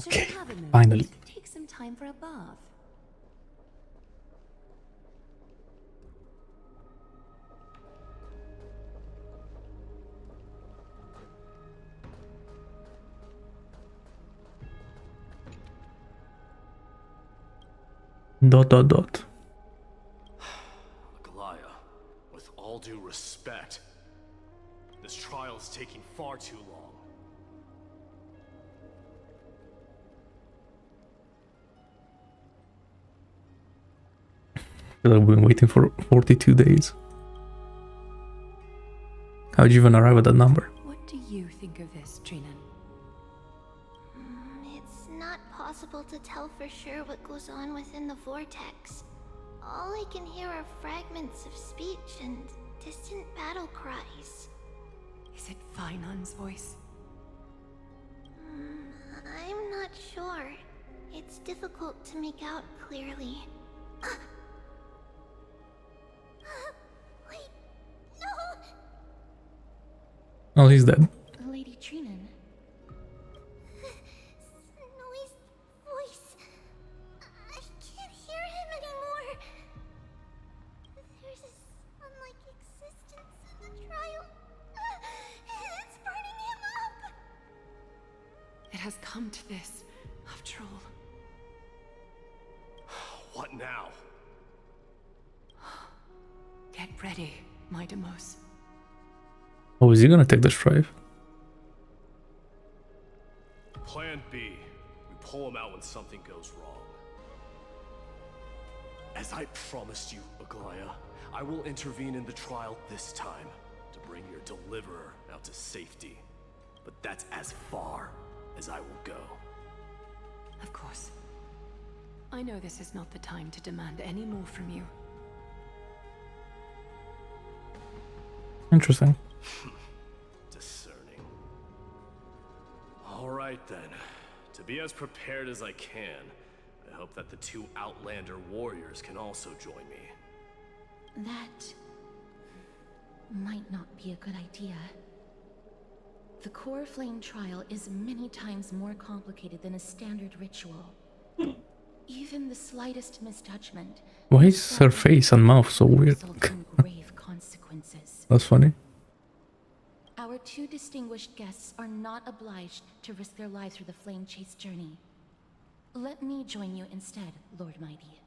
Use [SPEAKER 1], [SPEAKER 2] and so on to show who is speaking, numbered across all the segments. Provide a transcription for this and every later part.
[SPEAKER 1] Okay, finally.
[SPEAKER 2] Take some time for a bath.
[SPEAKER 1] Dot.
[SPEAKER 3] Aglaya, with all due respect, this trial is taking far too long.
[SPEAKER 1] I've been waiting for 42 days. How'd you even arrive at that number?
[SPEAKER 2] What do you think of this, Trinan?
[SPEAKER 4] It's not possible to tell for sure what goes on within the vortex. All I can hear are fragments of speech and distant battle cries.
[SPEAKER 2] Is it Finon's voice?
[SPEAKER 4] I'm not sure. It's difficult to make out clearly. Wait, no!
[SPEAKER 1] Oh, he's dead.
[SPEAKER 4] Lady Trinan. Snowy's voice. I can't hear him anymore. There's this unlike existence in the trial. It's burning him up.
[SPEAKER 2] It has come to this, after all.
[SPEAKER 3] What now?
[SPEAKER 2] Get ready, Mydei.
[SPEAKER 1] Oh, is he gonna take the Strife?
[SPEAKER 3] Plan B. We pull him out when something goes wrong. As I promised you, Aglaya, I will intervene in the trial this time to bring your deliverer out to safety. But that's as far as I will go.
[SPEAKER 2] Of course. I know this is not the time to demand any more from you.
[SPEAKER 1] Interesting.
[SPEAKER 3] Discerning. All right then. To be as prepared as I can, I hope that the two Outlander warriors can also join me.
[SPEAKER 4] That might not be a good idea. The Coreflame trial is many times more complicated than a standard ritual. Even the slightest misjudgment.
[SPEAKER 1] Why is her face and mouth so weird?
[SPEAKER 4] Result in grave consequences.
[SPEAKER 1] That's funny.
[SPEAKER 4] Our two distinguished guests are not obliged to risk their lives for the flame chase journey. Let me join you instead, Lord Mydei.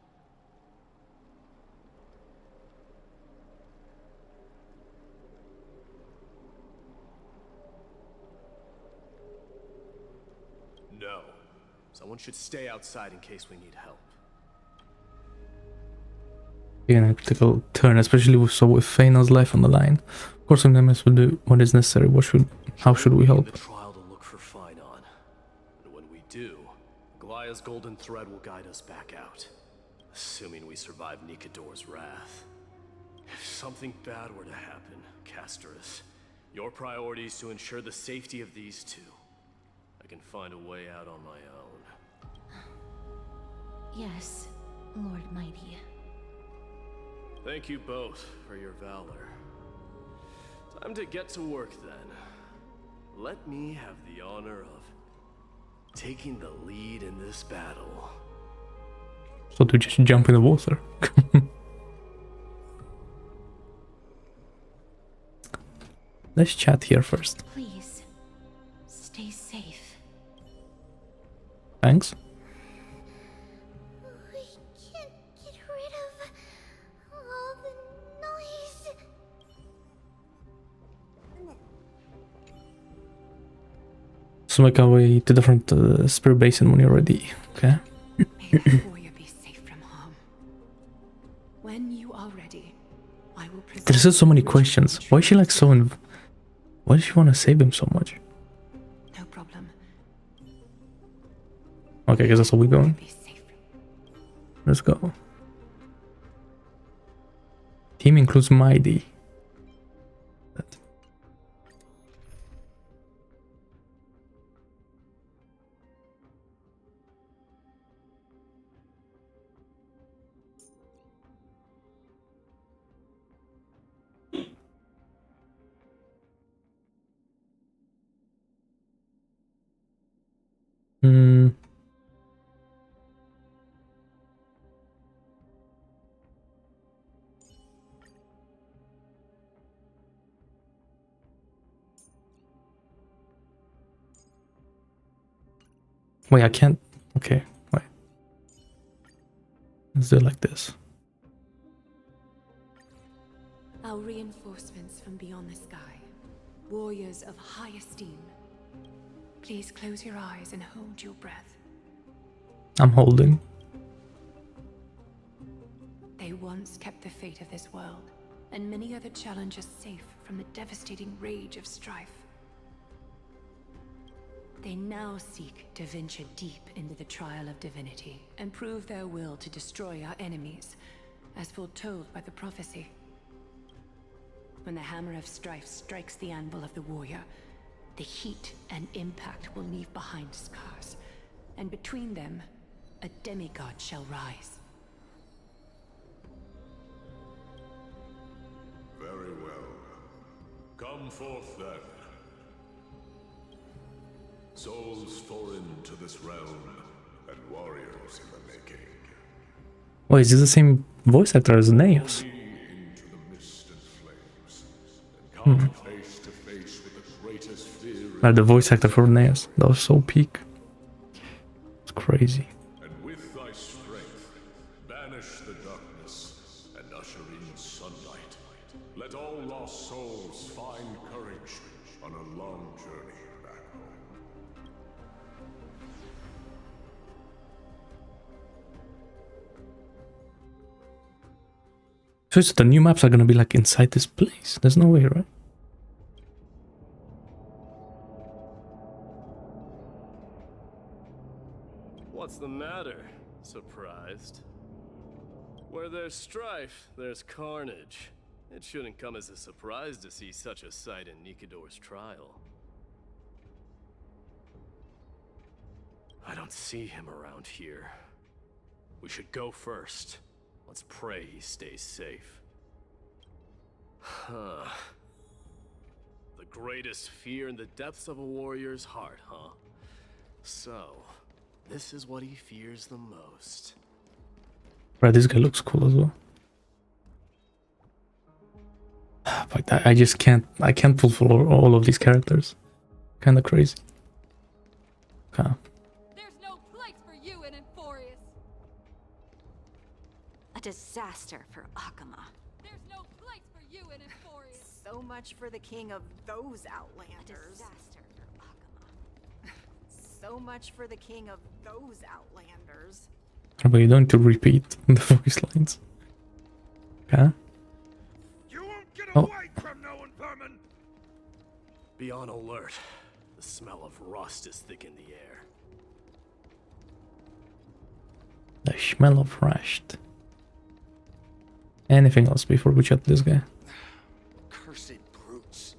[SPEAKER 3] No. Someone should stay outside in case we need help.
[SPEAKER 1] Again, a critical turn, especially with Feina's life on the line. Of course, Nemesis will do what is necessary. How should we help?
[SPEAKER 3] The trial to look for Finon. And when we do, Aglaya's golden thread will guide us back out. Assuming we survive Nikador's wrath. If something bad were to happen, Castorice, your priority is to ensure the safety of these two. I can find a way out on my own.
[SPEAKER 4] Yes, Lord Mydei.
[SPEAKER 3] Thank you both for your valor. Time to get to work then. Let me have the honor of taking the lead in this battle.
[SPEAKER 1] So to just jump in the water. Let's chat here first.
[SPEAKER 4] Please, stay safe.
[SPEAKER 1] Thanks.
[SPEAKER 4] We can't get rid of all the noise.
[SPEAKER 1] So make our way to different spirit basin when you're ready. Okay.
[SPEAKER 2] May the warrior be safe from harm. When you are ready, I will present.
[SPEAKER 1] There's just so many questions. Why is she like so why does she want to save him so much?
[SPEAKER 2] No problem.
[SPEAKER 1] Okay, I guess that's how we're going.
[SPEAKER 2] Be safe.
[SPEAKER 1] Let's go. Team includes Mydei. Wait, I can't. Okay, wait. Let's do it like this.
[SPEAKER 2] Our reinforcements from beyond the sky, warriors of high esteem. Please close your eyes and hold your breath.
[SPEAKER 1] I'm holding.
[SPEAKER 2] They once kept the fate of this world, and many other challenges safe from the devastating rage of strife. They now seek to venture deep into the trial of divinity and prove their will to destroy our enemies, as foretold by the prophecy. When the hammer of strife strikes the anvil of the warrior, the heat and impact will leave behind scars, and between them, a demigod shall rise.
[SPEAKER 5] Very well. Come forth then. Souls foreign to this realm, and warriors in the making.
[SPEAKER 1] Oh, is this the same voice actor as Naos?
[SPEAKER 5] Into the mist and flames, and come face to face with the greatest fear.
[SPEAKER 1] The voice actor for Naos. That was so peak. It's crazy.
[SPEAKER 5] And with thy strength, banish the darkness and usher in sunlight. Let all lost souls find courage on a long journey back home.
[SPEAKER 1] So the new maps are gonna be like inside this place. There's no way, right?
[SPEAKER 3] What's the matter? Surprised? Where there's strife, there's carnage. It shouldn't come as a surprise to see such a sight in Nikidor's trial. I don't see him around here. We should go first. Let's pray he stays safe. Huh. The greatest fear in the depths of a warrior's heart, huh? So, this is what he fears the most.
[SPEAKER 1] Right, this guy looks cool as well. But I just can't. I can't pull for all of these characters. Kind of crazy. Okay.
[SPEAKER 6] There's no place for you in Amphoreus.
[SPEAKER 7] A disaster for Akama.
[SPEAKER 6] There's no place for you in Amphoreus.
[SPEAKER 8] So much for the king of those
[SPEAKER 7] A
[SPEAKER 8] outlanders.
[SPEAKER 7] disaster for Akama.
[SPEAKER 8] So much for the king of those outlanders.
[SPEAKER 1] But you don't need to repeat the voice lines. Okay.
[SPEAKER 5] You won't get
[SPEAKER 1] Oh.
[SPEAKER 5] away, Kremnoan vermin!
[SPEAKER 3] Be on alert. The smell of rust is thick in the air.
[SPEAKER 1] The smell of rust. Anything else before we chat this guy?
[SPEAKER 5] Cursed brutes.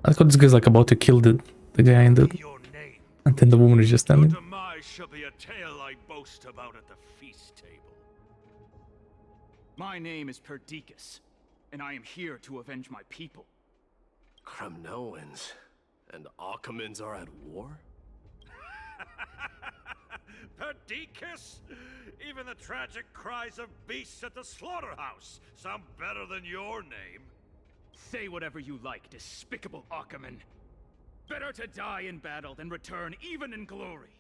[SPEAKER 1] I thought this guy's like about to kill the guy in the,
[SPEAKER 5] Your name.
[SPEAKER 1] and then the woman is just
[SPEAKER 5] Your
[SPEAKER 1] standing.
[SPEAKER 5] demise shall be a tale I boast about at the feast table.
[SPEAKER 9] My name is Perdiccas, and I am here to avenge my people.
[SPEAKER 3] Kremnoans and Akamans are at war?
[SPEAKER 5] Perdiccas? Even the tragic cries of beasts at the slaughterhouse sound better than your name.
[SPEAKER 9] Say whatever you like, despicable Akaman. Better to die in battle than return even in glory.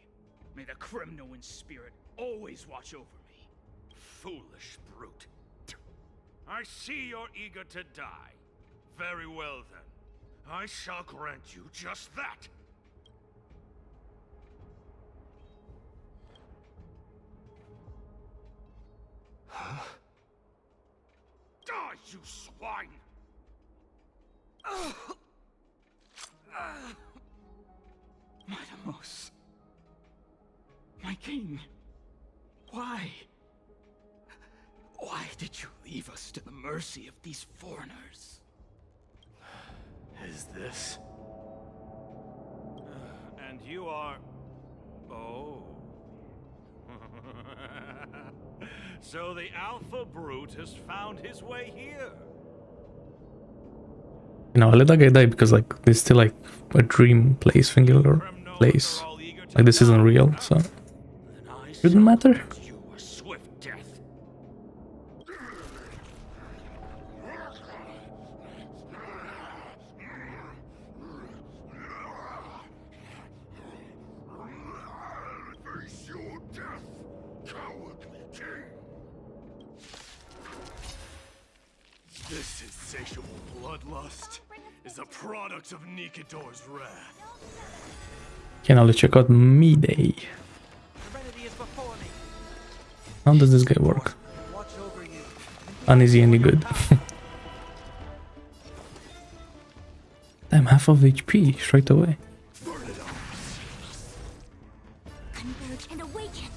[SPEAKER 9] May the Kremnoan spirit always watch over me.
[SPEAKER 5] Foolish brute. I see you're eager to die. Very well then. I shall grant you just that. Die, you swine!
[SPEAKER 9] Mydei, my king. Why? Why did you leave us to the mercy of these foreigners?
[SPEAKER 3] Is this?
[SPEAKER 5] And you are... Oh. So the Alpha Brute has found his way here.
[SPEAKER 1] You know, I let that guy die because like there's still like a dream place singular place. Like this isn't real, so shouldn't matter.
[SPEAKER 5] You a swift death. Face your death, cowardly king!
[SPEAKER 3] This insatiable bloodlust is a product of Nikidor's wrath.
[SPEAKER 1] Okay, now let's check out Mydei. How does this guy work? And is he any good? Damn, half of HP straight away.
[SPEAKER 4] Converge and awaken.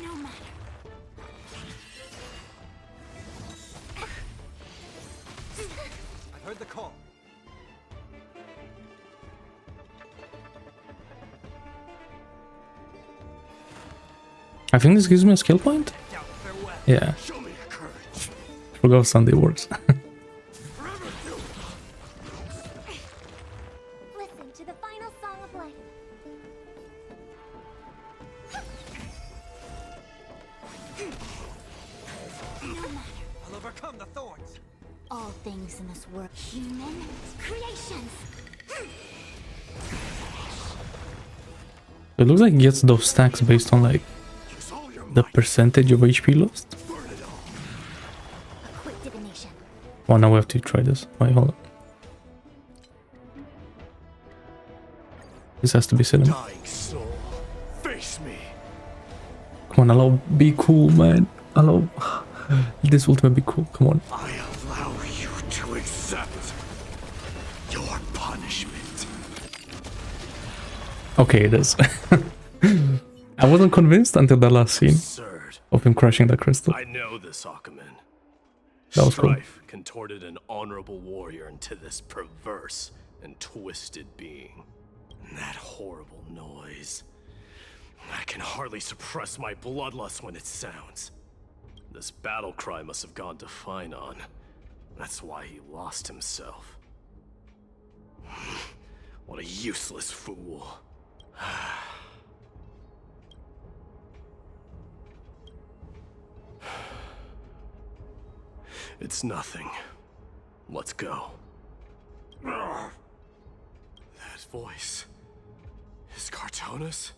[SPEAKER 4] No matter.
[SPEAKER 10] I heard the call.
[SPEAKER 1] I think this gives me a skill point? Yeah. Forgot how Sunday works.
[SPEAKER 4] Listen to the final song of life. No matter.
[SPEAKER 10] I'll overcome the thorns.
[SPEAKER 4] All things in this world, human creations.
[SPEAKER 1] It looks like it gets those stacks based on like the percentage of HP lost.
[SPEAKER 4] A quick divination.
[SPEAKER 1] Oh, now we have to try this. Wait, hold on. This has to be cinema.
[SPEAKER 3] Dying soul, face me.
[SPEAKER 1] Come on, allow, be cool, man. Allow this ultimate be cool. Come on.
[SPEAKER 3] I allow you to accept your punishment.
[SPEAKER 1] Okay, it is. I wasn't convinced until the last scene
[SPEAKER 3] Absurd.
[SPEAKER 1] of him crushing that crystal.
[SPEAKER 3] I know this Akumen.
[SPEAKER 1] That was cool.
[SPEAKER 3] Strife contorted an honorable warrior into this perverse and twisted being. And that horrible noise. I can hardly suppress my bloodlust when it sounds. This battle cry must have gone to Fynon. That's why he lost himself. What a useless fool. It's nothing. Let's go. That voice is Cartonus?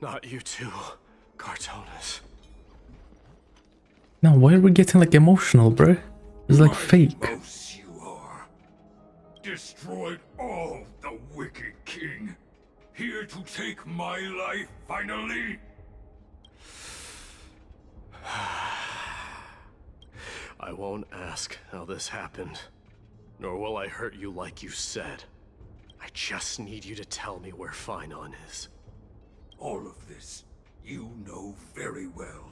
[SPEAKER 3] Not you too, Cartonus.
[SPEAKER 1] Now, why are we getting like emotional, bro? It's like fake.
[SPEAKER 5] Boast you are. Destroyed all the wicked king. Here to take my life finally.
[SPEAKER 3] I won't ask how this happened, nor will I hurt you like you said. I just need you to tell me where Fynon is.
[SPEAKER 5] All of this you know very well.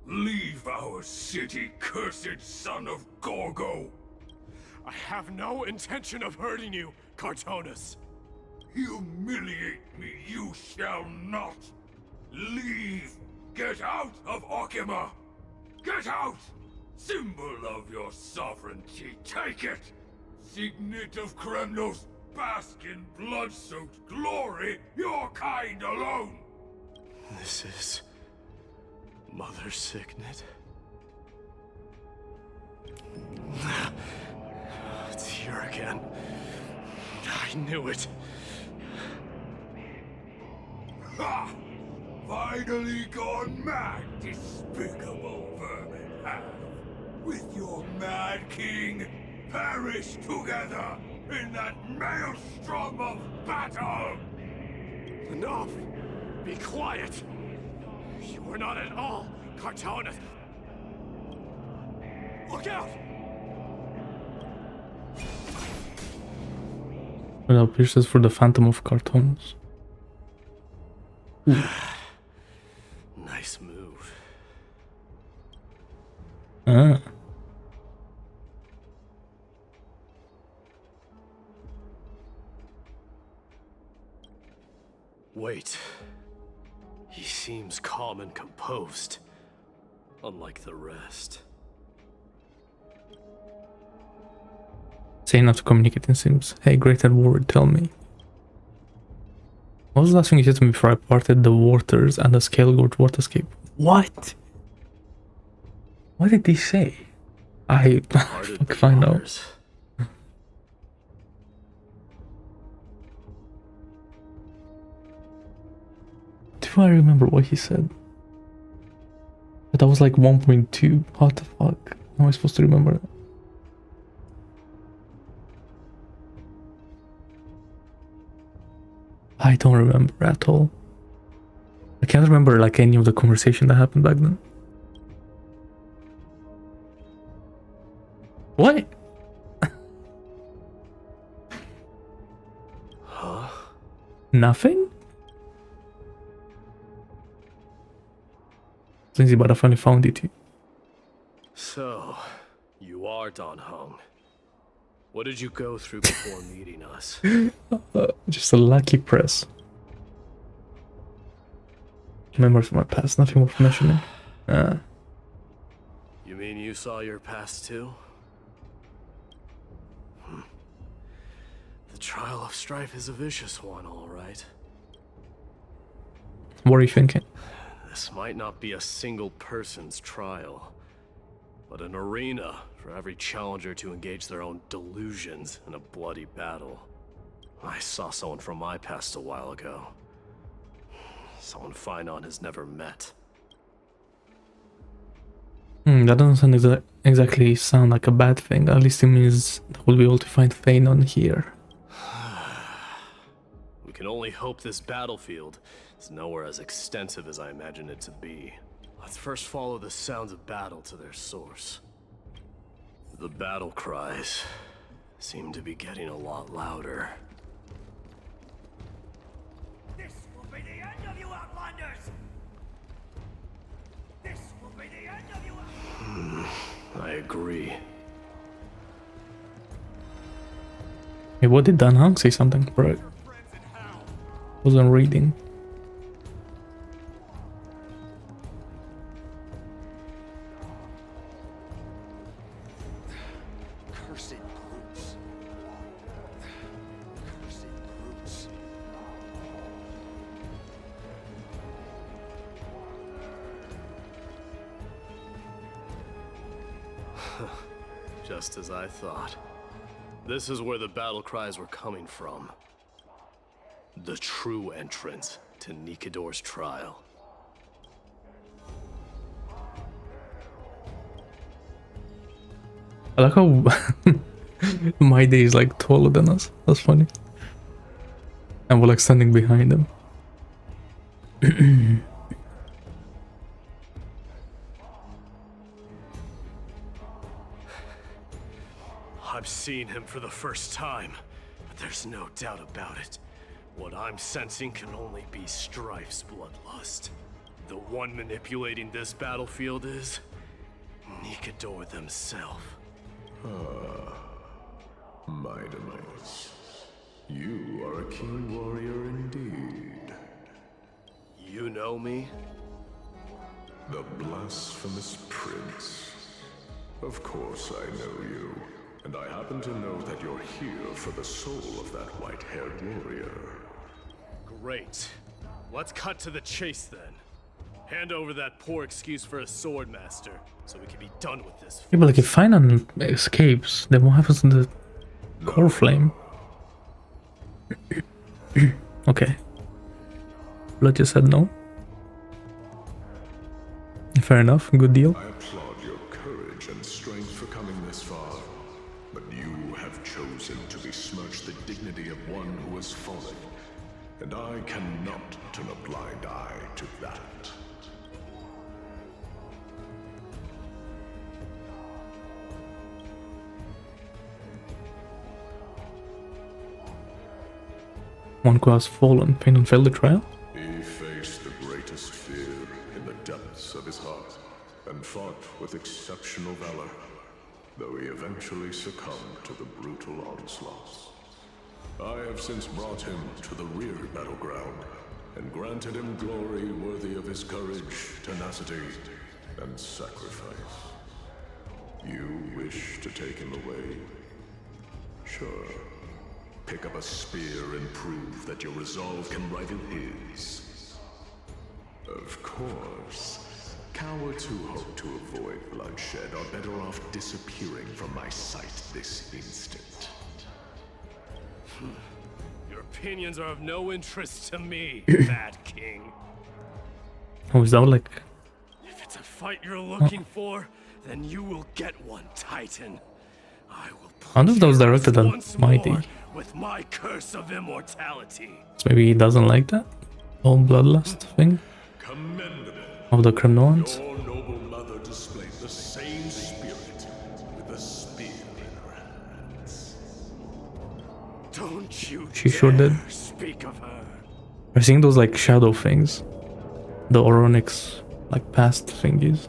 [SPEAKER 5] Leave our city, cursed son of Gorgo.
[SPEAKER 3] I have no intention of hurting you, Cartonus.
[SPEAKER 5] Humiliate me you shall not. Leave. Get out of Okima. Get out! Symbol of your sovereignty, take it! Signet of Kremnos, bask in blood-soaked glory, your kind alone!
[SPEAKER 3] This is... Mother's signet? It's here again. I knew it.
[SPEAKER 5] Ha! Finally gone mad, despicable vermin have. With your mad king, perish together in that maelstrom of battle!
[SPEAKER 3] Enough! Be quiet! You are not at all Cartonus! Look out!
[SPEAKER 1] Well, pierces for the Phantom of Cartonus.
[SPEAKER 3] Nice move.
[SPEAKER 1] Ah.
[SPEAKER 3] Wait. He seems calm and composed, unlike the rest.
[SPEAKER 1] Say not to communicate in Sims. Hey, great Edward, tell me. What was the last thing you said to me before I parted the waters and the Scale Gorge Waterscape? What? What did he say? I fuck find out. do I remember what he said? But that was like 1.2. What the fuck? How am I supposed to remember that? I don't remember at all. I can't remember like any of the conversation that happened back then. What?
[SPEAKER 3] Huh?
[SPEAKER 1] Nothing? Lindsay, but I finally found it.
[SPEAKER 3] So, you are Don Hung. What did you go through before meeting us?
[SPEAKER 1] Just a lucky press. Memories of my past, nothing worth mentioning.
[SPEAKER 3] You mean you saw your past too? The trial of Strife is a vicious one, all right.
[SPEAKER 1] What are you thinking?
[SPEAKER 3] This might not be a single person's trial, but an arena for every challenger to engage their own delusions in a bloody battle. I saw someone from my past a while ago. Someone Finon has never met.
[SPEAKER 1] That doesn't exactly sound like a bad thing. At least it means that we'll be able to find Finon here.
[SPEAKER 3] We can only hope this battlefield is nowhere as extensive as I imagine it to be. Let's first follow the sounds of battle to their source. The battle cries seem to be getting a lot louder.
[SPEAKER 10] This will be the end of you, Outlanders! This will be the end of you.
[SPEAKER 3] I agree.
[SPEAKER 1] Hey, what did Dan Hung say something? Bro, wasn't reading.
[SPEAKER 10] Cursed brutes. Cursed brutes.
[SPEAKER 3] Just as I thought. This is where the battle cries were coming from. The true entrance to Nikidor's trial.
[SPEAKER 1] I like how Mydei is like taller than us. That's funny. And we're like standing behind him.
[SPEAKER 3] I've seen him for the first time, but there's no doubt about it. What I'm sensing can only be Strife's bloodlust. The one manipulating this battlefield is Nikidor themselves.
[SPEAKER 5] Mydei, you are a keen warrior indeed.
[SPEAKER 3] You know me?
[SPEAKER 5] The blasphemous prince. Of course I know you. And I happen to know that you're here for the soul of that white-haired warrior.
[SPEAKER 3] Great. Let's cut to the chase then. Hand over that poor excuse for a sword master, so we can be done with this.
[SPEAKER 1] Yeah, but like if Finon escapes, then what happens in the Coreflame? Okay. Blood just said no. Fair enough, good deal.
[SPEAKER 5] I applaud your courage and strength for coming this far, but you have chosen to besmirch the dignity of one who has fallen, and I cannot turn a blind eye to that.
[SPEAKER 1] One who has fallen, Finon failed the trial?
[SPEAKER 5] He faced the greatest fear in the depths of his heart, and fought with exceptional valor, though he eventually succumbed to the brutal onslaughts. I have since brought him to the rear battleground, and granted him glory worthy of his courage, tenacity, and sacrifice. You wish to take him away? Sure. Pick up a spear and prove that your resolve can rival his. Of course. Cowards who hope to avoid bloodshed are better off disappearing from my sight this instant.
[SPEAKER 3] Your opinions are of no interest to me, Mad King.
[SPEAKER 1] Oh, is that like...
[SPEAKER 3] If it's a fight you're looking for, then you will get one, Titan. I will
[SPEAKER 1] I wonder if that was directed at Mydei.
[SPEAKER 3] with my curse of immortality.
[SPEAKER 1] So maybe he doesn't like that whole bloodlust thing of the Kremnoans.
[SPEAKER 5] Your noble mother displayed the same spirit with a spear in her hands.
[SPEAKER 3] Don't you
[SPEAKER 1] She sure did.
[SPEAKER 3] speak of her.
[SPEAKER 1] I've seen those like shadow things, the Oronix like past thingies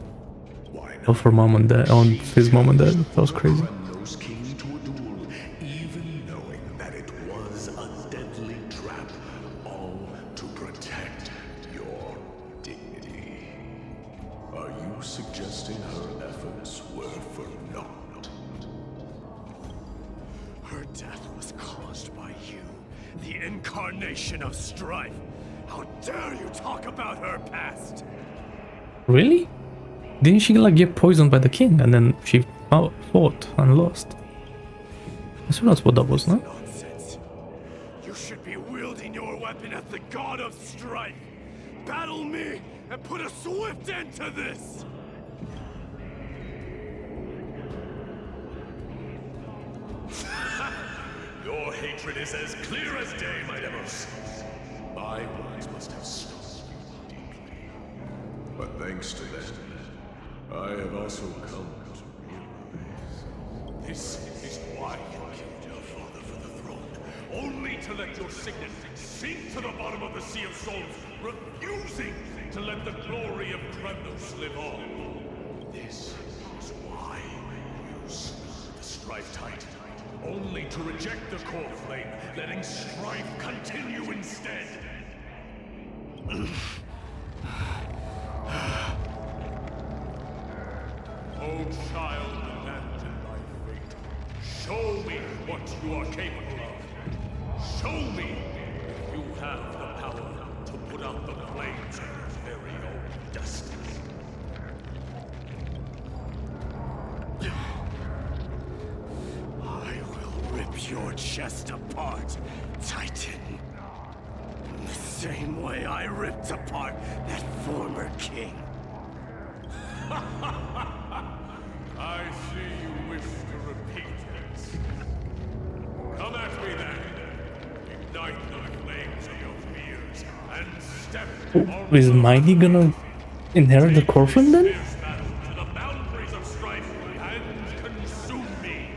[SPEAKER 1] of her mom and dad, on his mom and dad. That was crazy.
[SPEAKER 5] Kremnos came to a duel, even knowing that it was a deadly trap, all to protect your dignity. Are you suggesting her efforts were for naught?
[SPEAKER 3] Her death was caused by you, the incarnation of Strife. How dare you talk about her past?
[SPEAKER 1] Really? Didn't she like get poisoned by the king and then she fought and lost? I suppose that's what that was, no?
[SPEAKER 3] Nonsense. You should be wielding your weapon at the god of Strife. Battle me and put a swift end to this.
[SPEAKER 5] Your hatred is as clear as day, my demos. My words must have stung you deeply. But thanks to them, I have also come to realize this is why you killed your father for the throne. Only to let your signet sink to the bottom of the Sea of Souls, refusing to let the glory of Kremnos live on. This is why you use the Strife Titan. Only to reject the Coreflame, letting Strife continue instead. Oh, child abandoned by fate, show me what you are capable of. Show me if you have the power to put out the flames of your very own destiny.
[SPEAKER 3] I will rip your chest apart, Titan. In the same way I ripped apart that former king.
[SPEAKER 5] I see you wish to repeat this. Come at me then. Ignite the flames of your fears and step
[SPEAKER 1] Oh, is Mydei gonna inherit the Coreflame then?
[SPEAKER 5] to the boundaries of Strife and consume me.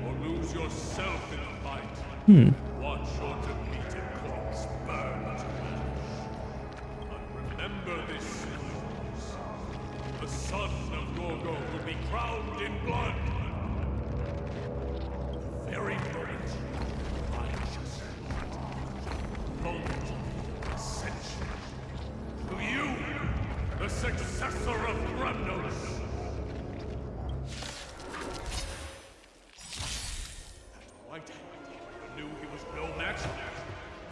[SPEAKER 5] Or lose yourself in the fight. Watch your defeated corpse burn to ash. But remember this. The son of Gorgo will be crowned in blood. The very moment I just moment of ascension. To you, the successor of Kremnos. That white hand knew he was no match,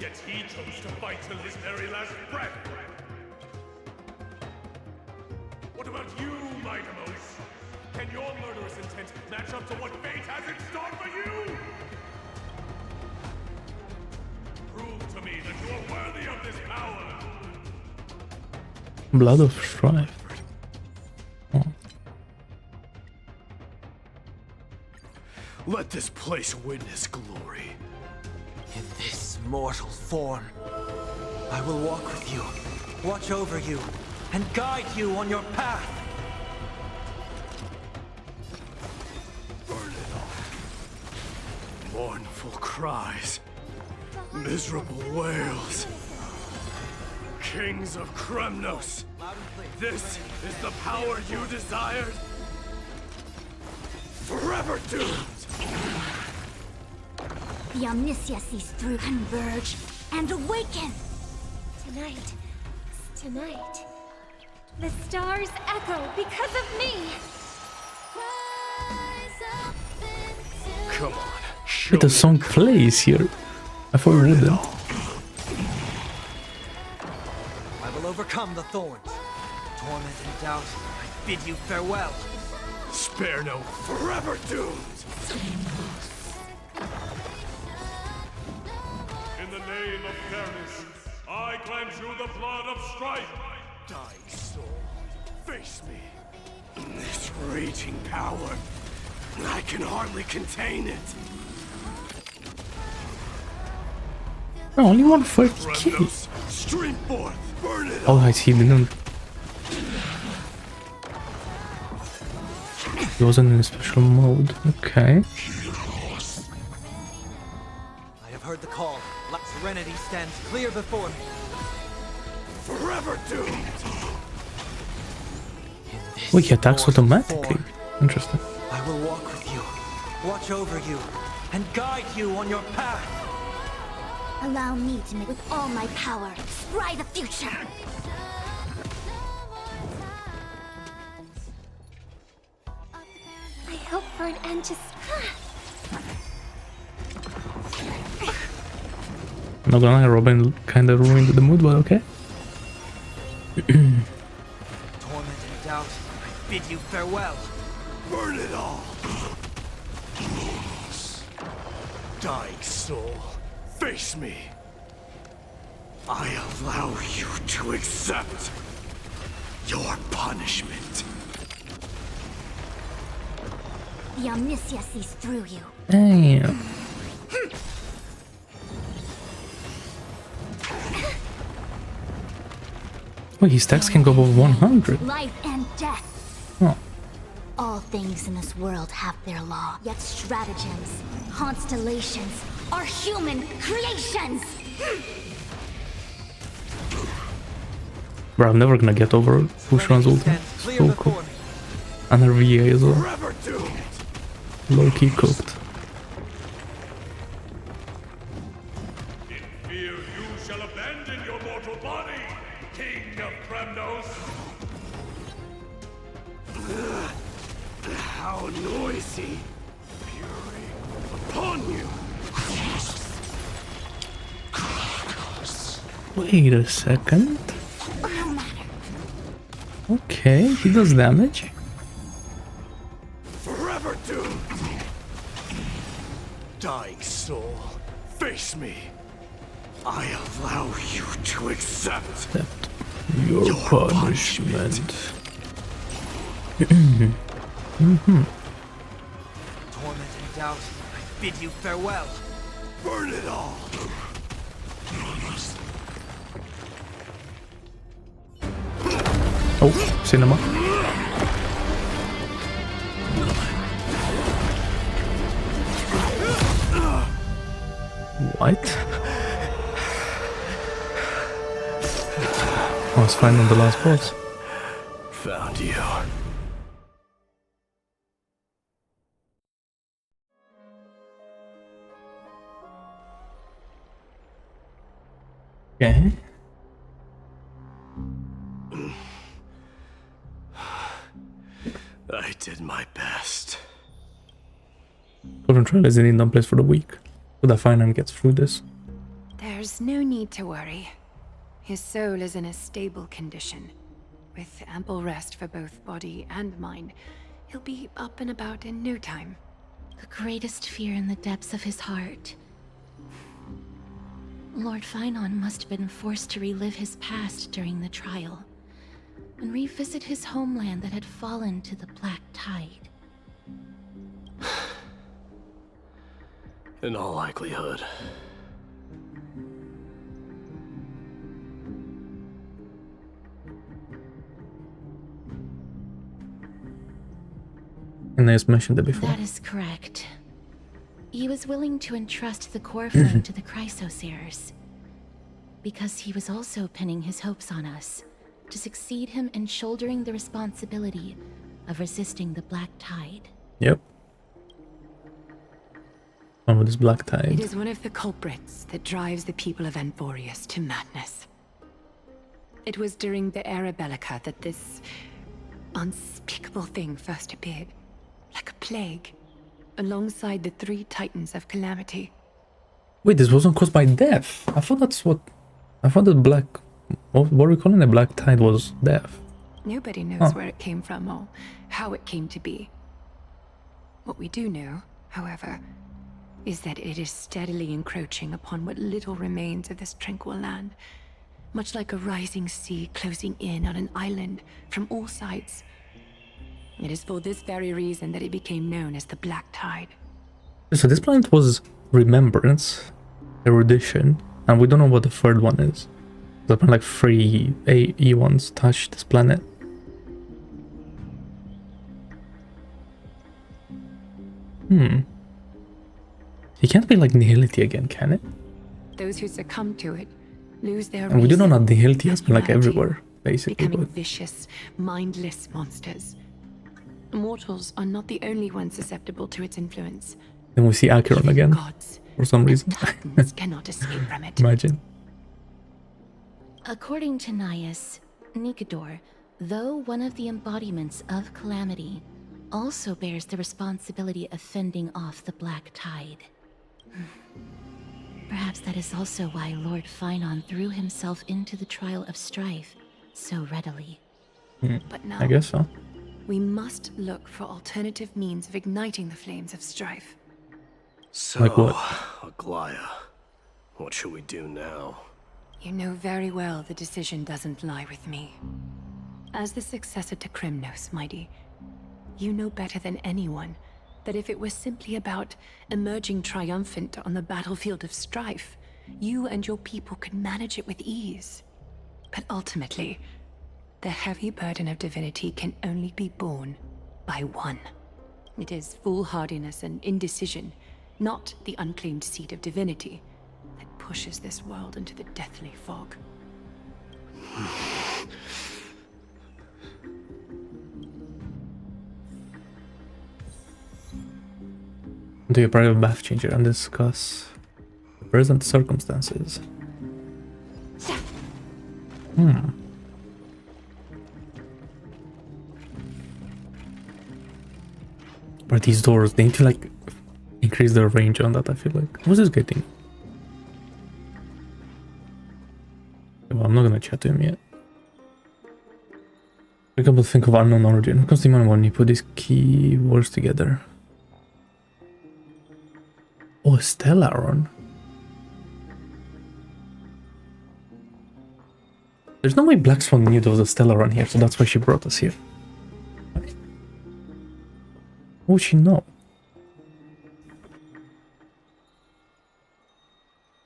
[SPEAKER 5] yet he chose to fight till his very last breath. What about you, Mydei? Can your murderous intent match up to what fate has in store for you? Prove to me that you are worthy of this power.
[SPEAKER 1] Blood of Strife. Oh.
[SPEAKER 3] Let this place witness glory.
[SPEAKER 10] In this mortal form, I will walk with you, watch over you, and guide you on your path.
[SPEAKER 3] Burn it all. Mournful cries. Miserable wails. Kings of Kremnos. This is the power you desired? Forever doomed!
[SPEAKER 4] The Omniscia sees through, converge, and awaken! Tonight, the stars echo because of me!
[SPEAKER 3] Come on,
[SPEAKER 1] But the song plays here. I thought it wouldn't.
[SPEAKER 10] I will overcome the thorns. Torment and doubt, I bid you farewell.
[SPEAKER 3] Spare no forever doomed!
[SPEAKER 5] In the name of fairness, I grant you the blood of Strife.
[SPEAKER 3] Dying soul, face me. This raging power, I can hardly contain it.
[SPEAKER 1] Oh, only 130k.
[SPEAKER 3] Kremnos, stream forth, burn it
[SPEAKER 1] Oh,
[SPEAKER 3] all.
[SPEAKER 1] I see. He didn't. He wasn't in a special mode. Okay.
[SPEAKER 10] I have heard the call. Serenity stands clear before me.
[SPEAKER 3] Forever doomed.
[SPEAKER 1] Wait, he attacks automatically. Interesting.
[SPEAKER 10] I will walk with you, watch over you, and guide you on your path.
[SPEAKER 4] Allow me to make with all my power, scry the future. I hope for an end to
[SPEAKER 1] I'm not gonna lie, Robin kind of ruined the mood, but okay.
[SPEAKER 10] Torment and doubt, I bid you farewell.
[SPEAKER 3] Burn it all. Dying soul, face me. I allow you to accept your punishment.
[SPEAKER 4] The Omniscia sees through you.
[SPEAKER 1] Damn. Wait, his stacks can go above 100.
[SPEAKER 4] Life and death.
[SPEAKER 1] Oh.
[SPEAKER 4] All things in this world have their law, yet stratagems, constellations are human creations.
[SPEAKER 1] Bro, I'm never gonna get over Fushan's ultimate. So cool. And her VA as well.
[SPEAKER 3] Forever doomed.
[SPEAKER 1] Low-key cooked.
[SPEAKER 5] In fear you shall abandon your mortal body, King of Kremnos.
[SPEAKER 3] How noisy. Fury upon you.
[SPEAKER 1] Wait a second. Okay, he does damage.
[SPEAKER 3] Forever doomed. Dying soul, face me. I allow you to accept
[SPEAKER 1] Your punishment.
[SPEAKER 10] Torment and doubt, I bid you farewell.
[SPEAKER 3] Burn it all.
[SPEAKER 1] Oh, cinema. What? I was fine on the last boss.
[SPEAKER 3] Found you.
[SPEAKER 1] Okay.
[SPEAKER 3] I did my best.
[SPEAKER 1] Golden Trail is in one place for the week. So that Finan gets through this.
[SPEAKER 2] There's no need to worry. His soul is in a stable condition. With ample rest for both body and mind, he'll be up and about in no time.
[SPEAKER 4] The greatest fear in the depths of his heart. Lord Finan must have been forced to relive his past during the trial, and revisit his homeland that had fallen to the Black Tide.
[SPEAKER 3] In all likelihood.
[SPEAKER 1] And I just mentioned it before.
[SPEAKER 4] That is correct. He was willing to entrust the Coreflame to the Chrysoseers, because he was also pinning his hopes on us to succeed him in shouldering the responsibility of resisting the Black Tide.
[SPEAKER 1] Yep. One with this Black Tide.
[SPEAKER 2] It is one of the culprits that drives the people of Amphoreus to madness. It was during the Era Bellica that this unspeakable thing first appeared, like a plague, alongside the 3 Titans of Calamity.
[SPEAKER 1] Wait, this wasn't caused by death. I thought that's what... I thought that Black... What were we calling the Black Tide was death.
[SPEAKER 2] Nobody knows where it came from or how it came to be. What we do know, however, is that it is steadily encroaching upon what little remains of this tranquil land, much like a rising sea closing in on an island from all sides. It is for this very reason that it became known as the Black Tide.
[SPEAKER 1] So this planet was Remembrance, Erudition, and we don't know what the third one is. There's been like 3 eons touched this planet. It can't be like Nihility again, can it?
[SPEAKER 2] Those who succumb to it lose their
[SPEAKER 1] And we do know
[SPEAKER 2] reason
[SPEAKER 1] that Nihility has
[SPEAKER 2] and
[SPEAKER 1] been like
[SPEAKER 2] humanity,
[SPEAKER 1] everywhere, basically.
[SPEAKER 2] becoming
[SPEAKER 1] But
[SPEAKER 2] vicious, mindless monsters. Mortals are not the only ones susceptible to its influence.
[SPEAKER 1] then we see Acheron
[SPEAKER 2] Even
[SPEAKER 1] again
[SPEAKER 2] gods
[SPEAKER 1] for some
[SPEAKER 2] and
[SPEAKER 1] reason.
[SPEAKER 2] titans cannot escape from it.
[SPEAKER 1] Imagine.
[SPEAKER 4] According to Naias, Nikador, though one of the embodiments of Calamity, also bears the responsibility of fending off the Black Tide. Perhaps that is also why Lord Finon threw himself into the trial of Strife so readily.
[SPEAKER 2] But now,
[SPEAKER 1] I guess so.
[SPEAKER 2] we must look for alternative means of igniting the flames of strife.
[SPEAKER 3] So,
[SPEAKER 1] Like what?
[SPEAKER 3] Aglaya, what should we do now?
[SPEAKER 2] You know very well the decision doesn't lie with me. As the successor to Kremnos, Mydei, you know better than anyone that if it was simply about emerging triumphant on the battlefield of strife, you and your people could manage it with ease. But ultimately, the heavy burden of divinity can only be borne by one. It is foolhardiness and indecision, not the unclaimed seed of divinity, that pushes this world into the deathly fog.
[SPEAKER 1] Do a private bath changer and discuss the present circumstances. But these doors, they need to like increase their range on that, I feel like. What's this getting? Well, I'm not gonna chat to him yet. I can think of unknown origin. What comes to mind when you put these keywords together? Oh, Stellaron. There's no way Black Swan knew there was a Stellaron here, so that's why she brought us here. What would she know?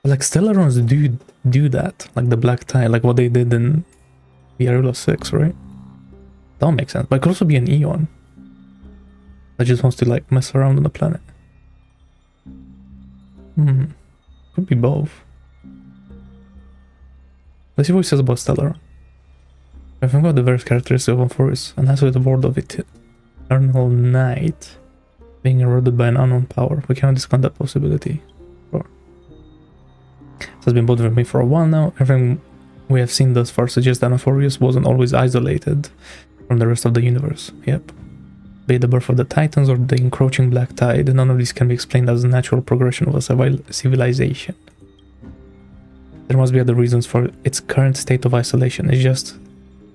[SPEAKER 1] Like Stellarons do that, like the Black Tie, like what they did in the Arula 6, right? That would make sense. But it could also be an Eon that just wants to like mess around on the planet. Could be both. Let's see what he says about Stellaron. I think about the various characteristics of Amphoreus, and as with the word of eternal night being eroded by an unknown power, we cannot discount that possibility. Sure. This has been bothering me for a while now. Everything we have seen thus far suggests that Amphoreus wasn't always isolated from the rest of the universe. Yep. Be it the birth of the Titans or the encroaching Black Tide, none of these can be explained as a natural progression of a civilization. There must be other reasons for its current state of isolation. It's just,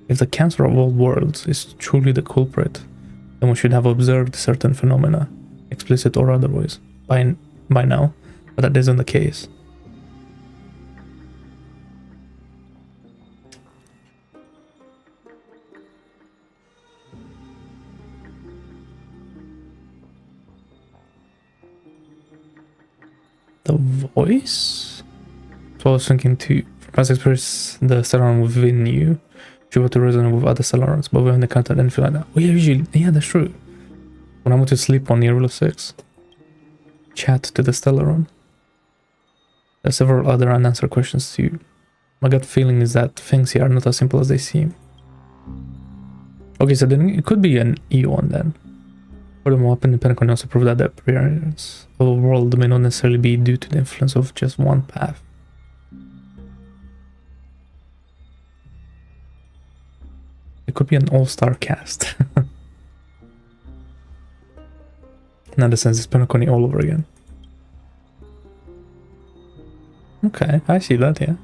[SPEAKER 1] if the cancer of all worlds is truly the culprit, then we should have observed certain phenomena, explicit or otherwise, by now, but that isn't the case. The voice? So I was thinking too. From past experience, the Stellaron within you should be able to resonate with other Stellarons, but we haven't encountered anything like that. We usually, yeah, that's true. When I went to sleep on the Arula 6, chat to the Stellaron. There are several other unanswered questions too. My gut feeling is that things here are not as simple as they seem. Okay, so then it could be an Eon then. Furthermore, independent can also prove that the appearance of a world may not necessarily be due to the influence of just one path. It could be an all-star cast. In other sense, it's Penacony all over again. Okay, I see that, yeah.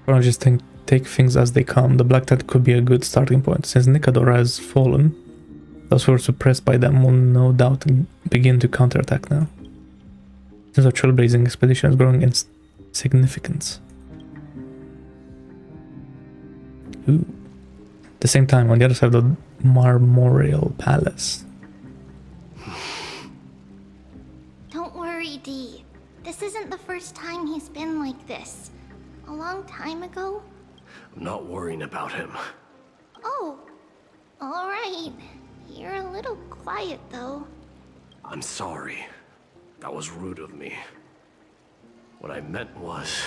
[SPEAKER 1] But I just think take things as they come. The Black Tide could be a good starting point. Since Nikador has fallen, those who were suppressed by them will no doubt begin to counterattack now. Since our trailblazing expedition is growing in significance. Ooh. At the same time, on the other side of the Marmoreal Palace.
[SPEAKER 4] Don't worry, Dee. This isn't the first time he's been like this. A long time ago?
[SPEAKER 3] I'm not worrying about him.
[SPEAKER 4] Oh, alright. You're a little quiet, though.
[SPEAKER 3] I'm sorry. That was rude of me. What I meant was,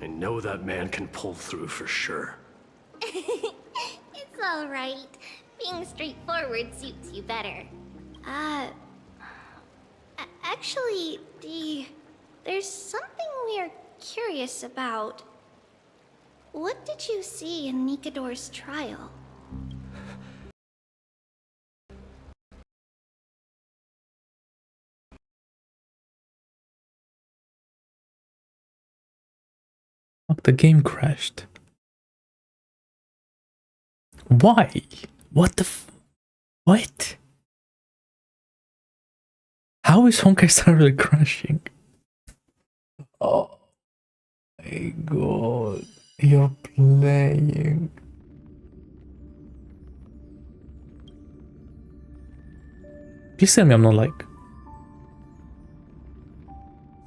[SPEAKER 3] I know that man can pull through for sure.
[SPEAKER 4] It's alright. Being straightforward suits you better. Actually, Dee, there's something we're curious about. What did you see in Nikador's trial?
[SPEAKER 1] Fuck, the game crashed. Why? What the what? How is Honkai Star really crashing? Oh my god. You're playing. Please tell me I'm not like,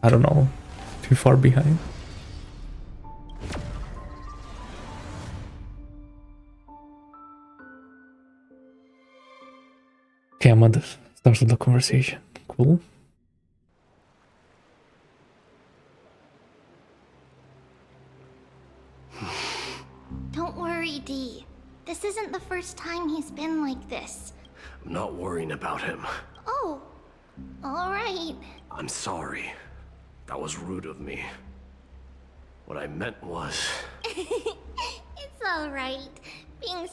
[SPEAKER 1] I don't know, too far behind. Okay, I'm at the start of the conversation. Cool.
[SPEAKER 4] Don't worry, Dee. This isn't the first time he's been like this.
[SPEAKER 3] I'm not worrying about him.
[SPEAKER 4] Oh, alright.
[SPEAKER 3] I'm sorry. That was rude of me. What I meant was...
[SPEAKER 4] It's alright. Being...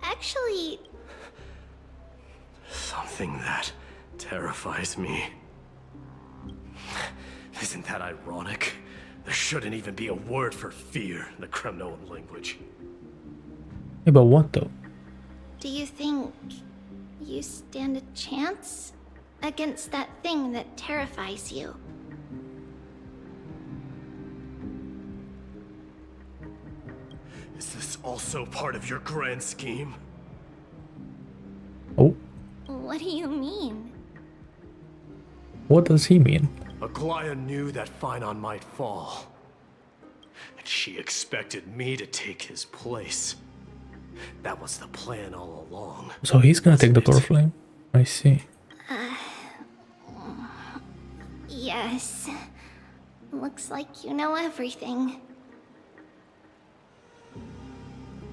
[SPEAKER 4] Actually...
[SPEAKER 3] Something that terrifies me. Isn't that ironic? There shouldn't even be a word for fear in the Kremnoan language.
[SPEAKER 1] Yeah, but what though?
[SPEAKER 4] Do you think you stand a chance against that thing that terrifies you?
[SPEAKER 3] Is this also part of your grand scheme?
[SPEAKER 1] Oh.
[SPEAKER 4] What do you mean?
[SPEAKER 1] What does he mean?
[SPEAKER 3] Aglaya knew that Phynon might fall. And she expected me to take his place. That was the plan all along.
[SPEAKER 1] So he's gonna take the Coreflame? I see.
[SPEAKER 4] Yes. Looks like you know everything.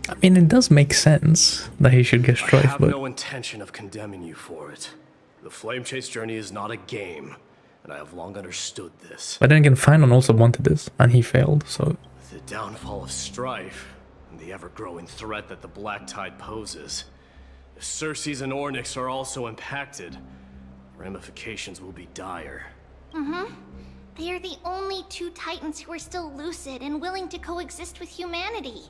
[SPEAKER 1] I mean, it does make sense that he should get Strife,
[SPEAKER 3] I have
[SPEAKER 1] but...
[SPEAKER 3] no intention of condemning you for it. The Flame Chase journey is not a game, and I have long understood this.
[SPEAKER 1] But then again, Phynon also wanted this, and he failed, so...
[SPEAKER 3] With the downfall of Strife, and the ever-growing threat that the Black Tide poses, if Circes and Ornyx are also impacted, ramifications will be dire.
[SPEAKER 4] They are the only two Titans who are still lucid and willing to coexist with humanity.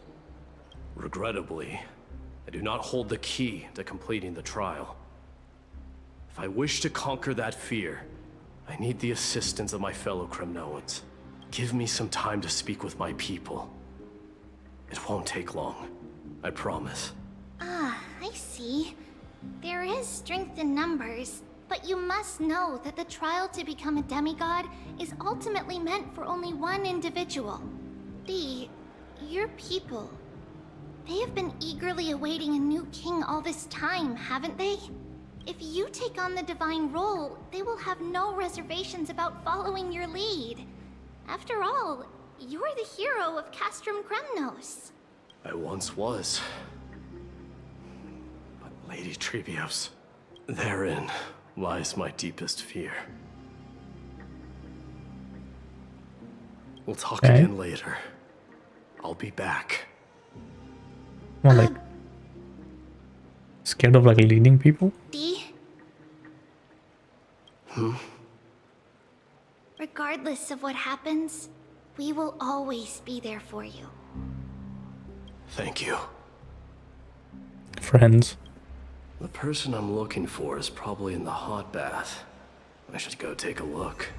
[SPEAKER 3] Regrettably, I do not hold the key to completing the trial. If I wish to conquer that fear, I need the assistance of my fellow Kremnoans. Give me some time to speak with my people. It won't take long, I promise.
[SPEAKER 4] Ah, I see. There is strength in numbers, but you must know that the trial to become a demigod is ultimately meant for only one individual. Your people. They have been eagerly awaiting a new king all this time, haven't they? If you take on the divine role, they will have no reservations about following your lead. After all, you're the hero of Castrum Kremnos.
[SPEAKER 3] I once was. But Lady Tribios, therein lies my deepest fear. We'll talk again later. I'll be back.
[SPEAKER 1] Well, like... Scared of, like, leading people?
[SPEAKER 4] Regardless of what happens, we will always be there for you.
[SPEAKER 3] Thank you.
[SPEAKER 1] Friends.
[SPEAKER 3] The person I'm looking for is probably in the hot bath. I should go take a look.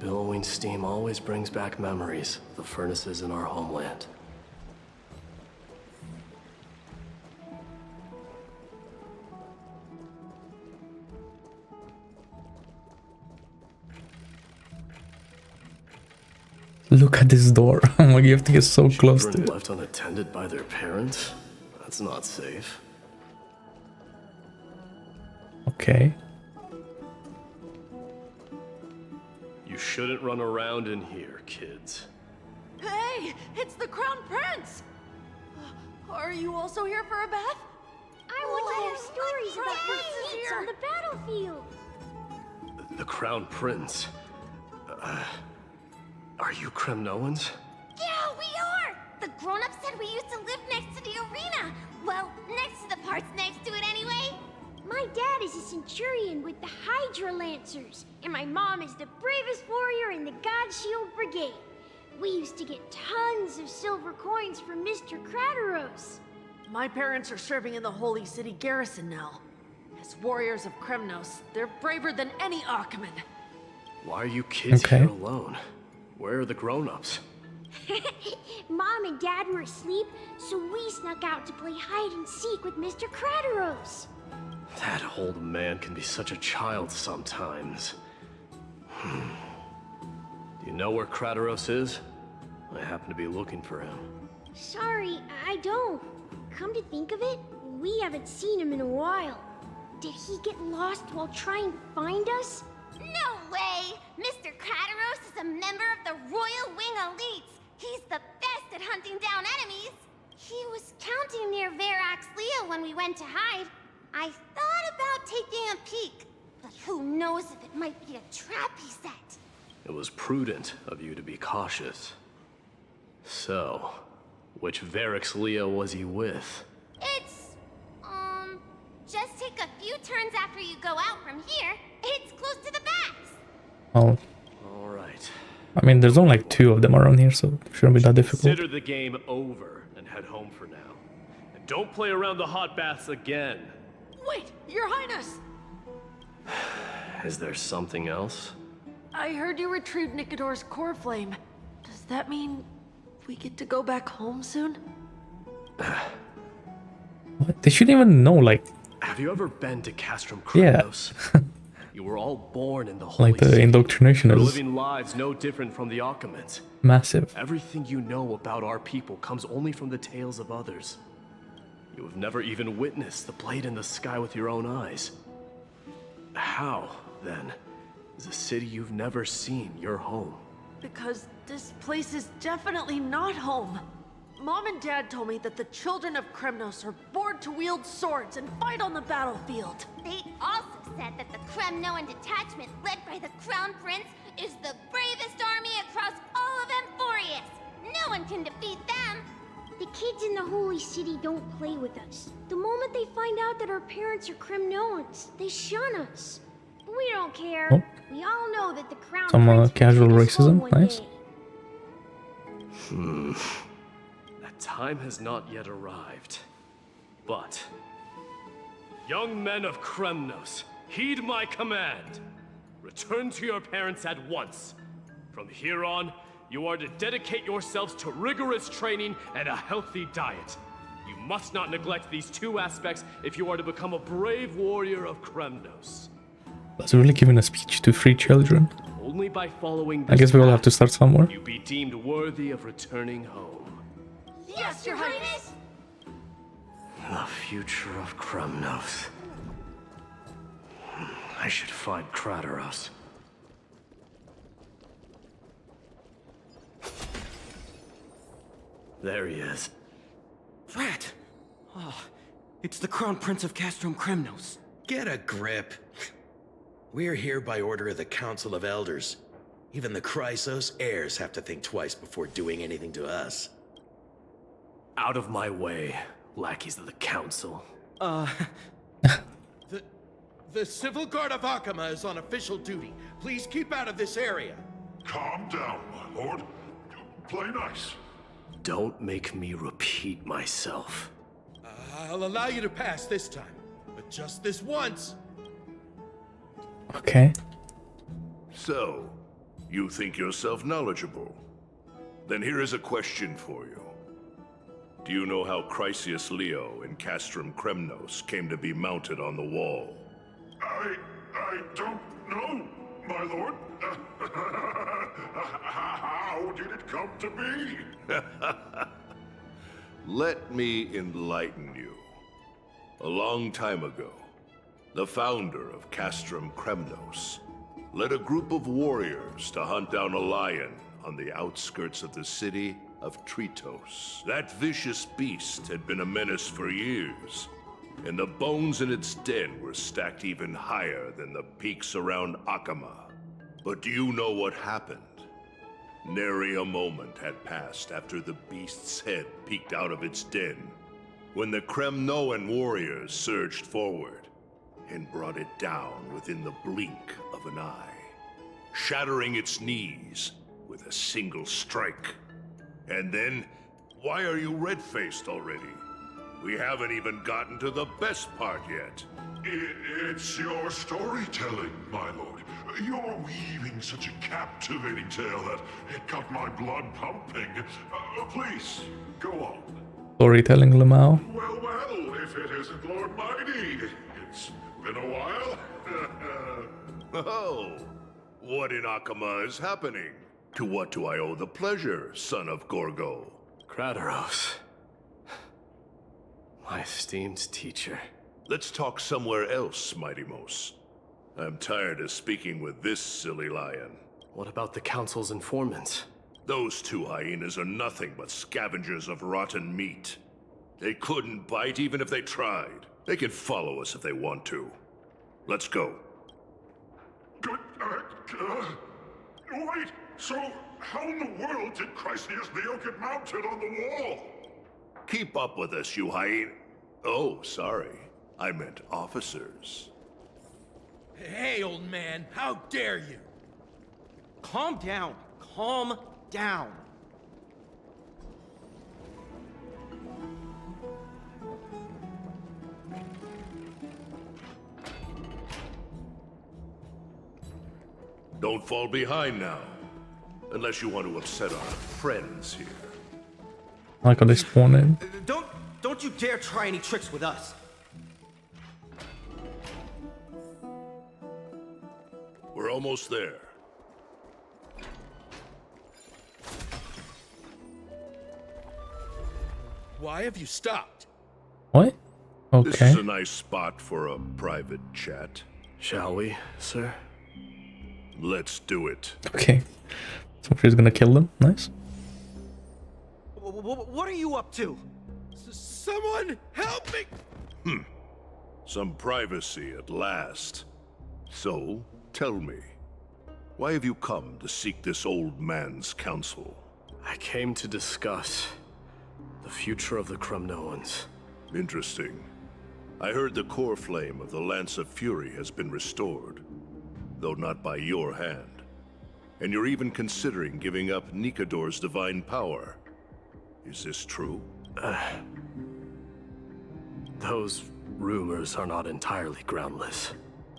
[SPEAKER 3] billowing steam always brings back memories of the furnaces in our homeland.
[SPEAKER 1] Look at this door. Like, you have to get so close to
[SPEAKER 3] Children
[SPEAKER 1] it.
[SPEAKER 3] left unattended by their parents? That's not safe.
[SPEAKER 1] Okay.
[SPEAKER 3] You shouldn't run around in here, kids.
[SPEAKER 8] Hey, it's the Crown Prince! Are you also here for a bath?
[SPEAKER 11] I want to hear stories about your feats on the battlefield.
[SPEAKER 3] The Crown Prince. Are you Kremnoans?
[SPEAKER 11] Yeah, we are! The grown-ups said we used to live next to the arena. Well, next to the parts next to it anyway. My dad is a centurion with the Hydra Lancers, and my mom is the bravest warrior in the God Shield Brigade. We used to get tons of silver coins from Mr. Kratoros.
[SPEAKER 8] My parents are serving in the Holy City garrison now. As warriors of Kremnos, they're braver than any Achaemen.
[SPEAKER 3] Why are you kids
[SPEAKER 1] Okay.
[SPEAKER 3] here alone? Where are the grown-ups?
[SPEAKER 11] Mom and Dad were asleep, so we snuck out to play hide and seek with Mr. Kratoros.
[SPEAKER 3] That old man can be such a child sometimes. Do you know where Kratoros is? I happen to be looking for him.
[SPEAKER 11] Sorry, I don't. Come to think of it, we haven't seen him in a while. Did he get lost while trying to find us? No way! Mr. Kratoros is a member of the Royal Wing Elites. He's the best at hunting down enemies. He was counting near Verax Lea when we went to hide. I thought about taking a peek, but who knows if it might be a trap he set.
[SPEAKER 3] It was prudent of you to be cautious. So, which Verax Lea was he with?
[SPEAKER 11] It's, just take a few turns after you go out from here. It's close to the backs.
[SPEAKER 1] Oh,
[SPEAKER 3] All right.
[SPEAKER 1] I mean, there's only like 2 of them around here, so it shouldn't be that difficult.
[SPEAKER 3] Consider the game over and head home for now. And don't play around the hot baths again.
[SPEAKER 8] Wait, Your Highness!
[SPEAKER 3] Is there something else?
[SPEAKER 8] I heard you retrieved Nikador's Coreflame. Does that mean we get to go back home soon?
[SPEAKER 1] What? They shouldn't even know, like,
[SPEAKER 3] Have you ever been to Castrum
[SPEAKER 1] yeah.
[SPEAKER 3] Kremnos? You were all born in the Holy
[SPEAKER 1] Like, the
[SPEAKER 3] City.
[SPEAKER 1] indoctrination
[SPEAKER 3] You're
[SPEAKER 1] is
[SPEAKER 3] living lives no different from the Achaemens.
[SPEAKER 1] massive.
[SPEAKER 3] Everything you know about our people comes only from the tales of others. You have never even witnessed the blade in the sky with your own eyes. How, then, is a city you've never seen your home?
[SPEAKER 8] Because this place is definitely not home. Mom and Dad told me that the children of Kremnos are born to wield swords and fight on the battlefield.
[SPEAKER 11] They also said that the Kremnoan detachment led by the Crown Prince is the bravest army across all of Amphoreus. No one can defeat them. The kids in the Holy City don't play with us. The moment they find out that our parents are Kremnoans, they shun us. We don't care.
[SPEAKER 1] Oh.
[SPEAKER 11] We all know that the Crown
[SPEAKER 1] Some
[SPEAKER 11] Prince will
[SPEAKER 1] casual
[SPEAKER 11] take us home
[SPEAKER 1] racism,
[SPEAKER 11] one
[SPEAKER 1] nice.
[SPEAKER 11] day.
[SPEAKER 3] That time has not yet arrived. But, young men of Kremnos, heed my command. Return to your parents at once. From here on, you are to dedicate yourselves to rigorous training and a healthy diet. You must not neglect these 2 aspects if you are to become a brave warrior of Kremnos.
[SPEAKER 1] That's really giving a speech to 3 children.
[SPEAKER 3] Only by following
[SPEAKER 1] I
[SPEAKER 3] this
[SPEAKER 1] guess we all have
[SPEAKER 3] path
[SPEAKER 1] to start somewhere.
[SPEAKER 3] will you be deemed worthy of returning home.
[SPEAKER 11] Yes, Your Highness!
[SPEAKER 3] The future of Kremnos. I should find Kratoros. There he is.
[SPEAKER 10] Rat! Oh, it's the Crown Prince of Castrum Kremnos.
[SPEAKER 12] Get a grip. We're here by order of the Council of Elders. Even the Chrysos heirs have to think twice before doing anything to us.
[SPEAKER 3] Out of my way, lackeys of the Council.
[SPEAKER 12] The Civil Guard of Akama is on official duty. Please keep out of this area.
[SPEAKER 5] Calm down, my lord. Play nice.
[SPEAKER 3] Don't make me repeat myself.
[SPEAKER 12] I'll allow you to pass this time, but just this once.
[SPEAKER 1] Okay.
[SPEAKER 5] So, You think yourself knowledgeable? Then here is a question for you. Do you know how Chrysius Leo in Castrum Kremnos came to be mounted on the wall? I don't know, my lord. How did it come to be? Let me enlighten you. A long time ago, the founder of Castrum Kremnos led a group of warriors to hunt down a lion on the outskirts of the city of Tritos. That vicious beast had been a menace for years, and the bones in its den were stacked even higher than the peaks around Akama. But do you know what happened? Nary a moment had passed after the beast's head peeked out of its den, when the Kremnoan warriors surged forward and brought it down within the blink of an eye, shattering its knees with a single strike. And then, why are you red-faced already? We haven't even gotten to the best part yet. It's your storytelling, my lord. You're weaving such a captivating tale that it got my blood pumping. Please, go on.
[SPEAKER 1] Storytelling, Lamau.
[SPEAKER 5] Well, if it isn't Lord Mydei. It's been a while. Oh, what in Akama is happening? To what do I owe the pleasure, son of Gorgo?
[SPEAKER 3] Kratoros. My esteemed teacher.
[SPEAKER 5] Let's talk somewhere else, Midimos. I'm tired of speaking with this silly lion.
[SPEAKER 3] What about the Council's informants?
[SPEAKER 5] Those two hyenas are nothing but scavengers of rotten meat. They couldn't bite even if they tried. They can follow us if they want to. Let's go. Wait, so how in the world did Chrysius Leo get mounted on the wall? Keep up with us, you hyena. Oh, sorry. I meant officers.
[SPEAKER 10] Hey, old man, how dare you? Calm down. Calm down.
[SPEAKER 5] Don't fall behind now. Unless you want to upset our friends here.
[SPEAKER 1] I like how they spawn in.
[SPEAKER 10] Don't you dare try any tricks with us.
[SPEAKER 5] We're almost there.
[SPEAKER 10] Why have you stopped?
[SPEAKER 1] What? Okay.
[SPEAKER 5] This is a nice spot for a private chat.
[SPEAKER 3] Shall we, sir?
[SPEAKER 5] Let's do it.
[SPEAKER 1] Okay. So she's gonna kill them. Nice.
[SPEAKER 10] What are you up to? Someone help me!
[SPEAKER 5] Some privacy at last. So, tell me, why have you come to seek this old man's counsel?
[SPEAKER 3] I came to discuss the future of the Kremnoans.
[SPEAKER 5] Interesting. I heard the Coreflame of the Lance of Fury has been restored, though not by your hand. And you're even considering giving up Nikador's divine power. Is this true?
[SPEAKER 3] Those rumors are not entirely groundless.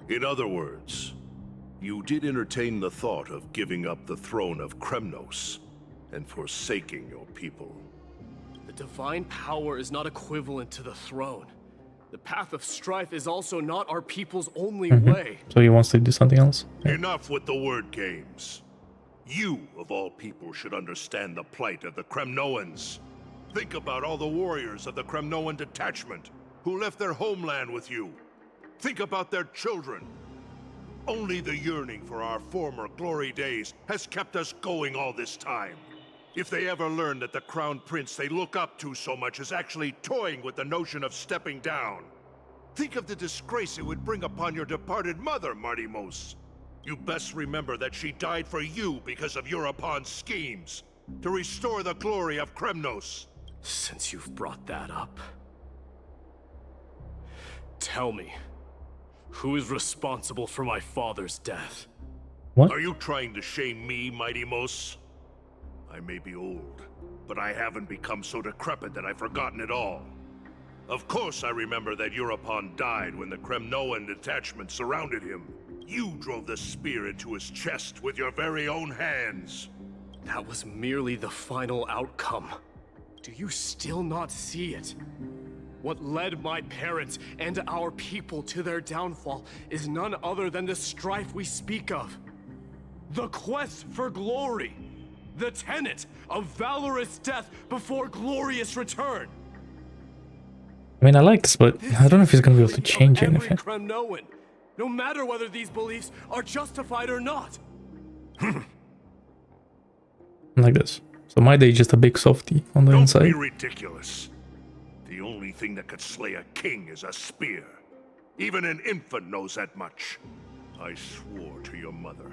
[SPEAKER 5] In other words, you did entertain the thought of giving up the throne of Kremnos and forsaking your people.
[SPEAKER 3] The divine power is not equivalent to the throne. The path of strife is also not our people's only way.
[SPEAKER 1] So he wants to do something else? Yeah.
[SPEAKER 5] Enough with the word games. You, of all people, should understand the plight of the Kremnoans. Think about all the warriors of the Kremnoan detachment who left their homeland with you. Think about their children. Only the yearning for our former glory days has kept us going all this time. If they ever learn that the crown prince they look up to so much is actually toying with the notion of stepping down, think of the disgrace it would bring upon your departed mother, Martimos. You best remember that she died for you because of Europon's schemes, to restore the glory of Kremnos.
[SPEAKER 3] Since you've brought that up, tell me, who is responsible for my father's death?
[SPEAKER 1] What?
[SPEAKER 5] Are you trying to shame me, Midimos? I may be old, but I haven't become so decrepit that I've forgotten it all. Of course I remember that Europon died when the Kremnoan detachment surrounded him. You drove the spear into his chest with your very own hands.
[SPEAKER 3] That was merely the final outcome. Do you still not see it? What led my parents and our people to their downfall is none other than the strife we speak of. The quest for glory. The tenet of valorous death before glorious return.
[SPEAKER 1] I mean, I like this, but I don't know if he's gonna be able to change anything.
[SPEAKER 3] Kremnoan, no matter whether these beliefs are justified or not.
[SPEAKER 1] Like this. So Mydei is just a big softie on the inside.
[SPEAKER 5] Don't be ridiculous. The only thing that could slay a king is a spear. Even an infant knows that much. I swore to your mother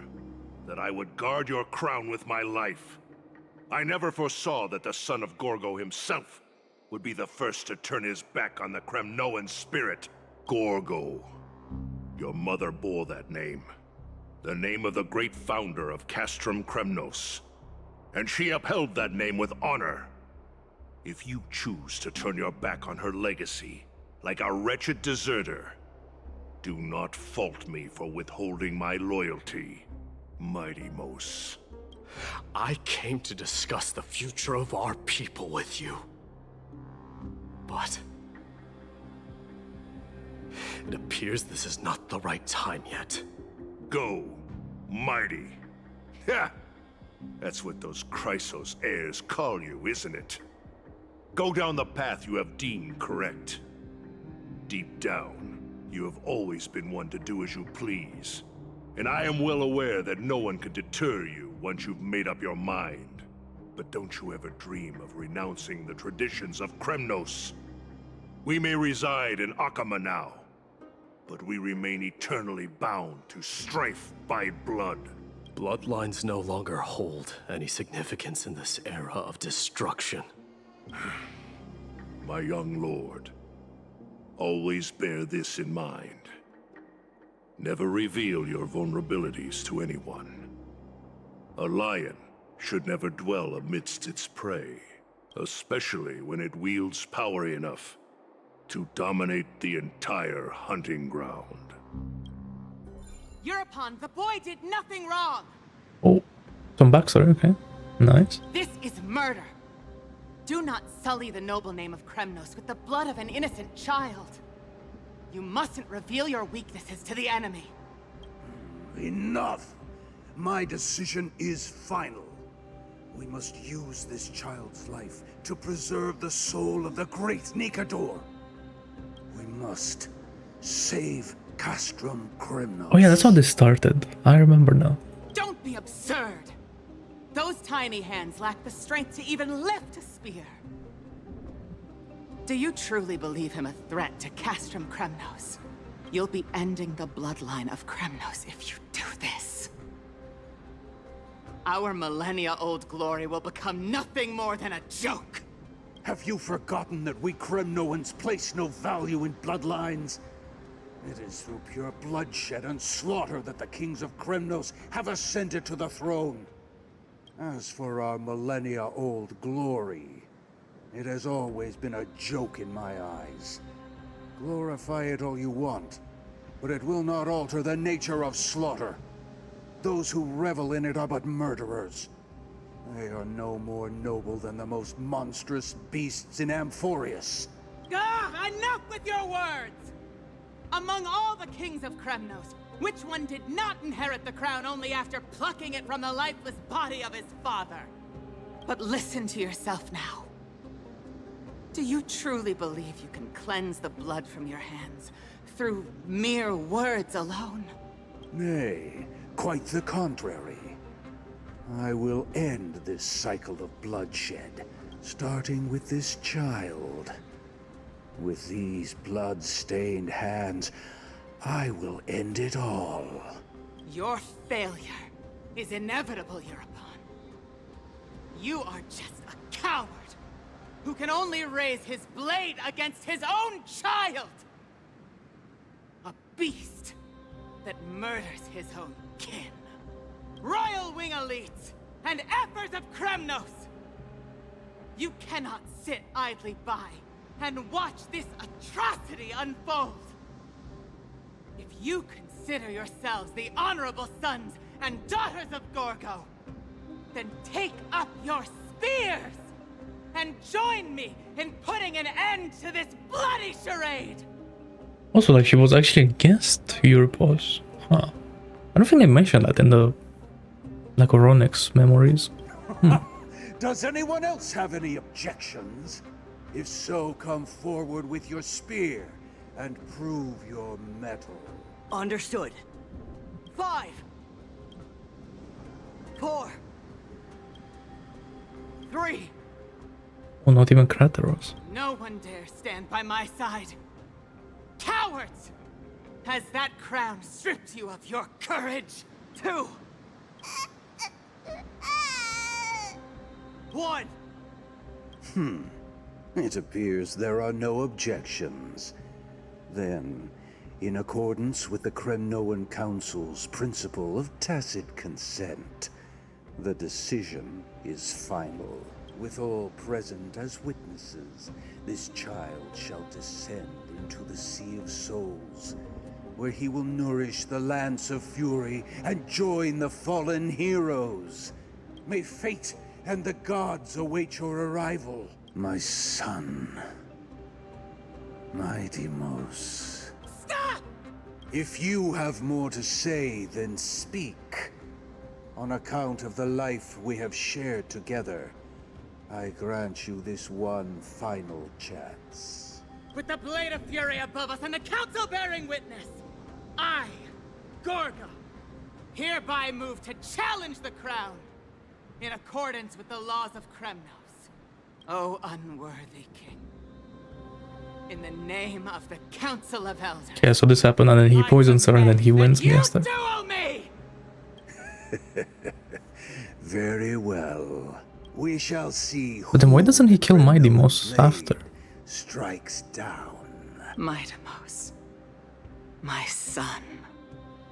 [SPEAKER 5] that I would guard your crown with my life. I never foresaw that the son of Gorgo himself would be the first to turn his back on the Kremnoan spirit. Gorgo. Your mother bore that name. The name of the great founder of Castrum Kremnos. And she upheld that name with honor. If you choose to turn your back on her legacy, like a wretched deserter, do not fault me for withholding my loyalty, Mighty Mos.
[SPEAKER 3] I came to discuss the future of our people with you. But it appears this is not the right time yet.
[SPEAKER 5] Go, Mighty. Ha! That's what those Chrysos heirs call you, isn't it? Go down the path you have deemed correct. Deep down, you have always been one to do as you please. And I am well aware that no one can deter you once you've made up your mind. But don't you ever dream of renouncing the traditions of Kremnos. We may reside in Akama now, but we remain eternally bound to strife by blood.
[SPEAKER 3] Bloodlines no longer hold any significance in this era of destruction.
[SPEAKER 5] My young lord, always bear this in mind. Never reveal your vulnerabilities to anyone. A lion should never dwell amidst its prey, especially when it wields power enough to dominate the entire hunting ground.
[SPEAKER 13] European, the boy did nothing wrong!
[SPEAKER 1] Oh, some backstory, okay. Nice.
[SPEAKER 13] This is murder! Do not sully the noble name of Kremnos with the blood of an innocent child. You mustn't reveal your weaknesses to the enemy.
[SPEAKER 14] Enough! My decision is final. We must use this child's life to preserve the soul of the great Nikador. We must save Castrum Kremnos.
[SPEAKER 1] Oh yeah, that's how this started. I remember now.
[SPEAKER 13] Don't be absurd! Those tiny hands lack the strength to even lift a spear. Do you truly believe him a threat to Castrum Kremnos? You'll be ending the bloodline of Kremnos if you do this. Our millennia-old glory will become nothing more than a joke.
[SPEAKER 14] Have you forgotten that we Kremnoans place no value in bloodlines? It is through pure bloodshed and slaughter that the kings of Kremnos have ascended to the throne. As for our millennia-old glory, it has always been a joke in my eyes. Glorify it all you want, but it will not alter the nature of slaughter. Those who revel in it are but murderers. They are no more noble than the most monstrous beasts in Amphoreus.
[SPEAKER 13] Enough with your words! Among all the kings of Kremnos, which one did not inherit the crown only after plucking it from the lifeless body of his father? But listen to yourself now. Do you truly believe you can cleanse the blood from your hands through mere words alone?
[SPEAKER 14] Nay, quite the contrary. I will end this cycle of bloodshed, starting with this child. With these blood-stained hands, I will end it all.
[SPEAKER 13] Your failure is inevitable, European. You are just a coward who can only raise his blade against his own child! A beast that murders his own kin. Royal Wing elites and efforts of Kremnos! You cannot sit idly by and watch this atrocity unfold. If you can consider yourselves the honorable sons and daughters of Gorgo, then take up your spears and join me in putting an end to this bloody charade.
[SPEAKER 1] Also, like, she was actually against Europos. Huh. I don't think they mentioned that in the, like, Oronix memories.
[SPEAKER 14] Does anyone else have any objections? If so, come forward with your spear and prove your mettle.
[SPEAKER 10] Understood. 5, 4, 3.
[SPEAKER 1] Oh, not even Krateros.
[SPEAKER 13] No one dare stand by my side. Cowards! Has that crown stripped you of your courage? 2, 1.
[SPEAKER 14] It appears there are no objections. Then, in accordance with the Kremnoan Council's principle of tacit consent, the decision is final. With all present as witnesses, this child shall descend into the Sea of Souls, where he will nourish the Lance of Fury and join the fallen heroes. May fate and the gods await your arrival, my son. Mydei.
[SPEAKER 13] Stop!
[SPEAKER 14] If you have more to say, then speak. On account of the life we have shared together, I grant you this one final chance.
[SPEAKER 13] With the Blade of Fury above us and the Council bearing witness, I, Gorgo, hereby move to challenge the crown in accordance with the laws of Kremnos. O unworthy king, in the name of the Council of Elders.
[SPEAKER 1] Yeah, so this happened and then he poisons her and then he wins against her.
[SPEAKER 13] Duel me!
[SPEAKER 14] Very well. We shall see.
[SPEAKER 1] But then why doesn't he kill Mydei after?
[SPEAKER 14] Strikes down.
[SPEAKER 13] Mydei, my son.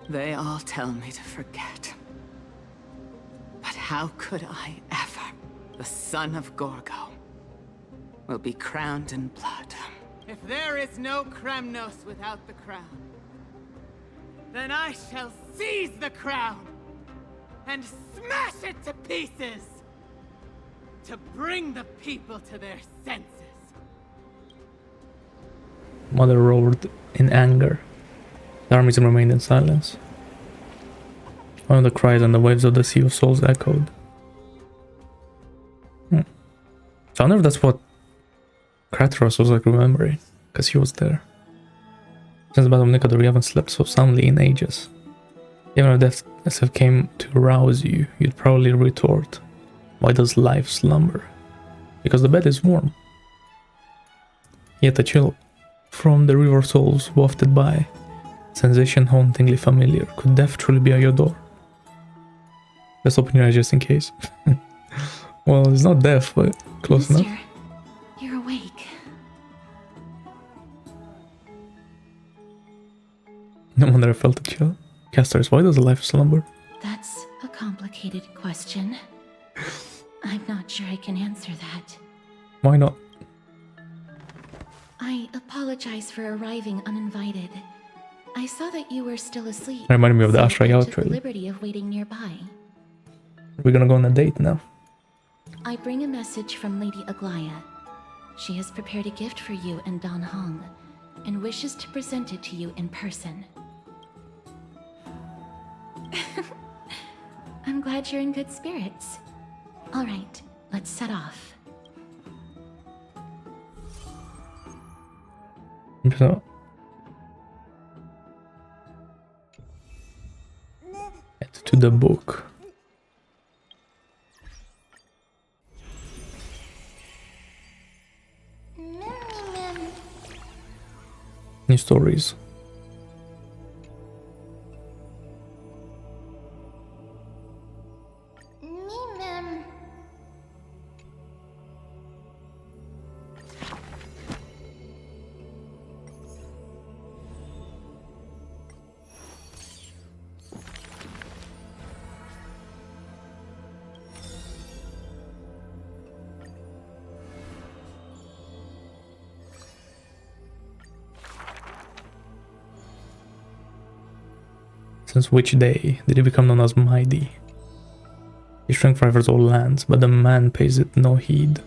[SPEAKER 13] They all tell me to forget. But how could I ever? The son of Gorgo will be crowned in blood. If there is no Kremnos without the crown, then I shall seize the crown and smash it to pieces to bring the people to their senses.
[SPEAKER 1] Mother roared in anger. The armies remained in silence. One of the cries and the waves of the Sea of Souls echoed. So I wonder if that's what Krateros was like remembering, because he was there. Since the Battle of Nikador, you haven't slept so soundly in ages. Even if death SF came to rouse you, you'd probably retort, why does life slumber? Because the bed is warm. Yet a chill from the River of Souls wafted by, sensation hauntingly familiar. Could death truly be at your door? Let's open your eyes just in case. Well, it's not death, but close
[SPEAKER 4] Mister,
[SPEAKER 1] enough.
[SPEAKER 4] You're awake.
[SPEAKER 1] No wonder I felt a chill. Castorice, why does life slumber?
[SPEAKER 4] That's a complicated question. I'm not sure I can answer that.
[SPEAKER 1] Why not?
[SPEAKER 4] I apologize for arriving uninvited. I saw that you were still asleep.
[SPEAKER 1] Reminded me of the
[SPEAKER 4] so
[SPEAKER 1] Ashra
[SPEAKER 4] I
[SPEAKER 1] Yao
[SPEAKER 4] took the
[SPEAKER 1] trailer.
[SPEAKER 4] liberty of waiting nearby.
[SPEAKER 1] We're gonna go on a date now.
[SPEAKER 4] I bring a message from Lady Aglaya. She has prepared a gift for you and Don Hong, and wishes to present it to you in person. I'm glad you're in good spirits. All right, let's set off.
[SPEAKER 1] So, head to the book. New stories. Since which day did he become known as Mydei? His strength rivals all lands, but the man pays it no heed.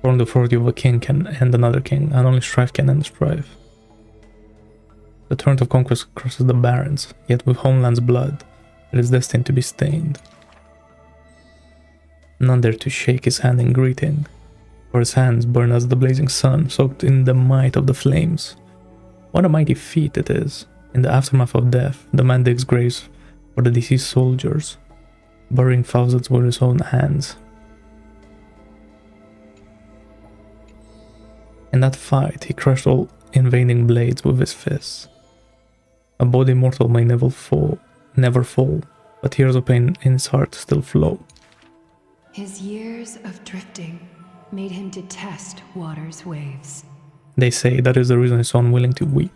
[SPEAKER 1] For the authority of a king can end another king, and only strife can end strife. The torrent of conquest crosses the barrens, yet with homeland's blood, it is destined to be stained. None dare to shake his hand in greeting, for his hands burn as the blazing sun, soaked in the might of the flames. What a mighty feat it is. In the aftermath of death, the man digs graves for the deceased soldiers, burying thousands with his own hands. In that fight, he crushed all invading blades with his fists. A body mortal may never fall, but tears of pain in his heart still flow.
[SPEAKER 2] His years of drifting made him detest water's waves.
[SPEAKER 1] They say that is the reason he's so unwilling to weep.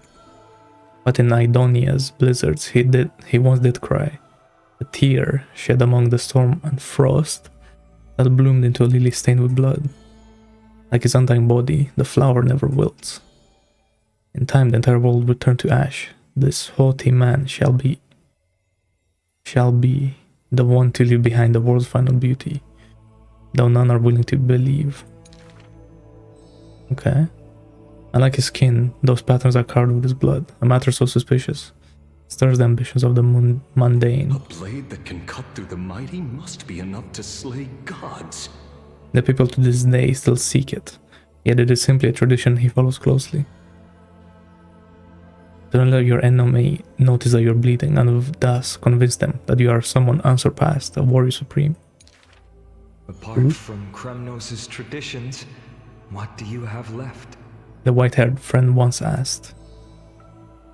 [SPEAKER 1] But in Idonia's blizzards he once did cry, a tear shed among the storm and frost that bloomed into a lily stained with blood. Like his undying body, the flower never wilts. In time the entire world will turn to ash. This haughty man shall be the one to leave behind the world's final beauty, though none are willing to believe. Okay. I like his skin, those patterns are carved with his blood, a matter so suspicious. Stirs the ambitions of the mundane.
[SPEAKER 15] A blade that can cut through the mighty must be enough to slay gods.
[SPEAKER 1] The people to this day still seek it, yet it is simply a tradition he follows closely. Don't let your enemy notice that you're bleeding, and thus convince them that you are someone unsurpassed, a warrior supreme.
[SPEAKER 10] Apart from Kremnos' traditions, what do you have left?
[SPEAKER 1] The white-haired friend once asked.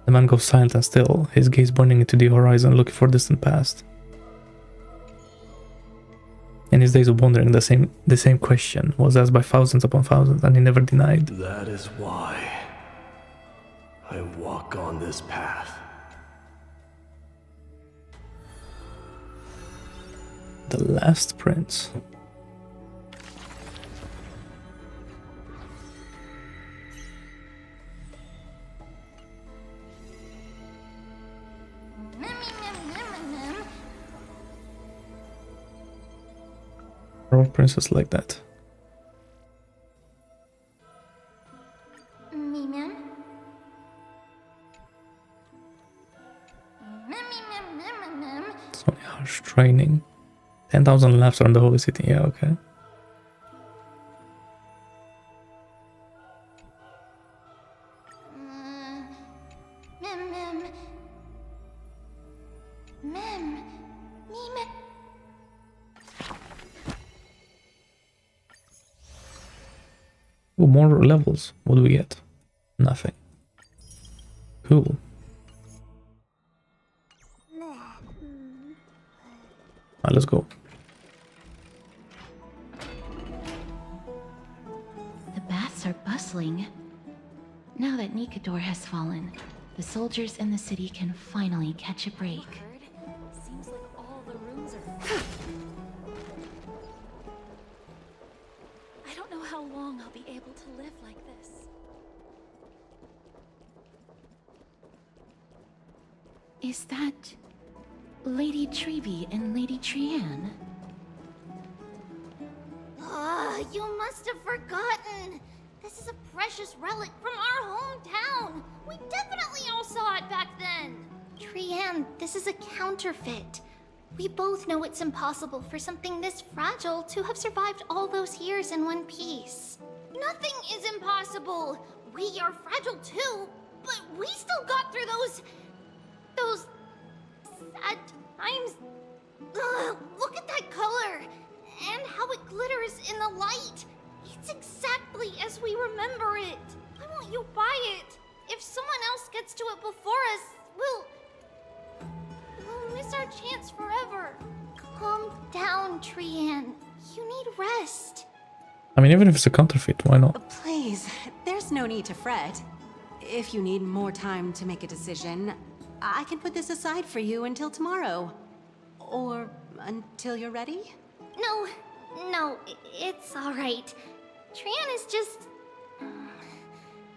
[SPEAKER 1] The man goes silent and still, his gaze burning into the horizon, looking for distant past. In his days of wandering, the same question was asked by thousands upon thousands, and he never denied.
[SPEAKER 3] That is why I walk on this path.
[SPEAKER 1] The last prince. All princes like that. It's only harsh training. 10,000 laps around the holy city. Yeah, okay. Oh, more levels. What do we get? Nothing. Cool. Alright, let's go.
[SPEAKER 4] The baths are bustling. Now that Nikador has fallen, the soldiers in the city can finally catch a break.
[SPEAKER 7] Seems like all the rooms are... I don't know how long I'll be able to live like this.
[SPEAKER 4] Is that Lady Tribios and Lady Trianne?
[SPEAKER 11] Ah, you must have forgotten. This is a precious relic from our hometown. We definitely all saw it back then. Trianne, this is a counterfeit. We both know it's impossible for something this fragile to have survived all those years in one piece. Nothing is impossible. We are fragile too, but we still got through those sad times. Ugh, look at that color and how it glitters in the light. It's exactly as we remember it. I want you buy it. If someone else gets to it before us, we'll miss our chance forever. Calm down, Trianne. You need rest.
[SPEAKER 1] I mean, even if it's a counterfeit, why not?
[SPEAKER 16] Please, there's no need to fret. If you need more time to make a decision, I can put this aside for you until tomorrow. Or until you're ready?
[SPEAKER 11] No, it's alright. Trianne is just...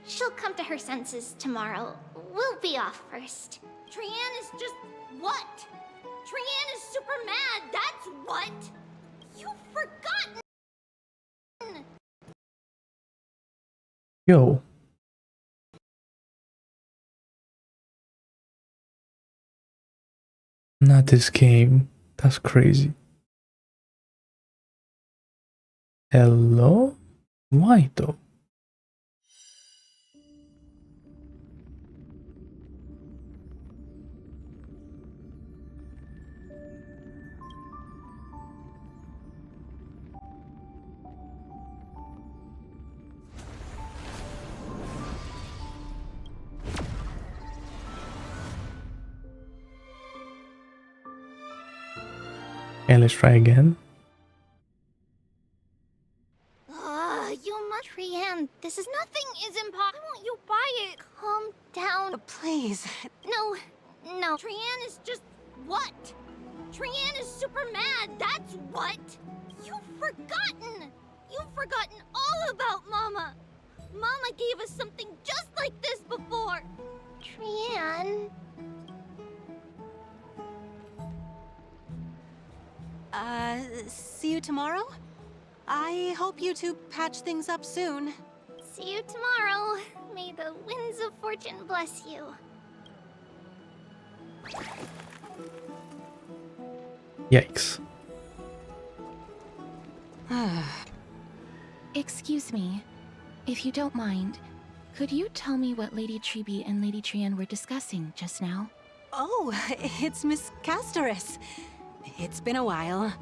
[SPEAKER 11] she'll come to her senses tomorrow. We'll be off first. Trianne is just what? Trian is super mad, that's what! You've forgotten!
[SPEAKER 1] Yo. Not this game. That's crazy. Hello? Why though? Okay, let's try again.
[SPEAKER 11] You must... Trian, this is nothing is impossible. Why won't you buy it? Calm down.
[SPEAKER 16] Please.
[SPEAKER 11] No. Trian is just... what? Trian is super mad, that's what! You've forgotten! You've forgotten all about Mama! Mama gave us something just like this before! Trian...
[SPEAKER 16] See you tomorrow? I hope you two patch things up soon.
[SPEAKER 11] See you tomorrow. May the winds of fortune bless you.
[SPEAKER 1] Yikes.
[SPEAKER 4] Excuse me. If you don't mind, could you tell me what Lady Tribios and Lady Trian were discussing just now?
[SPEAKER 16] Oh, it's Miss Castorice. It's been a while.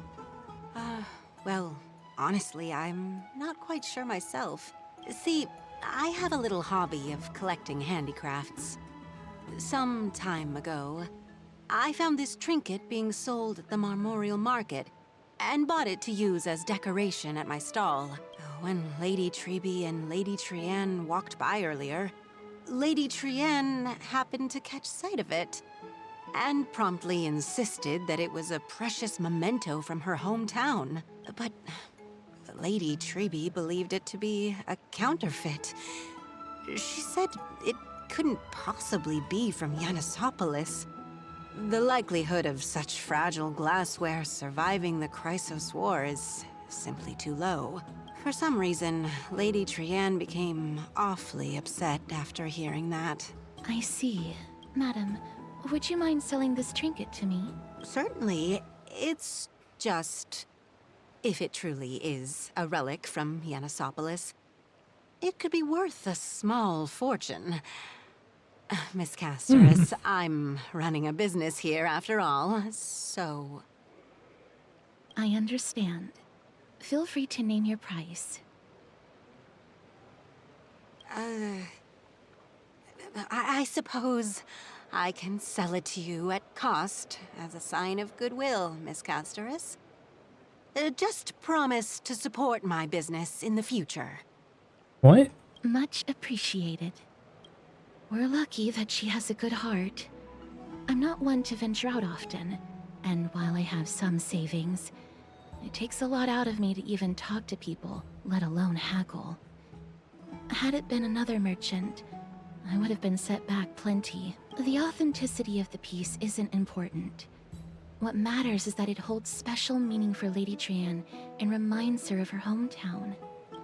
[SPEAKER 16] Well, honestly, I'm not quite sure myself. See, I have a little hobby of collecting handicrafts. Some time ago, I found this trinket being sold at the Marmorial Market and bought it to use as decoration at my stall. When Lady Tribios and Lady Trian walked by earlier, Lady Trian happened to catch sight of it and promptly insisted that it was a precious memento from her hometown. But Lady Tribios believed it to be a counterfeit. She said it couldn't possibly be from Yanisopolis. The likelihood of such fragile glassware surviving the Chrysos War is simply too low. For some reason, Lady Trian became awfully upset after hearing that.
[SPEAKER 4] I see. Madam, would you mind selling this trinket to me?
[SPEAKER 16] Certainly. It's just... if it truly is a relic from Yanisopolis, it could be worth a small fortune. Miss Castorice, I'm running a business here after all, so...
[SPEAKER 4] I understand. Feel free to name your price.
[SPEAKER 16] I suppose I can sell it to you at cost as a sign of goodwill, Miss Castorice. Just promise to support my business in the future.
[SPEAKER 1] What?
[SPEAKER 4] Much appreciated. We're lucky that she has a good heart. I'm not one to venture out often, and while I have some savings, it takes a lot out of me to even talk to people, let alone haggle. Had it been another merchant, I would have been set back plenty. The authenticity of the piece isn't important. What matters is that it holds special meaning for Lady Trian and reminds her of her hometown.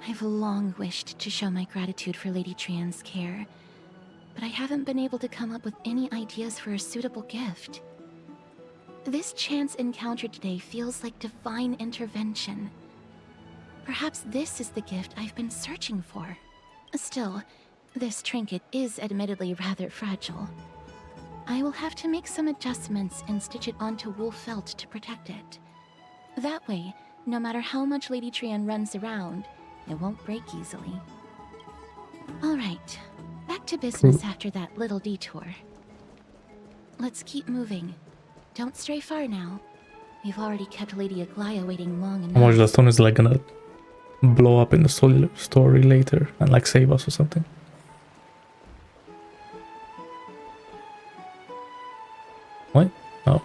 [SPEAKER 4] I've long wished to show my gratitude for Lady Trian's care, but I haven't been able to come up with any ideas for a suitable gift. This chance encounter today feels like divine intervention. Perhaps this is the gift I've been searching for. Still, this trinket is admittedly rather fragile. I will have to make some adjustments and stitch it onto wool felt to protect it. That way, no matter how much Lady Trian runs around, it won't break easily. Alright, back to business after that little detour. Let's keep moving. Don't stray far now. We've already kept Lady Aglaia waiting long enough.
[SPEAKER 1] How much the stone is like gonna blow up in the story later and like save us or something? What? Oh.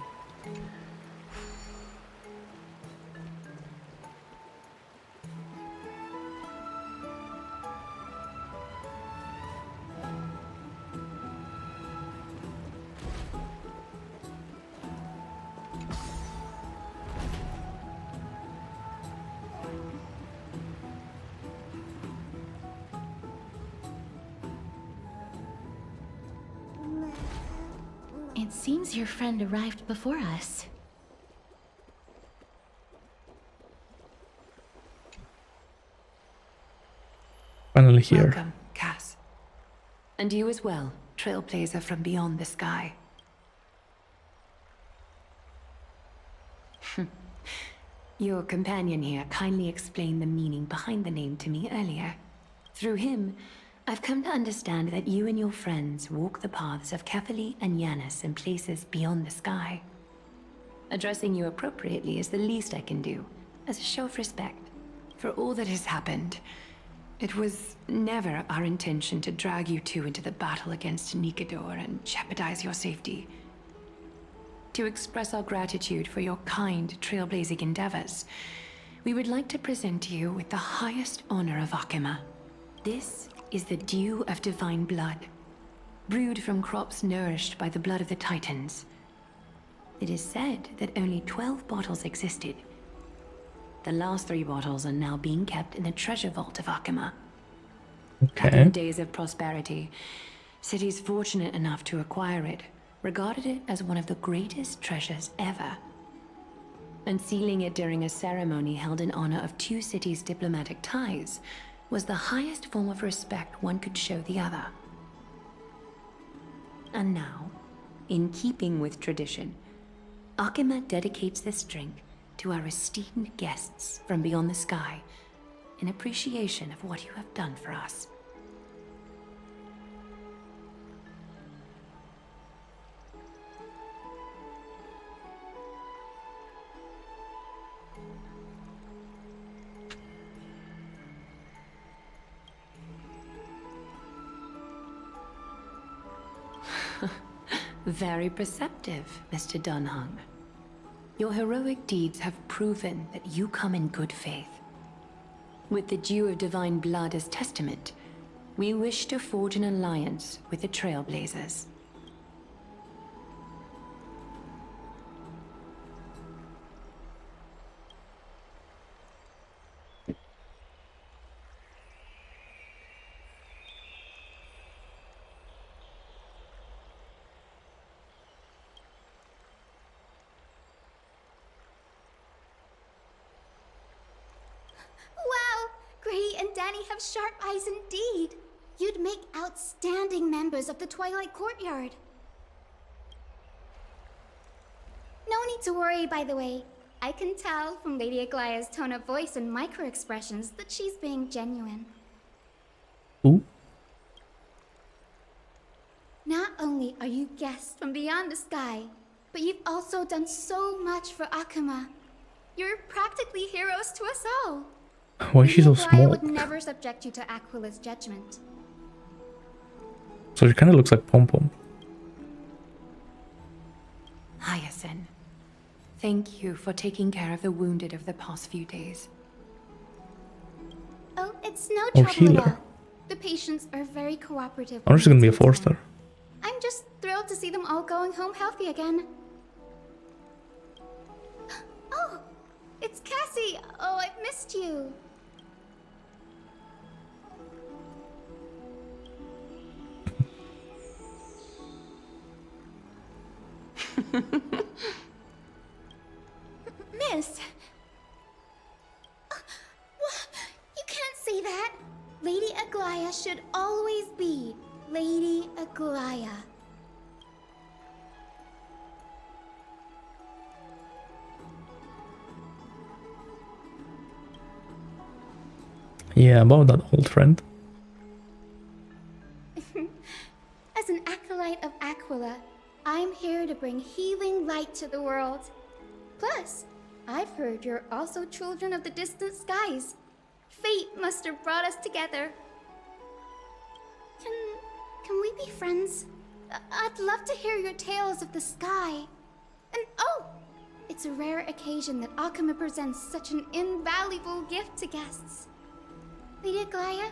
[SPEAKER 4] Seems your friend arrived before us.
[SPEAKER 1] Finally here.
[SPEAKER 2] Welcome, Cass. And you as well, trailblazer from beyond the sky. Your companion here kindly explained the meaning behind the name to me earlier. Through him, I've come to understand that you and your friends walk the paths of Kefali and Yanis in places beyond the sky. Addressing you appropriately is the least I can do, as a show of respect. For all that has happened, it was never our intention to drag you two into the battle against Nikador and jeopardize your safety. To express our gratitude for your kind, trailblazing endeavors, we would like to present you with the highest honor of Akima. This is the dew of divine blood, brewed from crops nourished by the blood of the Titans. It is said that only 12 bottles existed. The last 3 bottles are now being kept in the treasure vault of Akima.
[SPEAKER 1] Okay.
[SPEAKER 2] Back in the days of prosperity, cities fortunate enough to acquire it regarded it as one of the greatest treasures ever. Unsealing it during a ceremony held in honor of 2 cities' diplomatic ties was the highest form of respect one could show the other. And now, in keeping with tradition, Akima dedicates this drink to our esteemed guests from beyond the sky in appreciation of what you have done for us. Very perceptive, Mr. Dunhung. Your heroic deeds have proven that you come in good faith. With the dew of divine blood as testament, we wish to forge an alliance with the Trailblazers.
[SPEAKER 11] Danny have sharp eyes indeed. You'd make outstanding members of the Twilight Courtyard. No need to worry, by the way. I can tell from Lady Aglaya's tone of voice and micro-expressions that she's being genuine.
[SPEAKER 1] Ooh.
[SPEAKER 11] Not only are you guests from beyond the sky, but you've also done so much for Akima. You're practically heroes to us all.
[SPEAKER 1] Why is she so small?
[SPEAKER 11] I would never subject you to Aquila's judgment.
[SPEAKER 1] So she kind of looks like Pom Pom.
[SPEAKER 2] Hyacine, thank you for taking care of the wounded of the past few days.
[SPEAKER 11] Oh, it's no trouble
[SPEAKER 1] healer.
[SPEAKER 11] at all. The patients are very cooperative.
[SPEAKER 1] I'm just gonna be a 4-star.
[SPEAKER 11] I'm just thrilled to see them all going home healthy again. Oh, it's Cassie. Oh, I've missed you. Miss! You can't say that! Lady Aglaya should always be Lady Aglaya.
[SPEAKER 1] Yeah, about that old friend.
[SPEAKER 11] As an acolyte of Aquila, I'm here to bring healing light to the world. Plus, I've heard you're also children of the distant skies. Fate must have brought us together. Can we be friends? I'd love to hear your tales of the sky. And oh, it's a rare occasion that Akima presents such an invaluable gift to guests. Lady Aglaya,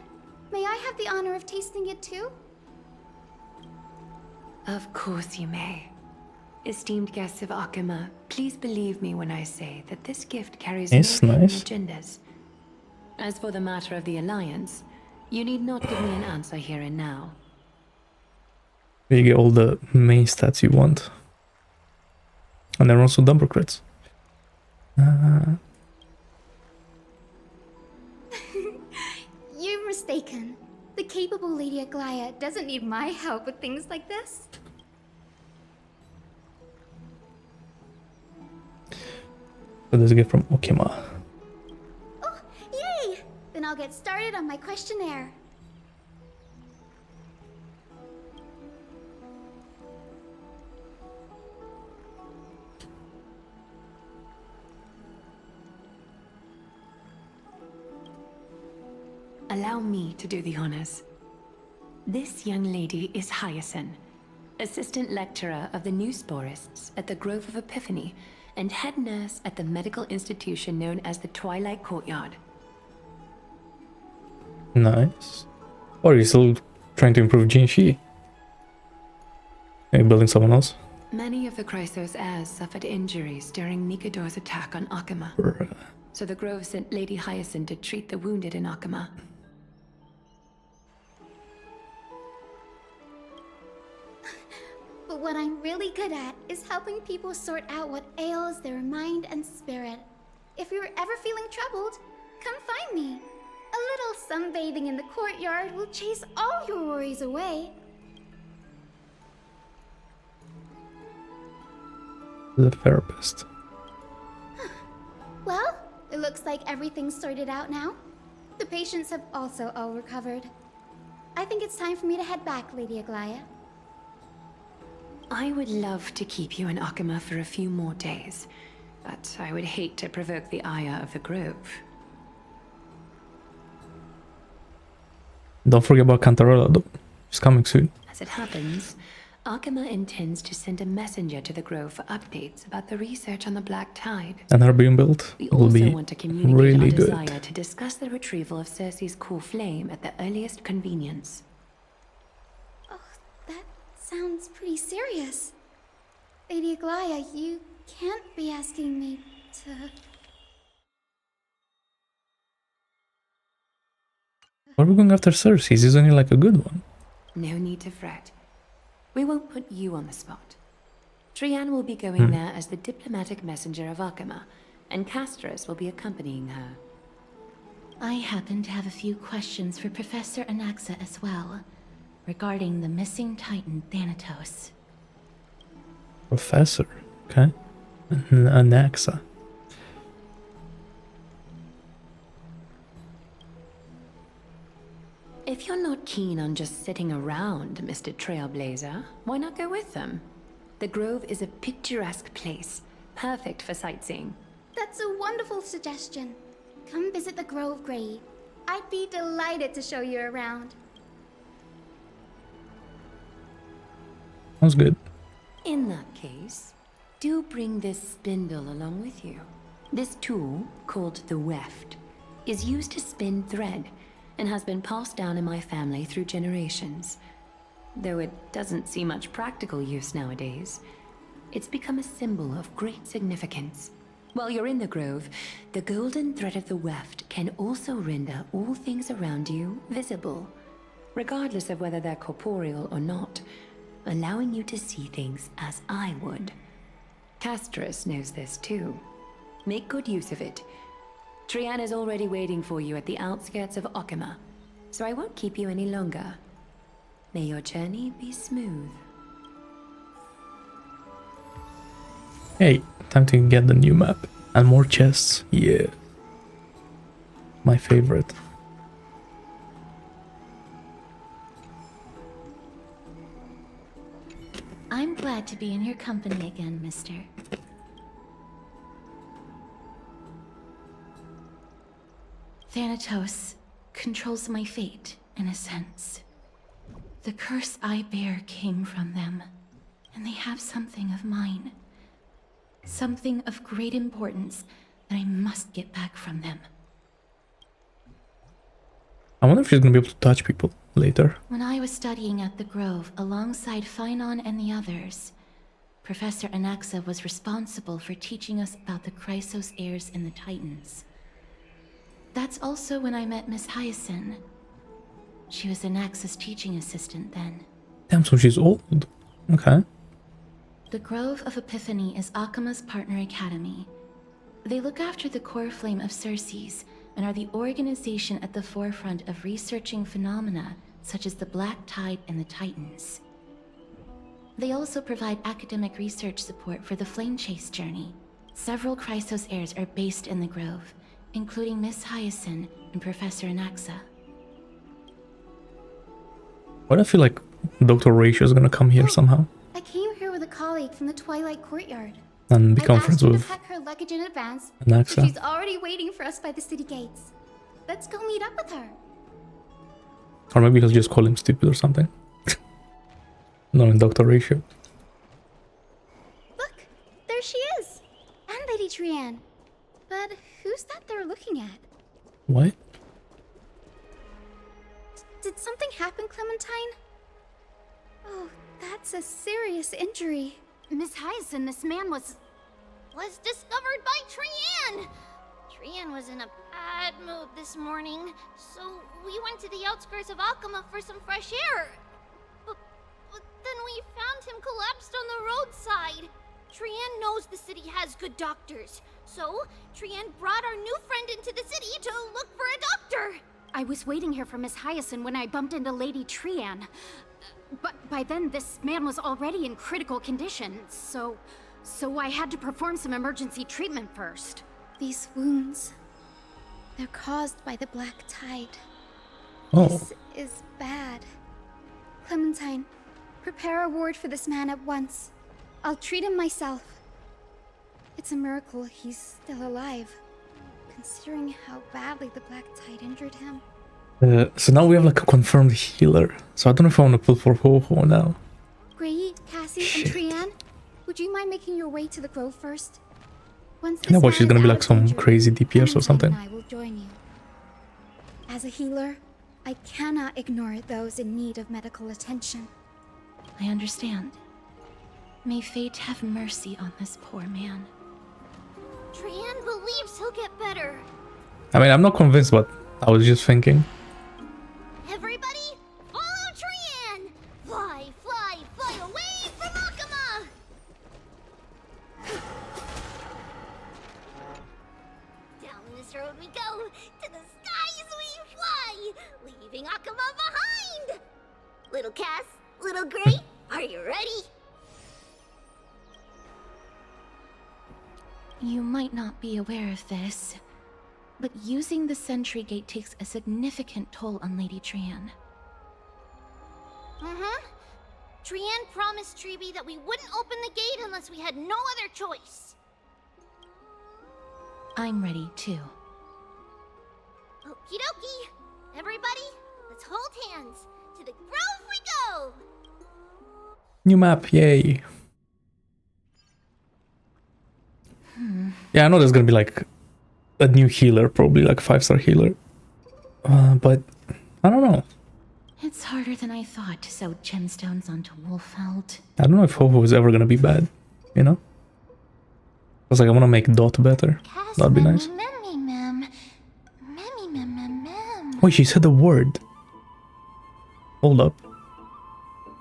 [SPEAKER 11] may I have the honor of tasting it too?
[SPEAKER 2] Of course you may. Esteemed guests of Akima, please believe me when I say that this gift carries
[SPEAKER 1] It's
[SPEAKER 2] no hidden
[SPEAKER 1] nice.
[SPEAKER 2] agendas. As for the matter of the Alliance, you need not give me an answer here and now.
[SPEAKER 1] You get all the main stats you want. And they're also double crits.
[SPEAKER 11] You're mistaken. The capable Lady Aglaia doesn't need my help with things like this.
[SPEAKER 1] So there's a gift from Okima.
[SPEAKER 11] Oh, yay! Then I'll get started on my questionnaire.
[SPEAKER 2] Allow me to do the honors. This young lady is Hyacine, assistant lecturer of the new sporists at the Grove of Epiphany, and head nurse at the medical institution known as the Twilight Courtyard.
[SPEAKER 1] Nice. Or are you still trying to improve Jinshi? Are you building someone else?
[SPEAKER 2] Many of the Chrysos heirs suffered injuries during Nikador's attack on Akama. So the Grove sent Lady Hyacine to treat the wounded in Akama.
[SPEAKER 11] But what I'm really good at is helping people sort out what ails their mind and spirit. If you're ever feeling troubled, come find me. A little sunbathing in the courtyard will chase all your worries away.
[SPEAKER 1] The therapist.
[SPEAKER 11] Well, it looks like everything's sorted out now. The patients have also all recovered. I think it's time for me to head back, Lady Aglaia.
[SPEAKER 2] I would love to keep you in Akama for a few more days, but I would hate to provoke the ire of the Grove.
[SPEAKER 1] Don't forget about Cantarella though. She's coming soon.
[SPEAKER 2] As it happens, Akama intends to send a messenger to the Grove for updates about the research on the Black Tide.
[SPEAKER 1] And her being built
[SPEAKER 2] We
[SPEAKER 1] will
[SPEAKER 2] also
[SPEAKER 1] be
[SPEAKER 2] want to communicate
[SPEAKER 1] really
[SPEAKER 2] our
[SPEAKER 1] good.
[SPEAKER 2] desire to discuss the retrieval of Cersei's Coreflame at the earliest convenience.
[SPEAKER 11] That sounds pretty serious. Lady Aglaia, you can't be asking me to...
[SPEAKER 1] Why are we going after Cersei? He's only like a good one.
[SPEAKER 2] No need to fret. We won't put you on the spot. Trian will be going there as the diplomatic messenger of Akama, and Castorice will be accompanying her.
[SPEAKER 4] I happen to have a few questions for Professor Anaxa as well, regarding the missing Titan Thanatos.
[SPEAKER 1] Professor, okay. Anaxa.
[SPEAKER 2] If you're not keen on just sitting around, Mr. Trailblazer, why not go with them? The Grove is a picturesque place, perfect for sightseeing.
[SPEAKER 11] That's a wonderful suggestion. Come visit the Grove Grave. I'd be delighted to show you around.
[SPEAKER 1] Sounds good.
[SPEAKER 2] In that case, do bring this spindle along with you. This tool, called the weft, is used to spin thread and has been passed down in my family through generations. Though it doesn't see much practical use nowadays, it's become a symbol of great significance. While you're in the Grove, the golden thread of the weft can also render all things around you visible, regardless of whether they're corporeal or not, allowing you to see things as I would. Castorice knows this too. Make good use of it. Trian is already waiting for you at the outskirts of Okima, so I won't keep you any longer. May your journey be smooth.
[SPEAKER 1] Hey, time to get the new map. And more chests. Yeah. My favorite.
[SPEAKER 4] I'm glad to be in your company again, mister. Thanatos controls my fate, in a sense. The curse I bear came from them, and they have something of mine. Something of great importance that I must get back from them.
[SPEAKER 1] I wonder if she's gonna be able to touch people later.
[SPEAKER 4] When I was studying at the Grove alongside Phainon and the others, Professor Anaxa was responsible for teaching us about the Chrysos heirs and the Titans. That's also when I met Miss Hyacine. She was Anaxa's teaching assistant then.
[SPEAKER 1] Damn, so she's old. Okay.
[SPEAKER 4] The Grove of Epiphany is Akima's partner academy. They look after the Coreflame of Circes and are the organization at the forefront of researching phenomena such as the Black Tide and the Titans. They also provide academic research support for the Flame Chase journey. Several Chrysos heirs are based in the Grove, including Miss Hyacine and Professor Anaxa.
[SPEAKER 1] Why do I feel like Dr. Ratio is gonna come here somehow?
[SPEAKER 11] I came here with a colleague from the Twilight Courtyard.
[SPEAKER 1] And become friends
[SPEAKER 11] I
[SPEAKER 1] with
[SPEAKER 11] asked her to pack her luggage in advance.
[SPEAKER 1] Anaxa.
[SPEAKER 11] So she's already waiting for us by the city gates. Let's go meet up with her.
[SPEAKER 1] Or maybe he'll just call him stupid or something. Knowing Dr. Ratio.
[SPEAKER 11] Look, there she is. And Lady Trianne. But who's that they're looking at?
[SPEAKER 1] What?
[SPEAKER 11] Did something happen, Clementine? Oh, that's a serious injury.
[SPEAKER 17] Miss Hyacine, this man was discovered by Trianne! Trianne was in a bad mood this morning, so we went to the outskirts of Akama for some fresh air. But then we found him collapsed on the roadside. Trianne knows the city has good doctors, so Trianne brought our new friend into the city to look for a doctor.
[SPEAKER 18] I was waiting here for Miss Hyacine when I bumped into Lady Trianne. But by then, this man was already in critical condition, so I had to perform some emergency treatment first.
[SPEAKER 11] These wounds, they're caused by the Black Tide.
[SPEAKER 1] Oh.
[SPEAKER 11] This is bad. Clementine, prepare a ward for this man at once. I'll treat him myself. It's a miracle he's still alive, considering how badly the Black Tide injured him.
[SPEAKER 1] So now we have like a confirmed healer. So I don't know if I want to pull for Ho-Ho now.
[SPEAKER 11] Gray, Cassie,
[SPEAKER 1] Shit.
[SPEAKER 11] and Trianne, would you mind making your way to the grove first? Once
[SPEAKER 1] Yeah,
[SPEAKER 11] this
[SPEAKER 1] but she's
[SPEAKER 11] man
[SPEAKER 1] gonna
[SPEAKER 11] is
[SPEAKER 1] be
[SPEAKER 11] out
[SPEAKER 1] like
[SPEAKER 11] of
[SPEAKER 1] some
[SPEAKER 11] danger,
[SPEAKER 1] crazy DPS or something.
[SPEAKER 11] Clementine and I will join you. As a healer, I cannot ignore those in need of medical attention.
[SPEAKER 4] I understand. May fate have mercy on this poor man.
[SPEAKER 17] Trianne believes he'll get better.
[SPEAKER 1] I mean, I'm not convinced, but I was just thinking.
[SPEAKER 17] Everybody, follow Trianne! Fly, fly, fly away from Akama! Down this road we go, to the skies we fly, leaving Akama behind! Little Cass, little Gray, are you ready?
[SPEAKER 4] You might not be aware of this, but using the sentry gate takes a significant toll on Lady Trianne.
[SPEAKER 17] Trianne promised Tribios that we wouldn't open the gate unless we had no other choice.
[SPEAKER 4] I'm ready too.
[SPEAKER 17] Okie dokie. Everybody, let's hold hands. To the grove we go!
[SPEAKER 1] New map, yay. Yeah, I know there's gonna be like a new healer, probably like a 5-star healer. But I don't know.
[SPEAKER 4] It's harder than I thought to sew gemstones onto Wolfeld.
[SPEAKER 1] I don't know if Ho-Ho is ever gonna be bad, you know? Cause like I wanna make Dot better. That'd be nice. Wait, she said the word. Hold up.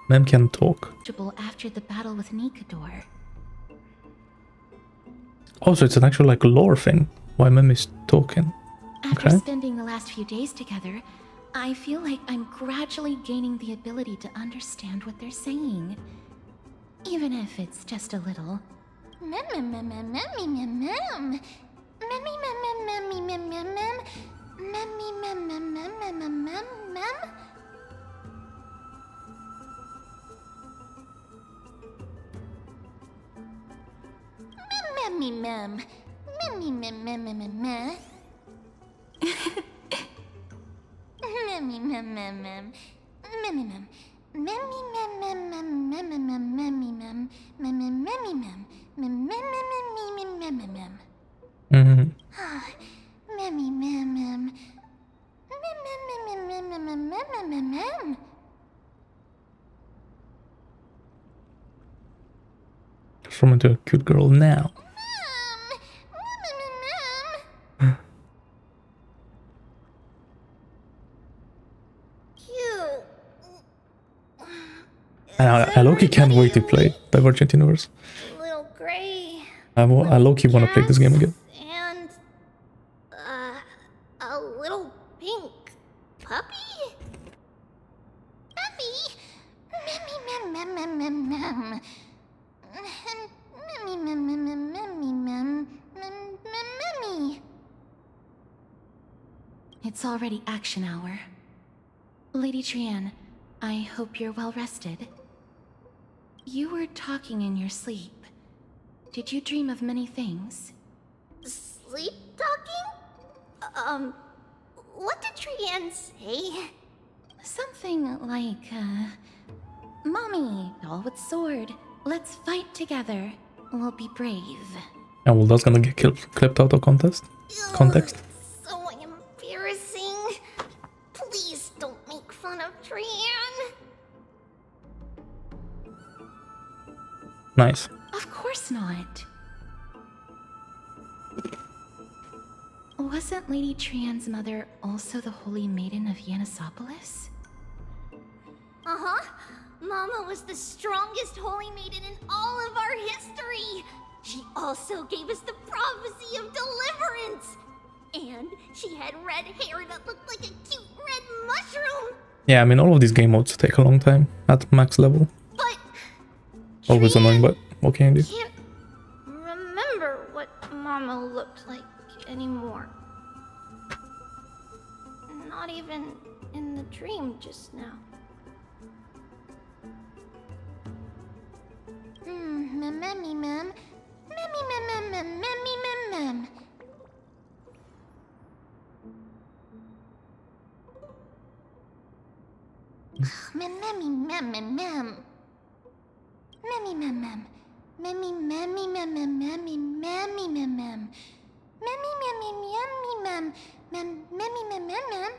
[SPEAKER 1] Mem can talk.
[SPEAKER 4] After the battle with Nikador.
[SPEAKER 1] Oh, so it's an actual like lore thing. Why Mem is talking.
[SPEAKER 4] After spending the last few days together, I feel like I'm gradually gaining the ability to understand what they're saying. Even if it's just a little.
[SPEAKER 1] Transform into a cute girl now. I low-key can't wait to play Divergent Universe.
[SPEAKER 17] Little gray.
[SPEAKER 1] I low-key want to play this game again.
[SPEAKER 17] And a little pink puppy? Puppy? Mem mem mem mem mem. Memmy mem mem mem mem mem memmy.
[SPEAKER 4] It's already action hour. Lady Trian, I hope you're well rested. You were talking in your sleep. Did you dream of many things?
[SPEAKER 17] Sleep talking? What did Trian say?
[SPEAKER 4] Something like, Mommy, doll with sword, let's fight together. We'll be brave.
[SPEAKER 1] And well, that's gonna get clipped out of context.
[SPEAKER 17] So embarrassing. Please don't make fun of Trian.
[SPEAKER 1] Nice.
[SPEAKER 4] Of course not. Wasn't Lady Trian's mother also the Holy Maiden of Yanisopolis?
[SPEAKER 17] Uh-huh. Mama was the strongest holy maiden in all of our history. She also gave us the prophecy of deliverance. And she had red hair that looked like a cute red mushroom.
[SPEAKER 1] Yeah, I mean, all of these game modes take a long time at max level.
[SPEAKER 17] But
[SPEAKER 1] always annoying, but what can you do?
[SPEAKER 17] Can't remember what Mama looked like anymore. Not even in the dream just now. Memmy mem. Memmy mem mem mem memmy mem mem. Memmy mem mem mem. Memmy mem mem. Memmy memmy mem mem memmy memmy mem mem. Memmy memmy memmy mem. Memmy mem mem mem.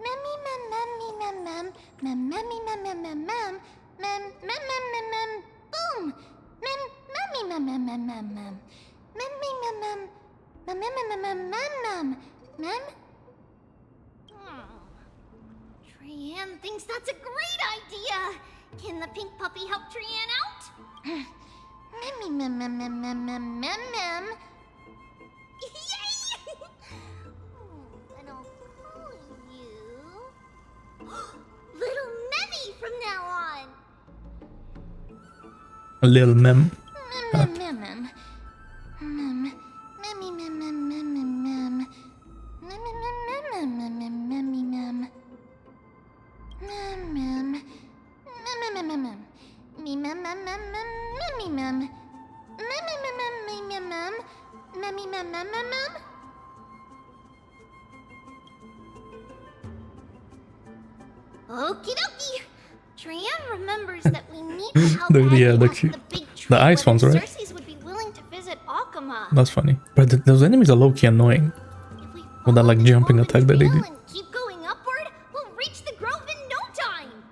[SPEAKER 17] Memmy mem memmy mem mem. Memmy mem mem mem mem. Mem mem mem mem mem. Boom. Mem memmy mem mem mem mem mem. Memmy mem mem. Mem mem mem mem mem mem. Trian thinks that's a great idea. Can the pink puppy help Trian out? Memmy mem mem mem mem mem mem mem. Yay! And I'll call you Little Memmy from now on.
[SPEAKER 1] A little mem.
[SPEAKER 17] Mem mem mem. Mem. Memmy mem mem mem mem mem. Memmy mem mem mem mem memmy mem. Mem mem. Mem mem mem mem. Me mem mem mem mem memmy mem. Memmy mem mem me mem mem. Memmy mem mem mem mem. Okie dokie. Trian remembers that we need to help
[SPEAKER 1] the ice ones, right?
[SPEAKER 17] Cersei's would be willing to visit Akama.
[SPEAKER 1] That's funny. But those enemies are low-key annoying. With that like jumping attack that they do.
[SPEAKER 17] Keep going upward, we'll reach the grove in no time.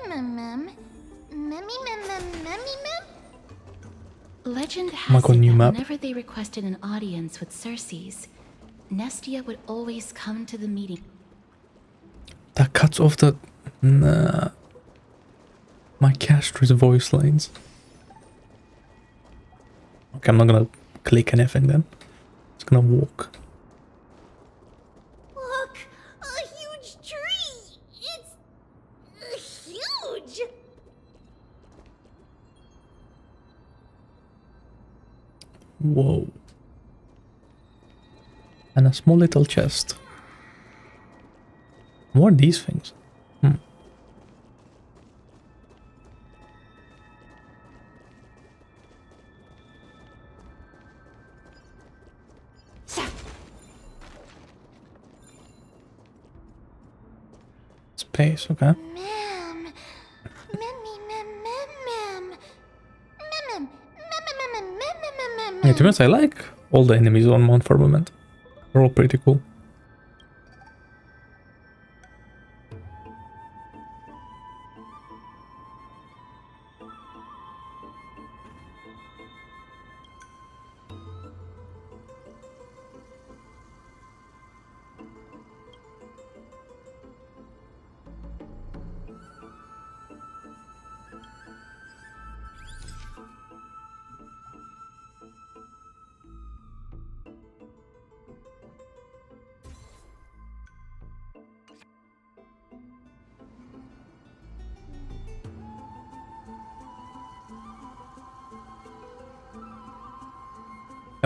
[SPEAKER 17] Mem. Memmy mem memmy mem.
[SPEAKER 4] Legend has it that whenever they requested an audience with Cersei's, Nestia would always come to the meeting.
[SPEAKER 1] That cuts off the... Nah. My Castorice voice lines. Okay, I'm not gonna click anything then. Just gonna walk.
[SPEAKER 17] Look! A huge tree! It's... huge!
[SPEAKER 1] Whoa. And a small little chest. What are these things? Space, okay. Yeah, to be honest, I like all the enemies on Mount Firmament. They're all pretty cool.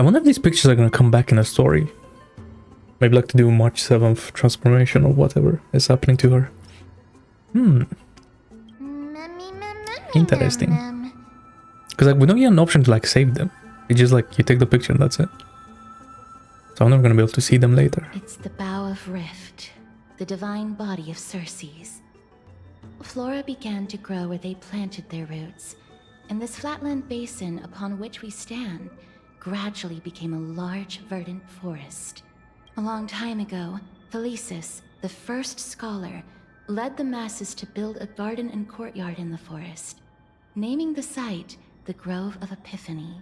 [SPEAKER 1] I wonder if these pictures are gonna come back in a story. Maybe like to do March 7th transformation or whatever is happening to her. Interesting. Because like we don't get an option to like save them. You just like you take the picture and that's it. So I'm never gonna be able to see them later.
[SPEAKER 4] It's the Bough of Rift, the divine body of Circes. Flora began to grow where they planted their roots, and this flatland basin upon which we stand gradually became a large verdant forest. A long time ago, Thelesis, the first scholar, led the masses to build a garden and courtyard in the forest, naming the site the Grove of Epiphany.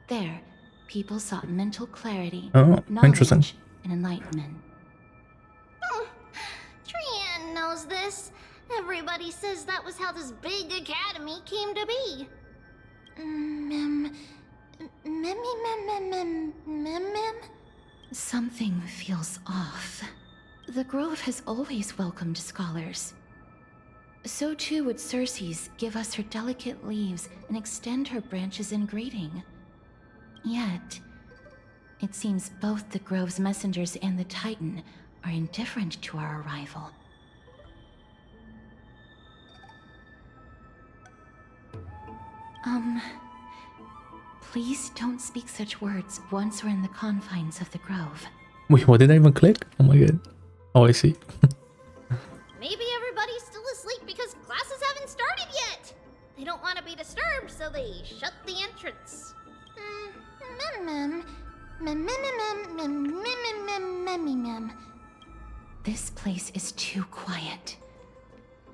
[SPEAKER 4] There, people sought mental clarity, knowledge, and enlightenment.
[SPEAKER 17] Trian knows this. Everybody says that was how this big academy came to be.
[SPEAKER 4] Something feels off. The Grove has always welcomed scholars. So too would Circes give us her delicate leaves and extend her branches in greeting. Yet, it seems both the Grove's messengers and the Titan are indifferent to our arrival. Please don't speak such words once we're in the confines of the Grove.
[SPEAKER 1] Wait, what did I even click? Oh my god. Oh, I see.
[SPEAKER 17] Maybe everybody's still asleep because classes haven't started yet. They don't want to be disturbed, so they shut the entrance.
[SPEAKER 4] This place is too quiet.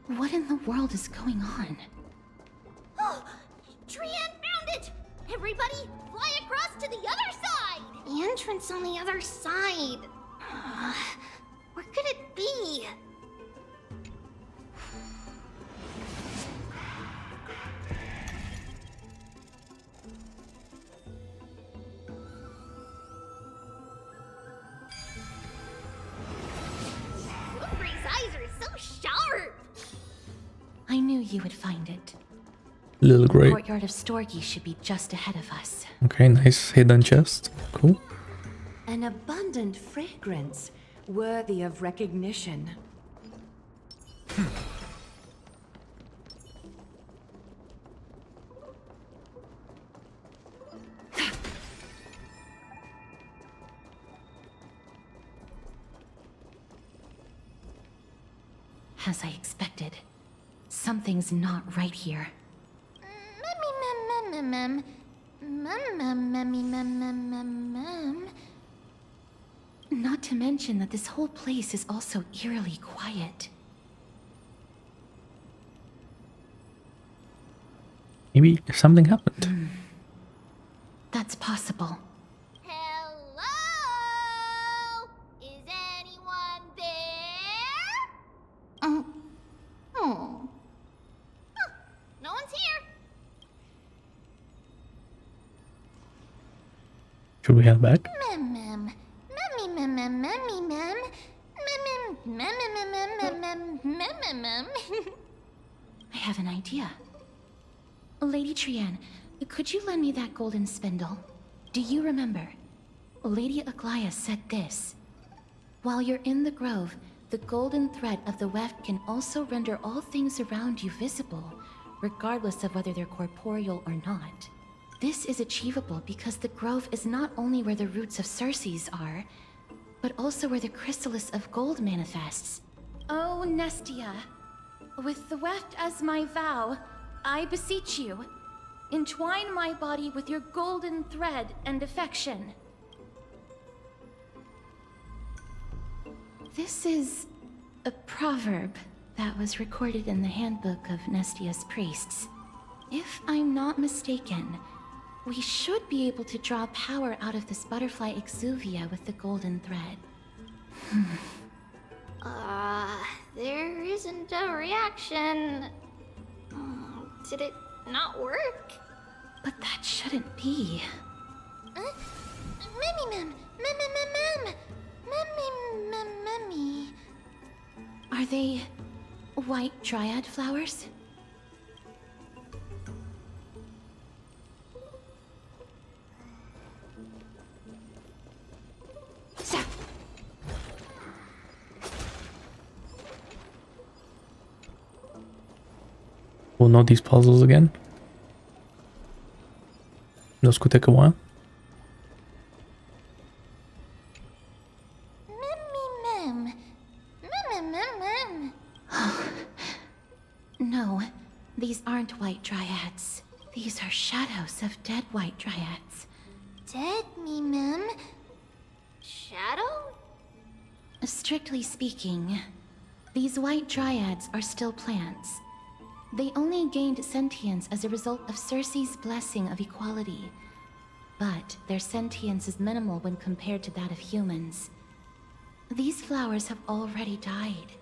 [SPEAKER 4] What in the world is going on?
[SPEAKER 17] Oh, Trian found it! Everybody, fly across to the other side! The entrance on the other side. Where could it be? Slippery's eyes are so sharp!
[SPEAKER 4] I knew you would find it.
[SPEAKER 1] Little Grey.
[SPEAKER 4] The courtyard of Storgi should be just ahead of us.
[SPEAKER 1] Okay, nice hidden chest. Cool.
[SPEAKER 19] An abundant fragrance, worthy of recognition.
[SPEAKER 4] As I expected, something's not right here. Not to mention that this whole place is also eerily quiet.
[SPEAKER 1] Maybe something happened.
[SPEAKER 4] That's possible.
[SPEAKER 17] Hello? Is anyone there? Oh, no one's here.
[SPEAKER 1] Should we head back?
[SPEAKER 4] I have an idea. Lady Trian, could you lend me that golden spindle? Do you remember? Lady Aglaia said this. While you're in the grove, the golden thread of the weft can also render all things around you visible, regardless of whether they're corporeal or not. This is achievable because the grove is not only where the roots of Circes are, but also where the chrysalis of gold manifests. Oh, Nestia, with the weft as my vow, I beseech you, entwine my body with your golden thread and affection. This is a proverb that was recorded in the handbook of Nestia's priests. If I'm not mistaken, we should be able to draw power out of this butterfly exuvia with the golden thread.
[SPEAKER 17] There isn't a reaction. Did it not work?
[SPEAKER 4] But that shouldn't be. Are they white dryad flowers?
[SPEAKER 1] Oh, not these puzzles again. Those could take a while.
[SPEAKER 4] No, these aren't white dryads. These are shadows of dead white dryads.
[SPEAKER 17] Dead me, ma'am. Shadow?
[SPEAKER 4] Strictly speaking, these white dryads are still plants. They only gained sentience as a result of Circe's blessing of equality. But their sentience is minimal when compared to that of humans. These flowers have already died.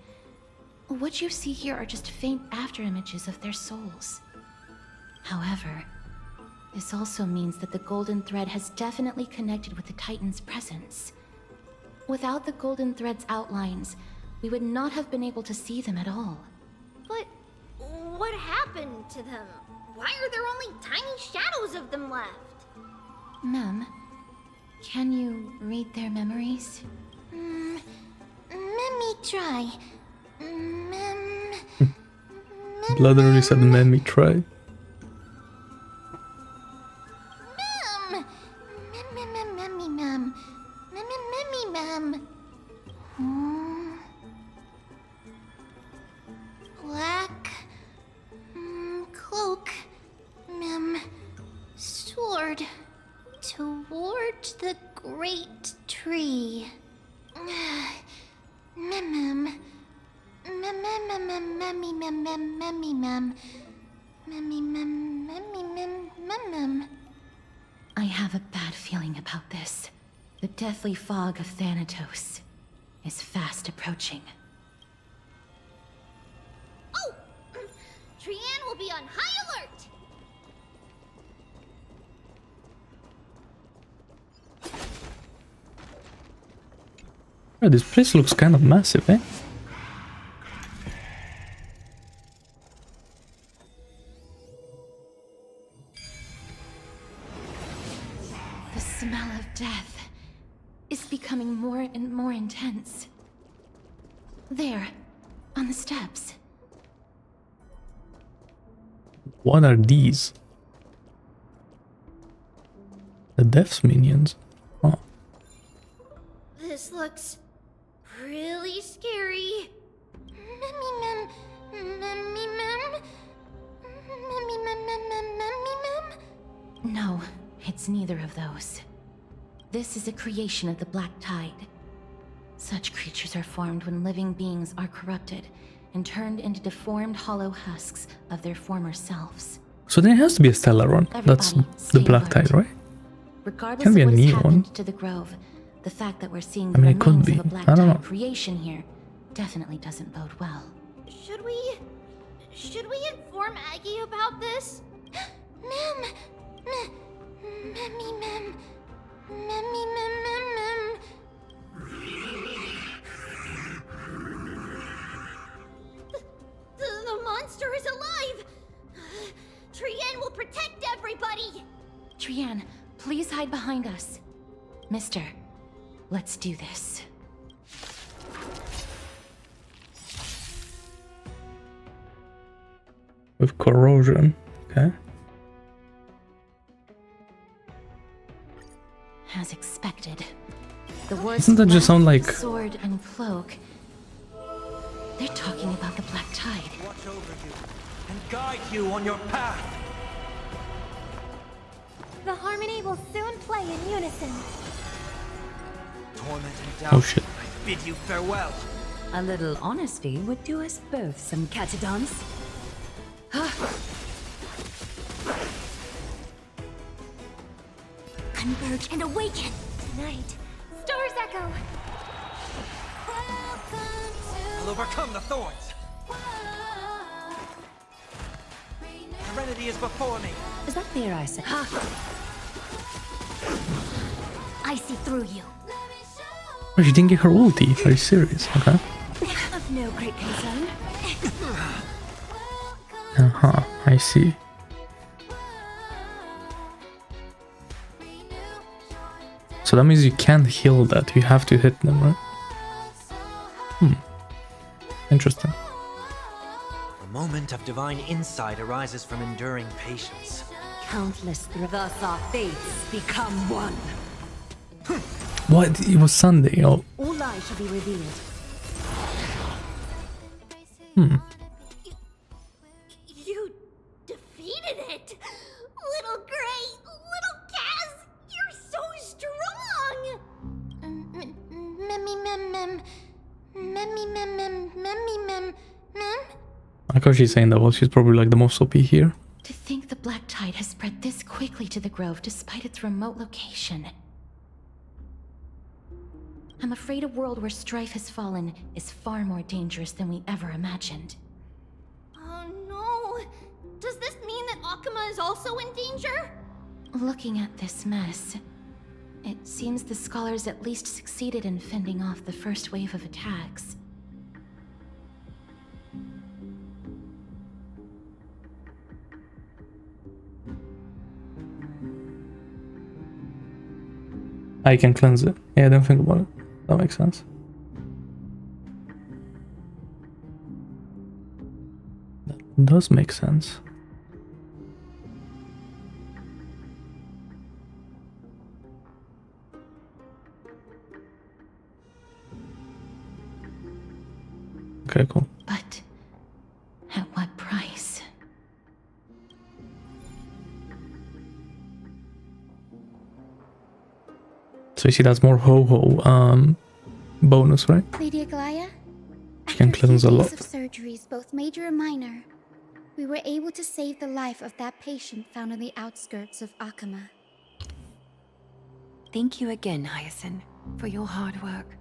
[SPEAKER 4] What you see here are just faint afterimages of their souls. However, this also means that the golden thread has definitely connected with the Titan's presence. Without the golden thread's outlines, we would not have been able to see them at all.
[SPEAKER 17] But what happened to them? Why are there only tiny shadows of them left?
[SPEAKER 4] Ma'am, can you read their memories?
[SPEAKER 17] Let me try.
[SPEAKER 1] Blood really said "let me try."
[SPEAKER 17] Black cloak, sword towards the great tree.
[SPEAKER 4] I have a bad feeling about this. The deathly fog of Thanatos is fast approaching.
[SPEAKER 17] Oh! Trian will be on high alert!
[SPEAKER 1] Yeah, this place looks kind of massive, eh?
[SPEAKER 4] The smell of death is becoming more and more intense. There, on the steps.
[SPEAKER 1] What are these? The Death's minions. Oh.
[SPEAKER 17] This looks really scary.
[SPEAKER 4] No, it's neither of those. This is a creation of the Black Tide. Such creatures are formed when living beings are corrupted and turned into deformed hollow husks of their former selves.
[SPEAKER 1] So there has to be a stellar one. That's the Black Tide, right?
[SPEAKER 4] Regardless
[SPEAKER 1] Can be
[SPEAKER 4] of
[SPEAKER 1] a
[SPEAKER 4] what has
[SPEAKER 1] new
[SPEAKER 4] happened
[SPEAKER 1] one.
[SPEAKER 4] to the Grove, the fact that we're seeing
[SPEAKER 1] I mean, it could
[SPEAKER 4] remains
[SPEAKER 1] be.
[SPEAKER 4] of a Black
[SPEAKER 1] I don't
[SPEAKER 4] Tide
[SPEAKER 1] know.
[SPEAKER 4] creation here definitely doesn't bode well.
[SPEAKER 17] Should we inform Aggie about this? The monster is alive! Trian will protect everybody!
[SPEAKER 4] Trian, please hide behind us. Mister, let's do this.
[SPEAKER 1] With corrosion, okay.
[SPEAKER 4] As expected. The words
[SPEAKER 1] Doesn't that just sound like
[SPEAKER 4] sword and cloak? They're talking about the Black Tide.
[SPEAKER 10] Watch over you and guide you on your path.
[SPEAKER 11] The harmony will soon play in unison.
[SPEAKER 10] Torment and doubt.
[SPEAKER 1] Oh shit.
[SPEAKER 10] I bid you farewell.
[SPEAKER 20] A little honesty would do us both some catadons.
[SPEAKER 11] Converge and awaken. Tonight, stars echo.
[SPEAKER 10] I'll overcome the thorns. Serenity is before me.
[SPEAKER 20] Is that fear I say?
[SPEAKER 11] I see through you.
[SPEAKER 1] Oh, she didn't get her ulti. Are you serious? Okay.
[SPEAKER 11] Of no great concern.
[SPEAKER 1] I see. So that means you can't heal that. You have to hit them, right? Interesting.
[SPEAKER 10] For moments, moment of divine insight arises from enduring patience.
[SPEAKER 20] Countless thus our fates become one.
[SPEAKER 1] What? It was Sunday. Oh.
[SPEAKER 20] All lies shall be revealed.
[SPEAKER 17] You defeated it! Little Gray, little Kaz, you're so strong!
[SPEAKER 1] I like how she's saying that. Well, she's probably like the most OP here.
[SPEAKER 4] To think the Black Tide has spread this quickly to the Grove despite its remote location. I'm afraid a world where Strife has fallen is far more dangerous than we ever imagined.
[SPEAKER 17] Oh no! Does this mean that Akuma is also in danger?
[SPEAKER 4] Looking at this mess, it seems the scholars at least succeeded in fending off the first wave of attacks.
[SPEAKER 1] I can cleanse it. Yeah, I didn't think about it. That makes sense. That does make sense. Okay, cool.
[SPEAKER 4] But at what price?
[SPEAKER 1] So you see that's more ho-ho bonus, right?
[SPEAKER 11] Lady Aglaya,
[SPEAKER 1] She can cleanse a lot.
[SPEAKER 11] of surgeries, both major and minor, we were able to save the life of that patient found on the outskirts of Akuma.
[SPEAKER 20] Thank you again, Hyacine, for your hard work.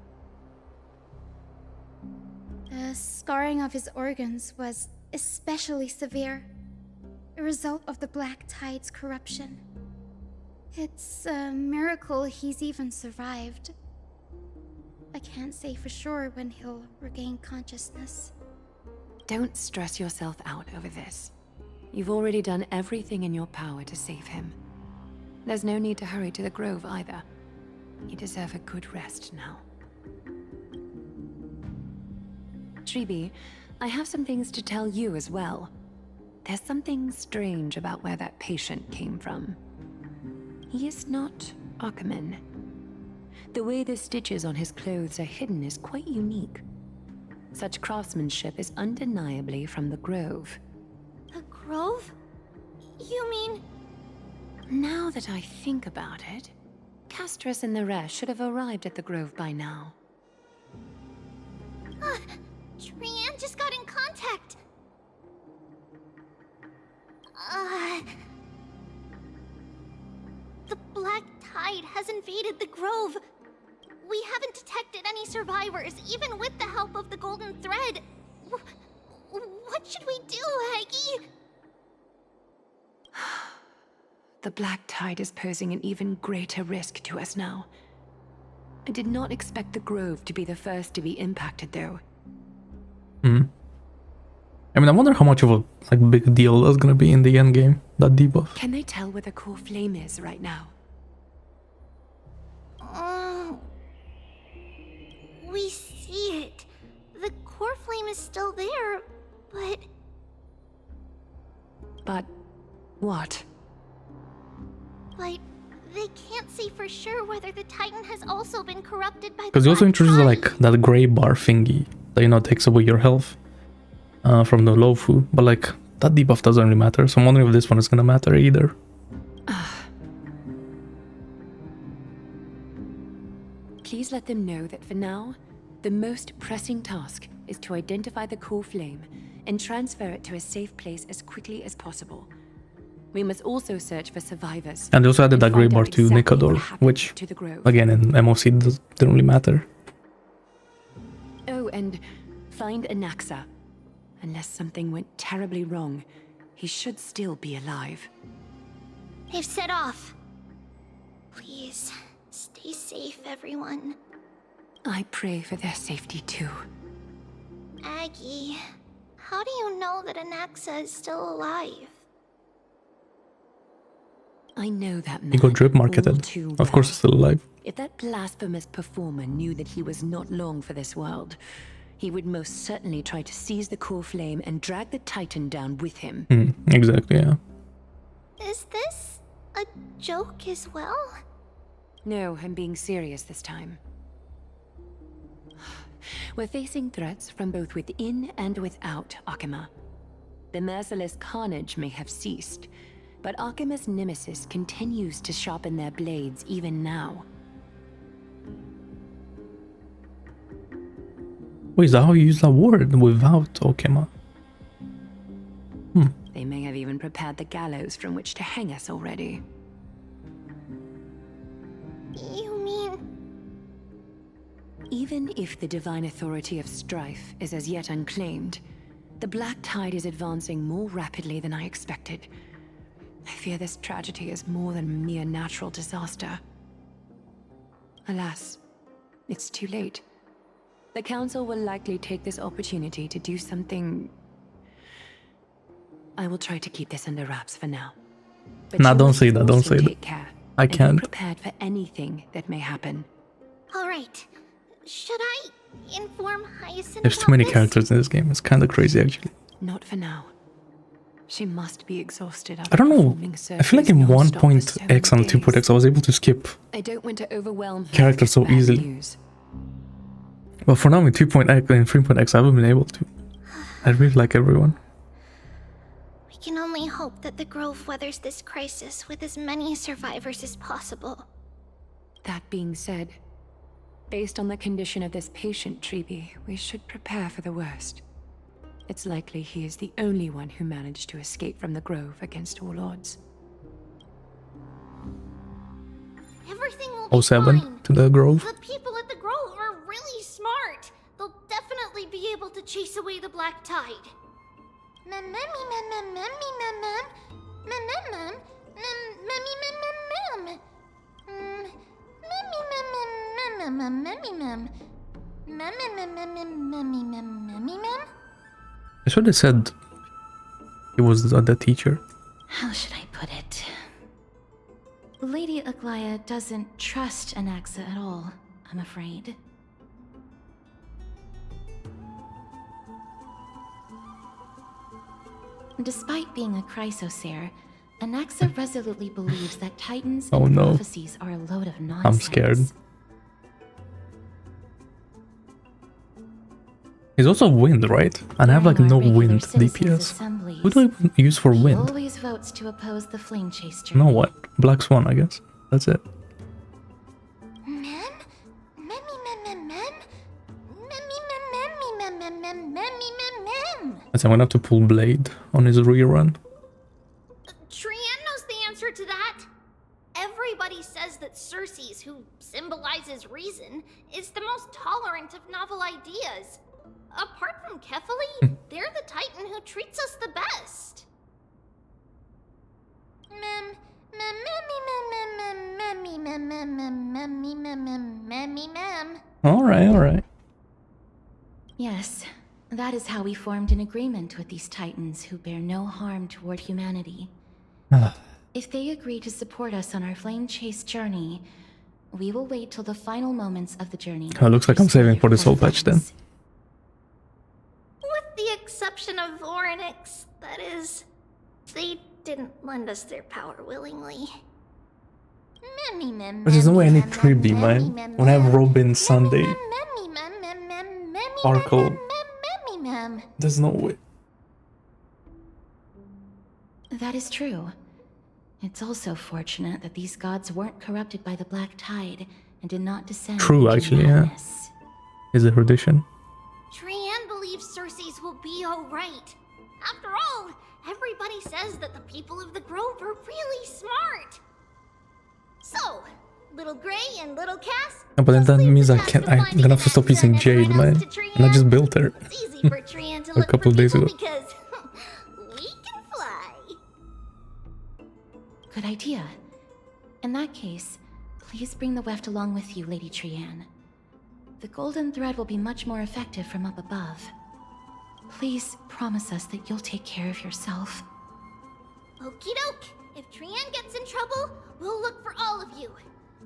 [SPEAKER 11] The scarring of his organs was especially severe, a result of the Black Tide's corruption. It's a miracle he's even survived. I can't say for sure when he'll regain consciousness.
[SPEAKER 20] Don't stress yourself out over this. You've already done everything in your power to save him. There's no need to hurry to the Grove either. You deserve a good rest now. Tribios, I have some things to tell you as well. There's something strange about where that patient came from. He is not Akuman. The way the stitches on his clothes are hidden is quite unique. Such craftsmanship is undeniably from the Grove.
[SPEAKER 17] The Grove? You mean...
[SPEAKER 20] Now that I think about it, Castorice and the rest should have arrived at the Grove by now.
[SPEAKER 17] Trian just got in contact. The Black Tide has invaded the Grove. We haven't detected any survivors, even with the help of the Golden Thread. What should we do, Aggie?
[SPEAKER 20] The Black Tide is posing an even greater risk to us now. I did not expect the Grove to be the first to be impacted, though.
[SPEAKER 1] I mean, I wonder how much of a big deal that's gonna be in the end game, that debuff.
[SPEAKER 20] Can they tell where the Coreflame is right now?
[SPEAKER 17] We see it. The Coreflame is still there, but...
[SPEAKER 20] But... what?
[SPEAKER 17] But they can't say for sure whether the Titan has also been corrupted by the
[SPEAKER 1] Because you also
[SPEAKER 17] Black
[SPEAKER 1] introduced
[SPEAKER 17] Tide.
[SPEAKER 1] like that gray bar thingy that, you know, takes away your health from the Lofu, but like that debuff doesn't really matter, so I'm wondering if this one is gonna matter either.
[SPEAKER 20] Please let them know that for now, the most pressing task is to identify the Coreflame and transfer it to a safe place as quickly as possible. We must also search for survivors.
[SPEAKER 1] And they also added that gray
[SPEAKER 20] find
[SPEAKER 1] bar
[SPEAKER 20] out
[SPEAKER 1] to
[SPEAKER 20] exactly
[SPEAKER 1] Nikador,
[SPEAKER 20] what happened
[SPEAKER 1] which
[SPEAKER 20] to the Grove.
[SPEAKER 1] again in MOC didn't really matter.
[SPEAKER 20] Oh, and find Anaxa. Unless something went terribly wrong, he should still be alive.
[SPEAKER 17] They've set off. Please, stay safe, everyone.
[SPEAKER 20] I pray for their safety too.
[SPEAKER 17] Aggie, how do you know that Anaxa is still alive?
[SPEAKER 20] I know that man
[SPEAKER 1] He got drip marketed.
[SPEAKER 20] all too
[SPEAKER 1] Of course, he's still alive.
[SPEAKER 20] If that blasphemous performer knew that he was not long for this world, he would most certainly try to seize the Coreflame and drag the Titan down with him.
[SPEAKER 1] Exactly, yeah.
[SPEAKER 17] Is this a joke as well?
[SPEAKER 20] No, I'm being serious this time. We're facing threats from both within and without Akima. The merciless carnage may have ceased, but Akima's nemesis continues to sharpen their blades even now.
[SPEAKER 1] Wait, is that how you use that word? Without Akima?
[SPEAKER 20] They may have even prepared the gallows from which to hang us already.
[SPEAKER 17] You mean...
[SPEAKER 20] Even if the divine authority of Strife is as yet unclaimed, the Black Tide is advancing more rapidly than I expected. I fear this tragedy is more than a mere natural disaster. Alas, it's too late. The Council will likely take this opportunity to do something... I will try to keep this under wraps for now. But
[SPEAKER 1] Nah,
[SPEAKER 20] you
[SPEAKER 1] don't
[SPEAKER 20] must
[SPEAKER 1] say that, don't
[SPEAKER 20] also
[SPEAKER 1] say that.
[SPEAKER 20] take care
[SPEAKER 1] I
[SPEAKER 20] and
[SPEAKER 1] can't.
[SPEAKER 20] be prepared for anything that may happen.
[SPEAKER 17] Alright. Should I inform Hyacine
[SPEAKER 1] There's too
[SPEAKER 17] about
[SPEAKER 1] many
[SPEAKER 17] this?
[SPEAKER 1] characters in this game. It's kind of crazy, actually.
[SPEAKER 20] Not for now. She must be exhausted
[SPEAKER 1] I don't know. I feel like in 1.x and 2.x I was able to skip
[SPEAKER 20] I don't want to overwhelm her
[SPEAKER 1] characters so
[SPEAKER 20] with bad
[SPEAKER 1] easily.
[SPEAKER 20] news.
[SPEAKER 1] But for now in 2.x and 3.x I haven't been able to. I really like everyone.
[SPEAKER 17] We can only hope that the Grove weathers this crisis with as many survivors as possible.
[SPEAKER 20] That being said, based on the condition of this patient, Tribios, we should prepare for the worst. It's likely he is the only one who managed to escape from the Grove against all odds.
[SPEAKER 17] Everything will be
[SPEAKER 1] 07
[SPEAKER 17] fine.
[SPEAKER 1] to the Grove.
[SPEAKER 17] The people at the Grove are really smart. They'll definitely be able to chase away the Black Tide.
[SPEAKER 1] I swear they said he was the teacher.
[SPEAKER 4] How should I put it? Lady Aglaya doesn't trust Anaxa at all, I'm afraid. Despite being a chrysosaur, Anaxa resolutely believes that Titans
[SPEAKER 1] Oh
[SPEAKER 4] and
[SPEAKER 1] no.
[SPEAKER 4] prophecies are a load of nonsense.
[SPEAKER 1] I'm scared. He's also wind, right? And I have like no wind DPS. Who do I use for
[SPEAKER 4] He
[SPEAKER 1] wind?
[SPEAKER 4] always votes to oppose the flame chase
[SPEAKER 1] You know what? Black Swan, I guess. That's it. I'm gonna have to pull Blade on his rerun.
[SPEAKER 17] Trian knows the answer to that. Everybody says that Circes, who symbolizes reason, is the most tolerant of novel ideas. Apart from Kefali, they're the Titan who treats us the best.
[SPEAKER 1] Alright.
[SPEAKER 4] Yes, that is how we formed an agreement with these Titans who bear no harm toward humanity. If they agree to support us on our flame chase journey, we will wait till the final moments of the journey.
[SPEAKER 1] Oh, looks like I'm saving for this whole patch then.
[SPEAKER 17] With the exception of Voronix, that is, they didn't lend us their power willingly.
[SPEAKER 1] But there's no way I need Tribios, man. When I have Robin, Sunday, Sparkle, there's no way.
[SPEAKER 4] That is true. It's also fortunate that these gods weren't corrupted by the Black Tide and did not descend
[SPEAKER 1] True,
[SPEAKER 4] into
[SPEAKER 1] actually, yeah.
[SPEAKER 4] madness.
[SPEAKER 1] Is it tradition?
[SPEAKER 17] Trian believes Circes will be alright. After all, everybody says that the people of the Grove are really smart. So, Little Gray and Little Cass,
[SPEAKER 1] No, but then that means I'm gonna have to stop using Jade, man. And I just built her
[SPEAKER 17] it's easy for Trian to
[SPEAKER 1] a
[SPEAKER 17] look
[SPEAKER 1] couple
[SPEAKER 17] for
[SPEAKER 1] days
[SPEAKER 17] people
[SPEAKER 1] ago.
[SPEAKER 17] because we can fly.
[SPEAKER 4] Good idea. In that case, please bring the weft along with you, Lady Trian. The golden thread will be much more effective from up above. Please promise us that you'll take care of yourself.
[SPEAKER 17] Okie doke. If Trian gets in trouble, we'll look for all of you.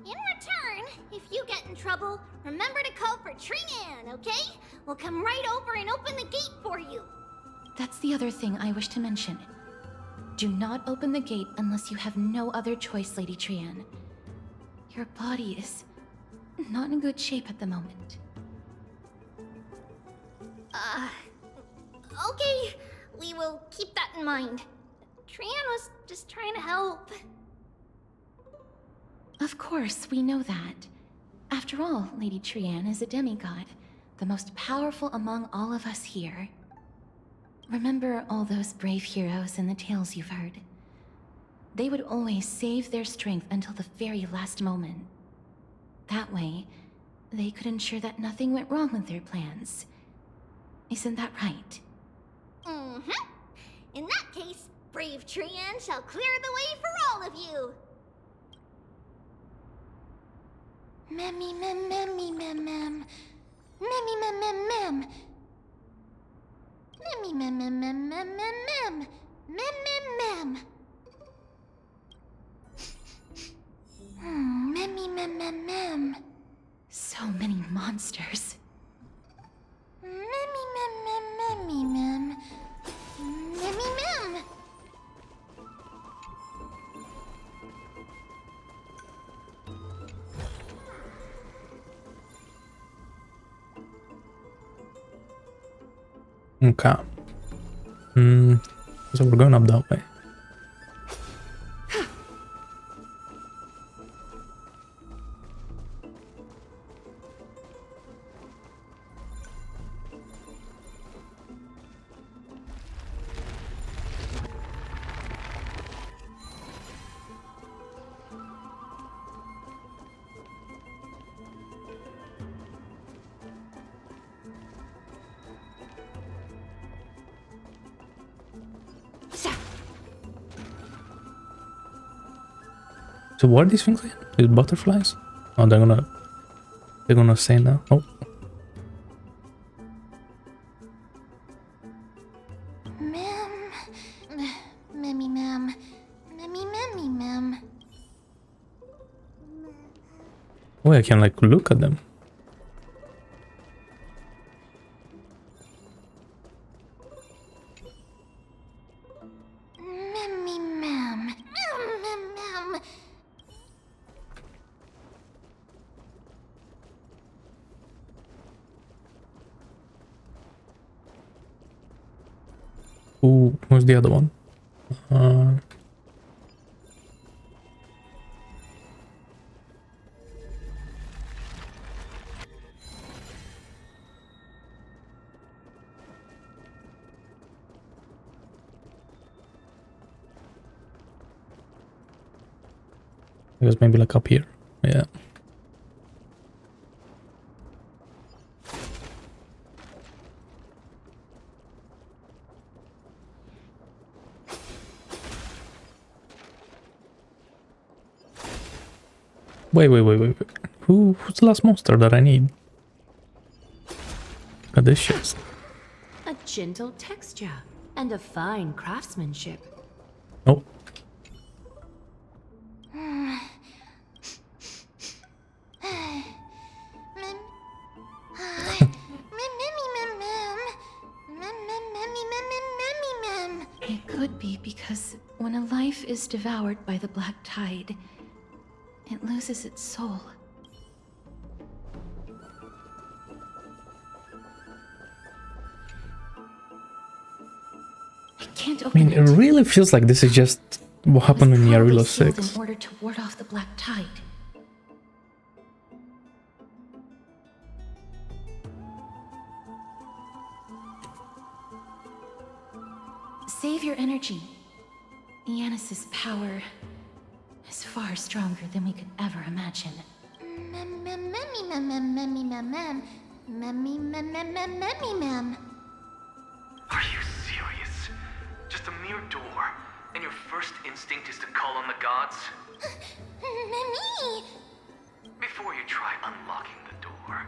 [SPEAKER 17] In return, If you get in trouble, remember to call for Trian, okay? We'll come right over and open the gate for you.
[SPEAKER 4] That's the other thing I wish to mention. Do not open the gate unless you have no other choice, Lady Trian. Your body is not in good shape at the moment.
[SPEAKER 17] Okay. We will keep that in mind. Trian was just trying to help.
[SPEAKER 4] Of course, we know that. After all, Lady Trian is a demigod, the most powerful among all of us here. Remember all those brave heroes in the tales you've heard? They would always save their strength until the very last moment. That way, they could ensure that nothing went wrong with their plans. Isn't that right?
[SPEAKER 17] Mm-hmm. In that case, brave Trian shall clear the way for all of you.
[SPEAKER 4] Memmy mem memmy mem mem. Memmy mem mem mem. Memmy mem mem mem mem mem mem. Mem mem mem. Memmy mem mem mem. So many monsters. Memmy mem mem memmy mem. Memmy mem.
[SPEAKER 1] Okay. So we're going up that way. So what are these things? These butterflies? Oh, they're gonna say now. Oh.
[SPEAKER 4] Memmy mem. Memmy memmy mem.
[SPEAKER 1] Oh, I can like look at them.
[SPEAKER 4] Memmy mem. Mem mem mem.
[SPEAKER 1] Who's the other one? I guess maybe like up here. Yeah. Wait. Who's the last monster that I need? Look at this shit.
[SPEAKER 19] A gentle texture and a fine craftsmanship.
[SPEAKER 1] Oh.
[SPEAKER 4] It could be because when a life is devoured by the black tide, it loses its soul. I can't open
[SPEAKER 1] I mean, it really feels like this is just what happened in Yarilo 6.
[SPEAKER 4] In order to ward off the black tide. Save your energy. Yanis's power is far stronger than we could ever imagine.
[SPEAKER 10] Are you serious? Just a mere door, and your first instinct is to call on the gods? Before you try unlocking the door,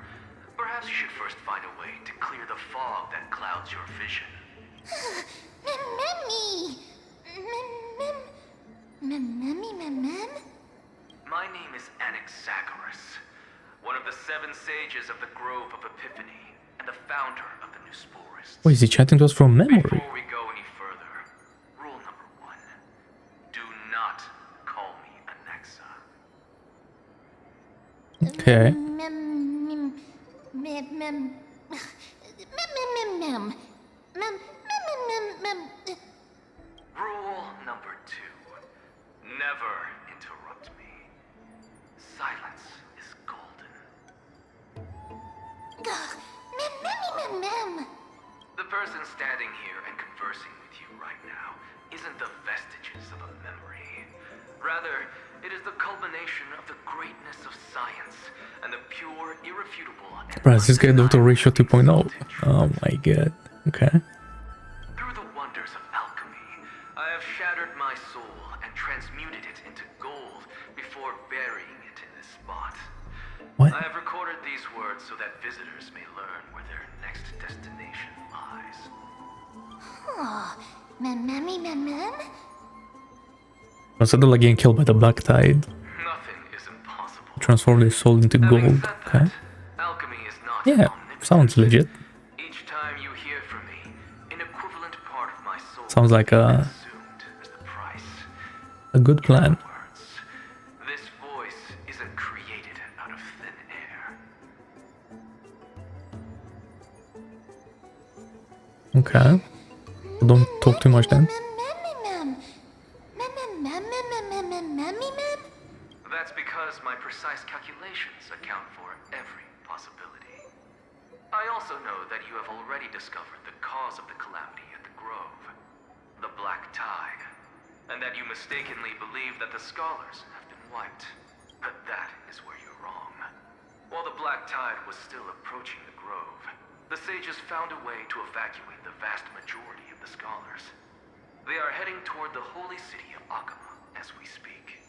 [SPEAKER 10] perhaps you should first find a way to clear the fog that clouds your vision. My name is Anaxa.
[SPEAKER 21] one of the 7 sages of the Grove of Epiphany, and the founder of the Newsporists.
[SPEAKER 1] Why is he chatting to us from memory?
[SPEAKER 21] Before we go any further, rule number 1. Do not call me Anaxa.
[SPEAKER 1] Okay.
[SPEAKER 21] Rule number 2. Never interrupt me. Silence is golden. The person standing here and conversing with you right now isn't the vestiges of a memory. Rather, it is the culmination of the greatness of science and the pure, irrefutable...
[SPEAKER 1] Bro, this guy Dr. Ratio 2.0. Oh my god. Okay.
[SPEAKER 21] Through the wonders of alchemy, I have shattered my soul and transmuted it into gold before burying it in this spot.
[SPEAKER 1] What?
[SPEAKER 21] I have recorded these words so that visitors may learn where their next destination lies.
[SPEAKER 1] Consider like getting killed by the Black Tide.
[SPEAKER 21] Nothing is impossible.
[SPEAKER 1] Transformed his soul into gold. Okay.
[SPEAKER 21] Alchemy is not
[SPEAKER 1] Yeah, sounds legit.
[SPEAKER 21] Each time you hear from me, an equivalent part of my soul
[SPEAKER 1] Sounds like a good plan.
[SPEAKER 21] This voice isn't created out of thin air.
[SPEAKER 1] Okay. Don't talk too much then.
[SPEAKER 21] That's because my precise calculations account for every possibility. I also know that you have already discovered the cause of the calamity at the Grove, the Black Tide, and that you mistakenly believe that the Scholars have been wiped. But that is where you're wrong. While the Black Tide was still approaching the Grove, the sages found a way to evacuate the vast majority of the Scholars. They are heading toward the holy city of Akama as we speak.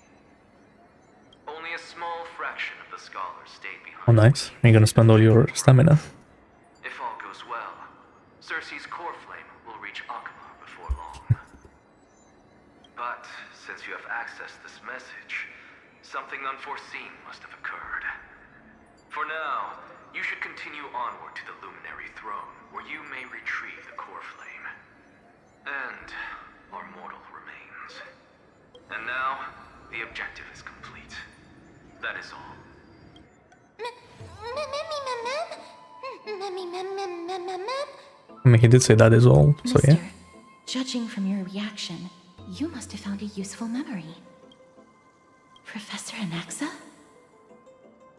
[SPEAKER 21] Only a small fraction of the Scholars stayed behind.
[SPEAKER 1] Oh nice. You're gonna spend all your stamina.
[SPEAKER 21] If all goes well, Cersei's Coreflame will reach Akama before long. But since you have accessed this message, something unforeseen must have occurred. For now, you should continue onward to the Luminary Throne, where you may retrieve the Coreflame. And our mortal remains. And now, the objective is complete. That is all.
[SPEAKER 1] I mean, he did say that is all, so
[SPEAKER 4] Mister,
[SPEAKER 1] yeah.
[SPEAKER 4] Judging from your reaction, you must have found a useful memory. Professor Anaxa?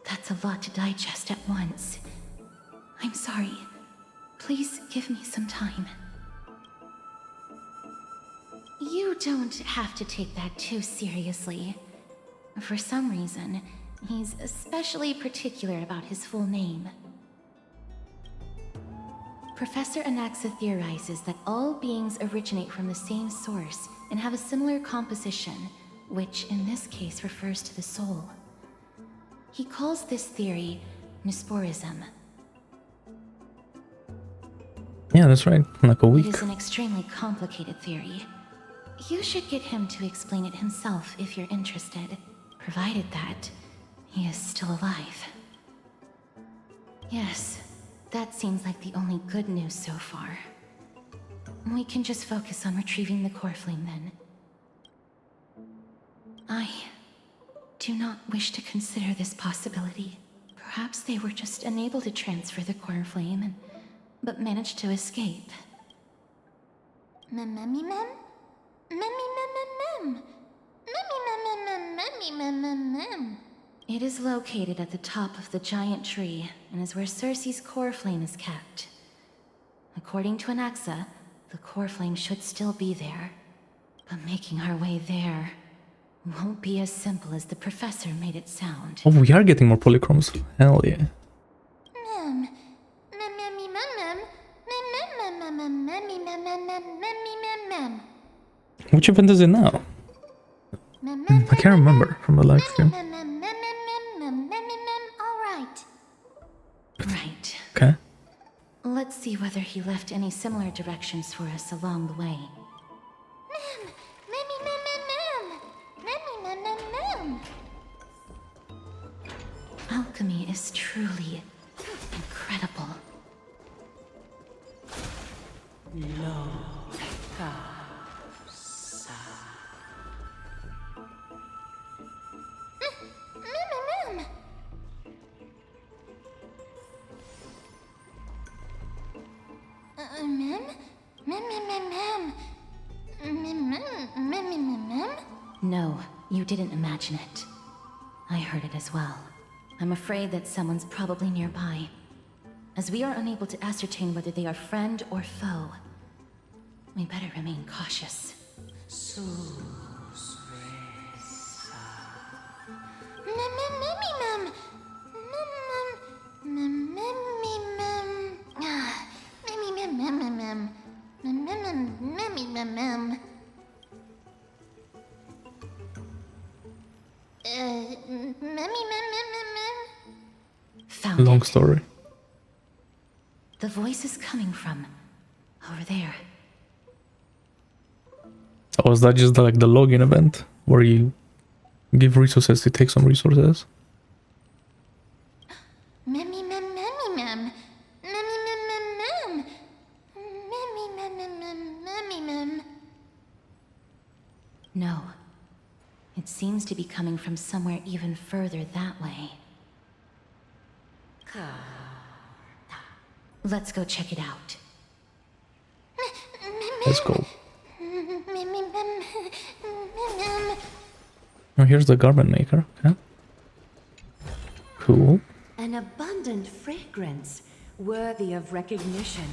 [SPEAKER 4] That's a lot to digest at once. I'm sorry. Please give me some time. You don't have to take that too seriously. For some reason, he's especially particular about his full name. Professor Anaxa theorizes that all beings originate from the same source and have a similar composition, which in this case refers to the soul. He calls this theory Newsporism.
[SPEAKER 1] Yeah, that's right. Like a week.
[SPEAKER 4] It is an extremely complicated theory. You should get him to explain it himself if you're interested, provided that he is still alive. Yes, that seems like the only good news so far. We can just focus on retrieving the Coreflame then. I do not wish to consider this possibility. Perhaps they were just unable to transfer the Coreflame, but managed to escape. It is located at the top of the giant tree, and is where Cersei's Coreflame is kept. According to Anaxa, the Coreflame should still be there, but making our way there won't be as simple as the professor made it sound.
[SPEAKER 1] Oh, we are getting more polychromes. Hell yeah. Which event is it now? I can't remember from the live stream.
[SPEAKER 4] Right.
[SPEAKER 1] Okay.
[SPEAKER 4] Let's see whether he left any similar directions for us along the way. Alchemy is truly incredible.
[SPEAKER 19] No.
[SPEAKER 4] No, you didn't imagine it. I heard it as well. I'm afraid that someone's probably nearby. As we are unable to ascertain whether they are friend or foe, we better remain cautious.
[SPEAKER 1] Long story.
[SPEAKER 4] The voice is coming from over there.
[SPEAKER 1] Oh, was that just like the login event where you give resources to take some resources?
[SPEAKER 4] No. It seems to be coming from somewhere even further that way. Let's go check it out.
[SPEAKER 1] Let's go. Oh, here's the garment maker. Okay. Cool.
[SPEAKER 19] An abundant fragrance, worthy of recognition.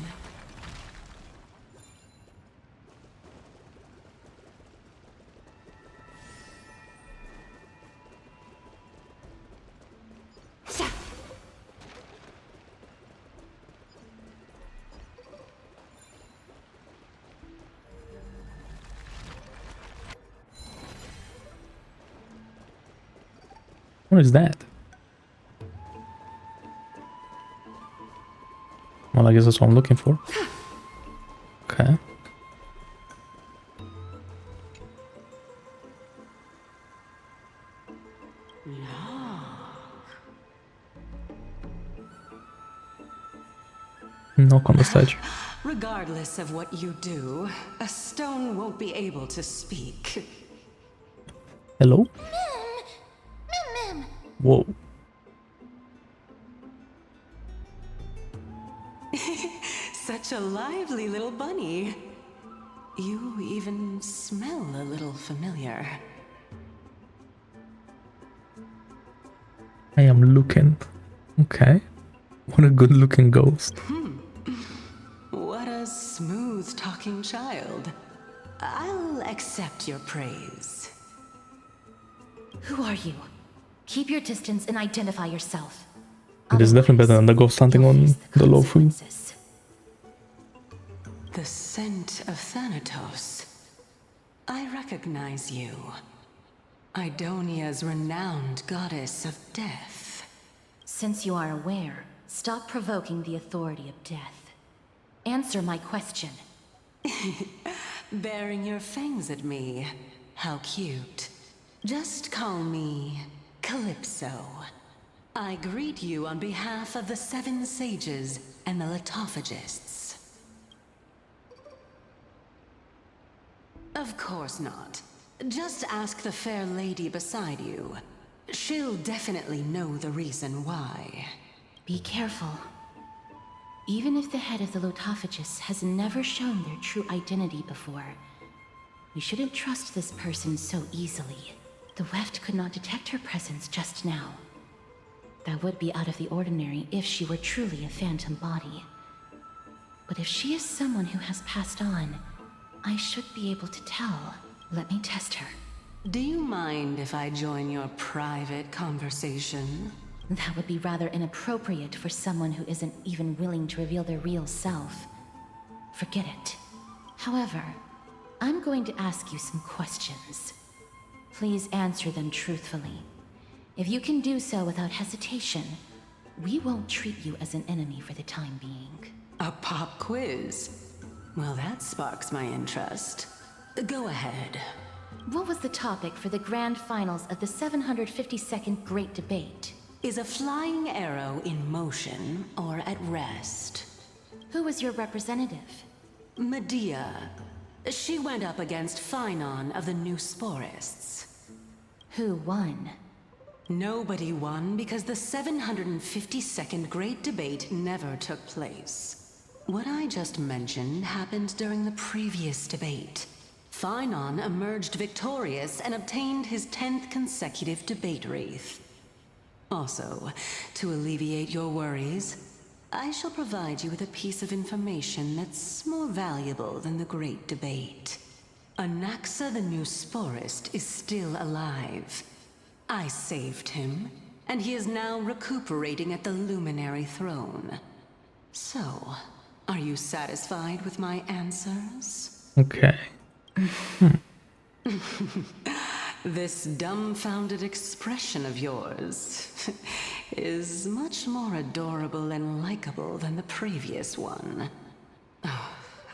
[SPEAKER 1] What is that? Well, I guess that's what I'm looking for. Okay. Knock on the statue.
[SPEAKER 19] Regardless of what you do, a stone won't be able to speak.
[SPEAKER 1] Hello? Whoa.
[SPEAKER 19] Such a lively little bunny. You even smell a little familiar.
[SPEAKER 1] I am looking. Okay. What a good looking ghost.
[SPEAKER 19] What a smooth talking child. I'll accept your praise.
[SPEAKER 4] Who are you? Keep your distance and identify yourself.
[SPEAKER 1] It is definitely better than the ghost hunting on the low food.
[SPEAKER 19] The scent of Thanatos. I recognize you. Idonia's renowned goddess of death.
[SPEAKER 4] Since you are aware, stop provoking the authority of death. Answer my question.
[SPEAKER 19] Baring your fangs at me. How cute. Just call me Calypso. I greet you on behalf of the Seven Sages and the Litophagists. Of course not. Just ask the fair lady beside you. She'll definitely know the reason why.
[SPEAKER 4] Be careful. Even if the head of the Litophagists has never shown their true identity before, we shouldn't trust this person so easily. The Weft could not detect her presence just now. That would be out of the ordinary if she were truly a phantom body. But if she is someone who has passed on, I should be able to tell. Let me test her.
[SPEAKER 19] Do you mind if I join your private conversation?
[SPEAKER 4] That would be rather inappropriate for someone who isn't even willing to reveal their real self. Forget it. However, I'm going to ask you some questions. Please answer them truthfully. If you can do so without hesitation, we won't treat you as an enemy for the time being.
[SPEAKER 19] A pop quiz? Well, that sparks my interest. Go ahead.
[SPEAKER 4] What was the topic for the grand finals of the 752nd Great Debate?
[SPEAKER 19] Is a flying arrow in motion or at rest?
[SPEAKER 4] Who was your representative?
[SPEAKER 19] Mydei. She went up against Phainon of the Newsporists.
[SPEAKER 4] Who won?
[SPEAKER 19] Nobody won because the 752nd Great Debate never took place. What I just mentioned happened during the previous debate. Phainon emerged victorious and obtained his 10th consecutive debate wreath. Also, to alleviate your worries, I shall provide you with a piece of information that's more valuable than the Great Debate. Anaxa the Newsporist is still alive. I saved him, and he is now recuperating at the Luminary Throne. So, are you satisfied with my answers?
[SPEAKER 1] Okay.
[SPEAKER 19] This dumbfounded expression of yours is much more adorable and likable than the previous one.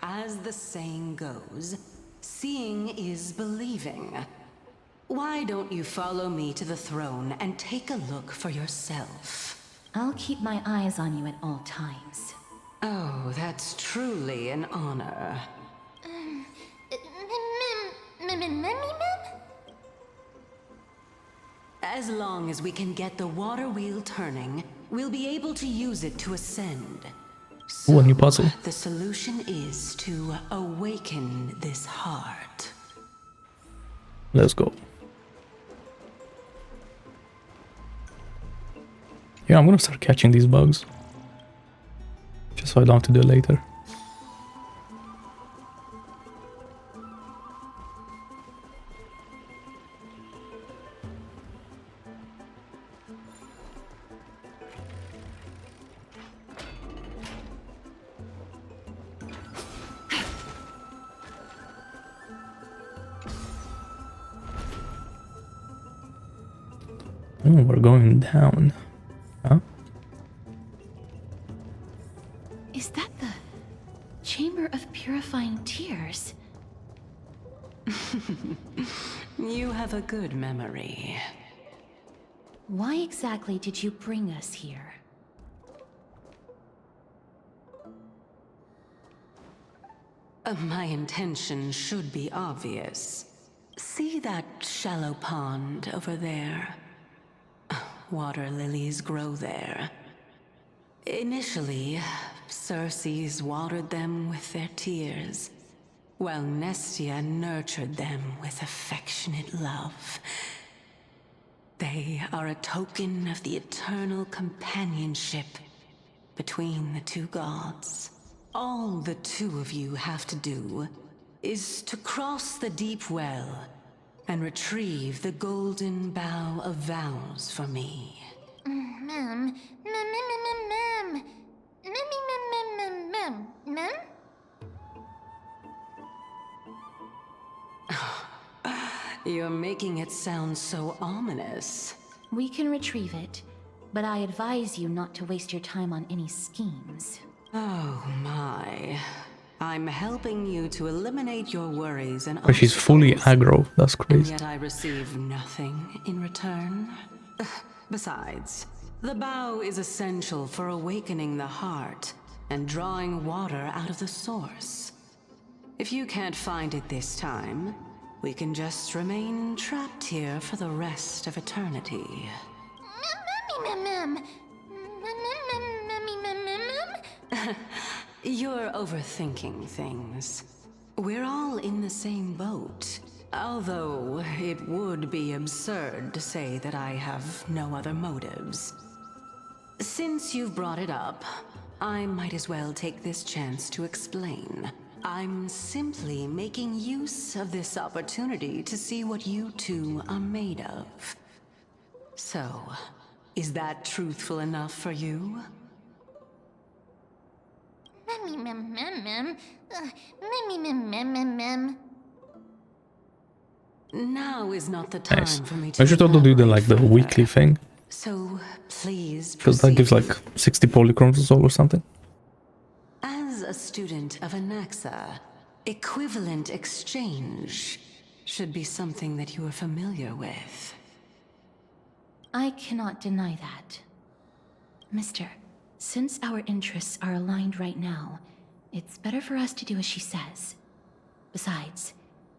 [SPEAKER 19] As the saying goes, seeing is believing. Why don't you follow me to the throne and take a look for yourself?
[SPEAKER 4] I'll keep my eyes on you at all times.
[SPEAKER 19] Oh, that's truly an honor. As long as we can get the water wheel turning, we'll be able to use it to ascend.
[SPEAKER 1] Ooh, a new puzzle.
[SPEAKER 19] The solution is to awaken this heart.
[SPEAKER 1] Let's go. Yeah, I'm gonna start catching these bugs. Just so I don't have to do it later. Oh, we're going down. Huh?
[SPEAKER 4] Is that the Chamber of Purifying Tears?
[SPEAKER 19] You have a good memory.
[SPEAKER 4] Why exactly did you bring us here?
[SPEAKER 19] My intention should be obvious. See that shallow pond over there? Water lilies grow there. Initially, Circes watered them with their tears, while Nestia nurtured them with affectionate love. They are a token of the eternal companionship between the two gods. All the two of you have to do is to cross the deep well and retrieve the golden bough of vows for me. You're making it sound so ominous.
[SPEAKER 4] We can retrieve it, but I advise you not to waste your time on any schemes.
[SPEAKER 19] Oh my. I'm helping you to eliminate your worries and
[SPEAKER 1] But she's fully aggro. That's
[SPEAKER 19] and
[SPEAKER 1] crazy.
[SPEAKER 19] yet I receive nothing in return. Besides, the bow is essential for awakening the heart and drawing water out of the source. If you can't find it this time, we can just remain trapped here for the rest of eternity. You're overthinking things. We're all in the same boat. Although, it would be absurd to say that I have no other motives. Since you've brought it up, I might as well take this chance to explain. I'm simply making use of this opportunity to see what you two are made of. So, is that truthful enough for you? Now is not the time
[SPEAKER 1] Nice.
[SPEAKER 19] for me to
[SPEAKER 1] I should also do the like the weekly thing,
[SPEAKER 19] So, please
[SPEAKER 1] because that gives like 60 polychromes or so or something.
[SPEAKER 19] As a student of Anaxa, equivalent exchange should be something that you are familiar with.
[SPEAKER 4] I cannot deny that. Mister, since our interests are aligned right now, it's better for us to do as she says. Besides,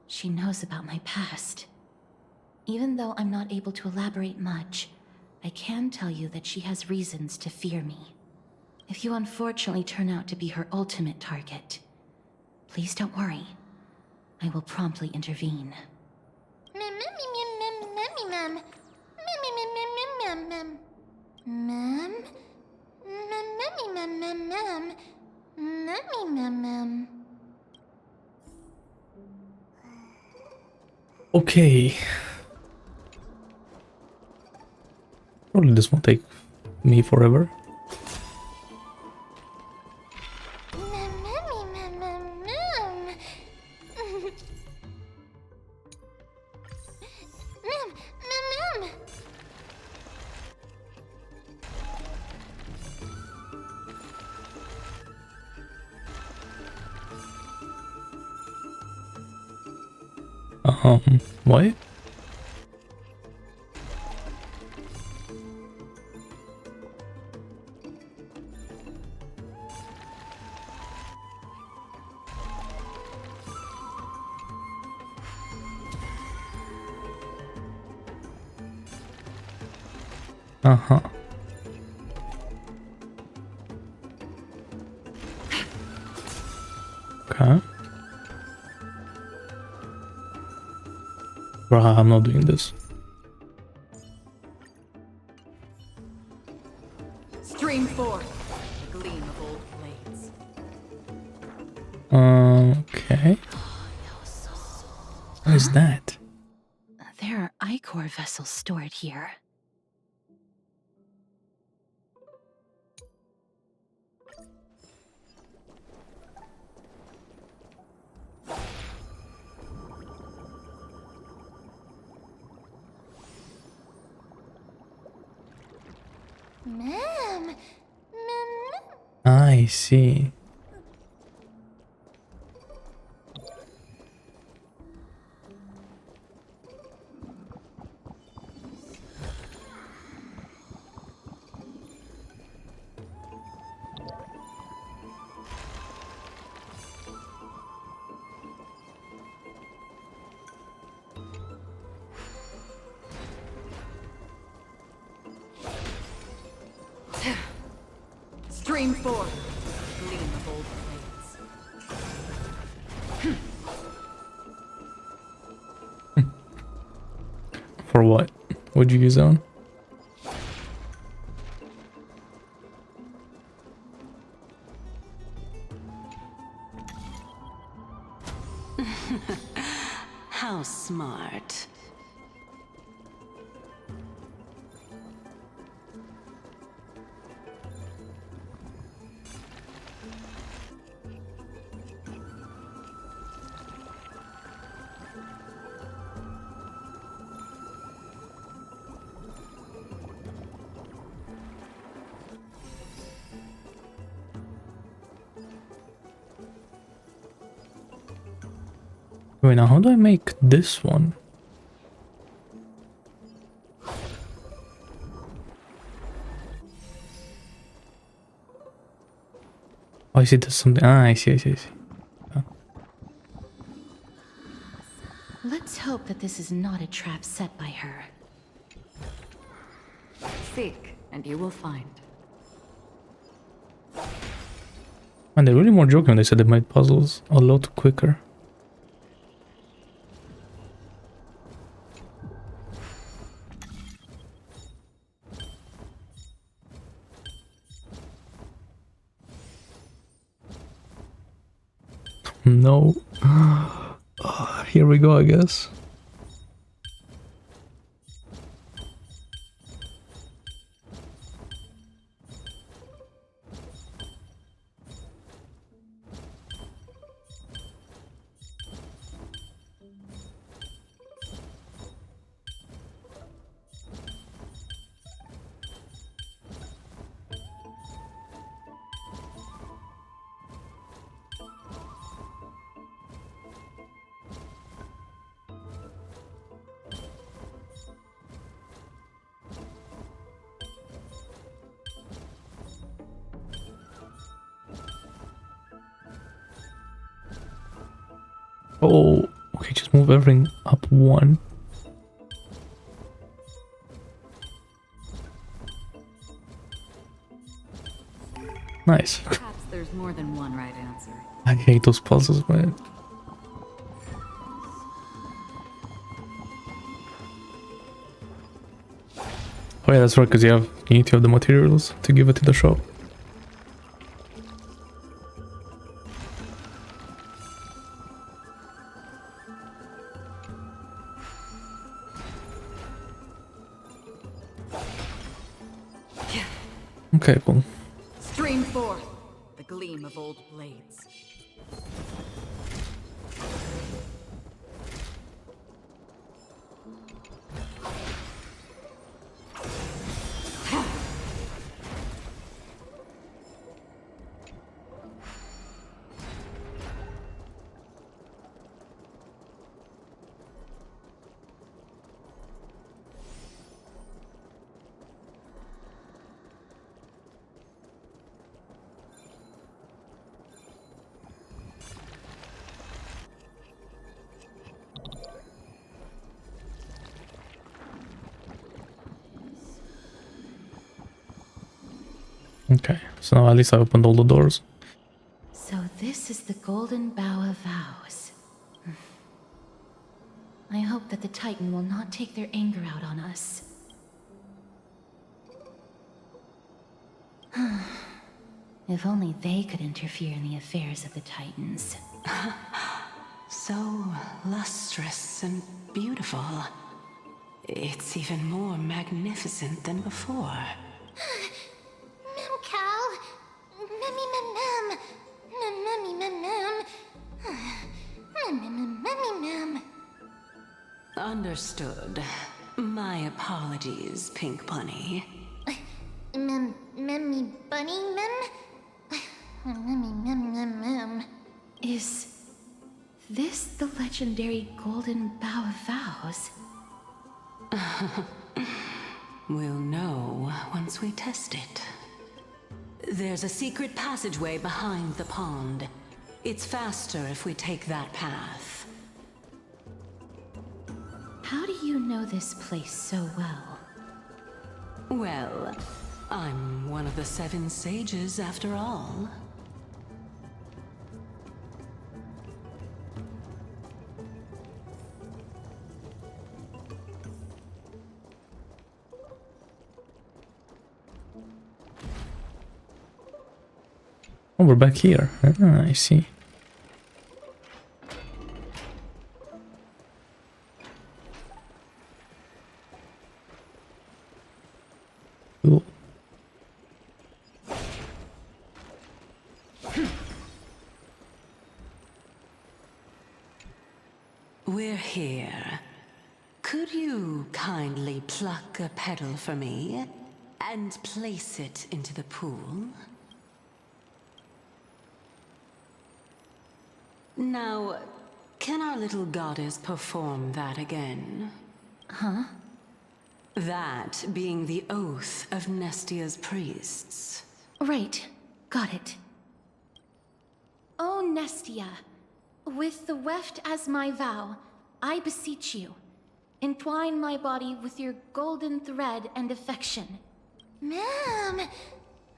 [SPEAKER 4] she knows about my past. Even though I'm not able to elaborate much, I can tell you that she has reasons to fear me. If you unfortunately turn out to be her ultimate target, please don't worry. I will promptly intervene.
[SPEAKER 1] Okay. Probably this won't take me forever. What? Uh-huh. Okay. Bruh, I'm not doing this.
[SPEAKER 13] Stream forth the gleam of old blades.
[SPEAKER 1] Okay. What is that?
[SPEAKER 4] There are Ichor vessels stored here.
[SPEAKER 17] Ma'am.
[SPEAKER 1] I see.
[SPEAKER 13] Stream forth the gleam of old blades.
[SPEAKER 1] For what? What'd you use on?
[SPEAKER 19] How smart.
[SPEAKER 1] Wait, now how do I make this one? Oh, I see there's something. Ah, I see. Oh.
[SPEAKER 4] Let's hope that this is not a trap set by her.
[SPEAKER 13] Seek, and you will find.
[SPEAKER 1] And they're really more joking when they said they made puzzles a lot quicker. No. Here we go, I guess. Oh, okay, just move everything up one. Nice.
[SPEAKER 6] Perhaps there's more than one right answer.
[SPEAKER 1] I hate those puzzles, man. Oh yeah, that's right, because you need to have the materials to give it to the shop. Okay, cool.
[SPEAKER 6] Stream forth the gleam of old blades.
[SPEAKER 1] Okay, so now at least I opened all the doors.
[SPEAKER 4] So this is the Golden Bough of Vows. I hope that the Titan will not take their anger out on us. If only they could interfere in the affairs of the Titans.
[SPEAKER 19] So lustrous and beautiful. It's even more magnificent than before.
[SPEAKER 17] Memcal. Memmy mem. Memmy mem. Memmy mem.
[SPEAKER 19] Understood. My apologies, Pink Bunny.
[SPEAKER 17] Memmy bunny mem. Mem.
[SPEAKER 4] Is this the legendary Golden Bough of Vows?
[SPEAKER 19] We'll know once we test it. There's a secret passageway behind the pond. It's faster if we take that path.
[SPEAKER 4] How do you know this place so well?
[SPEAKER 19] Well, I'm one of the 7 sages after all.
[SPEAKER 1] Oh, we're back here. Ah, I see. Cool.
[SPEAKER 19] We're here. Could you kindly pluck a petal for me and place it into the pool? Now, can our little goddess perform that again?
[SPEAKER 4] Huh?
[SPEAKER 19] That being the oath of Nestia's priests.
[SPEAKER 4] Right. Got it. O Nestia, with the weft as my vow, I beseech you, entwine my body with your golden thread and affection.
[SPEAKER 17] Mem.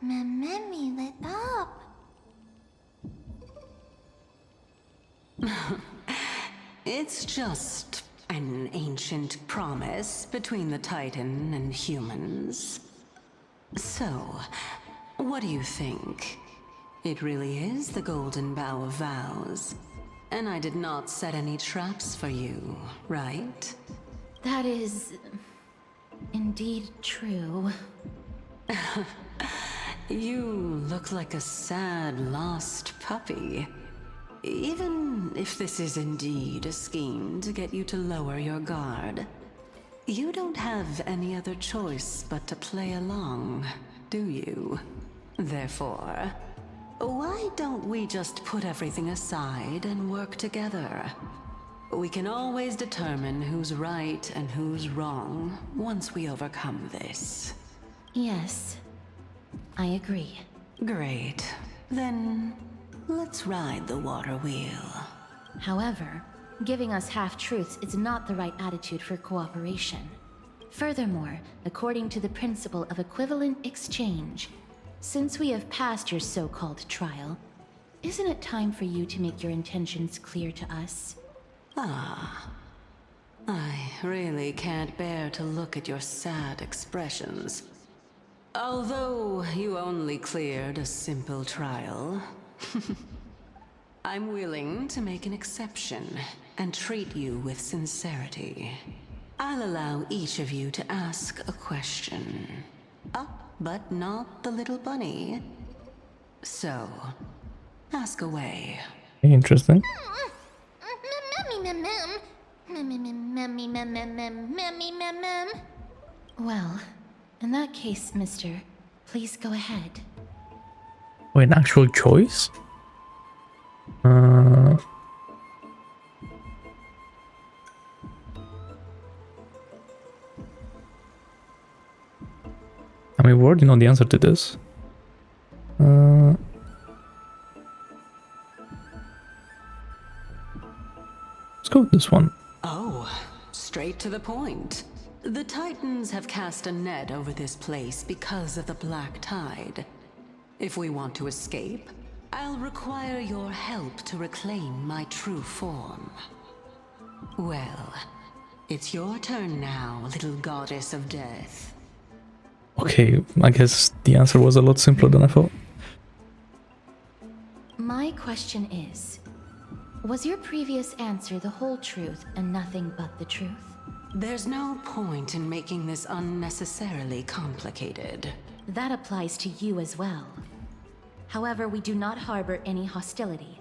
[SPEAKER 17] Memmy lit up.
[SPEAKER 19] It's just an ancient promise between the Titan and humans. So, what do you think? It really is the Golden Bough of Vows. And I did not set any traps for you, right?
[SPEAKER 4] That is... indeed true.
[SPEAKER 19] You look like a sad, lost puppy. Even if this is indeed a scheme to get you to lower your guard, you don't have any other choice but to play along, do you? Therefore, why don't we just put everything aside and work together? We can always determine who's right and who's wrong once we overcome this.
[SPEAKER 4] Yes, I agree.
[SPEAKER 19] Great. Then let's ride the water wheel.
[SPEAKER 4] However, Giving us half-truths is not the right attitude for cooperation. Furthermore, according to the principle of equivalent exchange, since we have passed your so-called trial, isn't it time for you to make your intentions clear to us?
[SPEAKER 19] Ah. I really can't bear to look at your sad expressions. Although you only cleared a simple trial, I'm willing to make an exception and treat you with sincerity. I'll allow each of you to ask a question. Up, but not the little bunny. So, ask away.
[SPEAKER 1] Interesting.
[SPEAKER 4] Well, in that case, mister, please go ahead.
[SPEAKER 1] Oh, an actual choice? I mean, we already know the answer to this. Let's go with this one.
[SPEAKER 19] Oh, straight to the point. The Titans have cast a net over this place because of the Black Tide. If we want to escape, I'll require your help to reclaim my true form. Well, it's your turn now, little goddess of death.
[SPEAKER 1] Okay, I guess the answer was a lot simpler than I thought.
[SPEAKER 4] My question is, was your previous answer the whole truth and nothing but the truth?
[SPEAKER 19] There's no point in making this unnecessarily complicated.
[SPEAKER 4] That applies to you as well. However, we do not harbor any hostility.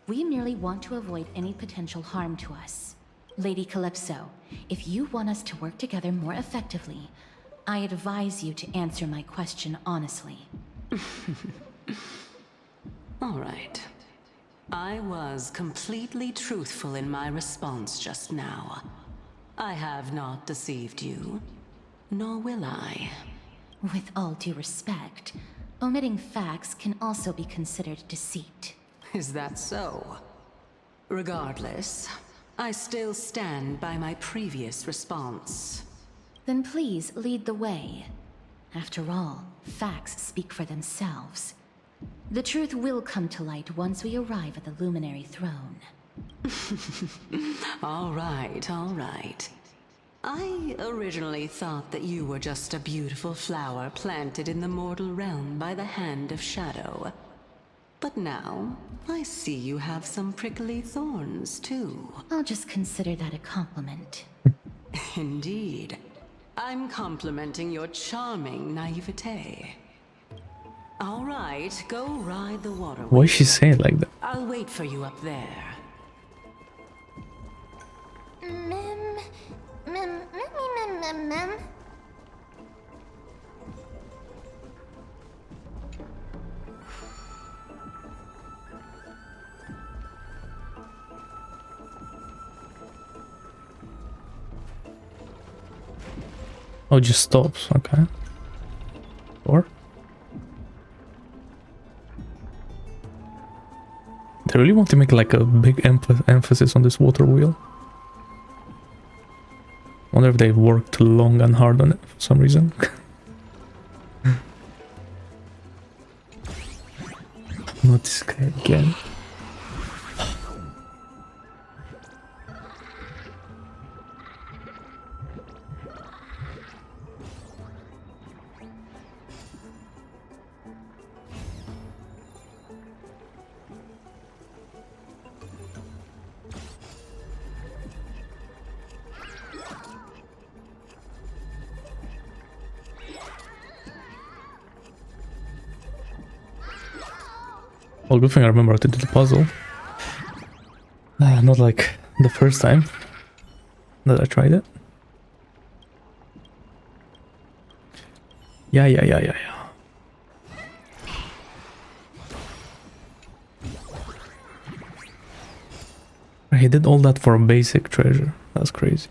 [SPEAKER 4] We merely want to avoid any potential harm to us. Lady Calypso, if you want us to work together more effectively, I advise you to answer my question honestly.
[SPEAKER 19] All right. I was completely truthful in my response just now. I have not deceived you, nor will I.
[SPEAKER 4] With all due respect, omitting facts can also be considered deceit.
[SPEAKER 19] Is that so? Regardless, I still stand by my previous response.
[SPEAKER 4] Then please lead the way. After all, facts speak for themselves. The truth will come to light once we arrive at the Luminary Throne.
[SPEAKER 19] All right, all right. I originally thought that you were just a beautiful flower planted in the mortal realm by the hand of shadow. But now, I see you have some prickly thorns, too.
[SPEAKER 4] I'll just consider that a compliment.
[SPEAKER 19] Indeed. I'm complimenting your charming naivete. All right, go ride the water.
[SPEAKER 1] Why is she saying like that?
[SPEAKER 19] I'll wait for you up there.
[SPEAKER 17] Mem.
[SPEAKER 1] Oh, it just stops, okay. Or? They really want to make like a big emphasis on this water wheel. Wonder if they worked long and hard on it for some reason. Not this guy again. Well, good thing I remember how to do the puzzle. Not like the first time that I tried it. Yeah. He did all that for a basic treasure. That's crazy.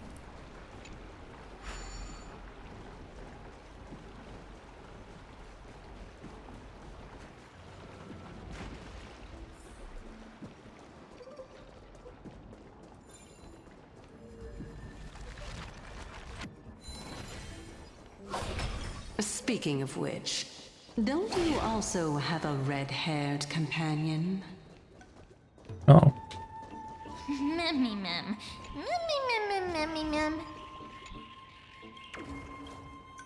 [SPEAKER 19] Speaking of which, don't you also have a red-haired companion?
[SPEAKER 1] Oh.
[SPEAKER 17] Memmy mem. Memmy mem.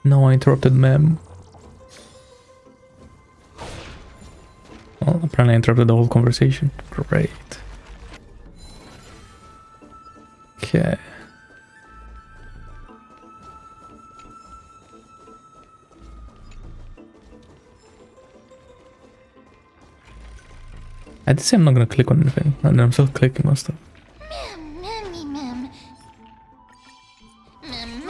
[SPEAKER 1] No, I interrupted mem. Well, apparently I interrupted the whole conversation. Great. Okay. I did say I'm not gonna click on anything, and I'm still clicking on stuff.
[SPEAKER 17] Memmy mem. Mem.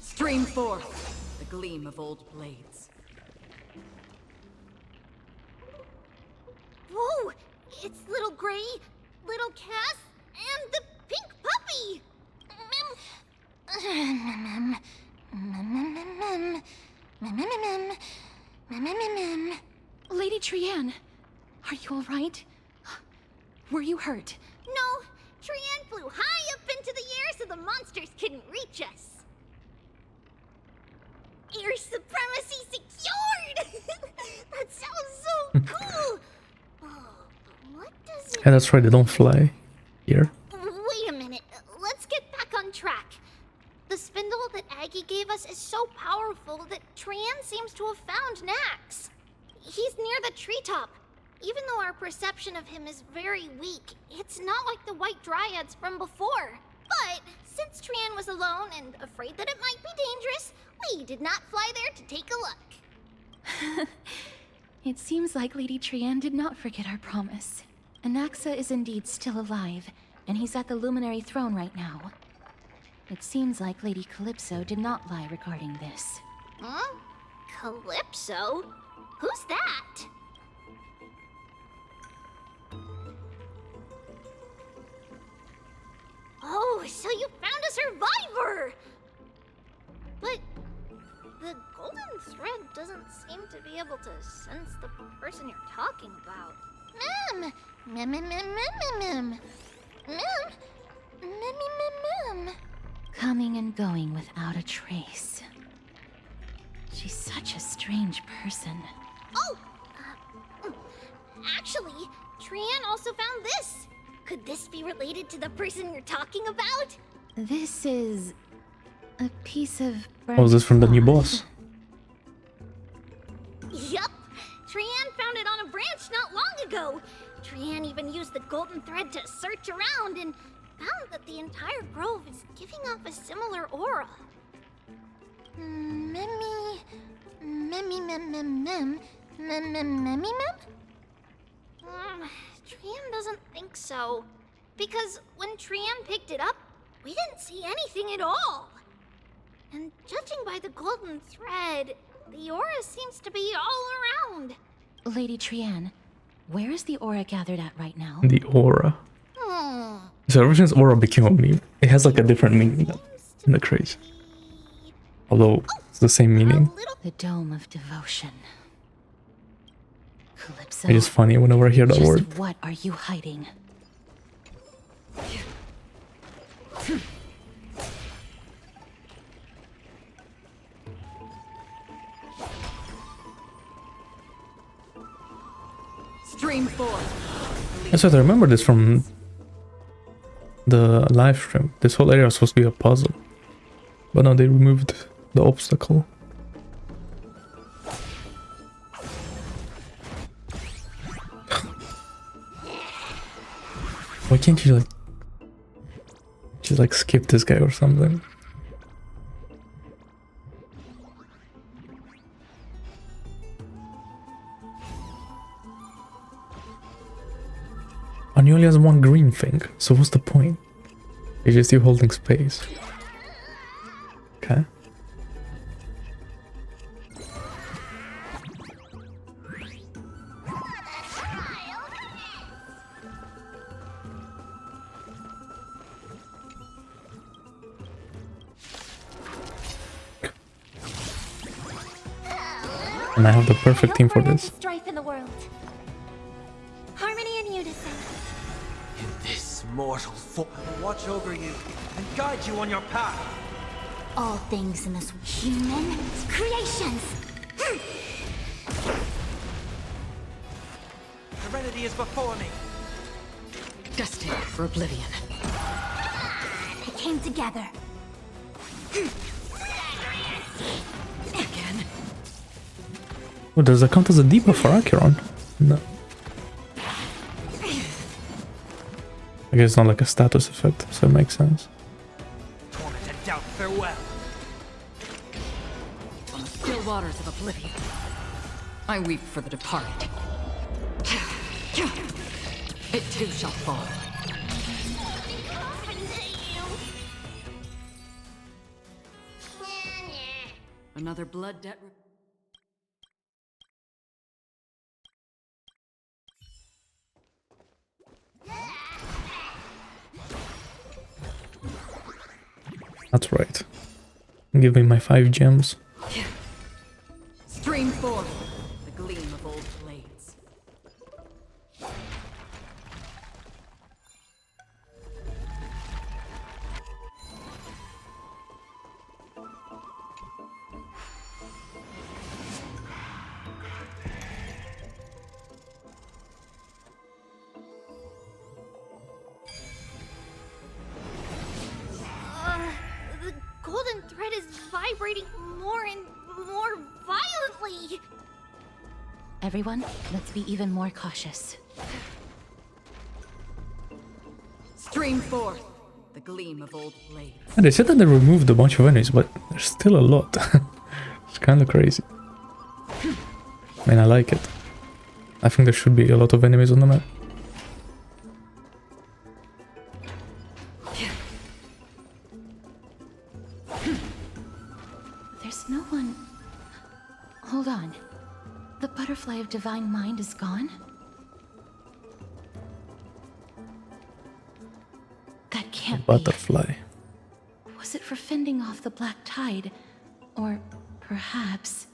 [SPEAKER 6] Stream forth the gleam of old blades.
[SPEAKER 17] Whoa! It's little Gray, little Cass, and the pink puppy!
[SPEAKER 18] Lady Trian, are you alright? Were you hurt?
[SPEAKER 17] No, Trian flew high up into the air so the monsters couldn't reach us. Air supremacy secured! That sounds so cool! Oh, but what does it...
[SPEAKER 1] Yeah, that's right, they don't fly here.
[SPEAKER 17] Wait a minute, let's get back on track. The spindle that Aggie gave us is so powerful that Trian seems to have found Nax. He's near the treetop. Even though our perception of him is very weak, it's not like the White Dryads from before. But since Trian was alone and afraid that it might be dangerous, we did not fly there to take a look.
[SPEAKER 18] It seems like Lady Trian did not forget our promise. Anaxa is indeed still alive, and he's at the Luminary Throne right now. It seems like Lady Calypso did not lie regarding this.
[SPEAKER 17] Huh? Calypso? Who's that? Oh, so you found a survivor! But the golden thread doesn't seem to be able to sense the person you're talking about. Mem! Mem.
[SPEAKER 18] Coming and going without a trace. She's such a strange person.
[SPEAKER 17] Oh! Actually, Trian also found this. Could this be related to the person you're talking about?
[SPEAKER 18] This is a piece of...
[SPEAKER 1] Oh, is this from the new boss?
[SPEAKER 17] Yup! Trian found it on a branch not long ago. Trian even used the golden thread to search around and found that the entire grove is giving off a similar aura. Trian doesn't think so. Because when Trian picked it up, we didn't see anything at all. And judging by the golden thread, the aura seems to be all around.
[SPEAKER 18] Lady Trian, where is the aura gathered at right now?
[SPEAKER 1] The aura. So ever since aura became a meme, it has like a different meaning in the craze. Although it's the same meaning.
[SPEAKER 18] The Dome of Devotion. Calypso.
[SPEAKER 1] It's just funny whenever I hear that word.
[SPEAKER 18] Just what are you hiding?
[SPEAKER 6] Stream forth.
[SPEAKER 1] That's what I remember this from the live stream. This whole area was supposed to be a puzzle. But now they removed the obstacle. Why can't you like skip this guy or something? And he only has one green thing, so what's the point? He's just still holding space. Okay. And I have the perfect team for this.
[SPEAKER 17] Strife in the world. Harmony and unison.
[SPEAKER 10] In this mortal form, I will watch over you and guide you on your path.
[SPEAKER 17] All things in this human creations.
[SPEAKER 10] Serenity is before me.
[SPEAKER 6] Destined for oblivion.
[SPEAKER 17] They came together.
[SPEAKER 6] Again.
[SPEAKER 1] Oh, does that count as a debuff for Acheron? No. I guess it's not like a status effect, so it makes sense.
[SPEAKER 10] Torment and doubt, farewell.
[SPEAKER 6] On the still waters of oblivion, I weep for the departed. It too shall fall. Another blood debt.
[SPEAKER 1] That's right. Give me my 5 gems.
[SPEAKER 6] Stream forth the gleam of old blades.
[SPEAKER 17] The golden thread is vibrating more and more violently.
[SPEAKER 4] Everyone, let's be even more cautious.
[SPEAKER 6] Stream forth the gleam of old blades.
[SPEAKER 1] And they said that they removed a bunch of enemies, but there's still a lot. It's kind of crazy. I mean, I like it. I think there should be a lot of enemies on the map.
[SPEAKER 4] There's no one... Hold on. The butterfly of divine mind is gone? That can't be.
[SPEAKER 1] Butterfly.
[SPEAKER 4] Was it for fending off the black tide? Or perhaps...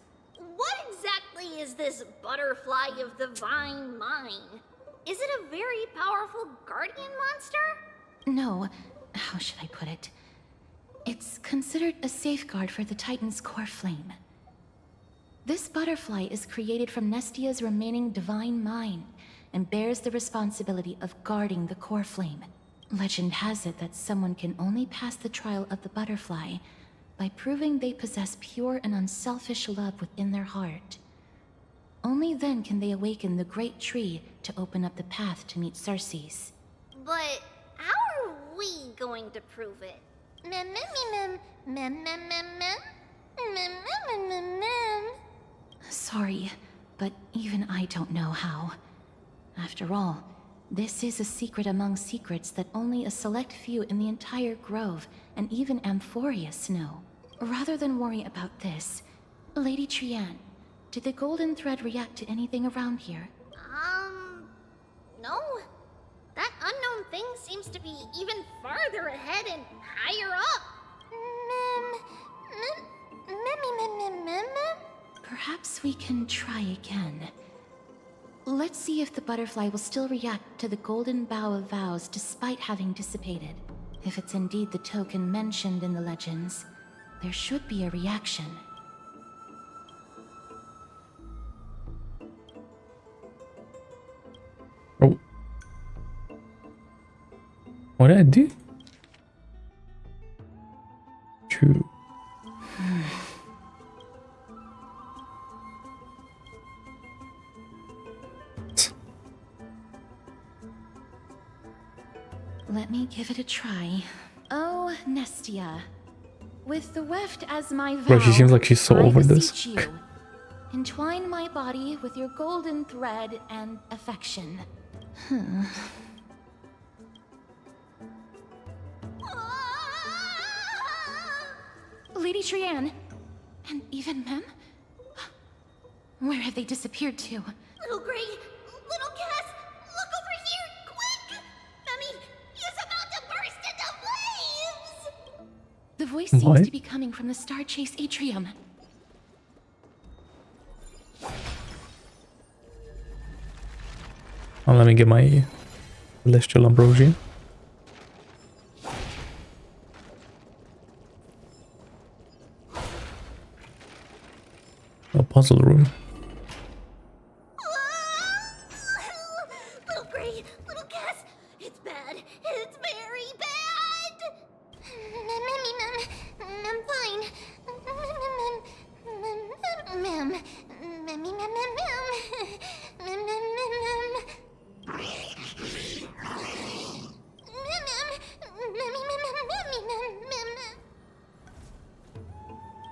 [SPEAKER 17] What exactly is this butterfly of divine mind? Is it a very powerful guardian monster?
[SPEAKER 4] No. How should I put it? It's considered a safeguard for the Titan's core flame. This butterfly is created from Nestia's remaining divine mind and bears the responsibility of guarding the core flame. Legend has it that someone can only pass the trial of the butterfly by proving they possess pure and unselfish love within their heart. Only then can they awaken the great tree to open up the path to meet Circes.
[SPEAKER 17] But how are we going to prove it? Mem mem mem mem mem mem mem mem mem mem mem.
[SPEAKER 4] Sorry, but even I don't know how. After all, this is a secret among secrets that only a select few in the entire grove, and even Amphoreus, know. Rather than worry about this, Lady Trian, did the golden thread react to anything around here?
[SPEAKER 17] No. That unknown thing seems to be even farther ahead and higher up. Mem.
[SPEAKER 4] Perhaps we can try again. Let's see if the butterfly will still react to the golden bough of vows despite having dissipated. If it's indeed the token mentioned in the legends, there should be a reaction.
[SPEAKER 1] Oh. What did I do? True.
[SPEAKER 4] Let me give it a try. Oh, Nestia. With the weft as my vow,
[SPEAKER 1] Bro, she seems like she's so over this.
[SPEAKER 4] beseech you, entwine my body with your golden thread and affection. Lady Trian, and even Mem? Where have they disappeared to?
[SPEAKER 17] Little Gray, little Cass, look over here, quick! Memmy, he's about to burst into flames!
[SPEAKER 4] The voice seems to be coming from the Star Chase atrium.
[SPEAKER 1] Oh, let me get my celestial ambrosia. A puzzle room.
[SPEAKER 17] Little Gray, little Cass, it's bad. It's very bad. Memmy, I'm fine.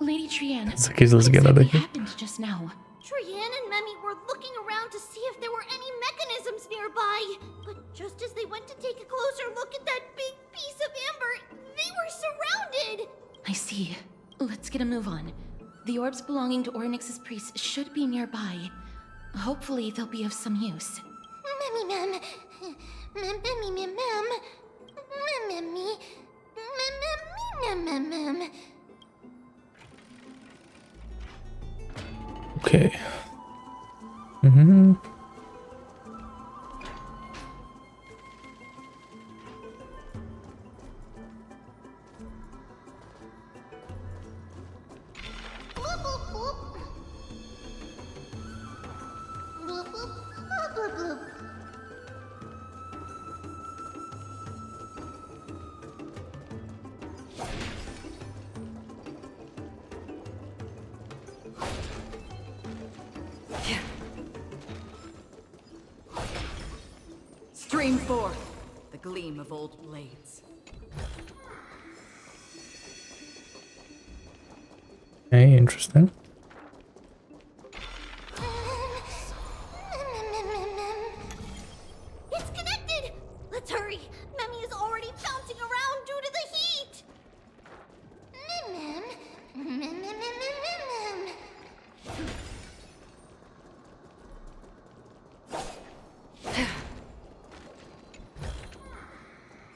[SPEAKER 4] Lady Trian,
[SPEAKER 1] It's okay, let's get out of here.
[SPEAKER 4] happened just now?
[SPEAKER 17] Trian and Memmy were looking around to see if there were any mechanisms nearby. But just as they went to take a closer look at that big piece of amber, they were surrounded.
[SPEAKER 4] I see. Let's get a move on. The orbs belonging to Ornyx's priests should be nearby. Hopefully they'll be of some use.
[SPEAKER 17] Memmy, Mem. Memmy, Mem. Memmy. Mem.
[SPEAKER 1] Okay. Mm-hmm.
[SPEAKER 6] Stream forth the gleam of old blades.
[SPEAKER 1] Okay, interesting.
[SPEAKER 17] It's connected! Let's hurry! Memmy is already bouncing around due to the heat! Mem.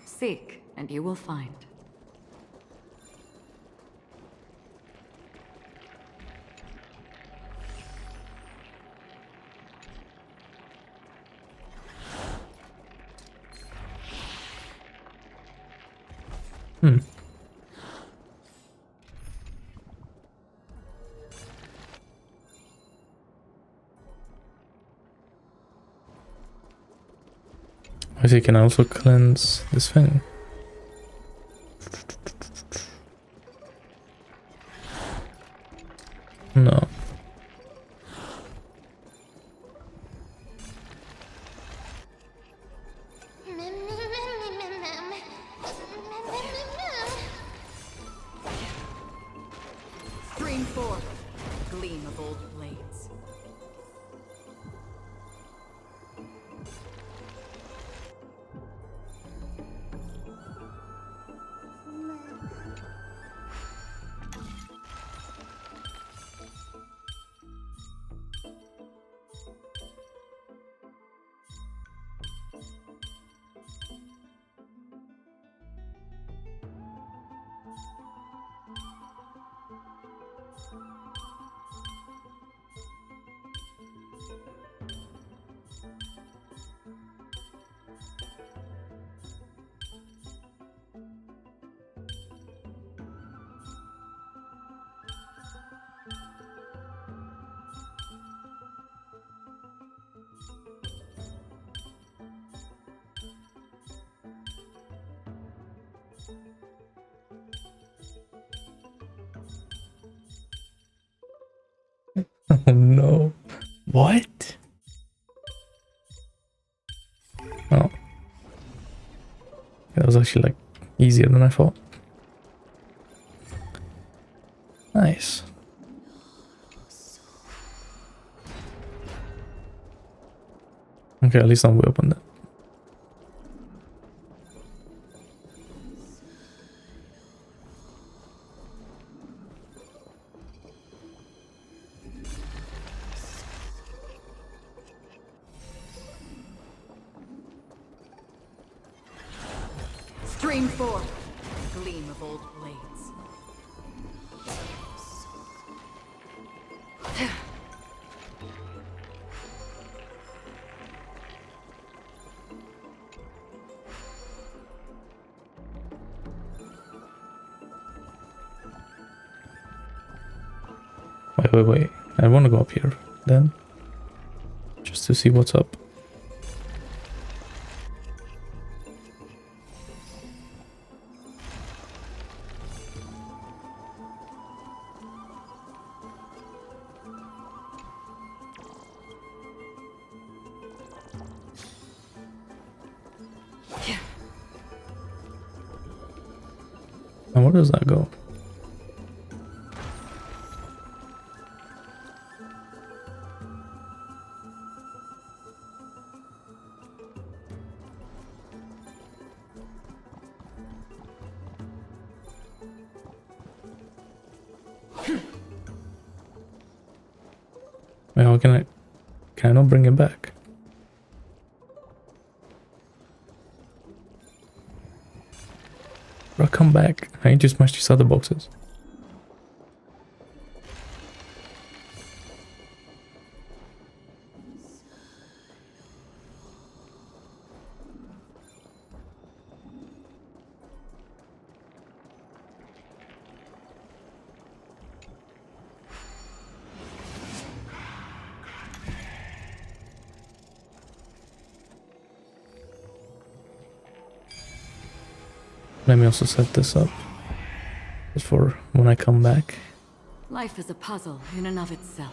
[SPEAKER 6] Seek, and you will find.
[SPEAKER 1] I see you can also cleanse this thing. No.
[SPEAKER 6] Stream forth the gleam of old blades.
[SPEAKER 1] Oh no. What? Oh. That was actually like easier than I thought. Nice. Okay, at least we opened it.
[SPEAKER 13] Bring forth the gleam of old blades.
[SPEAKER 1] Wait. I want to go up here then. Just to see what's up. And where does that go? Wait, how can I not bring it back? Bro, come back. I need to smash these other boxes. Let me also set this up just for when I come back.
[SPEAKER 6] Life is a puzzle in and of itself.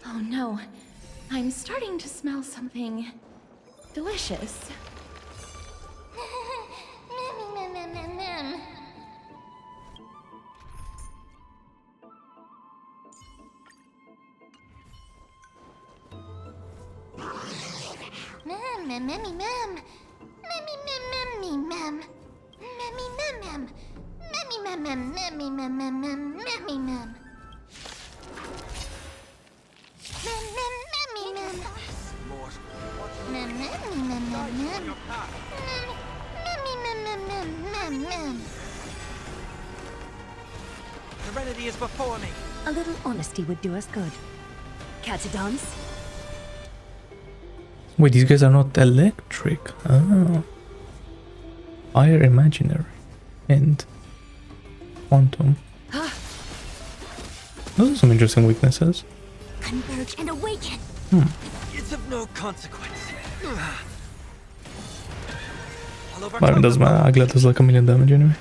[SPEAKER 4] Oh no, I'm starting to smell something delicious.
[SPEAKER 10] Serenity is before me.
[SPEAKER 20] A little honesty would do us good. Catadons?
[SPEAKER 1] Wait, these guys are not electric. Ah. Fire imaginary. And quantum. Those are some interesting weaknesses.
[SPEAKER 17] Converge and awaken.
[SPEAKER 10] It's of no consequence.
[SPEAKER 1] But it doesn't matter. Aglet does like 1,000,000 damage anyway.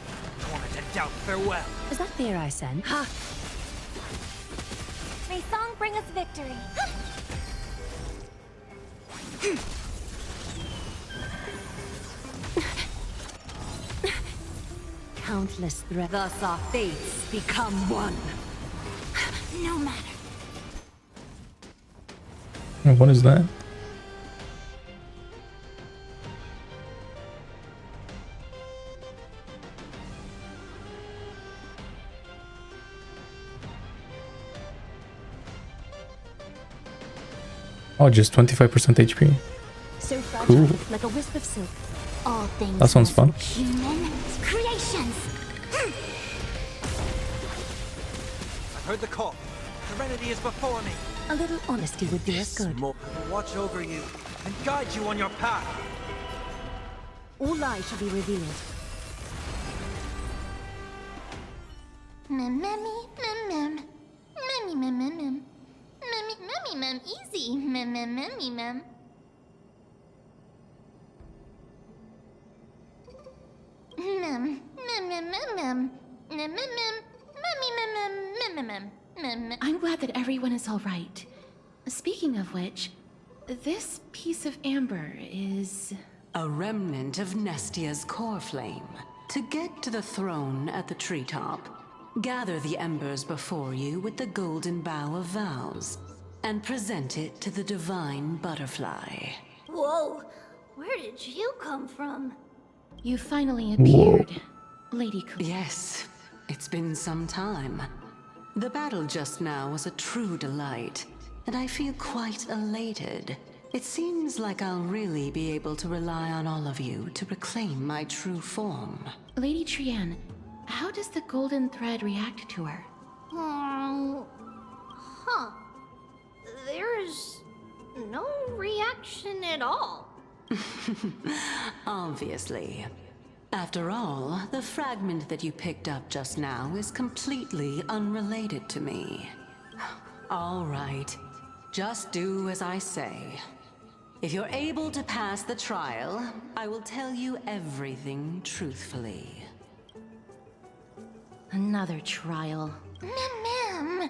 [SPEAKER 10] Doubt farewell.
[SPEAKER 20] Is that fear I sent?
[SPEAKER 17] May song bring us victory.
[SPEAKER 20] Countless threats. Thus our fates become one.
[SPEAKER 17] No matter.
[SPEAKER 1] What is that? Oh, just 25% HP.
[SPEAKER 17] So fragile,
[SPEAKER 1] Cool.
[SPEAKER 17] like a wisp of silk. All things
[SPEAKER 1] That sounds fun.
[SPEAKER 17] human creations.
[SPEAKER 10] I've heard the call. Serenity is before me.
[SPEAKER 20] A little honesty would do us good.
[SPEAKER 10] I will watch over you and guide you on your path.
[SPEAKER 20] All lies shall be revealed.
[SPEAKER 17] Easy. Mem.
[SPEAKER 4] I'm glad that everyone is all right. Speaking of which, this piece of amber is...
[SPEAKER 19] A remnant of Nestia's Coreflame. To get to the throne at the treetop, gather the embers before you with the golden bough of vows, and present it to the divine butterfly.
[SPEAKER 17] Whoa, where did you come from?
[SPEAKER 4] You finally appeared. Lady Cooper.
[SPEAKER 19] Yes, it's been some time. The battle just now was a true delight, and I feel quite elated. It seems like I'll really be able to rely on all of you to reclaim my true form.
[SPEAKER 4] Lady Trian, how does the golden thread react to her?
[SPEAKER 17] Huh. There's no reaction at all.
[SPEAKER 19] Obviously. After all, the fragment that you picked up just now is completely unrelated to me. All right. Just do as I say. If you're able to pass the trial, I will tell you everything truthfully.
[SPEAKER 4] Another trial.
[SPEAKER 17] Mem.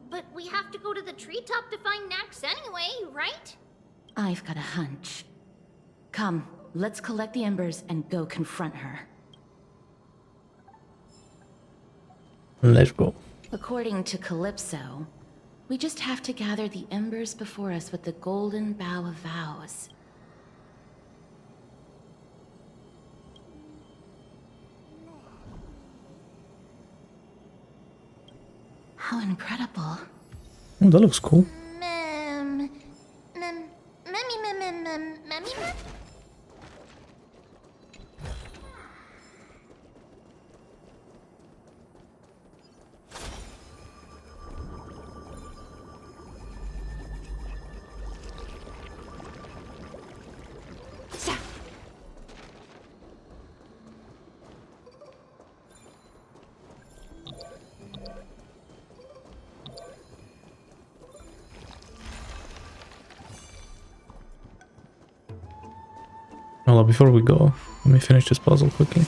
[SPEAKER 17] But we have to go to the treetop to find Nax anyway, right?
[SPEAKER 4] I've got a hunch. Come, let's collect the embers and go confront her.
[SPEAKER 1] Let's go.
[SPEAKER 4] According to Calypso, we just have to gather the embers before us with the golden bough of vows. How incredible.
[SPEAKER 1] Oh, that looks cool. Well, before we go, let me finish this puzzle quickly.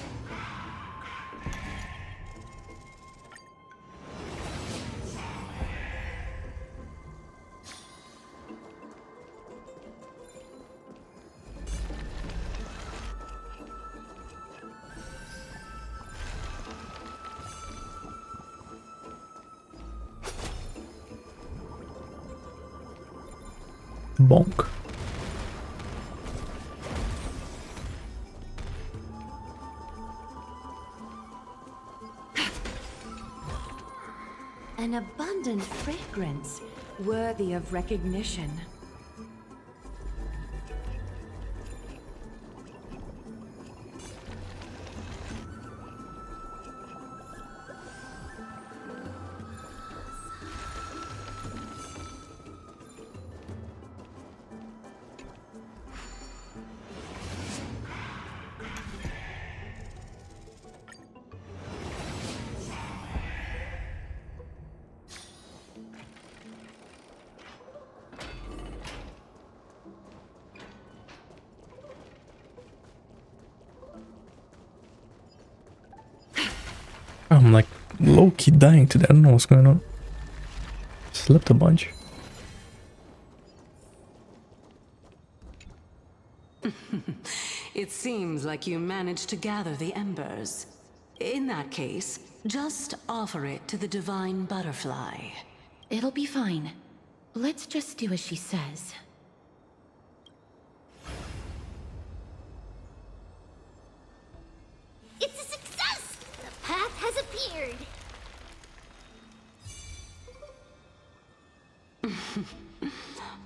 [SPEAKER 1] Bonk.
[SPEAKER 20] An abundant fragrance, worthy of recognition.
[SPEAKER 1] I'm like low-key dying today. I don't know what's going on. Slept a bunch.
[SPEAKER 19] It seems like you managed to gather the embers. In that case, just offer it to the divine butterfly.
[SPEAKER 4] It'll be fine. Let's just do as she says.
[SPEAKER 17] It's a success! The path has appeared!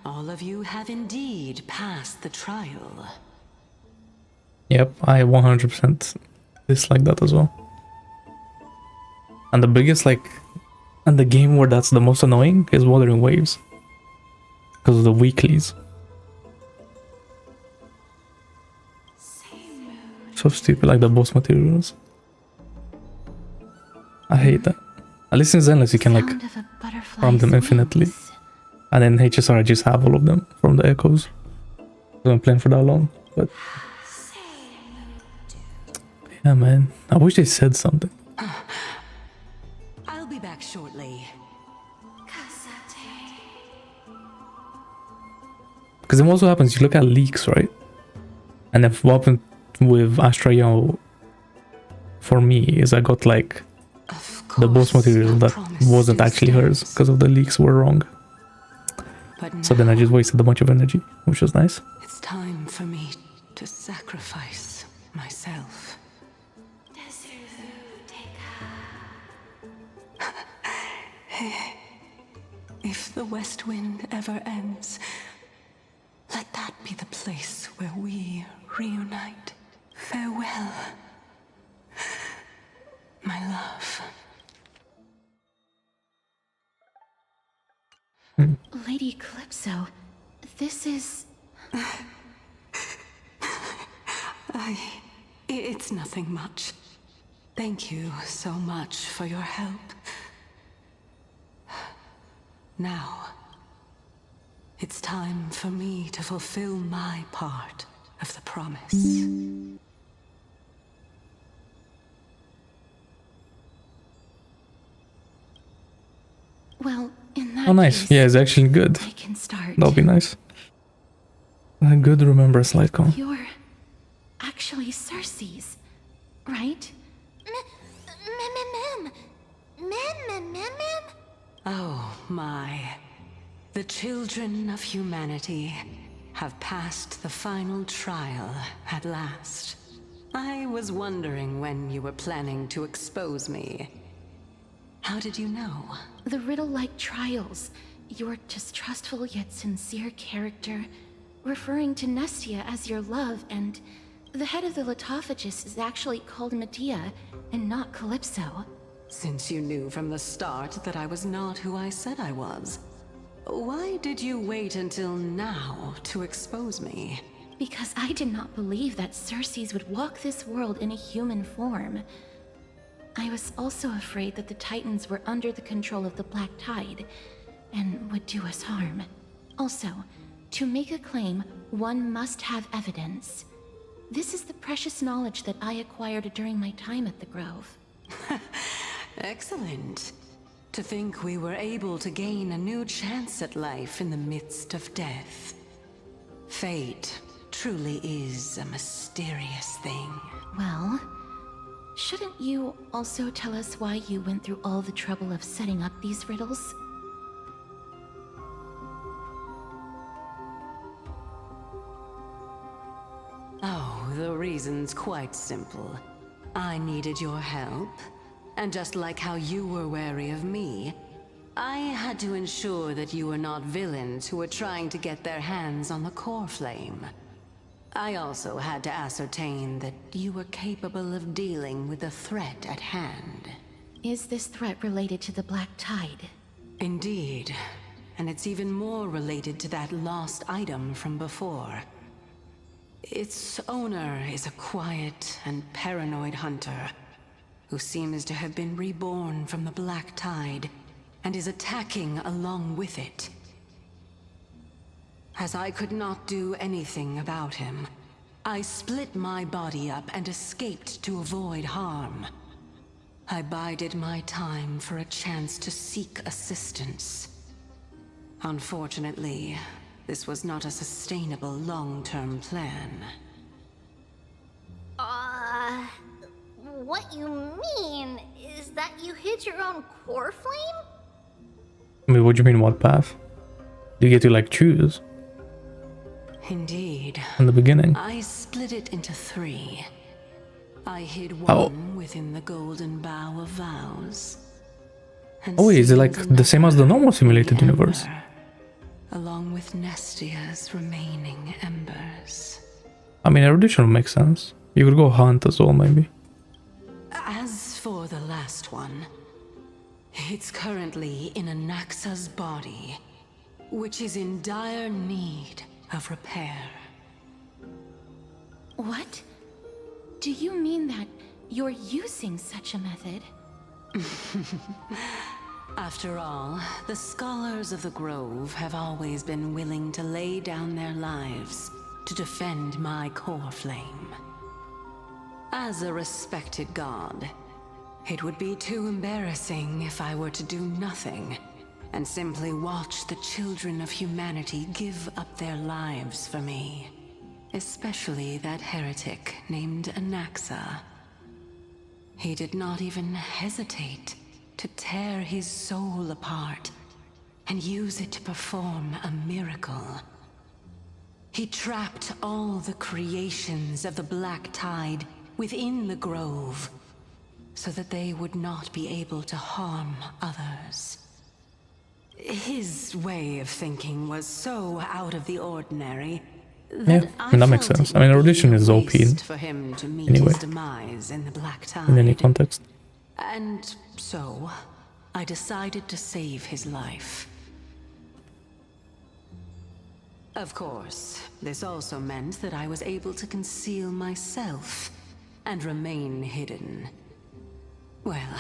[SPEAKER 19] All of you have indeed passed the trial.
[SPEAKER 1] Yep, I 100% dislike that as well. And the biggest, like, and the game where that's the most annoying is Wuthering Waves. Because of the weeklies. So stupid, like the boss materials. I hate that. At least in Zenless you can like farm them infinitely. And then HSR I just have all of them from the echoes. I've been playing for that long, but yeah, man. I wish they said something.
[SPEAKER 19] I'll be back shortly.
[SPEAKER 1] Because then what also happens, you look at leaks, right? And then what happened with Astrayo for me is I got like the boss material that wasn't actually hers because of the leaks were wrong. So then I just wasted a bunch of energy, which was nice.
[SPEAKER 19] It's time for me to sacrifice. myself. If the West Wind ever ends, let that be the place where we reunite. Farewell, my love.
[SPEAKER 4] Lady Calypso, this is...
[SPEAKER 19] It's nothing much. Thank you so much for your help. Now, it's time for me to fulfill my part of the promise.
[SPEAKER 4] Well, in that
[SPEAKER 1] Oh, nice.
[SPEAKER 4] case,
[SPEAKER 1] Yeah, it's actually good.
[SPEAKER 4] I can start.
[SPEAKER 1] That'll be nice. A good remembrance Lightcon.
[SPEAKER 4] You're actually Cersei's, right?
[SPEAKER 19] Oh my. The children of humanity have passed the final trial at last. I was wondering when you were planning to expose me. How did you know?
[SPEAKER 4] The riddle-like trials. Your distrustful yet sincere character, referring to Nestia as your love, and the head of the Litophagus is actually called Mydei and not Calypso.
[SPEAKER 19] Since you knew from the start that I was not who I said I was, why did you wait until now to expose me?
[SPEAKER 4] Because I did not believe that Cersei's would walk this world in a human form. I was also afraid that the Titans were under the control of the Black Tide and would do us harm. Also, to make a claim, one must have evidence. This is the precious knowledge that I acquired during my time at the Grove.
[SPEAKER 19] Excellent. To think we were able to gain a new chance at life in the midst of death. Fate truly is a mysterious thing.
[SPEAKER 4] Well, shouldn't you also tell us why you went through all the trouble of setting up these riddles?
[SPEAKER 19] Oh, the reason's quite simple. I needed your help, and just like how you were wary of me, I had to ensure that you were not villains who were trying to get their hands on the Coreflame. I also had to ascertain that you were capable of dealing with the threat at hand.
[SPEAKER 4] Is this threat related to the Black Tide?
[SPEAKER 19] Indeed, and it's even more related to that lost item from before. Its owner is a quiet and paranoid hunter who seems to have been reborn from the Black Tide and is attacking along with it. As I could not do anything about him, I split my body up and escaped to avoid harm. I bided my time for a chance to seek assistance. Unfortunately, this was not a sustainable long-term plan.
[SPEAKER 17] What you mean is that you hid your own core flame?
[SPEAKER 1] I mean, what do you mean, what path? You get to, like, choose.
[SPEAKER 19] Indeed.
[SPEAKER 1] In the beginning.
[SPEAKER 19] I split it into 3. I hid one within the Golden Bough of Vows.
[SPEAKER 1] Oh, is it like the same as the normal simulated universe?
[SPEAKER 19] Along with Nestia's remaining embers.
[SPEAKER 1] I mean, erudition would make sense. You could go hunt as well, maybe.
[SPEAKER 19] As for the last one, it's currently in Anaxa's body, which is in dire need of repair.
[SPEAKER 4] What? Do you mean that you're using such a method?
[SPEAKER 19] After all, the scholars of the Grove have always been willing to lay down their lives to defend my core flame. As a respected god, it would be too embarrassing if I were to do nothing and simply watch the children of humanity give up their lives for me. Especially that heretic named Anaxa. He did not even hesitate to tear his soul apart and use it to perform a miracle. He trapped all the creations of the Black Tide within the grove, so that they would not be able to harm others. His way of thinking was so out of the ordinary that
[SPEAKER 1] that makes sense. I mean, Erudition is OP
[SPEAKER 19] for him to meet
[SPEAKER 1] anyway,
[SPEAKER 19] his demise in the Black Tide.
[SPEAKER 1] in any context.
[SPEAKER 19] And so, I decided to save his life. Of course, this also meant that I was able to conceal myself and remain hidden. Well,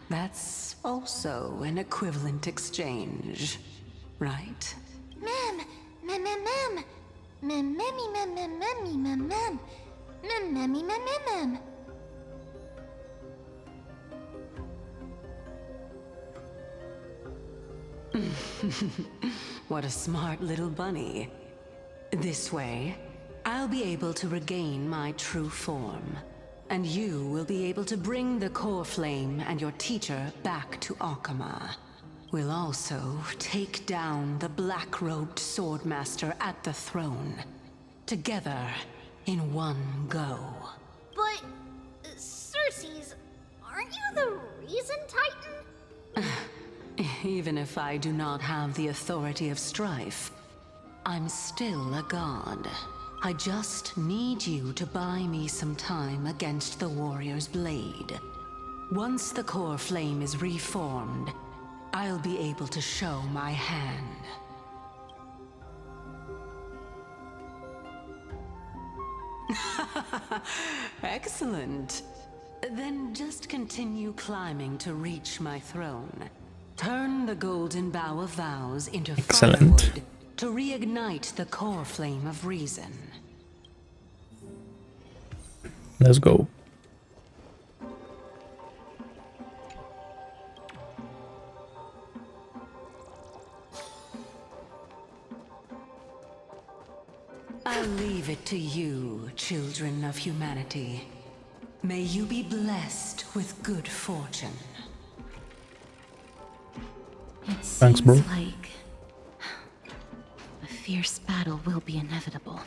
[SPEAKER 19] that's also an equivalent exchange, right?
[SPEAKER 17] Mem, mem, mem, mem, mem, memmy, mem, mem, memmy, mem, mem, mem, memmy, mem, mem, mem.
[SPEAKER 19] What a smart little bunny. This way, I'll be able to regain my true form. And you will be able to bring the Coreflame and your teacher back to Akama. We'll also take down the black-robed swordmaster at the throne. Together, in one go.
[SPEAKER 17] But, Circes, aren't you the Reason Titan?
[SPEAKER 19] Even if I do not have the authority of Strife, I'm still a god. I just need you to buy me some time against the Warrior's Blade. Once the Coreflame is reformed, I'll be able to show my hand. Excellent. Then just continue climbing to reach my throne. Turn the Golden Bough of Vows into firewood to reignite the Coreflame of Reason.
[SPEAKER 1] Let's go.
[SPEAKER 19] I'll leave it to you, children of humanity. May you be blessed with good fortune.
[SPEAKER 4] It
[SPEAKER 1] Thanks,
[SPEAKER 4] seems
[SPEAKER 1] bro.
[SPEAKER 4] like a fierce battle will be inevitable.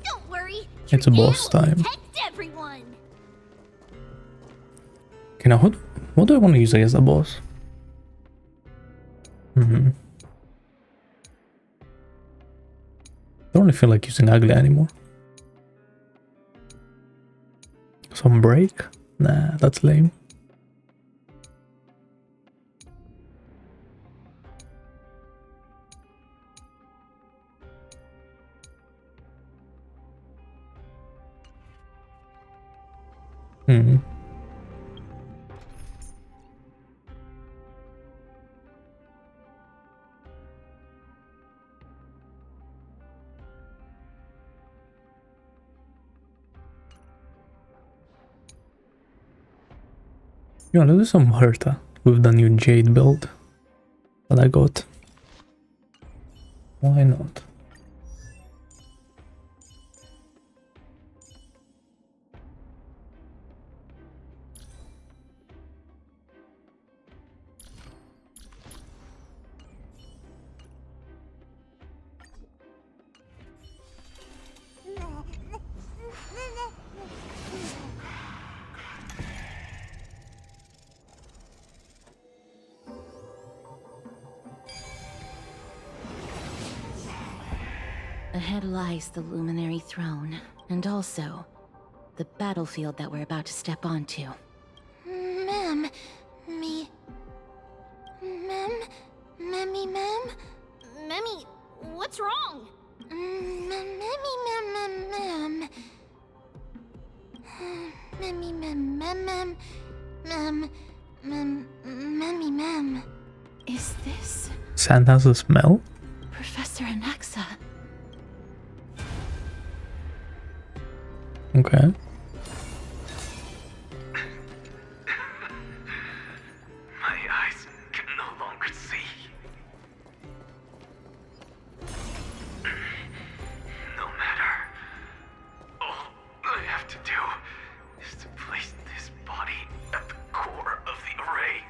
[SPEAKER 17] Don't worry.
[SPEAKER 1] It's a boss time.
[SPEAKER 17] Protect everyone.
[SPEAKER 1] Okay, now what do I want to use against the boss? I don't really feel like using Ugly anymore. Some break? Nah, that's lame. Yeah, let's do some Herta with the new Jade build that I got. Why not?
[SPEAKER 4] Ahead lies the Luminary Throne, and also the battlefield that we're about to step onto.
[SPEAKER 17] Mem, me. Mem, Memmy, Mem. Memmy, what's wrong? Memmy, Mem. Memmy, Mem. Memmy, Mem.
[SPEAKER 4] Is this
[SPEAKER 1] Sand has a smell?
[SPEAKER 4] Professor Anaxa?
[SPEAKER 1] Okay.
[SPEAKER 15] My eyes can no longer see. No matter. All I have to do is to place this body at the core of the array.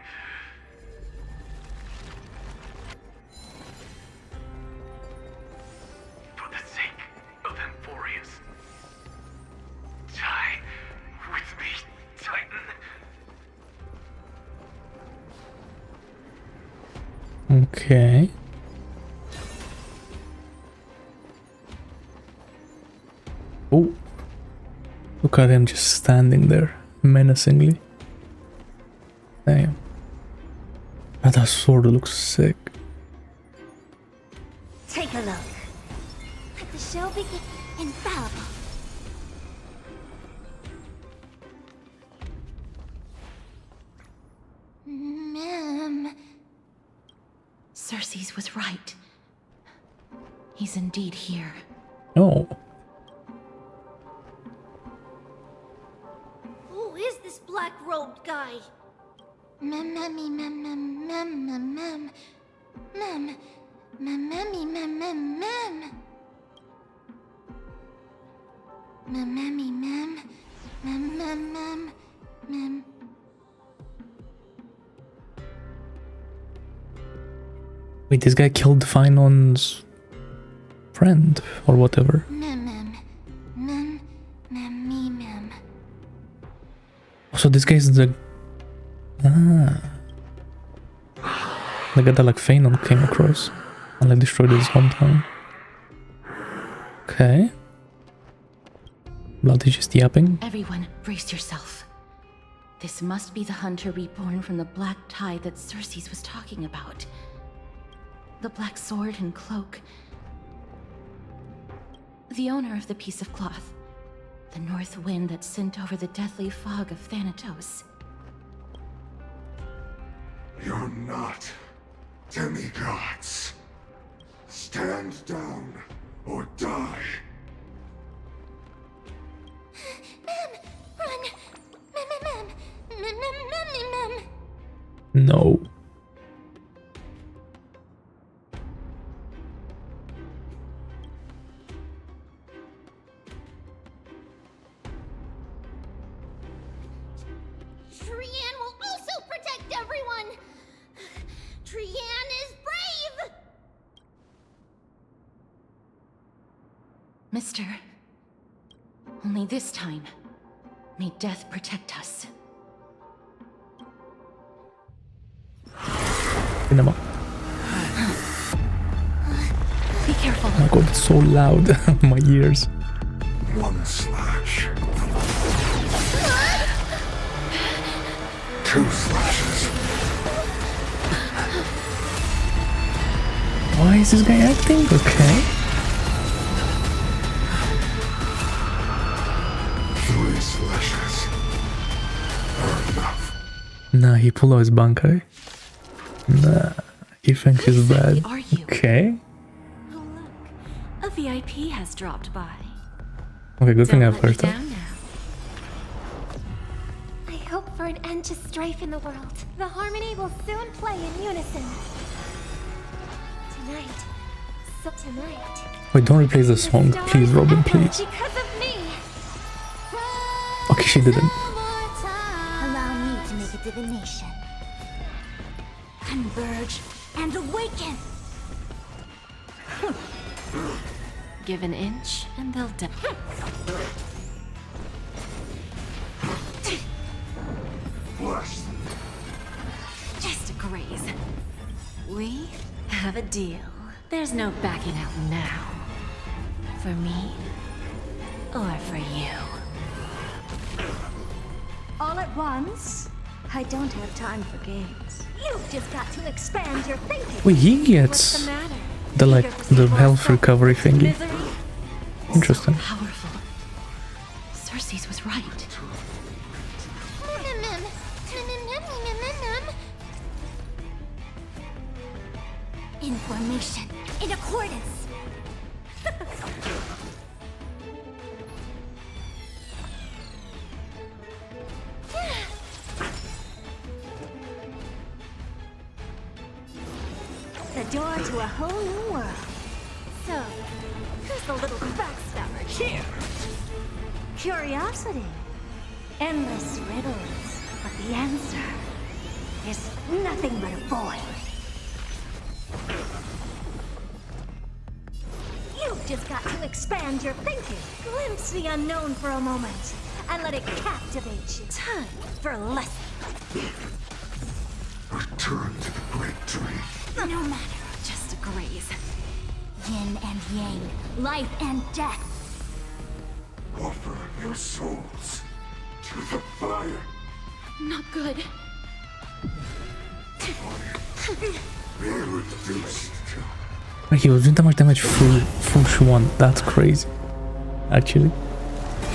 [SPEAKER 1] Okay. Oh. Look at him just standing there, menacingly. Damn. That sword looks sick.
[SPEAKER 11] Take a look. Let the show begin. Infallible.
[SPEAKER 4] Ma'am. Cersei's was right. He's indeed here.
[SPEAKER 1] Oh.
[SPEAKER 11] Who is this black-robed guy?
[SPEAKER 4] Mem.
[SPEAKER 1] Wait, this guy killed Finon's friend or whatever. So this guy's the the guy that like Phanon came across and like destroyed his hometown. Okay. Blood is just yapping.
[SPEAKER 4] Everyone, brace yourself. This must be the hunter reborn from the black tide that Cersei's was talking about. The black sword and cloak. The owner of the piece of cloth. The north wind that sent over the deathly fog of Thanatos.
[SPEAKER 5] You're not demigods. Stand down or die.
[SPEAKER 11] Run!
[SPEAKER 1] No.
[SPEAKER 11] Trian will also protect everyone! Trian is brave!
[SPEAKER 4] Mister, only this time, may death protect us.
[SPEAKER 1] Cinema.
[SPEAKER 4] Be careful.
[SPEAKER 1] Oh my god, it's so loud. My ears.
[SPEAKER 5] One slash. Two slashes.
[SPEAKER 1] Why is this guy acting? Okay.
[SPEAKER 5] Three slashes are enough.
[SPEAKER 1] Nah, he pulled out his Bankai. Nah, he thinks he's bad.
[SPEAKER 4] Are you?
[SPEAKER 1] Okay.
[SPEAKER 4] A VIP has dropped by.
[SPEAKER 1] Okay, good thing
[SPEAKER 4] Don't
[SPEAKER 1] I've
[SPEAKER 4] let me
[SPEAKER 1] heard that.
[SPEAKER 4] down now.
[SPEAKER 11] I hope for an end to strife in the world. The harmony will soon play in unison. Tonight. So tonight.
[SPEAKER 1] Wait, don't replace the song, please, Robin, please.
[SPEAKER 11] Because of me!
[SPEAKER 1] Okay, she didn't.
[SPEAKER 11] Allow me to make a divination. Converge and awaken!
[SPEAKER 4] Give an inch and they'll die. Just a graze. We have a deal. There's no backing out now. For me or for you.
[SPEAKER 11] All at once? I don't have time for games. You've just got to expand your thinking.
[SPEAKER 1] Wait, he gets the like the health recovery thingy. Interesting.
[SPEAKER 4] Powerful. Cersei's was right.
[SPEAKER 11] Information in accordance. The door to a whole new world. So, who's the little backstabber here? Curiosity. Endless riddles. But the answer is nothing but a void. You've just got to expand your thinking. Glimpse the unknown for a moment. And let it captivate you. Time for a lesson.
[SPEAKER 5] Return to the great tree.
[SPEAKER 18] No matter, just a graze. Yin and yang, life and death.
[SPEAKER 5] Offer your souls to the fire.
[SPEAKER 18] Not good.
[SPEAKER 5] Be reduced to
[SPEAKER 1] He was doing that much damage full Shuan. That's crazy. Actually.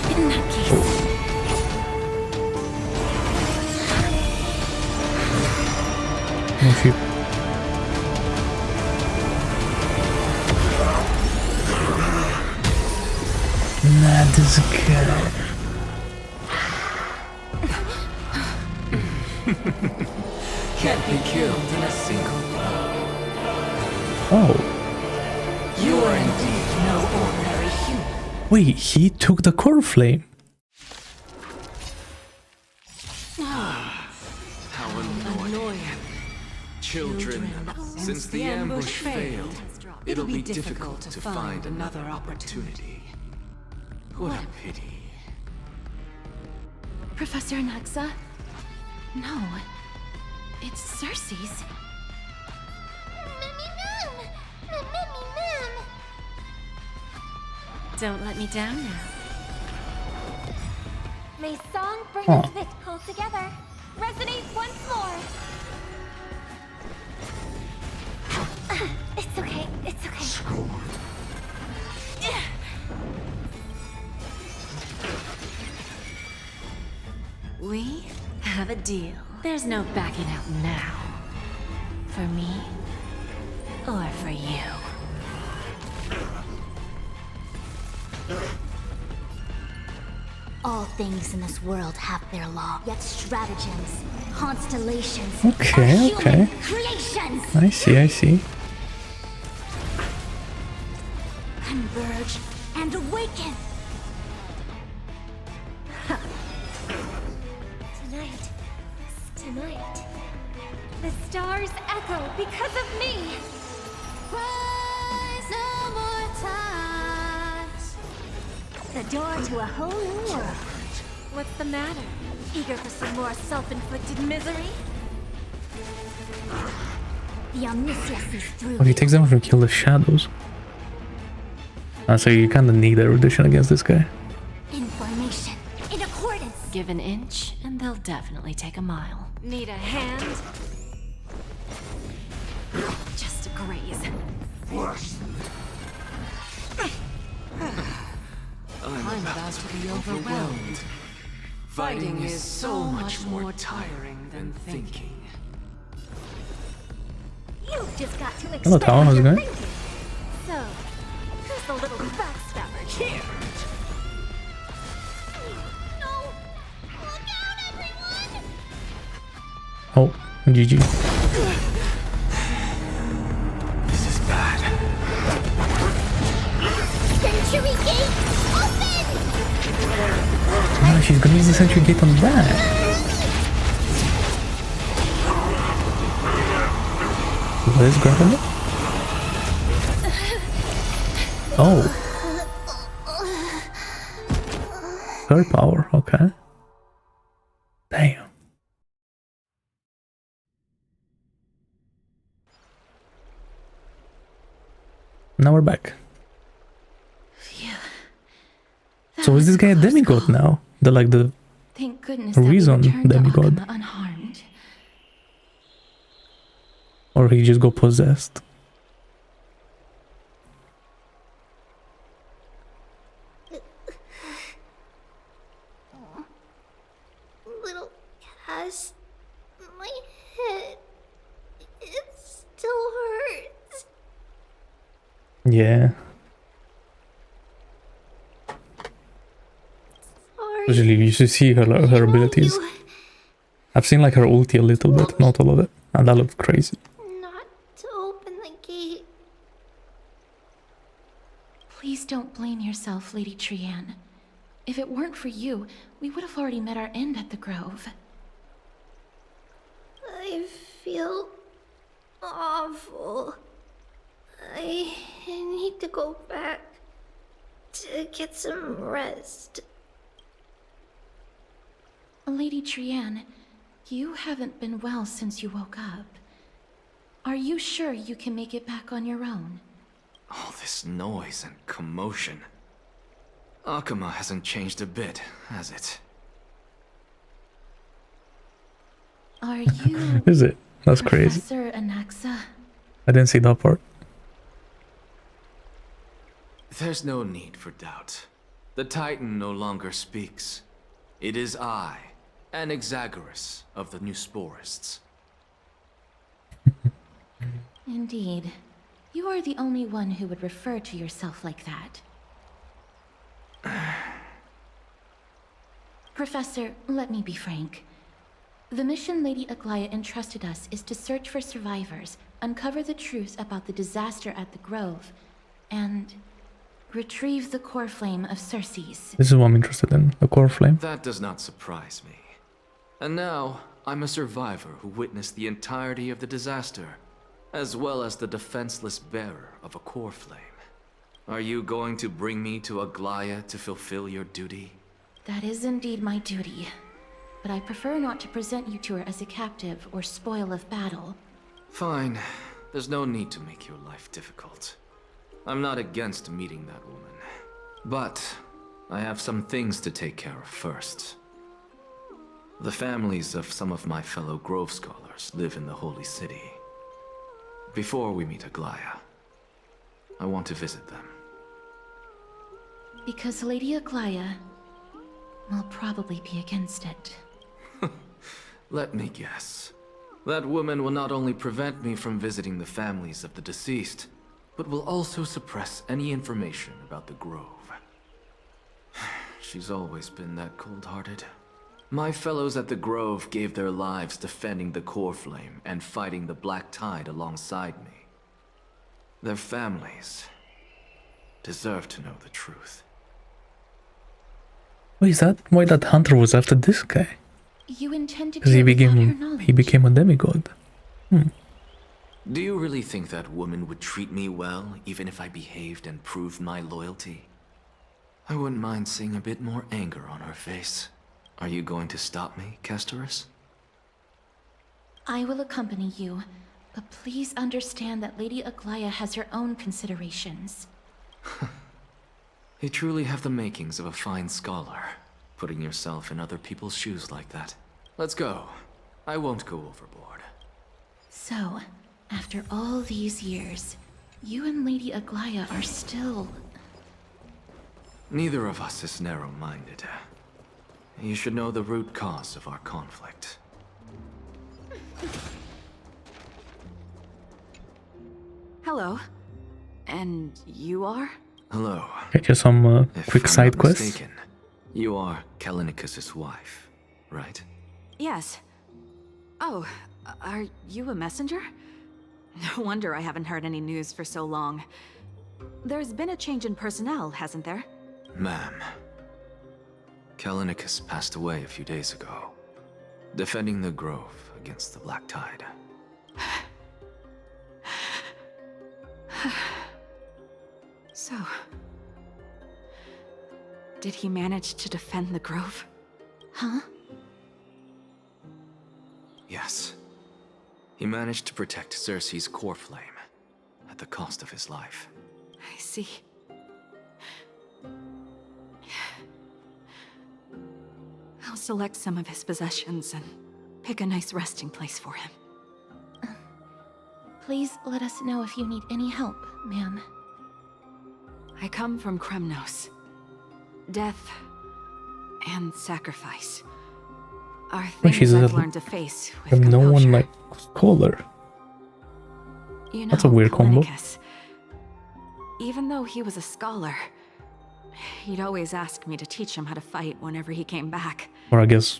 [SPEAKER 18] In that case.
[SPEAKER 1] No shit. Nah, this guy.
[SPEAKER 10] Can't be killed in a single blow.
[SPEAKER 1] Oh.
[SPEAKER 19] You are indeed no ordinary human.
[SPEAKER 1] Wait, he took the Coreflame.
[SPEAKER 10] How annoying. Children, since the ambush failed, it'll be difficult to find another opportunity. What a pity.
[SPEAKER 18] Professor Anaxa? No. It's Cersei's. Don't let me down now.
[SPEAKER 11] May song bring
[SPEAKER 1] Huh.
[SPEAKER 11] us Vit called together. Resonate once more. It's okay. It's okay.
[SPEAKER 19] We have a deal. There's no backing out now. For me, or for you.
[SPEAKER 11] All things in this world have their law, yet stratagems, constellations,
[SPEAKER 1] Okay,
[SPEAKER 11] are
[SPEAKER 1] okay.
[SPEAKER 11] human creations.
[SPEAKER 1] I see.
[SPEAKER 11] Converge and awaken. Tonight, the stars echo because of me. Rise no more times. The door to a whole new world. What's the matter? Eager for some more self-inflicted misery? The omniscience is through.
[SPEAKER 1] Well, he takes damage to kill the shadows. So you kinda need erudition against this guy.
[SPEAKER 11] Information in accordance.
[SPEAKER 19] Give an inch, and they'll definitely take a mile.
[SPEAKER 18] Need a hand? Just a graze.
[SPEAKER 10] I'm about to be overwhelmed. Fighting is so much more tiring than thinking.
[SPEAKER 11] You just got to
[SPEAKER 1] Hello, Tower. How's it going?
[SPEAKER 11] So, who's the little backstabber here? No! Look out, everyone!
[SPEAKER 1] Oh, GG.
[SPEAKER 10] This is bad.
[SPEAKER 11] Century Gate, open!
[SPEAKER 1] Ah, she's gonna use the Sentry Gate on that. What is grabbing it? Oh. Her power, okay. Damn. Now we're back. So is this guy a demigod now? The
[SPEAKER 18] Thank goodness
[SPEAKER 1] Reason
[SPEAKER 18] that we returned to
[SPEAKER 1] demigod.
[SPEAKER 18] Akama unharmed.
[SPEAKER 1] Or he just got possessed?
[SPEAKER 11] Little Cass, my head, it still hurts.
[SPEAKER 1] Yeah.
[SPEAKER 11] Sorry.
[SPEAKER 1] Usually you should see her abilities. I've seen like her ulti a little bit, not all of it. And that looked crazy.
[SPEAKER 11] Not to open the gate.
[SPEAKER 18] Please don't blame yourself, Lady Trian. If it weren't for you, we would have already met our end at the Grove.
[SPEAKER 11] I feel awful. I need to go back to get some rest.
[SPEAKER 18] Lady Trian, you haven't been well since you woke up.
[SPEAKER 4] Are you sure you can make it back on your own?
[SPEAKER 10] All this noise and commotion. Akuma hasn't changed a bit, has it?
[SPEAKER 4] Are you...
[SPEAKER 1] Is it? That's crazy.
[SPEAKER 4] Professor Anaxa?
[SPEAKER 1] I didn't see that part.
[SPEAKER 10] There's no need for doubt. The Titan no longer speaks. It is I, Anaxagoras of the New Sporists.
[SPEAKER 4] Indeed. You are the only one who would refer to yourself like that. Professor, let me be frank. The mission Lady Aglaya entrusted us is to search for survivors, uncover the truth about the disaster at the Grove, and retrieve the Coreflame of Circes.
[SPEAKER 1] This is what I'm interested in, the Coreflame.
[SPEAKER 10] That does not surprise me. And now, I'm a survivor who witnessed the entirety of the disaster, as well as the defenseless bearer of a Coreflame. Are you going to bring me to Aglaya to fulfill your duty?
[SPEAKER 4] That is indeed my duty. But I prefer not to present you to her as a captive or spoil of battle.
[SPEAKER 10] Fine. There's no need to make your life difficult. I'm not against meeting that woman. But I have some things to take care of first. The families of some of my fellow Grove Scholars live in the Holy City. Before we meet Aglaya, I want to visit them.
[SPEAKER 4] Because Lady Aglaya will probably be against it.
[SPEAKER 10] Let me guess. That woman will not only prevent me from visiting the families of the deceased, but will also suppress any information about the Grove. She's always been that cold-hearted. My fellows at the Grove gave their lives defending the Coreflame and fighting the Black Tide alongside me. Their families deserve to know the truth.
[SPEAKER 1] Wait, is that why that hunter was after this guy?
[SPEAKER 4] You intend to
[SPEAKER 1] Because
[SPEAKER 4] do
[SPEAKER 1] he
[SPEAKER 4] it without her
[SPEAKER 1] became
[SPEAKER 4] knowledge.
[SPEAKER 1] a demigod.
[SPEAKER 10] Do you really think that woman would treat me well, even if I behaved and proved my loyalty? I wouldn't mind seeing a bit more anger on her face. Are you going to stop me, Castorice?
[SPEAKER 4] I will accompany you, but please understand that Lady Aglaya has her own considerations.
[SPEAKER 10] You truly have the makings of a fine scholar, putting yourself in other people's shoes like that. Let's go. I won't go overboard.
[SPEAKER 4] So, after all these years, you and Lady Aglaya are still...
[SPEAKER 10] Neither of us is narrow-minded. You should know the root cause of our conflict.
[SPEAKER 16] Hello. And you are?
[SPEAKER 10] Hello.
[SPEAKER 1] Okay, some quick
[SPEAKER 10] If I'm
[SPEAKER 1] side
[SPEAKER 10] not
[SPEAKER 1] quests.
[SPEAKER 10] mistaken, you are Kallinicus' wife, right?
[SPEAKER 16] Yes. Oh, are you a messenger? No wonder I haven't heard any news for so long. There's been a change in personnel, hasn't there?
[SPEAKER 10] Ma'am. Kallinicus passed away a few days ago, defending the Grove against the Black Tide.
[SPEAKER 16] So... did he manage to defend the Grove?
[SPEAKER 4] Huh?
[SPEAKER 10] Yes. He managed to protect Circe's Coreflame, at the cost of his life.
[SPEAKER 16] I see. I'll select some of his possessions and pick a nice resting place for him.
[SPEAKER 4] Please let us know if you need any help, ma'am.
[SPEAKER 16] I come from Kremnos. Death and sacrifice are
[SPEAKER 1] Well,
[SPEAKER 16] things
[SPEAKER 1] she's
[SPEAKER 16] I've
[SPEAKER 1] a
[SPEAKER 16] learned to face with
[SPEAKER 1] no one
[SPEAKER 16] composure.
[SPEAKER 1] like scholar.
[SPEAKER 16] You know,
[SPEAKER 1] That's a weird combo.
[SPEAKER 16] Kallinicus, even though he was a scholar, he'd always ask me to teach him how to fight whenever he came back.
[SPEAKER 1] Or I guess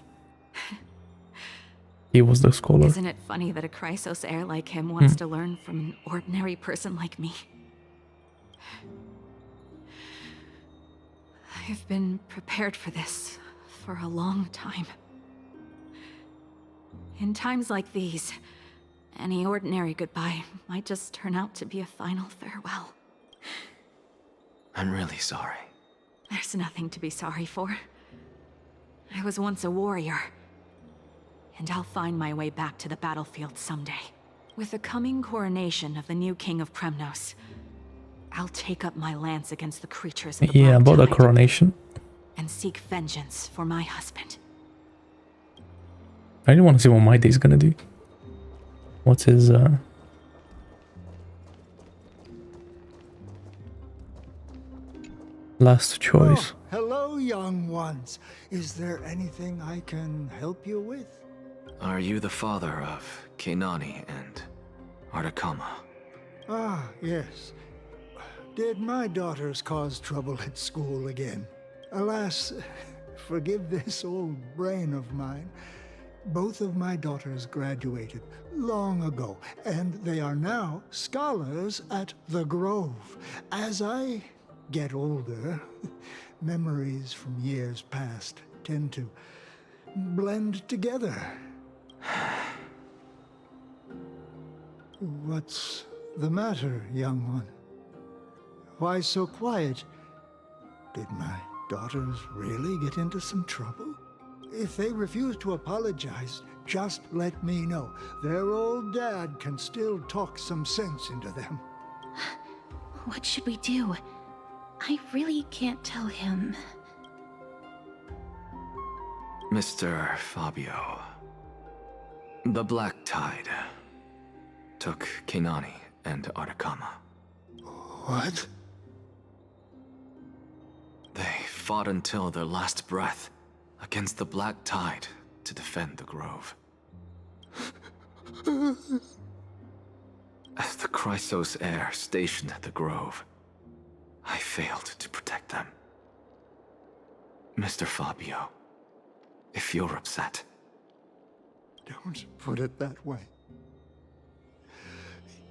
[SPEAKER 1] he was the scholar.
[SPEAKER 16] Isn't it funny that a Chrysos heir like him wants to learn from an ordinary person like me? I've been prepared for this for a long time. In times like these, any ordinary goodbye might just turn out to be a final farewell.
[SPEAKER 10] I'm really sorry.
[SPEAKER 16] There's nothing to be sorry for. I was once a warrior, and I'll find my way back to the battlefield someday.
[SPEAKER 9] With the coming coronation of the new king of Kremnos, I'll take up my lance against the creatures of the
[SPEAKER 1] Yeah,
[SPEAKER 9] Black
[SPEAKER 1] about the
[SPEAKER 9] Tide
[SPEAKER 1] coronation.
[SPEAKER 9] and seek vengeance for my husband.
[SPEAKER 1] I really want to see what Mydei is gonna do. What's his last choice?
[SPEAKER 22] Oh, hello, young ones. Is there anything I can help you with?
[SPEAKER 10] Are you the father of Kenani and Artakama?
[SPEAKER 22] Ah, yes. Did my daughters cause trouble at school again? Alas, forgive this old brain of mine. Both of my daughters graduated long ago, and they are now scholars at the Grove. As I get older, memories from years past tend to blend together. What's the matter, young one? Why so quiet? Did my daughters really get into some trouble? If they refuse to apologize, just let me know. Their old dad can still talk some sense into them.
[SPEAKER 4] What should we do? I really can't tell him.
[SPEAKER 10] Mr. Fabio, the Black Tide took Kenani and Artakama.
[SPEAKER 22] What?
[SPEAKER 10] They fought until their last breath against the Black Tide to defend the Grove. As the Chrysos heir stationed at the Grove, I failed to protect them. Mr. Fabio, if you're upset...
[SPEAKER 22] Don't put it that way.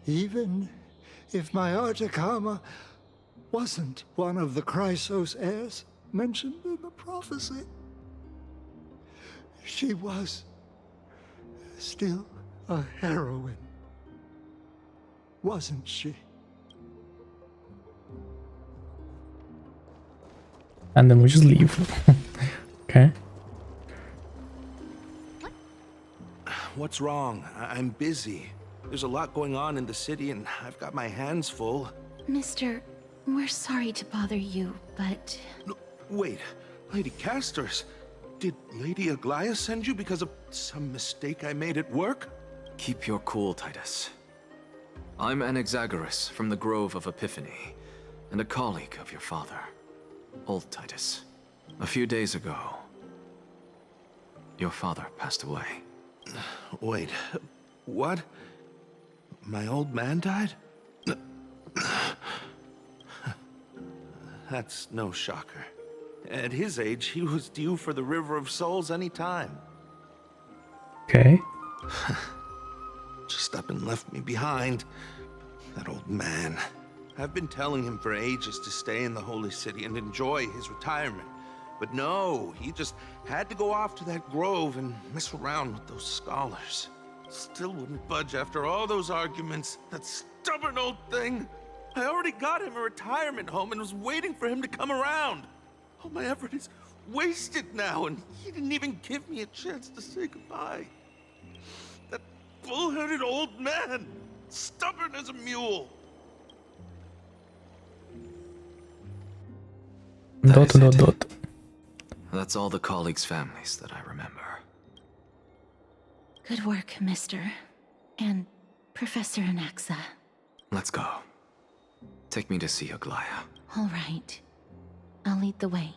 [SPEAKER 22] Even if my Artakama wasn't one of the Chrysos heirs mentioned in the prophecy, she was still a heroine, wasn't she?
[SPEAKER 1] And then we just leave. Okay.
[SPEAKER 12] What's wrong? I'm busy. There's a lot going on in the city and I've got my hands full.
[SPEAKER 4] Mister, we're sorry to bother you, but...
[SPEAKER 12] No, wait, Lady Castorice, did Lady Aglaia send you because of some mistake I made at work?
[SPEAKER 10] Keep your cool, Titus. I'm Anaxagoras from the Grove of Epiphany, and a colleague of your father, Old Titus. A few days ago, your father passed away.
[SPEAKER 12] Wait, what? My old man died? That's no shocker. At his age, he was due for the River of Souls any time.
[SPEAKER 1] Okay.
[SPEAKER 12] Just up and left me behind. That old man. I've been telling him for ages to stay in the Holy City and enjoy his retirement. But no, he just had to go off to that grove and mess around with those scholars. Still wouldn't budge after all those arguments. That stubborn old thing. I already got him a retirement home and was waiting for him to come around. All my effort is wasted now, and he didn't even give me a chance to say goodbye. That bull-headed old man, stubborn as a mule.
[SPEAKER 1] Dot.
[SPEAKER 10] That's all the colleagues' families that I remember.
[SPEAKER 4] Good work, Mister. And Professor Anaxa.
[SPEAKER 10] Let's go. Take me to see Aglaia.
[SPEAKER 4] All right. I'll lead the way.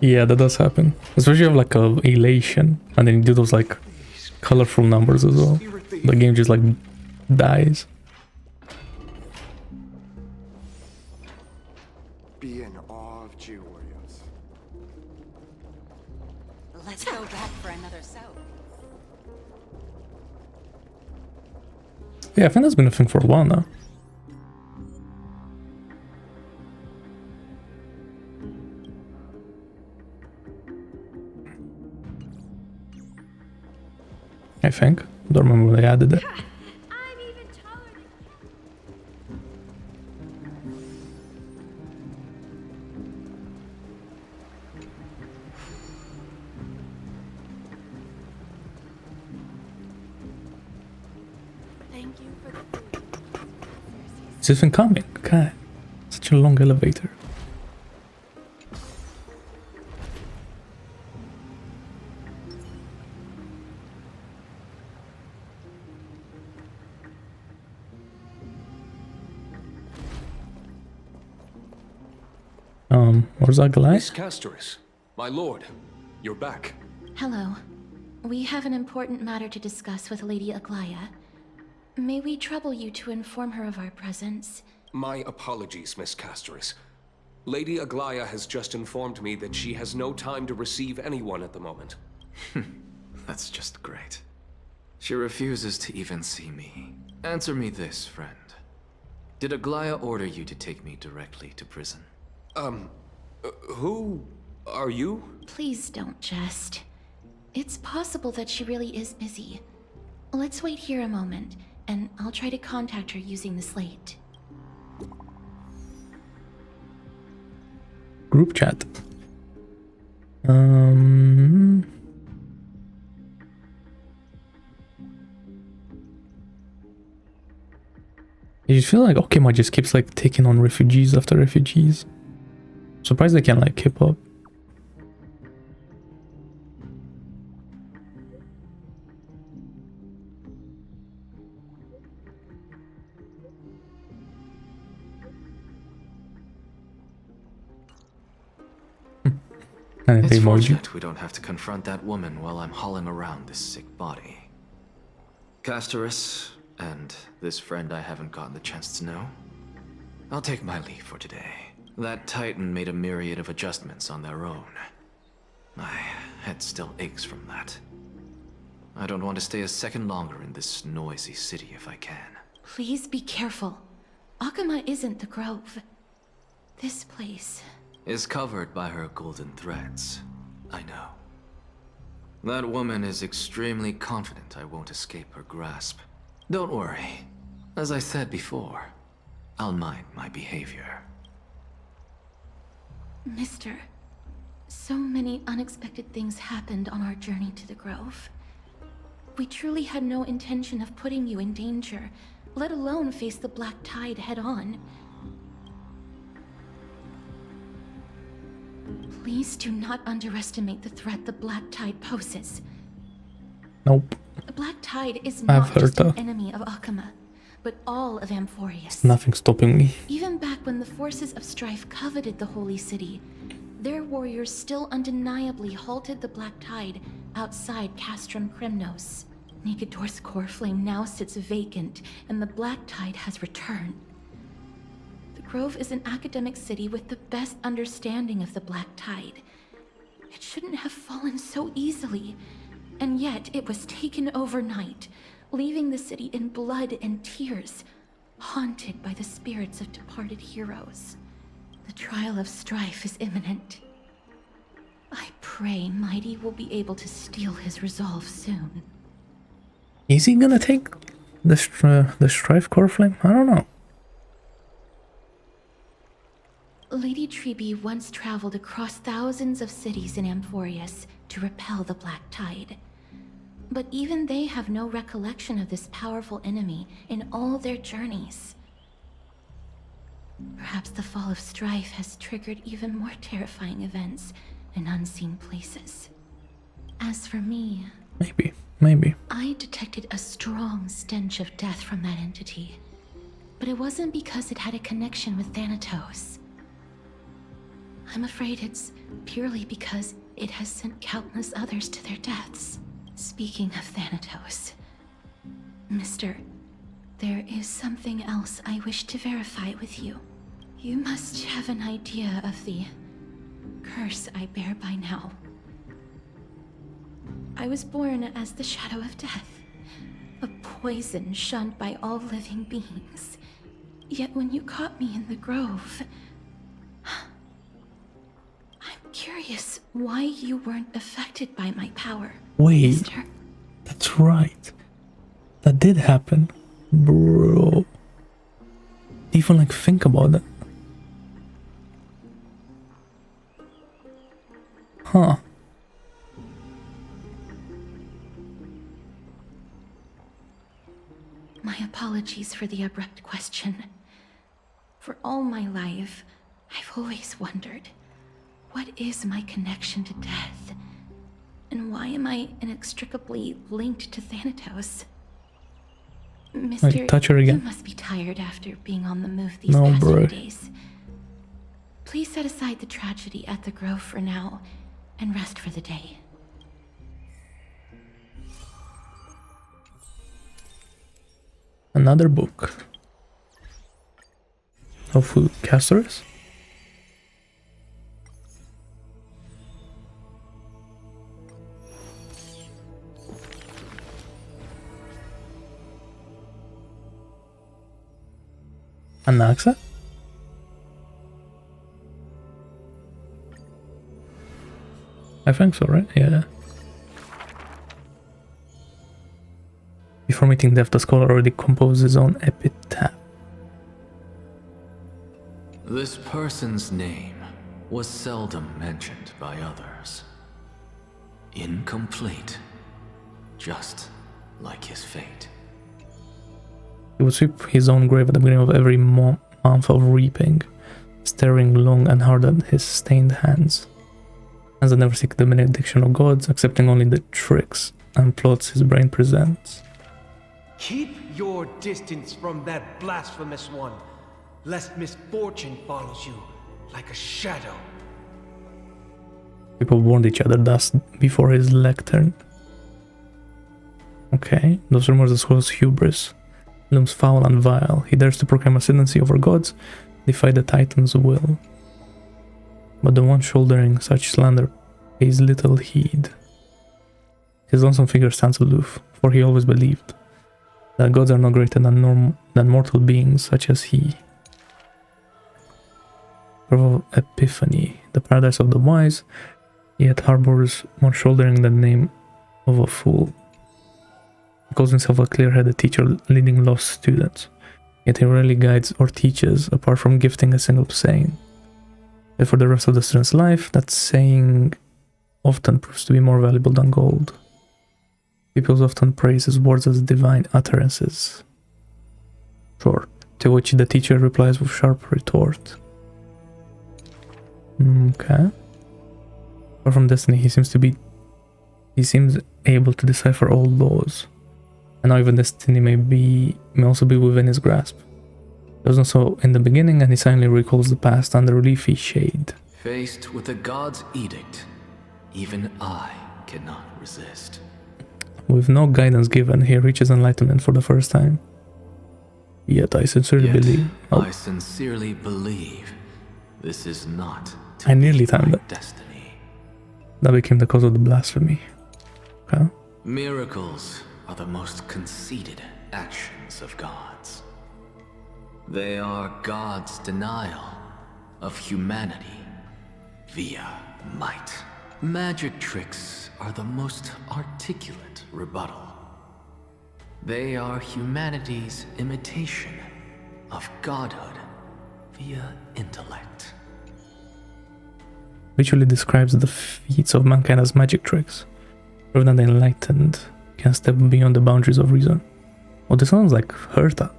[SPEAKER 1] Yeah, that does happen. Especially if you have like a elation and then you do those like colorful numbers as well. The game just like dies.
[SPEAKER 23] Be in awe of Jew warriors.
[SPEAKER 16] Let's go back for another soap.
[SPEAKER 1] Yeah, I think that's been a thing for a while now. I think. Don't remember when they added it. It's even coming. God, such a long elevator. Where's that guy?
[SPEAKER 3] Miss Castorice, my lord, you're back.
[SPEAKER 4] Hello. We have an important matter to discuss with Lady Aglaya. May we trouble you to inform her of our presence?
[SPEAKER 3] My apologies, Miss Castorice. Lady Aglaya has just informed me that she has no time to receive anyone at the moment.
[SPEAKER 10] That's just great. She refuses to even see me. Answer me this, friend. Did Aglaya order you to take me directly to prison?
[SPEAKER 3] Who are you?
[SPEAKER 4] Please don't jest. It's possible that she really is busy. Let's wait here a moment, and I'll try to contact her using the slate.
[SPEAKER 1] Group chat. You feel like Okima just keeps like taking on refugees after refugees. Surprised they can like keep up.
[SPEAKER 10] It's fortunate we don't have to confront that woman while I'm hauling around this sick body. Castorice, and this friend I haven't gotten the chance to know, I'll take my leave for today. That Titan made a myriad of adjustments on their own. My head still aches from that. I don't want to stay a second longer in this noisy city if I can.
[SPEAKER 4] Please be careful. Akama isn't the Grove. This place
[SPEAKER 10] is covered by her golden threads. I know. That woman is extremely confident I won't escape her grasp. Don't worry. As I said before, I'll mind my behavior.
[SPEAKER 4] Mister, so many unexpected things happened on our journey to the Grove. We truly had no intention of putting you in danger, let alone face the Black Tide head-on. Please do not underestimate the threat the Black Tide poses.
[SPEAKER 1] Nope.
[SPEAKER 4] The Black Tide is not just an enemy of Akama, but all of Amphoreus.
[SPEAKER 1] Nothing stopping me.
[SPEAKER 4] Even back when the forces of Strife coveted the Holy City, their warriors still undeniably halted the Black Tide outside Castrum Kremnos. Mittindoors' Coreflame now sits vacant, and the Black Tide has returned. The Grove is an academic city with the best understanding of the Black Tide. It shouldn't have fallen so easily, and yet it was taken overnight, leaving the city in blood and tears, haunted by the spirits of departed heroes. The trial of Strife is imminent. I pray Mydei will be able to steal his resolve soon.
[SPEAKER 1] Is he gonna take the Strife Coreflame? I don't know.
[SPEAKER 4] Lady Tribios once traveled across thousands of cities in Amphoreus to repel the Black Tide. But even they have no recollection of this powerful enemy in all their journeys. Perhaps the fall of Strife has triggered even more terrifying events in unseen places. As for me...
[SPEAKER 1] Maybe.
[SPEAKER 4] I detected a strong stench of death from that entity. But it wasn't because it had a connection with Thanatos. I'm afraid it's purely because it has sent countless others to their deaths. Speaking of Thanatos, Mister, there is something else I wish to verify with you. You must have an idea of the curse I bear by now. I was born as the shadow of death, a poison shunned by all living beings. Yet when you caught me in the Grove, I'm curious why you weren't affected by my power.
[SPEAKER 1] Wait,
[SPEAKER 4] Mister.
[SPEAKER 1] That's right. That did happen, bro. Even like think about that. Huh.
[SPEAKER 4] My apologies for the abrupt question. For all my life, I've always wondered, what is my connection to death? And why am I inextricably linked to Thanatos? Mister,
[SPEAKER 1] touch her again.
[SPEAKER 4] You must be tired after being on the move these past few days. Please set aside the tragedy at the Grove for now, and rest for the day.
[SPEAKER 1] Another book. Of who? Castorice? Anaxa? I think so, right? Yeah. Before meeting death, the scholar already composed his own epitaph.
[SPEAKER 10] This person's name was seldom mentioned by others. Incomplete, just like his fate.
[SPEAKER 1] He would sweep his own grave at the beginning of every month of reaping, staring long and hard at his stained hands. Hands that never seek the benediction of gods, accepting only the tricks and plots his brain presents.
[SPEAKER 7] Keep your distance from that blasphemous one, lest misfortune follows you like a shadow.
[SPEAKER 1] People warned each other thus before his lectern. Okay, those rumors as well as hubris. Looms foul and vile. He dares to proclaim ascendancy over gods, defy the Titan's will. But the one shouldering such slander pays little heed. His lonesome figure stands aloof, for he always believed that gods are no greater than mortal beings such as he. Grove of Epiphany, the paradise of the wise, yet harbors more shouldering the name of a fool. He calls himself a clear-headed teacher leading lost students, yet he rarely guides or teaches apart from gifting a single saying. And for the rest of the student's life, that saying often proves to be more valuable than gold. People often praise his words as divine utterances. Sure, to which the teacher replies with sharp retort. Okay. Apart from destiny, he seems able to decipher all laws. And now even destiny may also be within his grasp. There was not so in the beginning, and he silently recalls the past under a leafy shade.
[SPEAKER 10] Faced with the god's edict, even I cannot resist.
[SPEAKER 1] With no guidance given, he reaches enlightenment for the first time. Yet I sincerely believe... Oh.
[SPEAKER 10] I sincerely believe this is not
[SPEAKER 1] I nearly timed it.
[SPEAKER 10] Destiny.
[SPEAKER 1] That became the cause of the blasphemy. Okay.
[SPEAKER 10] Miracles are the most conceited actions of gods. They are God's denial of humanity via might. Magic tricks are the most articulate rebuttal. They are humanity's imitation of godhood via intellect.
[SPEAKER 1] Visually describes the feats of mankind as magic tricks, rather than the enlightened can step beyond the boundaries of reason. Oh, this sounds like Hertha.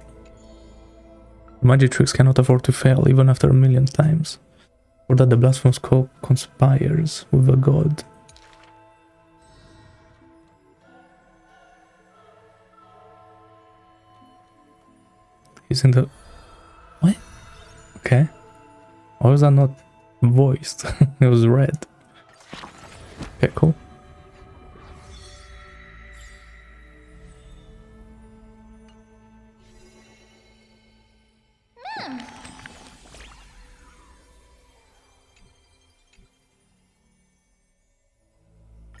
[SPEAKER 1] Magic tricks cannot afford to fail even after 1,000,000 times, or that the blasphemous conspires with a god. Using the... What? Okay. Why was that not voiced? It was red. Okay, cool.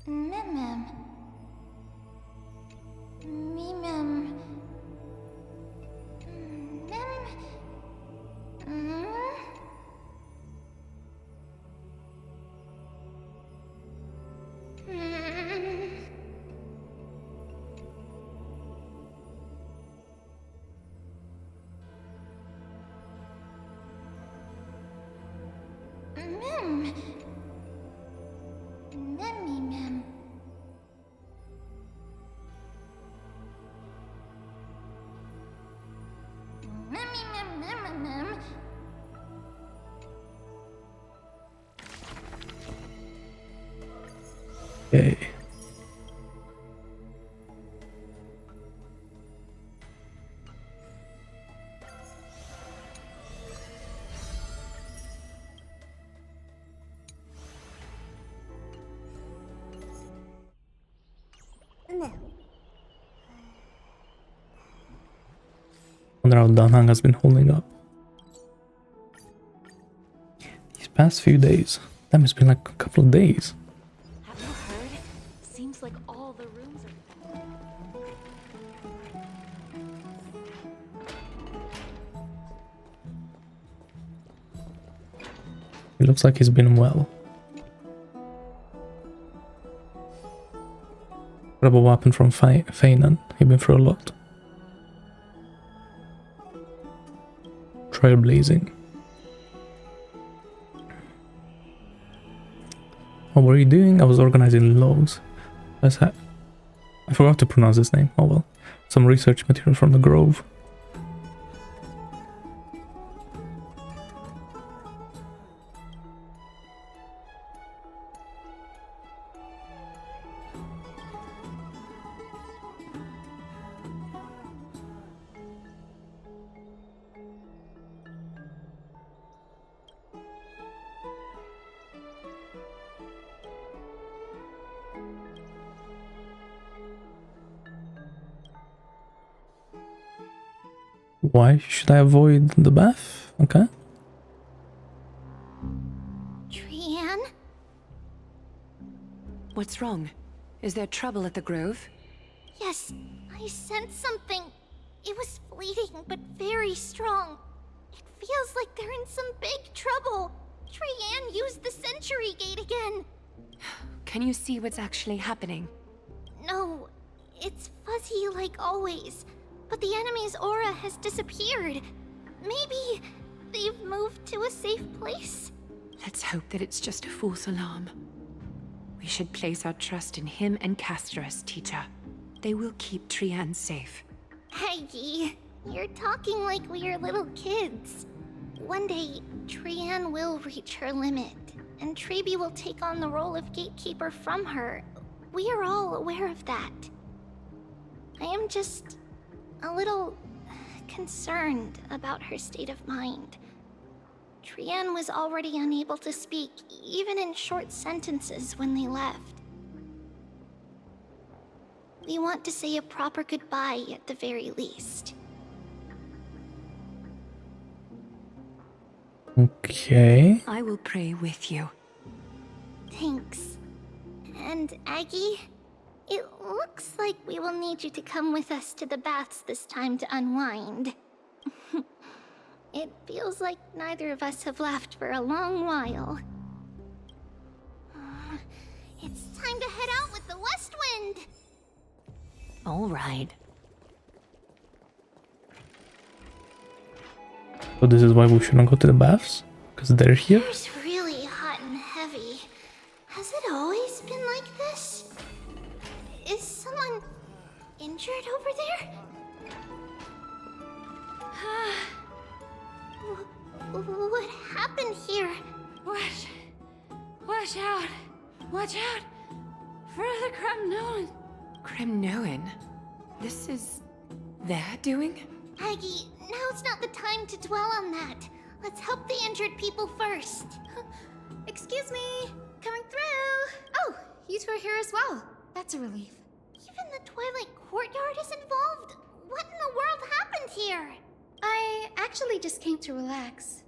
[SPEAKER 17] Mem. Mem.
[SPEAKER 1] Okay.
[SPEAKER 11] No.
[SPEAKER 1] Wonder how Danhang has been holding up these past few days. Damn, it's been like a couple of days.
[SPEAKER 9] Have you heard? Seems like all the rooms are...
[SPEAKER 1] It looks like he's been well. What about what happened from Feinan? He's been through a lot. Trailblazing. What were you doing? I was organizing logs. I forgot to pronounce his name. Oh well. Some research material from the Grove. Why should I avoid the bath? Okay.
[SPEAKER 17] Trian?
[SPEAKER 20] What's wrong? Is there trouble at the Grove?
[SPEAKER 17] Yes, I sensed something. It was fleeting, but very strong. It feels like they're in some big trouble. Trian used the Sentry Gate again.
[SPEAKER 20] Can you see what's actually happening?
[SPEAKER 17] No, it's fuzzy like always. But the enemy's aura has disappeared. Maybe they've moved to a safe place.
[SPEAKER 20] Let's hope that it's just a false alarm. We should place our trust in him and Castorice, teacher. They will keep Trian safe.
[SPEAKER 17] Aggie, you're talking like we're little kids. One day, Trian will reach her limit, and Tribios will take on the role of gatekeeper from her. We are all aware of that. I am just a little concerned about her state of mind. Trian was already unable to speak, even in short sentences when they left. We want to say a proper goodbye at the very least.
[SPEAKER 1] Okay.
[SPEAKER 20] I will pray with you.
[SPEAKER 17] Thanks. And Aggie, it looks like we will need you to come with us to the baths this time to unwind. It feels like neither of us have laughed for a long while. It's time to head out with the west wind!
[SPEAKER 20] All right.
[SPEAKER 1] So this is why we shouldn't go to the baths? Because they're here?
[SPEAKER 17] It's really hot and heavy. Has it always been like this? Is someone injured over there? What happened here?
[SPEAKER 18] Watch out! Watch out! For the Kremnoan!
[SPEAKER 20] Kremnoan? This is their doing?
[SPEAKER 17] Aggie, now's not the time to dwell on that. Let's help the injured people first.
[SPEAKER 18] Excuse me! Coming through! Oh, you two are here as well. That's a relief.
[SPEAKER 17] Even the Twilight Courtyard is involved? What in the world happened here?
[SPEAKER 18] I actually just came to relax.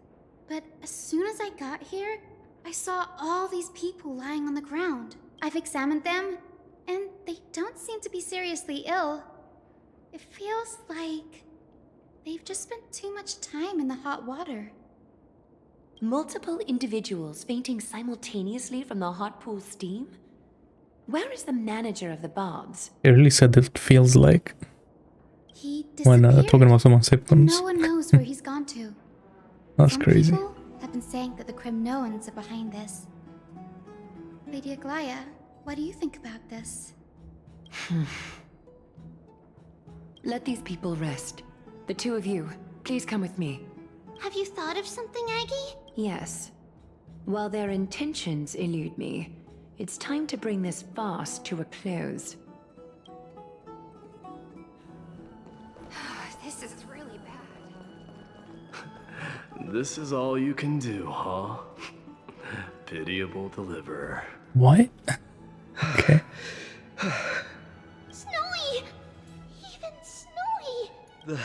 [SPEAKER 18] But as soon as I got here, I saw all these people lying on the ground. I've examined them, and they don't seem to be seriously ill. It feels like they've just spent too much time in the hot water.
[SPEAKER 20] Multiple individuals fainting simultaneously from the hot pool steam? Where is the manager of the baths?
[SPEAKER 1] It really said it feels like
[SPEAKER 18] He
[SPEAKER 1] when
[SPEAKER 18] disappeared.
[SPEAKER 1] talking about someone's symptoms.
[SPEAKER 18] No one knows where he's gone to.
[SPEAKER 1] That's
[SPEAKER 18] Some
[SPEAKER 1] crazy.
[SPEAKER 18] people have been saying that the Kremnoans are behind this. Lady Aglaya, what do you think about this?
[SPEAKER 20] Let these people rest. The two of you, please come with me.
[SPEAKER 17] Have you thought of something, Aggie?
[SPEAKER 20] Yes. While their intentions elude me, It's time to bring this farce to a close.
[SPEAKER 18] This is really bad.
[SPEAKER 2] This is all you can do, huh? Pitiable deliverer.
[SPEAKER 1] What? Okay.
[SPEAKER 17] Snowy! Even Snowy!
[SPEAKER 8] The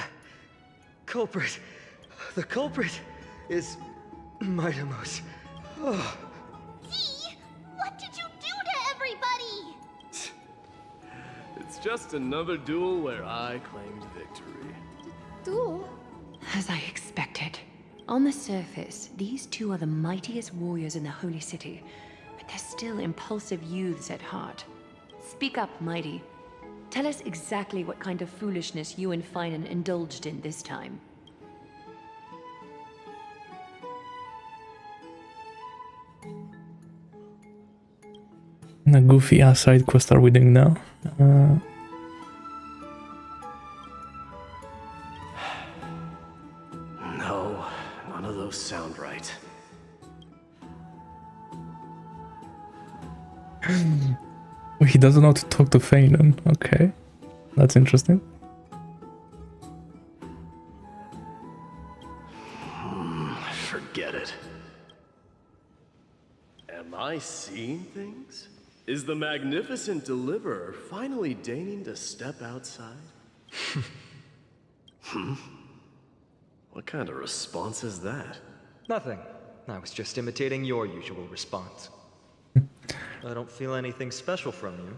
[SPEAKER 8] culprit is Mydei. Oh.
[SPEAKER 17] Dee, what did you do to everybody?
[SPEAKER 2] It's just another duel where I claimed victory.
[SPEAKER 18] Duel?
[SPEAKER 20] As I expected. On the surface, these two are the mightiest warriors in the Holy City, but they're still impulsive youths at heart. Speak up, Mydei. Tell us exactly what kind of foolishness you and Finan indulged in this time.
[SPEAKER 1] A goofy ass side quest are we doing now?
[SPEAKER 2] No, none of those sound right.
[SPEAKER 1] He doesn't know how to talk to Finan. Okay, that's interesting.
[SPEAKER 2] Forget it. Am I seeing things? Is the magnificent deliverer finally deigning to step outside? What kind of response is that?
[SPEAKER 8] Nothing. I was just imitating your usual response. I don't feel anything special from you.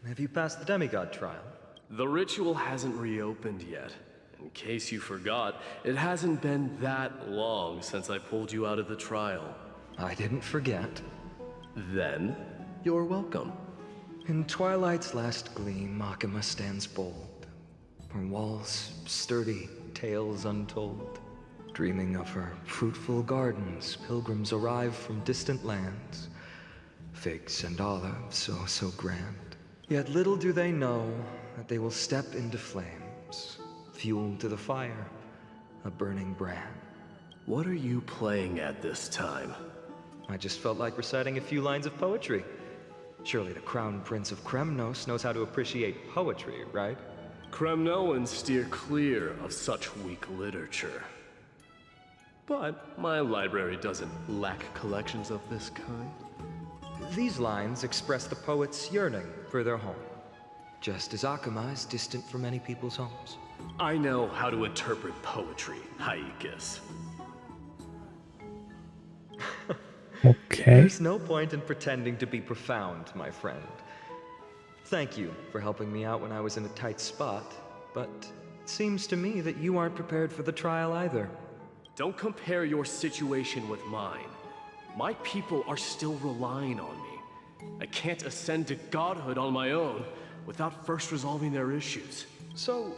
[SPEAKER 8] Have you passed the demigod trial?
[SPEAKER 2] The ritual hasn't reopened yet. In case you forgot, it hasn't been that long since I pulled you out of the trial.
[SPEAKER 8] I didn't forget.
[SPEAKER 2] Then, you're welcome.
[SPEAKER 8] In twilight's last gleam, Makima stands bold. Her walls sturdy, tales untold. Dreaming of her fruitful gardens, pilgrims arrive from distant lands. Figs and olives, so grand. Yet little do they know that they will step into flames, fuel to the fire, a burning brand.
[SPEAKER 2] What are you playing at this time?
[SPEAKER 8] I just felt like reciting a few lines of poetry. Surely the Crown Prince of Kremnos knows how to appreciate poetry, right?
[SPEAKER 2] Kremnoans steer clear of such weak literature. But my library doesn't lack collections of this kind.
[SPEAKER 8] These lines express the poet's yearning for their home, just as Akama is distant from many people's homes.
[SPEAKER 2] I know how to interpret poetry, Hyacine.
[SPEAKER 1] Okay.
[SPEAKER 8] There's no point in pretending to be profound, my friend. Thank you for helping me out when I was in a tight spot, but it seems to me that you aren't prepared for the trial either.
[SPEAKER 2] Don't compare your situation with mine. My people are still relying on me. I can't ascend to godhood on my own without first resolving their issues.
[SPEAKER 8] So,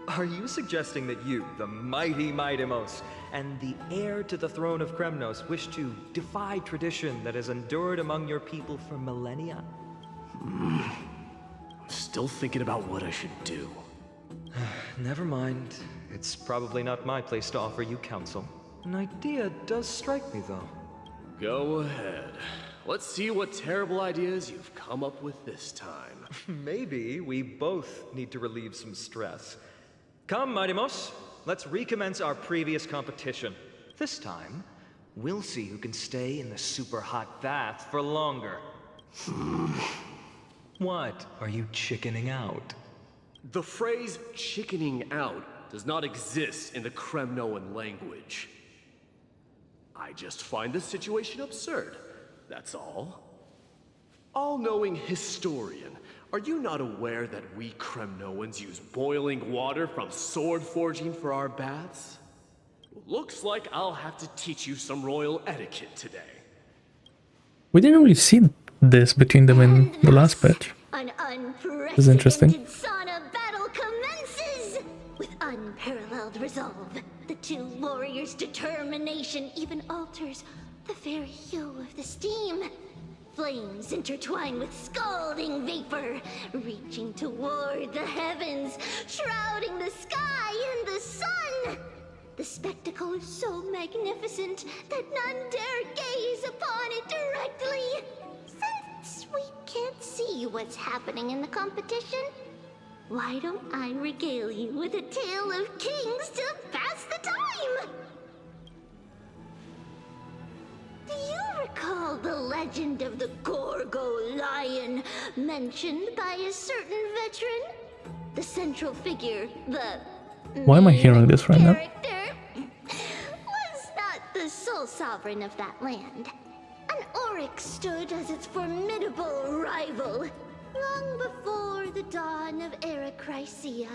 [SPEAKER 8] are you suggesting that you, the mighty Mydei, and the heir to the throne of Kremnos, wish to defy tradition that has endured among your people for millennia?
[SPEAKER 2] I'm still thinking about what I should do.
[SPEAKER 8] Never mind. It's probably not my place to offer you counsel. An idea does strike me, though.
[SPEAKER 2] Go ahead. Let's see what terrible ideas you've come up with this time.
[SPEAKER 8] Maybe we both need to relieve some stress. Come, Mydei, let's recommence our previous competition. This time, we'll see who can stay in the super hot bath for longer. What? Are you chickening out?
[SPEAKER 2] The phrase chickening out does not exist in the Kremnoan language. I just find the situation absurd, that's all. All-knowing historian, are you not aware that we Kremnoans use boiling water from sword forging for our baths? Looks like I'll have to teach you some royal etiquette today.
[SPEAKER 1] We didn't really see this between them in the last patch.
[SPEAKER 11] An
[SPEAKER 1] This is interesting.
[SPEAKER 11] unprecedented sauna battle commences! With unparalleled resolve, the two warriors' determination even alters the very hue of the steam. Flames intertwine with scalding vapor, reaching toward the heavens, shrouding the sky and the sun. The spectacle is so magnificent that none dare gaze upon it directly.
[SPEAKER 17] see what's happening in the competition? Why don't I regale you with a tale of kings to pass the time? Do you recall the legend of the Gorgo lion mentioned by a certain veteran? The central figure, the
[SPEAKER 1] Why am I hearing this right now?
[SPEAKER 17] character, was not the sole sovereign of that land. An Oryx stood as its formidable rival. Long before the dawn of Era Chrysia,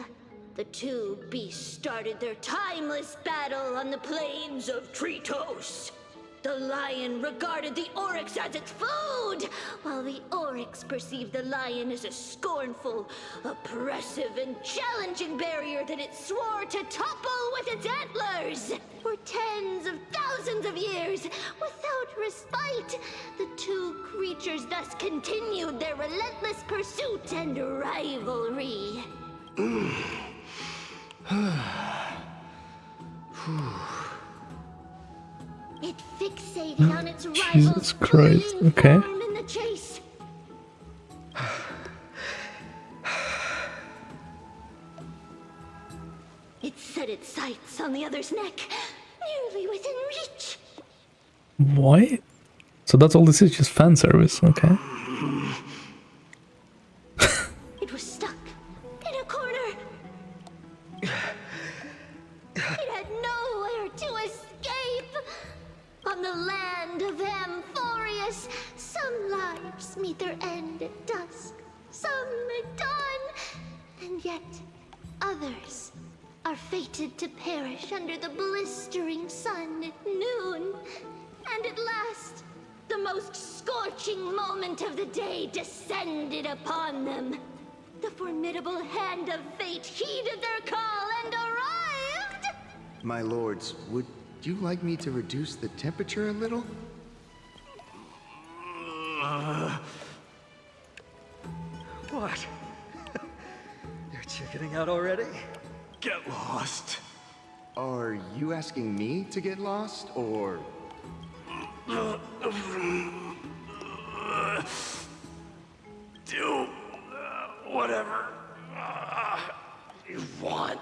[SPEAKER 17] the two beasts started their timeless battle on the plains of Tritos. The lion regarded the Oryx as its food, while the Oryx perceived the lion as a scornful, oppressive, and challenging barrier that it swore to topple with its antlers. For tens of thousands of years, without respite, the two creatures thus continued their relentless pursuit and rivalry. It fixated on its rival's
[SPEAKER 1] Jesus Christ, okay.
[SPEAKER 17] form in the chase. It set its sights on the other's neck, nearly within reach.
[SPEAKER 1] Why? So that's all this is, just fan service, okay.
[SPEAKER 17] It was stuck in a corner. It had nowhere to escape. On the land of Amphoreus, some lives meet their end at dusk, some at dawn, and yet others are fated to perish under the blistering sun at noon. And at last, the most scorching moment of the day descended upon them. The formidable hand of fate heeded their call and arrived!
[SPEAKER 13] My lords, would you like me to reduce the temperature a little?
[SPEAKER 7] What? You're chickening out already? Get lost.
[SPEAKER 13] Are you asking me to get lost, or...
[SPEAKER 2] Do whatever you want.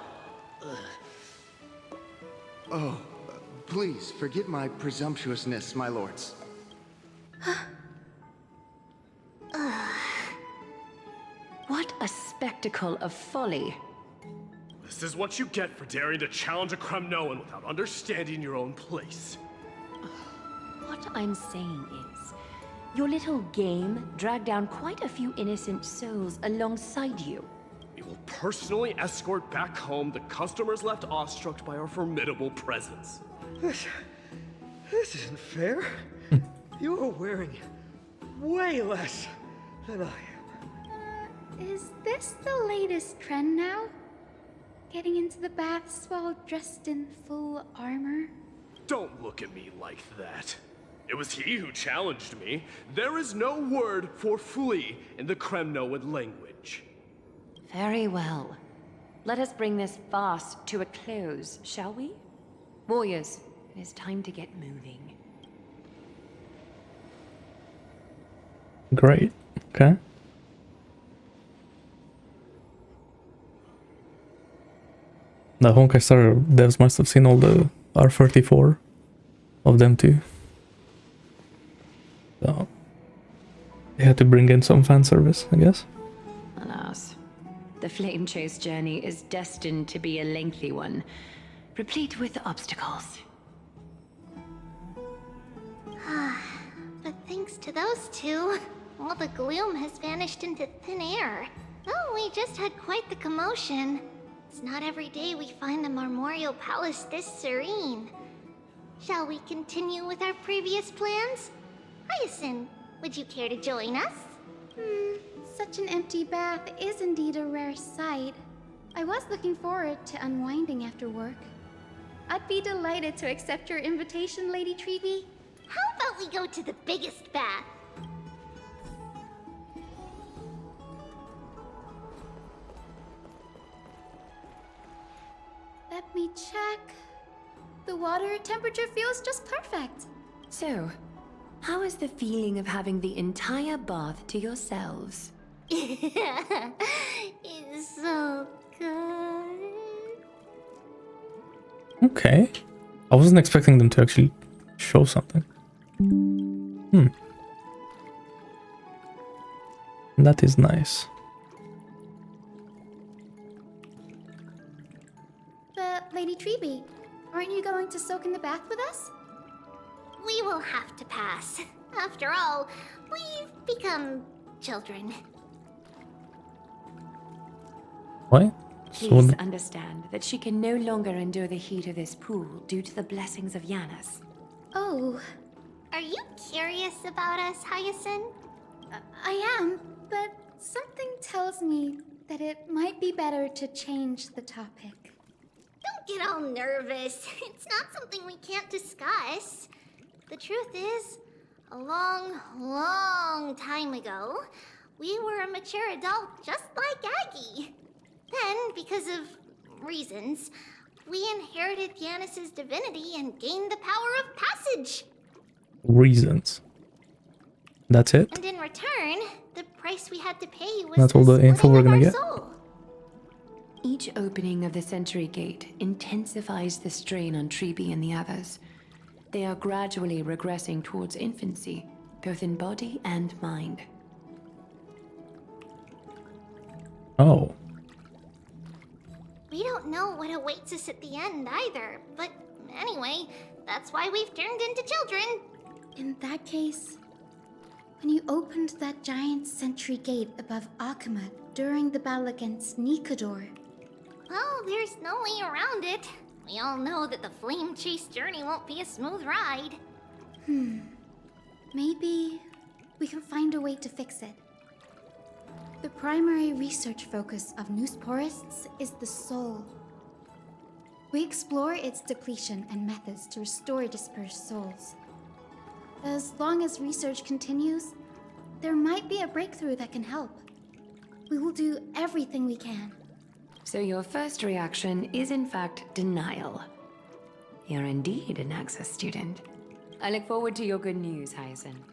[SPEAKER 13] Oh, please, forgive my presumptuousness, my lords.
[SPEAKER 20] What a spectacle of folly.
[SPEAKER 2] This is what you get for daring to challenge a Kremnoan without understanding your own place.
[SPEAKER 20] What I'm saying is, your little game dragged down quite a few innocent souls alongside you.
[SPEAKER 2] We will personally escort back home the customers left awestruck by our formidable presence.
[SPEAKER 7] This isn't fair. You are wearing way less than I am.
[SPEAKER 14] Is this the latest trend now? Getting into the baths while dressed in full armor?
[SPEAKER 2] Don't look at me like that. It was he who challenged me. There is no word for flee in the Kremnoan language.
[SPEAKER 20] Very well. Let us bring this farce to a close, shall we? Warriors, it is time to get moving.
[SPEAKER 1] Great, okay. The Honkai Star devs must have seen all the R34 of them too. So they had to bring in some fan service, I guess.
[SPEAKER 20] Alas, the Flame Chase journey is destined to be a lengthy one, replete with obstacles.
[SPEAKER 17] But thanks to those two, all the gloom has vanished into thin air. Oh, we just had quite the commotion. It's not every day we find the Marmoreal Palace this serene. Shall we continue with our previous plans? Hyacine, would you care to join us?
[SPEAKER 14] Such an empty bath is indeed a rare sight. I was looking forward to unwinding after work. I'd be delighted to accept your invitation, Lady Tribios.
[SPEAKER 17] How about we go to the biggest bath?
[SPEAKER 14] Let me check. The water temperature feels just perfect.
[SPEAKER 20] So, how is the feeling of having the entire bath to yourselves?
[SPEAKER 17] It's so good.
[SPEAKER 1] Okay. I wasn't expecting them to actually show something. That is nice.
[SPEAKER 14] But, Lady Tribios, aren't you going to soak in the bath with us?
[SPEAKER 17] We will have to pass. After all, we've become children.
[SPEAKER 1] What?
[SPEAKER 20] Please understand that she can no longer endure the heat of this pool due to the blessings of Janus.
[SPEAKER 14] Oh.
[SPEAKER 17] Are you curious about us, Hyacine?
[SPEAKER 14] I am, but something tells me that it might be better to change the topic.
[SPEAKER 17] Don't get all nervous. It's not something we can't discuss. The truth is, a long, long time ago, we were a mature adult just like Aggie. Then, because of reasons, we inherited Janus's divinity and gained the power of passage.
[SPEAKER 1] Reasons. That's it?
[SPEAKER 17] And in return, the price we had to pay was
[SPEAKER 1] That's all the info we're gonna get?
[SPEAKER 17] soul.
[SPEAKER 20] Each opening of the Century Gate intensifies the strain on Tribios and the others. They are gradually regressing towards infancy, both in body and mind.
[SPEAKER 1] Oh.
[SPEAKER 17] We don't know what awaits us at the end either, but anyway, that's why we've turned into children.
[SPEAKER 14] In that case, when you opened that giant sentry gate above Akama during the battle against Nikador...
[SPEAKER 17] Well, there's no way around it. We all know that the flame chase journey won't be a smooth ride.
[SPEAKER 14] Maybe we can find a way to fix it. The primary research focus of Noosporists is the soul. We explore its depletion and methods to restore dispersed souls. As long as research continues, there might be a breakthrough that can help. We will do everything we can.
[SPEAKER 20] So your first reaction is in fact denial. You're indeed an Anaxa student. I look forward to your good news, Hyacine.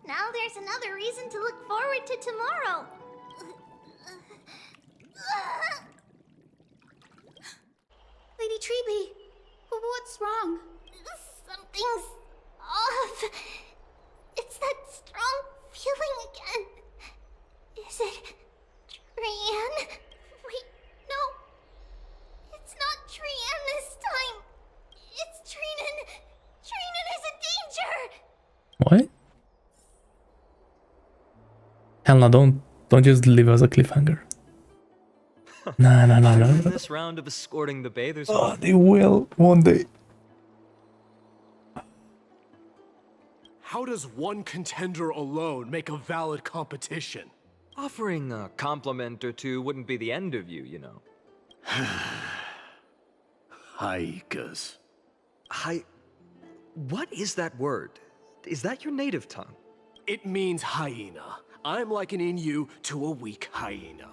[SPEAKER 17] Now there's another reason to look forward to tomorrow.
[SPEAKER 14] Lady Tribios, what's wrong?
[SPEAKER 17] Something's off. It's that strong feeling again. Is it Trian? Wait, no. It's not Trian this time. It's Trinan. Trinan is a danger.
[SPEAKER 1] What? Hell no, don't just leave us a cliffhanger. No.
[SPEAKER 8] This round of escorting the bathers.
[SPEAKER 1] Oh, they will one day.
[SPEAKER 2] How does one contender alone make a valid competition?
[SPEAKER 8] Offering a compliment or two wouldn't be the end of you, you know.
[SPEAKER 2] Haikas.
[SPEAKER 8] What is that word? Is that your native tongue?
[SPEAKER 2] It means hyena. I'm likening you to a weak hyena.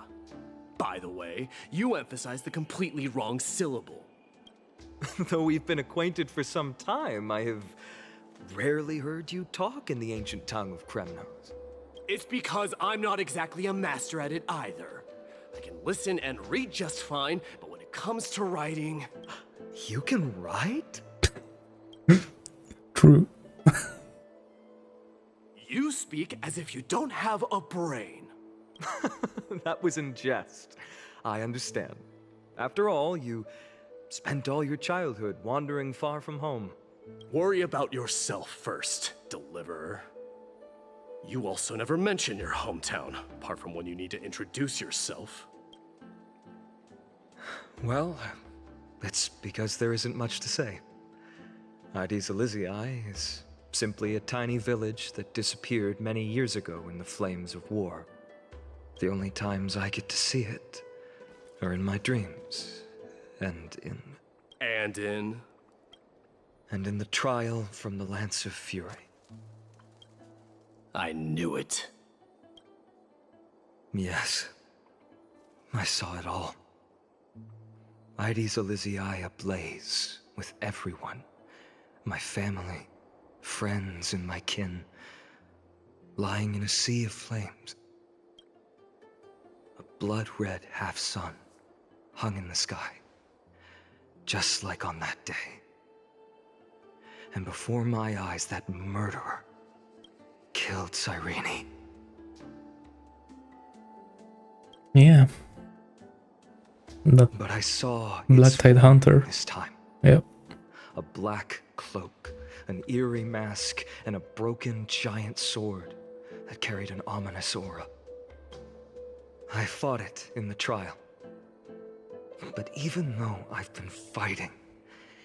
[SPEAKER 2] By the way, you emphasize the completely wrong syllable.
[SPEAKER 8] Though we've been acquainted for some time, I have rarely heard you talk in the ancient tongue of Kremnos.
[SPEAKER 2] It's because I'm not exactly a master at it either. I can listen and read just fine, but when it comes to writing...
[SPEAKER 8] You can write?
[SPEAKER 1] True.
[SPEAKER 2] You speak as if you don't have a brain.
[SPEAKER 8] That was in jest. I understand. After all, you spent all your childhood wandering far from home.
[SPEAKER 2] Worry about yourself first, deliverer. You also never mention your hometown, apart from when you need to introduce yourself.
[SPEAKER 8] Well, it's because there isn't much to say. Mydei Elizii is simply a tiny village that disappeared many years ago in the flames of war. The only times I get to see it are in my dreams, and in the trial from the Lance of Fury.
[SPEAKER 2] I knew it.
[SPEAKER 8] Yes, I saw it all. Mydei Elizii ablaze with everyone. My family, friends, and my kin. lying in a sea of flames. A blood-red half-sun hung in the sky, just like on that day. And before my eyes, that murderer killed Cyrene.
[SPEAKER 1] Yeah.
[SPEAKER 8] But I saw
[SPEAKER 1] Black Tide Hunter
[SPEAKER 8] this time.
[SPEAKER 1] Yep.
[SPEAKER 8] A black cloak, an eerie mask, and a broken giant sword that carried an ominous aura. I fought it in the trial. But even though I've been fighting,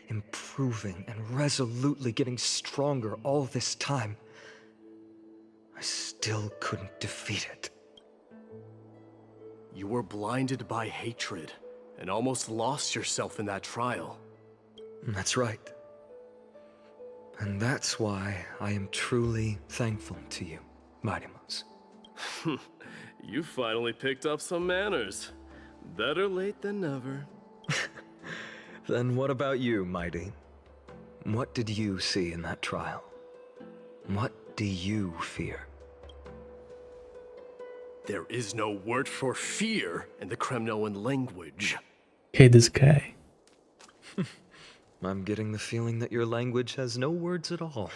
[SPEAKER 8] improving, and resolutely getting stronger all this time, I still couldn't defeat it.
[SPEAKER 2] You were blinded by hatred and almost lost yourself in that trial.
[SPEAKER 8] That's right. And that's why I am truly thankful to you, Mydei.
[SPEAKER 2] You finally picked up some manners. Better late than never.
[SPEAKER 8] Then what about you, Mydei? What did you see in that trial? What do you fear?
[SPEAKER 2] There is no word for fear in the Kremnoan language.
[SPEAKER 1] Hey, this guy.
[SPEAKER 8] I'm getting the feeling that your language has no words at all.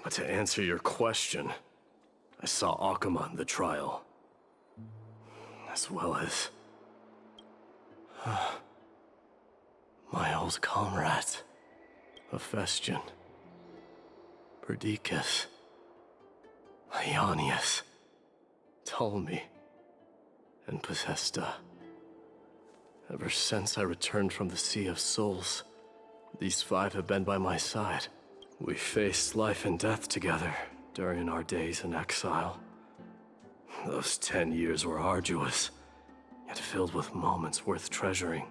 [SPEAKER 2] But to answer your question, I saw Akuma in the trial. As well as my old comrades, Hephaestion, Perdiccas, Ionius, Ptolemy, and Possesta. Ever since I returned from the Sea of Souls, these five have been by my side. We faced life and death together during our days in exile. Those 10 years were arduous, yet filled with moments worth treasuring.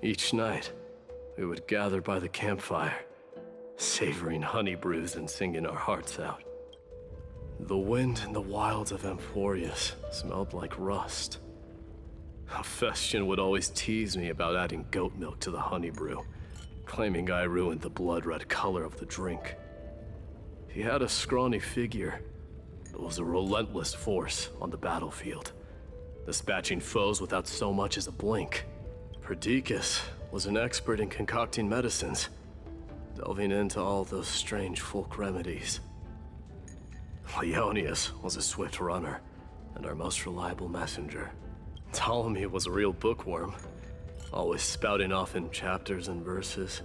[SPEAKER 2] Each night, we would gather by the campfire, savoring honey brews and singing our hearts out. The wind in the wilds of Amphoreus smelled like rust. Hephaestion would always tease me about adding goat milk to the honey brew, claiming I ruined the blood-red color of the drink. He had a scrawny figure, but was a relentless force on the battlefield, dispatching foes without so much as a blink. Perdiccas was an expert in concocting medicines, delving into all those strange folk remedies. Ionius was a swift runner, and our most reliable messenger. Ptolemy was a real bookworm, always spouting off in chapters and verses.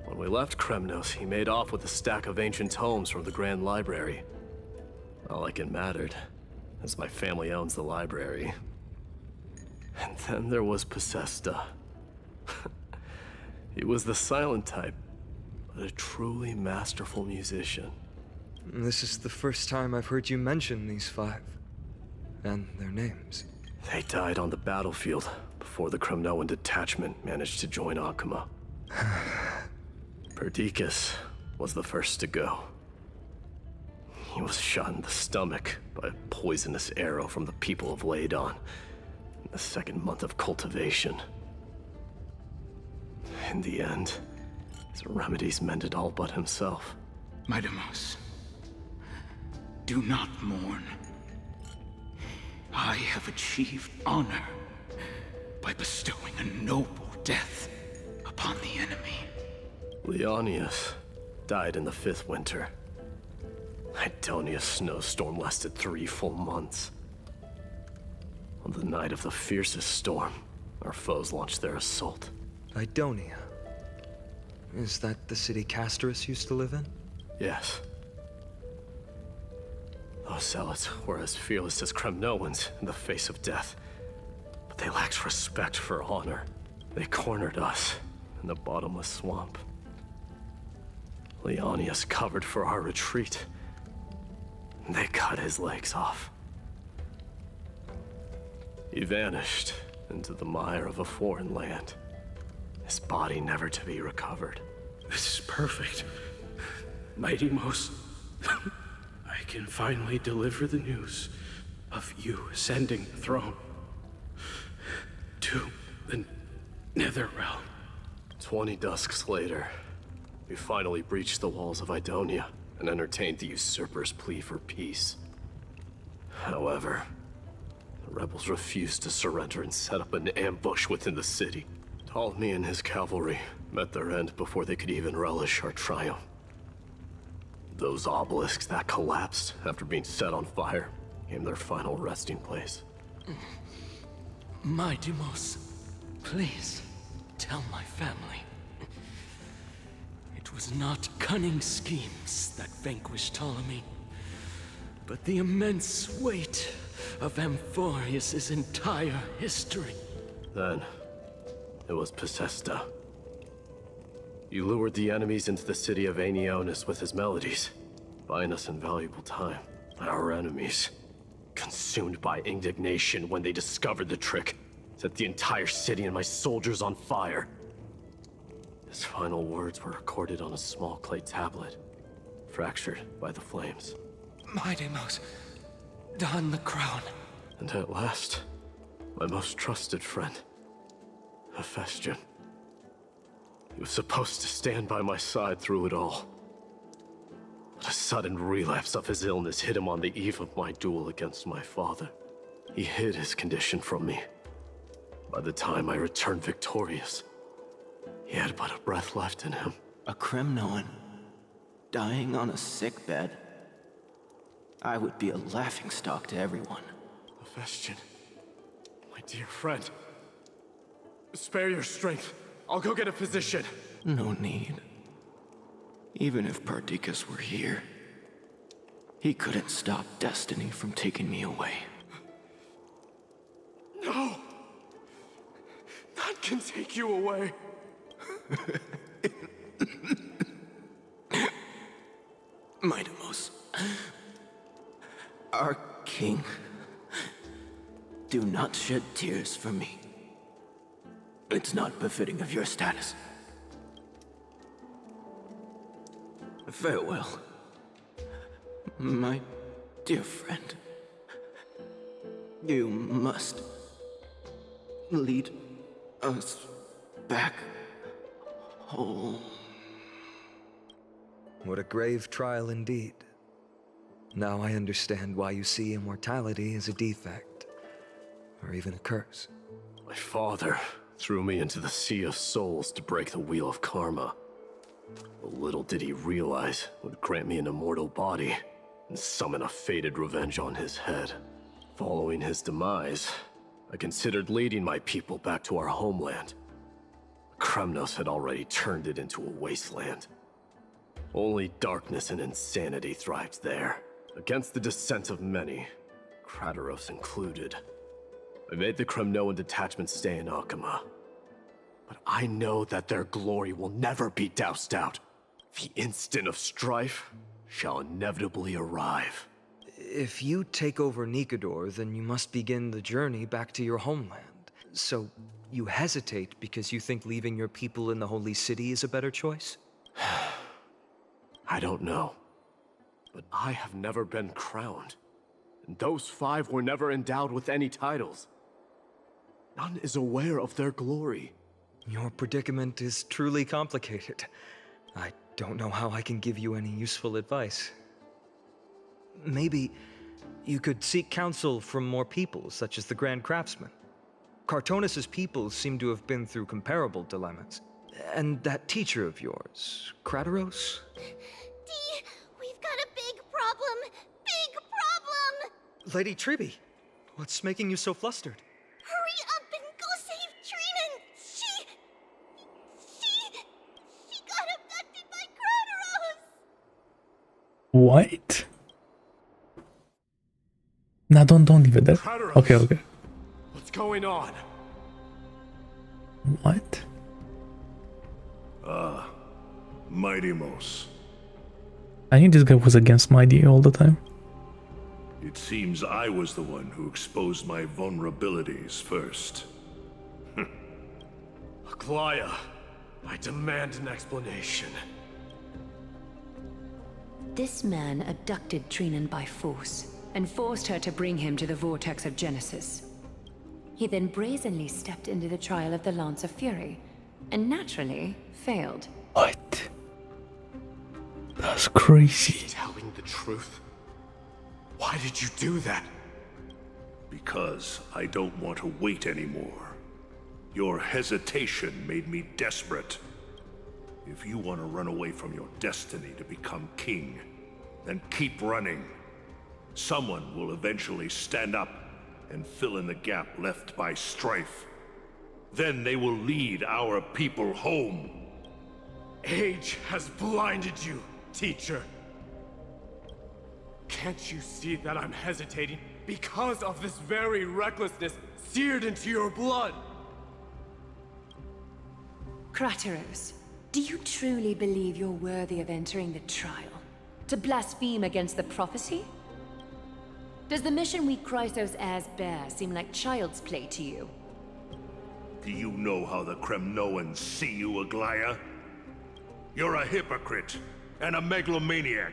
[SPEAKER 2] When we left Kremnos, he made off with a stack of ancient tomes from the Grand Library. Not like it mattered, as my family owns the library. And then there was Possesta. He was the silent type, but a truly masterful musician.
[SPEAKER 8] This is the first time I've heard you mention these five, and their names.
[SPEAKER 2] They died on the battlefield before the Kremnoan detachment managed to join Akuma. Perdiccas was the first to go. He was shot in the stomach by a poisonous arrow from the people of Laidon in the second month of cultivation. In the end, his remedies mended all but himself.
[SPEAKER 6] Mydei, do not mourn. I have achieved honor by bestowing a noble death upon the enemy.
[SPEAKER 2] Leonius died in the 5th winter. Idonia's snowstorm lasted 3 full months. On the night of the fiercest storm, our foes launched their assault.
[SPEAKER 8] Idonia? Is that the city Castorice used to live in?
[SPEAKER 2] Yes. Those zealots were as fearless as Kremnoans in the face of death, but they lacked respect for honor. They cornered us in the bottomless swamp. Leonius covered for our retreat. They cut his legs off. He vanished into the mire of a foreign land, his body never to be recovered.
[SPEAKER 6] This is perfect. Mydei, I can finally deliver the news of you ascending the throne to the Netherrealm.
[SPEAKER 2] 20 dusks later, we finally breached the walls of Idonia. and entertained the usurper's plea for peace. However, the rebels refused to surrender and set up an ambush within the city. Ptolemy and his cavalry met their end before they could even relish our triumph. Those obelisks that collapsed after being set on fire became their final resting place.
[SPEAKER 5] Mydei, please tell my family. It was not cunning schemes that vanquished Ptolemy, but the immense weight of Amphoreus' entire history.
[SPEAKER 2] Then, it was Pacesta. You lured the enemies into the city of Aeneonis with his melodies, buying us invaluable time. Our enemies, consumed by indignation when they discovered the trick, set the entire city and my soldiers on fire. His final words were recorded on a small clay tablet, fractured by the flames.
[SPEAKER 5] Mydei, don the crown.
[SPEAKER 2] And at last, my most trusted friend, Hephaestion. He was supposed to stand by my side through it all. But a sudden relapse of his illness hit him on the eve of my duel against my father. He hid his condition from me. By the time I returned victorious, he had but a breath left in him.
[SPEAKER 5] A Kremnoan, dying on a sickbed. I would be a laughingstock to everyone.
[SPEAKER 2] Hephaestion, my dear friend, spare your strength. I'll go get a physician.
[SPEAKER 5] No need. Even if Perdiccas were here, he couldn't stop destiny from taking me away.
[SPEAKER 2] No! None can take you away.
[SPEAKER 5] Mydei, our king, do not shed tears for me. It's not befitting of your status. Farewell, my dear friend. You must lead us back home.
[SPEAKER 8] What a grave trial indeed. Now I understand why you see immortality as a defect, or even a curse.
[SPEAKER 2] My father threw me into the sea of souls to break the wheel of karma. But little did he realize it would grant me an immortal body and summon a fated revenge on his head. Following his demise, I considered leading my people back to our homeland. Kremnos had already turned it into a wasteland. Only darkness and insanity thrived there. Against the dissent of many, Kratoros included. I made the Kremnoan detachment stay in Akama. But I know that their glory will never be doused out. The instant of strife shall inevitably arrive.
[SPEAKER 8] If you take over Nikador, then you must begin the journey back to your homeland. So, you hesitate because you think leaving your people in the Holy City is a better choice?
[SPEAKER 2] I don't know. But I have never been crowned. And those 5 were never endowed with any titles. None is aware of their glory.
[SPEAKER 8] Your predicament is truly complicated. I don't know how I can give you any useful advice. Maybe you could seek counsel from more peoples, such as the Grand Craftsman. Cartonis' peoples seem to have been through comparable dilemmas. And that teacher of yours, Kratoros?
[SPEAKER 17] Dee, we've got a big problem! Big problem!
[SPEAKER 8] Lady Tribbie, what's making you so flustered?
[SPEAKER 17] Hurry up and go save Trinan! She got abducted by Kratoros!
[SPEAKER 1] What? Nah, don't leave it there.
[SPEAKER 2] Kratoros.
[SPEAKER 1] Okay.
[SPEAKER 2] What's going on?
[SPEAKER 1] What?
[SPEAKER 15] Mydei.
[SPEAKER 1] I think this guy was against Mydei all the time.
[SPEAKER 15] It seems I was the one who exposed my vulnerabilities first.
[SPEAKER 2] Aglaya, I demand an explanation.
[SPEAKER 20] This man abducted Trinan by force and forced her to bring him to the vortex of Genesis. He then brazenly stepped into the trial of the Lance of Fury, and naturally failed.
[SPEAKER 1] What? The That's crazy.
[SPEAKER 2] Telling the truth? Why did you do that?
[SPEAKER 15] Because I don't want to wait anymore. Your hesitation made me desperate. If you want to run away from your destiny to become king, then keep running. Someone will eventually stand up and fill in the gap left by Strife. Then they will lead our people home.
[SPEAKER 2] Age has blinded you, teacher. Can't you see that I'm hesitating because of this very recklessness seared into your blood?
[SPEAKER 20] Krateros, do you truly believe you're worthy of entering the trial? To blaspheme against the prophecy? Does the mission we Chrysos heirs bear seem like child's play to you?
[SPEAKER 15] Do you know how the Kremnoans see you, Aglaya? You're a hypocrite and a megalomaniac.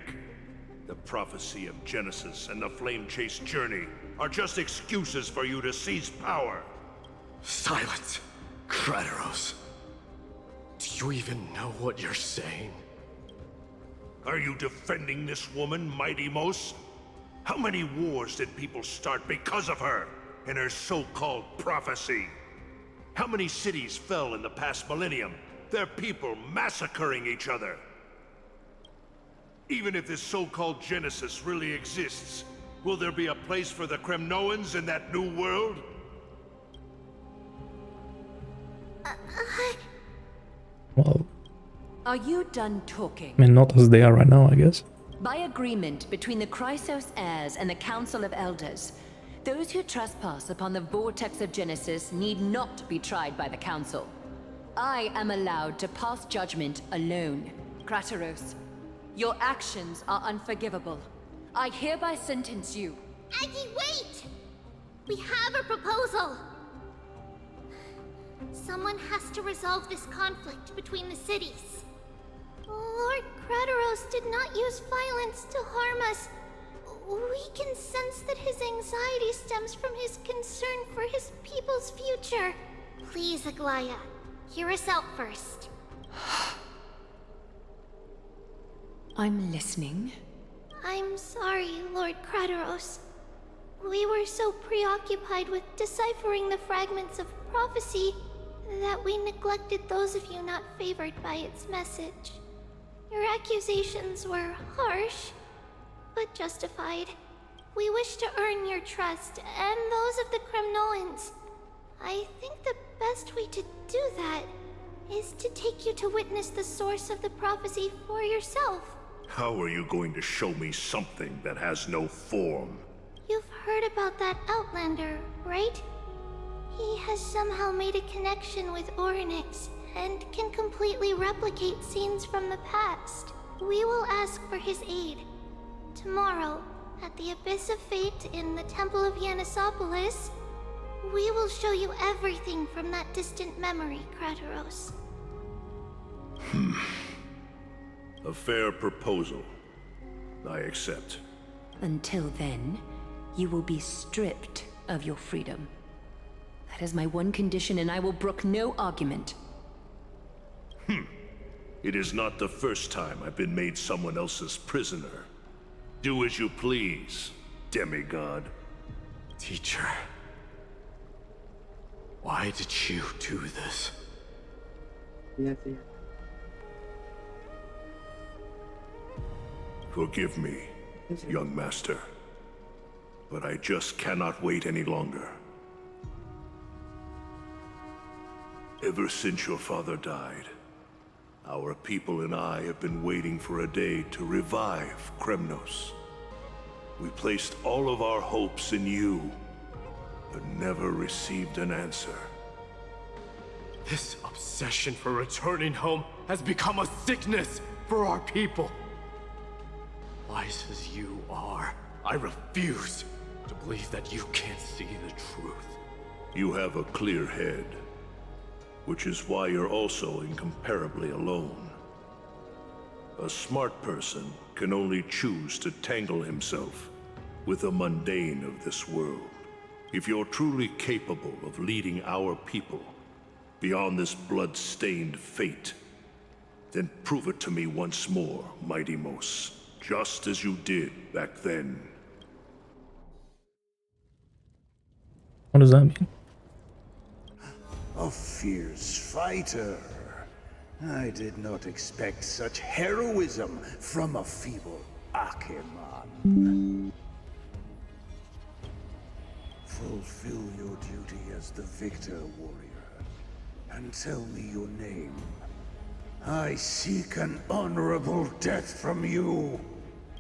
[SPEAKER 15] The prophecy of Genesis and the flame-chased journey are just excuses for you to seize power.
[SPEAKER 2] Silence, Krateros. Do you even know what you're saying?
[SPEAKER 15] Are you defending this woman, Mydei? How many wars did people start because of her and her so-called prophecy? How many cities fell in the past millennium, their people massacring each other? Even if this so-called Genesis really exists, will there be a place for the Kremnoans in that new world?
[SPEAKER 1] Well,
[SPEAKER 20] Are you done talking?
[SPEAKER 1] I mean, not as they are right now, I guess.
[SPEAKER 20] By agreement between the Chrysos heirs and the Council of Elders, those who trespass upon the vortex of Genesis need not be tried by the Council. I am allowed to pass judgment alone. Krateros, your actions are unforgivable. I hereby sentence you.
[SPEAKER 17] Aggie, wait! We have a proposal! Someone has to resolve this conflict between the cities. Lord Krateros did not use violence to harm us. We can sense that his anxiety stems from his concern for his people's future. Please, Aglaya, hear us out first.
[SPEAKER 20] I'm listening.
[SPEAKER 17] I'm sorry, Lord Krateros. We were so preoccupied with deciphering the fragments of prophecy that we neglected those of you not favored by its message. Your accusations were harsh, but justified. We wish to earn your trust, and those of the Kremnoans. I think the best way to do that is to take you to witness the source of the prophecy for yourself.
[SPEAKER 15] How are you going to show me something that has no form?
[SPEAKER 17] You've heard about that Outlander, right? He has somehow made a connection with Orynyx and can completely replicate scenes from the past. We will ask for his aid. Tomorrow, at the Abyss of Fate in the Temple of Yanisopolis, we will show you everything from that distant memory, Krateros.
[SPEAKER 15] A fair proposal. I accept.
[SPEAKER 20] Until then, you will be stripped of your freedom. That is my one condition, and I will brook no argument.
[SPEAKER 15] It is not the first time I've been made someone else's prisoner. Do as you please, demigod.
[SPEAKER 2] Teacher, why did you do this?
[SPEAKER 15] Forgive me, young master. But I just cannot wait any longer. Ever since your father died, our people and I have been waiting for a day to revive Kremnos. We placed all of our hopes in you, but never received an answer.
[SPEAKER 2] This obsession for returning home has become a sickness for our people. Wise as you are, I refuse to believe that you can't see the truth.
[SPEAKER 15] You have a clear head, which is why you're also incomparably alone. A smart person can only choose to tangle himself with the mundane of this world. If you're truly capable of leading our people beyond this blood-stained fate, Then prove it to me once more, Mydei, just as you did back then.
[SPEAKER 1] What does that mean?
[SPEAKER 19] A fierce fighter. I did not expect such heroism from a feeble Acheman. Fulfill your duty as the victor, warrior, and tell me your name. I seek an honorable death from you.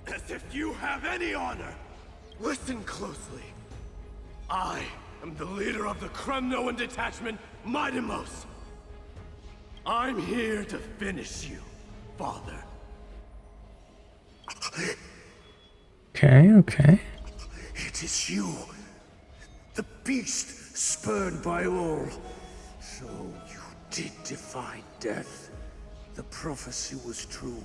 [SPEAKER 2] As if you have any honor! Listen closely. I am the leader of the Kremnoan detachment, Mydei. I'm here to finish you, father.
[SPEAKER 1] Okay.
[SPEAKER 19] It is you, the beast spurned by all. So you did defy death. The prophecy was true.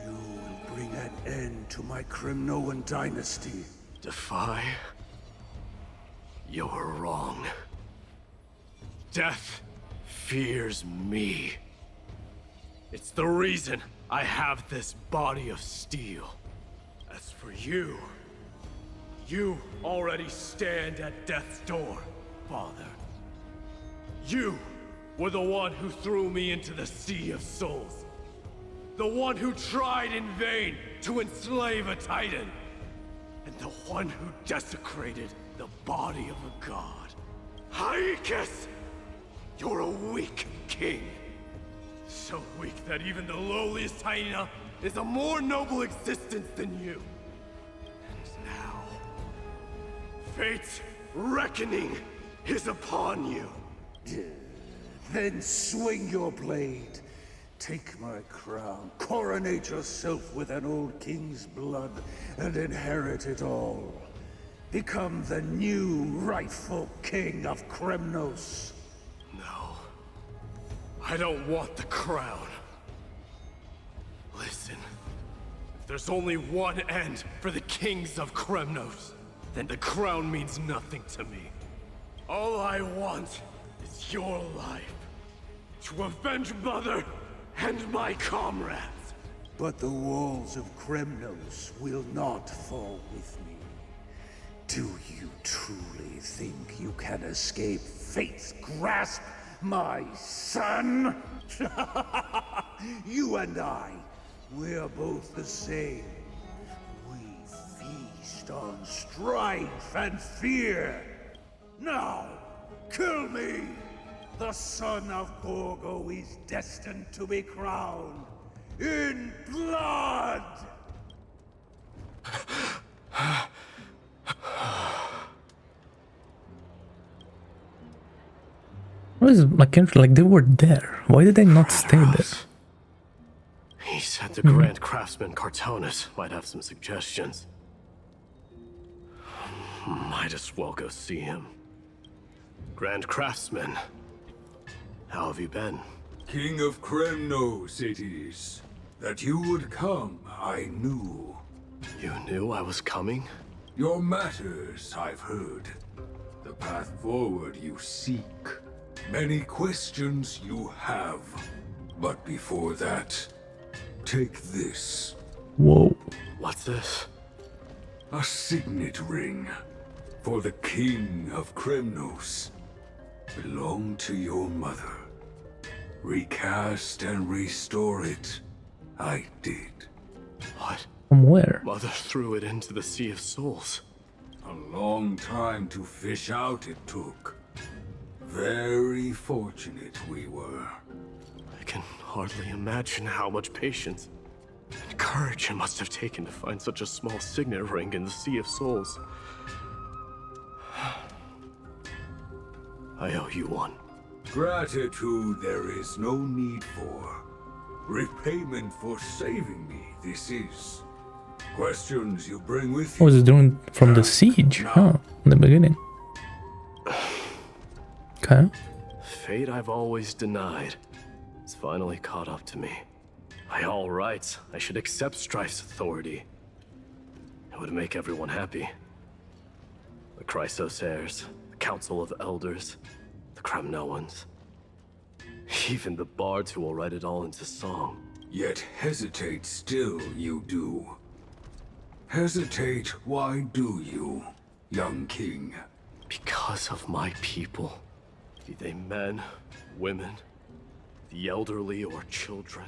[SPEAKER 19] You will bring an end to my Kremnoan dynasty.
[SPEAKER 2] Defy? You're wrong. Death fears me. It's the reason I have this body of steel. As for you, you already stand at death's door, father. You were the one who threw me into the Sea of Souls. The one who tried in vain to enslave a titan. And the one who desecrated the body of a god. Hyacine! You're a weak king. So weak that even the lowliest hyena is a more noble existence than you. And now, fate's reckoning is upon you.
[SPEAKER 19] Then swing your blade. Take my crown. Coronate yourself with an old king's blood and inherit it all. Become the new rightful king of Kremnos.
[SPEAKER 2] No. I don't want the crown. Listen. If there's only one end for the kings of Kremnos, then the crown means nothing to me. All I want is your life. To avenge Mother and my comrades.
[SPEAKER 19] But the walls of Kremnos will not fall with me. Do you truly think you can escape fate's grasp, my son? You and I, we're both the same. We feast on strife and fear. Now, kill me! The son of Gorgo is destined to be crowned in blood!
[SPEAKER 1] What is my country like? They were there. Why did they not stay there?
[SPEAKER 2] He said the Grand Craftsman Cartonus might have some suggestions. Might as well go see him. Grand Craftsman, how have you been?
[SPEAKER 21] King of Kremnos it is. That you would come, I knew.
[SPEAKER 2] You knew I was coming?
[SPEAKER 21] Your matters, I've heard. The path forward you seek. Many questions you have. But before that, take this.
[SPEAKER 1] Whoa.
[SPEAKER 2] What's this?
[SPEAKER 21] A signet ring. For the King of Kremnos. Belonged to your mother. Recast and restore it. I did.
[SPEAKER 2] What?
[SPEAKER 1] From where?
[SPEAKER 2] Mother threw it into the Sea of Souls.
[SPEAKER 21] A long time to fish out it took. Very fortunate we were.
[SPEAKER 2] I can hardly imagine how much patience and courage it must have taken to find such a small signet ring in the Sea of Souls. I owe you one.
[SPEAKER 21] Gratitude there is no need for. Repayment for saving me, this is. Questions you bring with you.
[SPEAKER 1] What was it doing from the siege? Huh? In the beginning. Okay.
[SPEAKER 2] Fate I've always denied. It's finally caught up to me. By all rights, I should accept Strife's authority. It would make everyone happy. The Chrysos heirs, the Council of Elders, the Kremnoans. Even the bards who will write it all into song.
[SPEAKER 21] Yet hesitate still you do. Hesitate, why do you, young king?
[SPEAKER 2] Because of my people. Be they men, women, the elderly or children.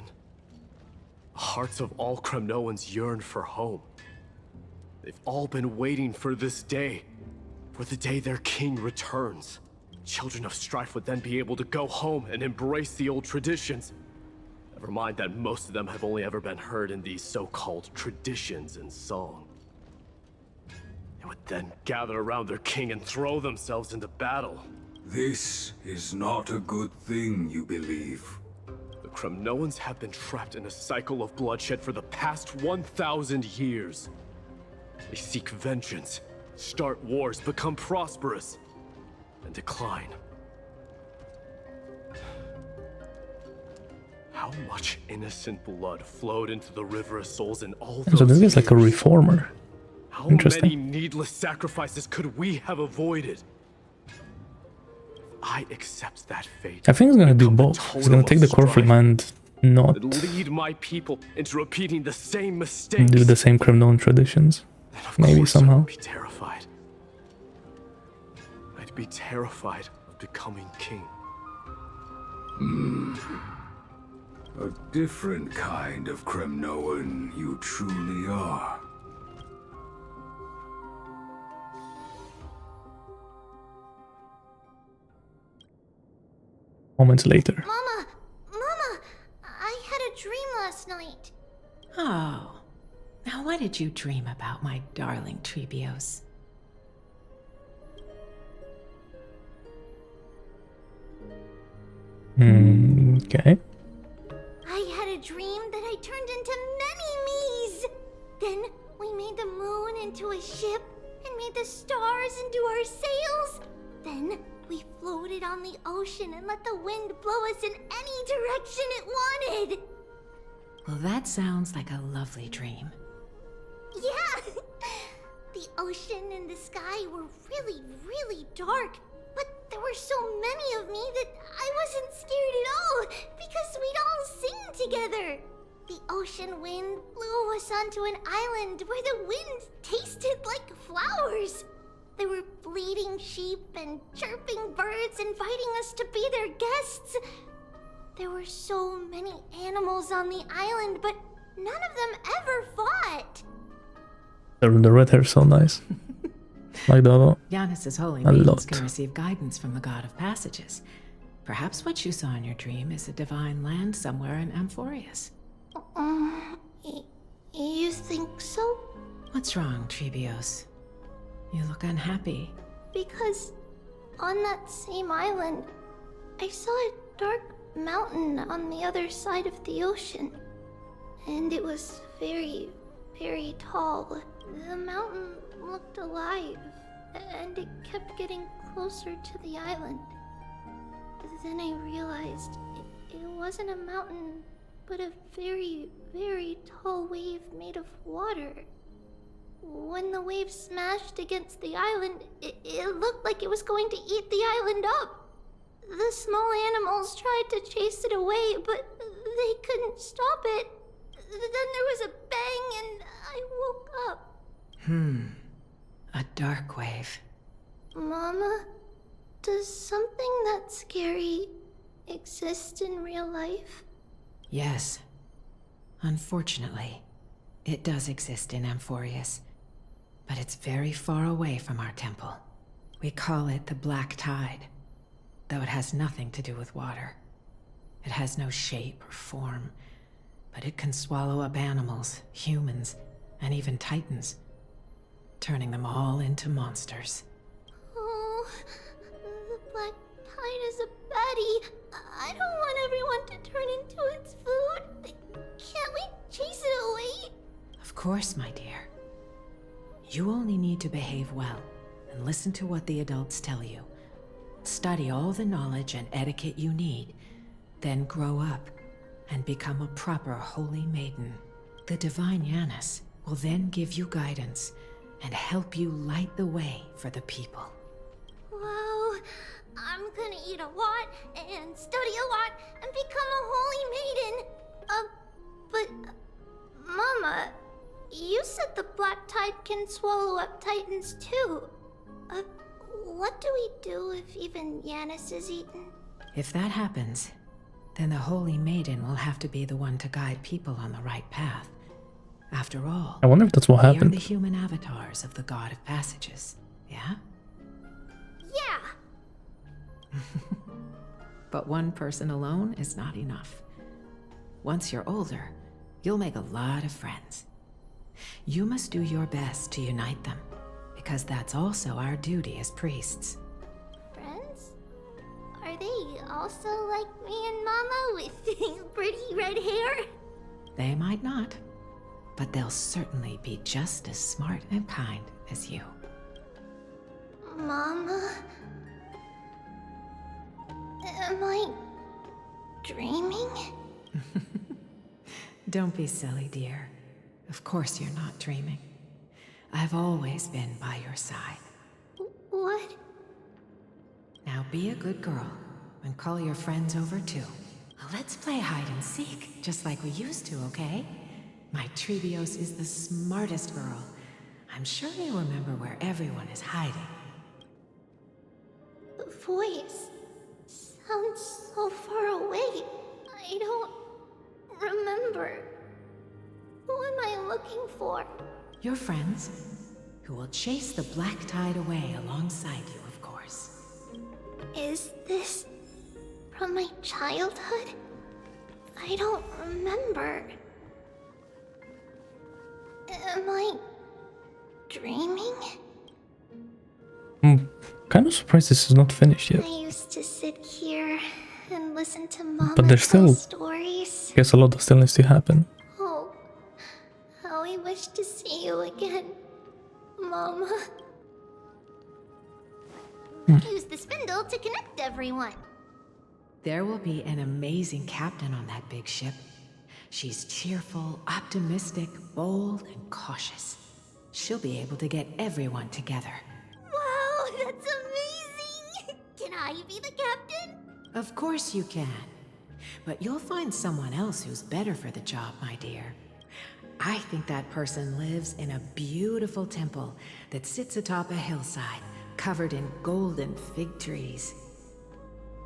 [SPEAKER 2] The hearts of all Kremnoans yearn for home. They've all been waiting for this day. For the day their king returns. Children of Strife would then be able to go home and embrace the old traditions. Never mind that most of them have only ever been heard in these so-called traditions in song. They would then gather around their king and throw themselves into battle.
[SPEAKER 21] This is not a good thing, you believe.
[SPEAKER 2] The Kremnoans have been trapped in a cycle of bloodshed for the past 1,000 years. They seek vengeance, start wars, become prosperous, and decline. How much innocent blood flowed into the river of souls in all those
[SPEAKER 1] So this is like a
[SPEAKER 2] years?
[SPEAKER 1] reformer.
[SPEAKER 2] How
[SPEAKER 1] Interesting.
[SPEAKER 2] many needless sacrifices could we have avoided? I accept that fate.
[SPEAKER 1] I think he's gonna do both. He's gonna take the Coreflame and not
[SPEAKER 2] Lead my people into repeating the same mistakes.
[SPEAKER 1] do the same Kremnoan traditions. Maybe somehow.
[SPEAKER 2] I'd be terrified. I'd be terrified of becoming king.
[SPEAKER 21] A different kind of Kremnoan you truly are.
[SPEAKER 1] Moments later.
[SPEAKER 17] Mama! Mama! I had a dream last night.
[SPEAKER 12] Oh. Now what did you dream about, my darling Tribios?
[SPEAKER 1] Okay.
[SPEAKER 17] I had a dream that I turned into many me's. Then we made the moon into a ship and made the stars into our sails. Then we floated on the ocean and let the wind blow us in any direction it wanted.
[SPEAKER 12] Well, that sounds like a lovely dream.
[SPEAKER 17] Yeah! The ocean and the sky were really, really dark. But there were so many of me that I wasn't scared at all, because we'd all sing together. The ocean wind blew us onto an island where the wind tasted like flowers. There were bleating sheep and chirping birds inviting us to be their guests. There were so many animals on the island, but none of them ever fought.
[SPEAKER 1] The red hair is so nice. Like that a lot.
[SPEAKER 12] Giannis's holy
[SPEAKER 1] A
[SPEAKER 12] maidens
[SPEAKER 1] lot.
[SPEAKER 12] can receive guidance from the god of passages. Perhaps what you saw in your dream is a divine land somewhere in Amphoreus.
[SPEAKER 17] You think so?
[SPEAKER 12] What's wrong, Tribios? You look unhappy.
[SPEAKER 17] Because on that same island, I saw a dark mountain on the other side of the ocean. And it was very, very tall. The mountain looked alive, and it kept getting closer to the island. Then I realized it wasn't a mountain, but a very, very tall wave made of water. When the wave smashed against the island, it looked like it was going to eat the island up. The small animals tried to chase it away, but they couldn't stop it. Then there was a bang and I woke up.
[SPEAKER 12] A dark wave.
[SPEAKER 17] Mama, does something that scary exist in real life?
[SPEAKER 12] Yes. Unfortunately, it does exist in Amphoreus. But it's very far away from our temple. We call it the Black Tide, though it has nothing to do with water. It has no shape or form, but it can swallow up animals, humans, and even titans, turning them all into monsters.
[SPEAKER 17] Oh, the Black Tide is a baddie. I don't want everyone to turn into its food. Can't we chase it away?
[SPEAKER 12] Of course, my dear. You only need to behave well and listen to what the adults tell you. Study all the knowledge and etiquette you need, then grow up and become a proper holy maiden. The divine Giannis will then give you guidance and help you light the way for the people.
[SPEAKER 17] Wow, I'm gonna eat a lot and study a lot and become a holy maiden. But Mama, you said the black tide can swallow up titans too. What do we do if even Yanis is eaten?
[SPEAKER 12] If that happens, then the Holy Maiden will have to be the one to guide people on the right path. After all,
[SPEAKER 1] I wonder if that's what
[SPEAKER 12] we are
[SPEAKER 1] happened.
[SPEAKER 12] the human avatars of the God of Passages, yeah?
[SPEAKER 17] Yeah.
[SPEAKER 12] But one person alone is not enough. Once you're older, you'll make a lot of friends. You must do your best to unite them, because that's also our duty as priests.
[SPEAKER 17] Friends? Are they also like me and Mama with pretty red hair?
[SPEAKER 12] They might not, but they'll certainly be just as smart and kind as you.
[SPEAKER 17] Mama? Am I dreaming?
[SPEAKER 12] Don't be silly, dear. Of course you're not dreaming. I've always been by your side.
[SPEAKER 17] What?
[SPEAKER 12] Now be a good girl and call your friends over too. Let's play hide and seek, just like we used to, okay? My Tribios is the smartest girl. I'm sure you remember where everyone is hiding.
[SPEAKER 17] The voice sounds so far away. I don't remember. Who am I looking for?
[SPEAKER 12] Your friends, who will chase the black tide away alongside you, of course.
[SPEAKER 17] Is this from my childhood? I don't remember. Am I dreaming?
[SPEAKER 1] I'm kind of surprised this is not finished yet.
[SPEAKER 17] I used to sit here and listen to Mama
[SPEAKER 1] But there's
[SPEAKER 17] tell
[SPEAKER 1] still,
[SPEAKER 17] stories.
[SPEAKER 1] I guess a lot still needs to happen.
[SPEAKER 17] Oh, how I wish to see you again, Mama. Use the spindle to connect everyone.
[SPEAKER 12] There will be an amazing captain on that big ship. She's cheerful, optimistic, bold, and cautious. She'll be able to get everyone together.
[SPEAKER 17] Wow, that's amazing! Can I be the captain?
[SPEAKER 12] Of course you can. But you'll find someone else who's better for the job, my dear. I think that person lives in a beautiful temple that sits atop a hillside, covered in golden fig trees.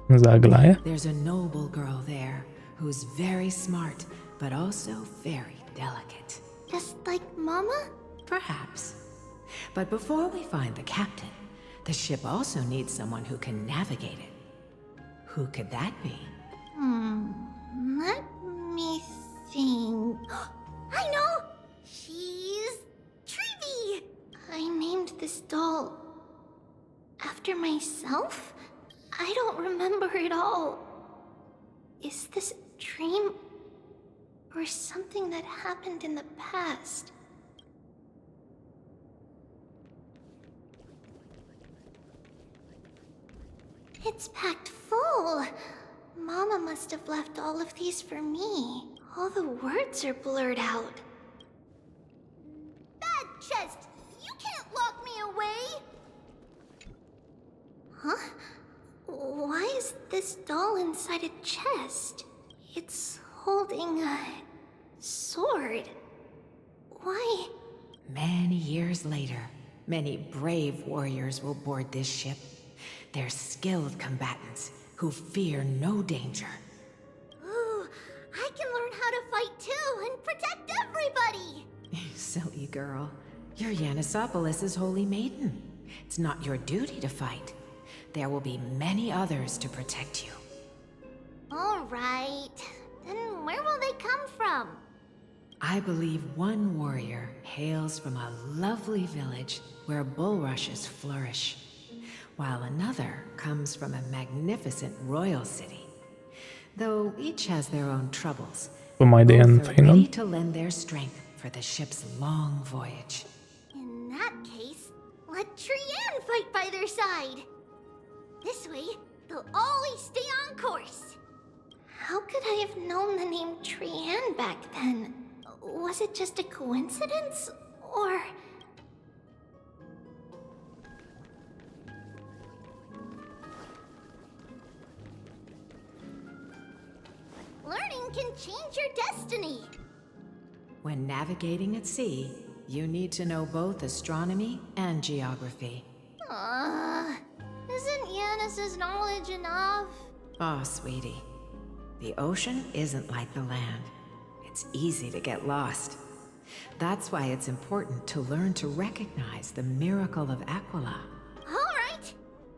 [SPEAKER 1] Is that Aglaya?
[SPEAKER 12] There's a noble girl there who's very smart, but also very delicate.
[SPEAKER 17] Just like Mama?
[SPEAKER 12] Perhaps. But before we find the captain, the ship also needs someone who can navigate it. Who could that be?
[SPEAKER 17] Let me think. I know! She's Tribios! I named this doll after myself? I don't remember it all. Is this a dream? Or something that happened in the past? It's packed full. Mama must have left all of these for me. All the words are blurred out. Bad chest! You can't lock me away! Huh? Why is this doll inside a chest? It's holding a sword. Why?
[SPEAKER 12] Many years later, many brave warriors will board this ship. They're skilled combatants who fear no danger.
[SPEAKER 17] Ooh, I can learn how to fight too and protect everybody!
[SPEAKER 12] Silly girl. You're Yanisopoulos' holy maiden. It's not your duty to fight. There will be many others to protect you.
[SPEAKER 17] Alright. Then where will they come from?
[SPEAKER 12] I believe one warrior hails from a lovely village where bulrushes flourish, while another comes from a magnificent royal city. Though each has their own troubles,
[SPEAKER 1] For Mydei and
[SPEAKER 12] both are ready
[SPEAKER 1] Phanon.
[SPEAKER 12] to lend their strength for the ship's long voyage.
[SPEAKER 17] In that case, let Trian fight by their side. This way, they'll always stay on course. How could I have known the name Trian back then? Was it just a coincidence, or... Trian can change your destiny.
[SPEAKER 12] When navigating at sea, you need to know both astronomy and geography.
[SPEAKER 17] Isn't Yanis's knowledge enough?
[SPEAKER 12] Oh, sweetie. The ocean isn't like the land. It's easy to get lost. That's why it's important to learn to recognize the miracle of Aquila.
[SPEAKER 17] Alright.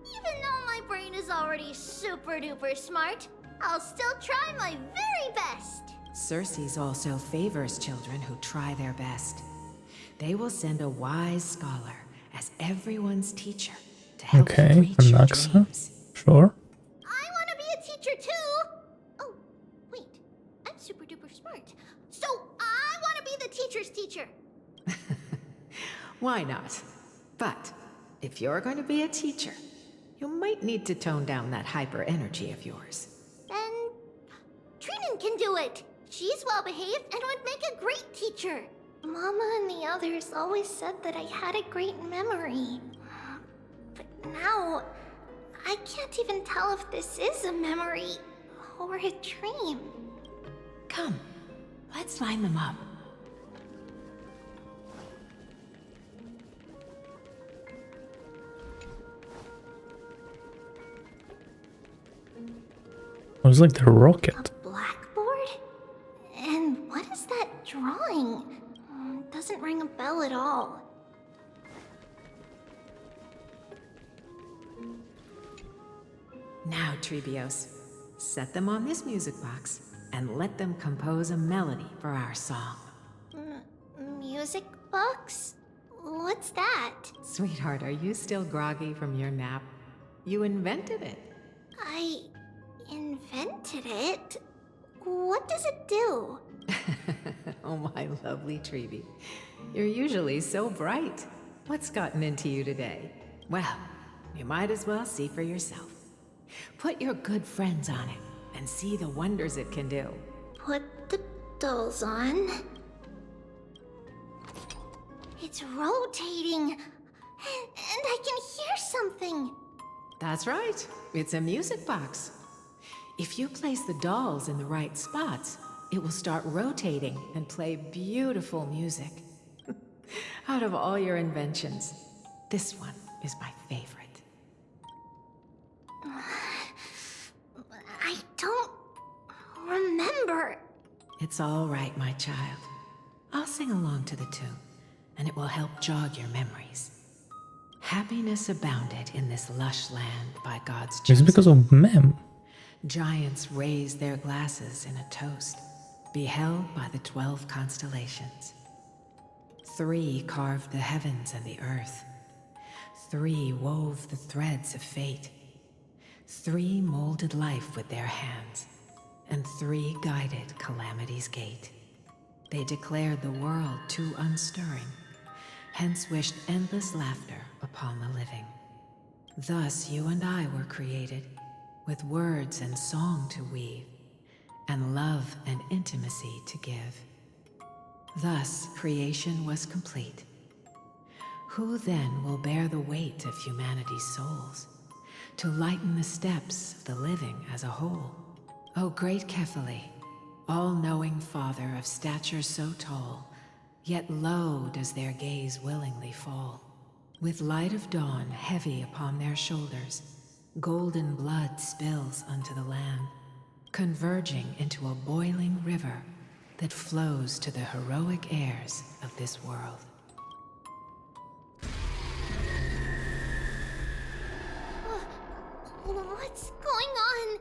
[SPEAKER 17] Even though my brain is already super duper smart, I'll still try my very best.
[SPEAKER 12] Circe also favors children who try their best. They will send a wise scholar as everyone's teacher to help you reach your
[SPEAKER 1] Anaxa.
[SPEAKER 12] dreams.
[SPEAKER 1] Sure.
[SPEAKER 17] I want to be a teacher too. Oh, wait. I'm super duper smart. So I want to be the teacher's teacher.
[SPEAKER 12] Why not? But if you're going to be a teacher, you might need to tone down that hyper energy of yours.
[SPEAKER 17] Then Trinan can do it. She's well behaved and would make a great teacher. Mama and the others always said that I had a great memory. But now, I can't even tell if this is a memory or a dream.
[SPEAKER 12] Come, let's line them up.
[SPEAKER 1] It was like the rocket.
[SPEAKER 17] Blackboard? And what is that drawing? Doesn't ring a bell at all.
[SPEAKER 12] Now, Tribios, set them on this music box and let them compose a melody for our song.
[SPEAKER 17] Music box? What's that?
[SPEAKER 12] Sweetheart, are you still groggy from your nap? You invented it.
[SPEAKER 17] I invented it? What does it do?
[SPEAKER 12] Oh, my lovely Tribbie. You're usually so bright. What's gotten into you today? Well, you might as well see for yourself. Put your good friends on it and see the wonders it can do.
[SPEAKER 17] Put the dolls on. It's rotating, and I can hear something.
[SPEAKER 12] That's right. It's a music box. If you place the dolls in the right spots, it will start rotating and play beautiful music. Out of all your inventions, this one is my favorite.
[SPEAKER 17] I don't remember.
[SPEAKER 12] It's all right, my child. I'll sing along to the tune, and it will help jog your memories. Happiness abounded in this lush land by God's chosen.
[SPEAKER 1] It's because of Mem.
[SPEAKER 12] Giants raised their glasses in a toast, beheld by the 12 constellations. 3 carved the heavens and the earth. 3 wove the threads of fate. 3 molded life with their hands, and 3 guided calamity's gate. They declared the world too unstirring, hence wished endless laughter upon the living. Thus you and I were created, with words and song to weave, and love and intimacy to give. Thus creation was complete. Who then will bear the weight of humanity's souls, to lighten the steps of the living as a whole? O great Kephale, all-knowing Father of stature so tall, yet low does their gaze willingly fall. With light of dawn heavy upon their shoulders, golden blood spills unto the land, converging into a boiling river that flows to the heroic heirs of this world.
[SPEAKER 17] What's going on?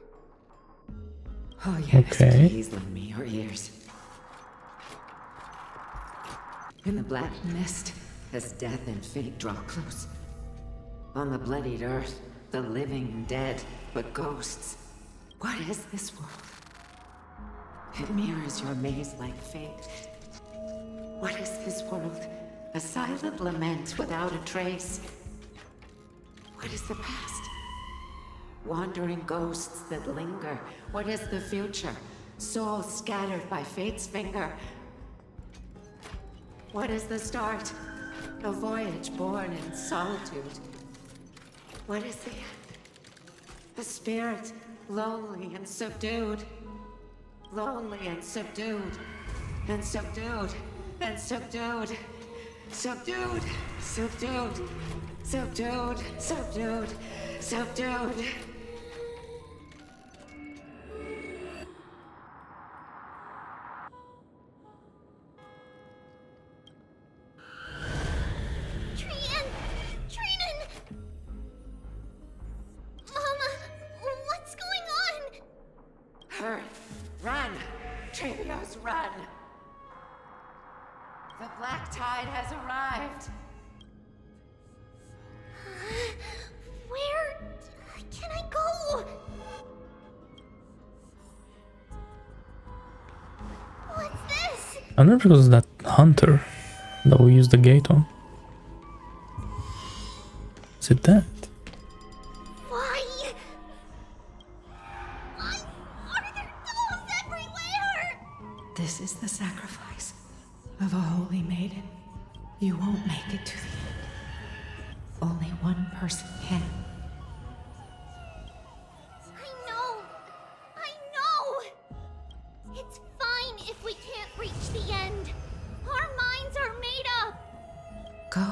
[SPEAKER 12] Oh yes,
[SPEAKER 1] Okay.
[SPEAKER 12] please lend me your ears. In the black mist, as death and fate draw close. On the bloodied earth, the living and dead, but ghosts. What is this world? It mirrors your maze-like fate. What is this world? A silent lament without a trace. What is the past? Wandering ghosts that linger. What is the future? Souls scattered by fate's finger. What is the start? A voyage born in solitude. What is the end? A spirit lonely and subdued. lonely and subdued, and subdued, and subdued, subdued, subdued, subdued, subdued, subdued. Run! Tribios, run! The black tide has arrived!
[SPEAKER 17] Where can I go? What's this?
[SPEAKER 1] I wonder if it was that hunter that we used the gate on. Is it that?
[SPEAKER 17] Why? Why are there ghouls everywhere?
[SPEAKER 12] This is the sacrifice of a holy maiden. You won't make it to the end. Only one person can.
[SPEAKER 17] I know! It's fine if we can't reach the end. Our minds are made up.
[SPEAKER 12] Go.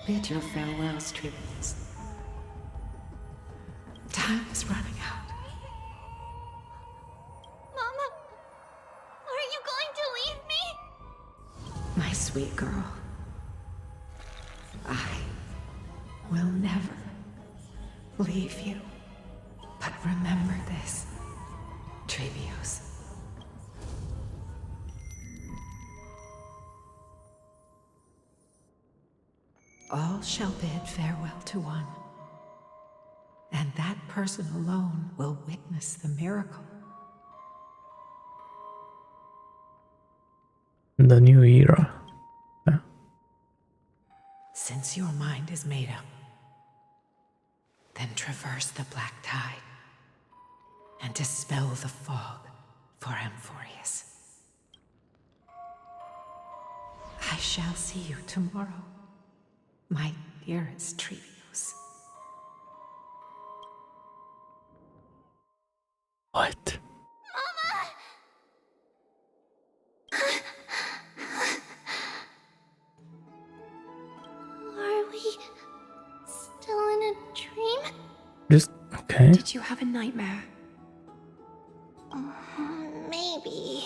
[SPEAKER 12] Bid your farewells, Tribios. Time is running out.
[SPEAKER 17] Mama, are you going to leave me?
[SPEAKER 12] My sweet girl. I will never leave you. But remember this, Tribios. All shall bid farewell to one, and that person alone will witness the miracle.
[SPEAKER 1] The new era. Yeah.
[SPEAKER 12] Since your mind is made up, then traverse the black tide and dispel the fog for Amphoreus. I shall see you tomorrow, my dearest Tribios.
[SPEAKER 1] What?
[SPEAKER 17] Are we still in a dream?
[SPEAKER 1] Just okay.
[SPEAKER 9] Did you have a nightmare?
[SPEAKER 17] Maybe.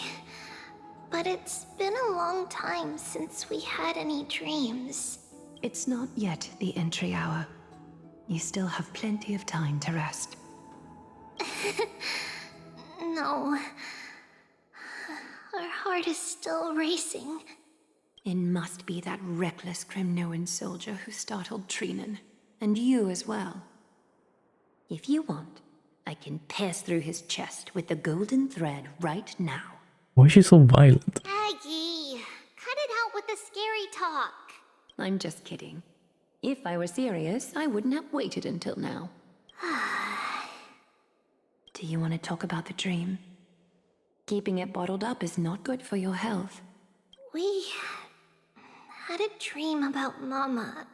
[SPEAKER 17] But it's been a long time since we had any dreams.
[SPEAKER 9] It's not yet the entry hour. You still have plenty of time to rest.
[SPEAKER 17] No. Our heart is still racing.
[SPEAKER 9] It must be that reckless Kremnoan soldier who startled Trinan. And you as well. If you want, I can pass through his chest with the golden thread right now.
[SPEAKER 1] Why is she so violent?
[SPEAKER 17] Aggie, cut it out with the scary talk.
[SPEAKER 9] I'm just kidding. If I were serious, I wouldn't have waited until now. Do you want to talk about the dream? Keeping it bottled up is not good for your health.
[SPEAKER 17] We had a dream about Mama.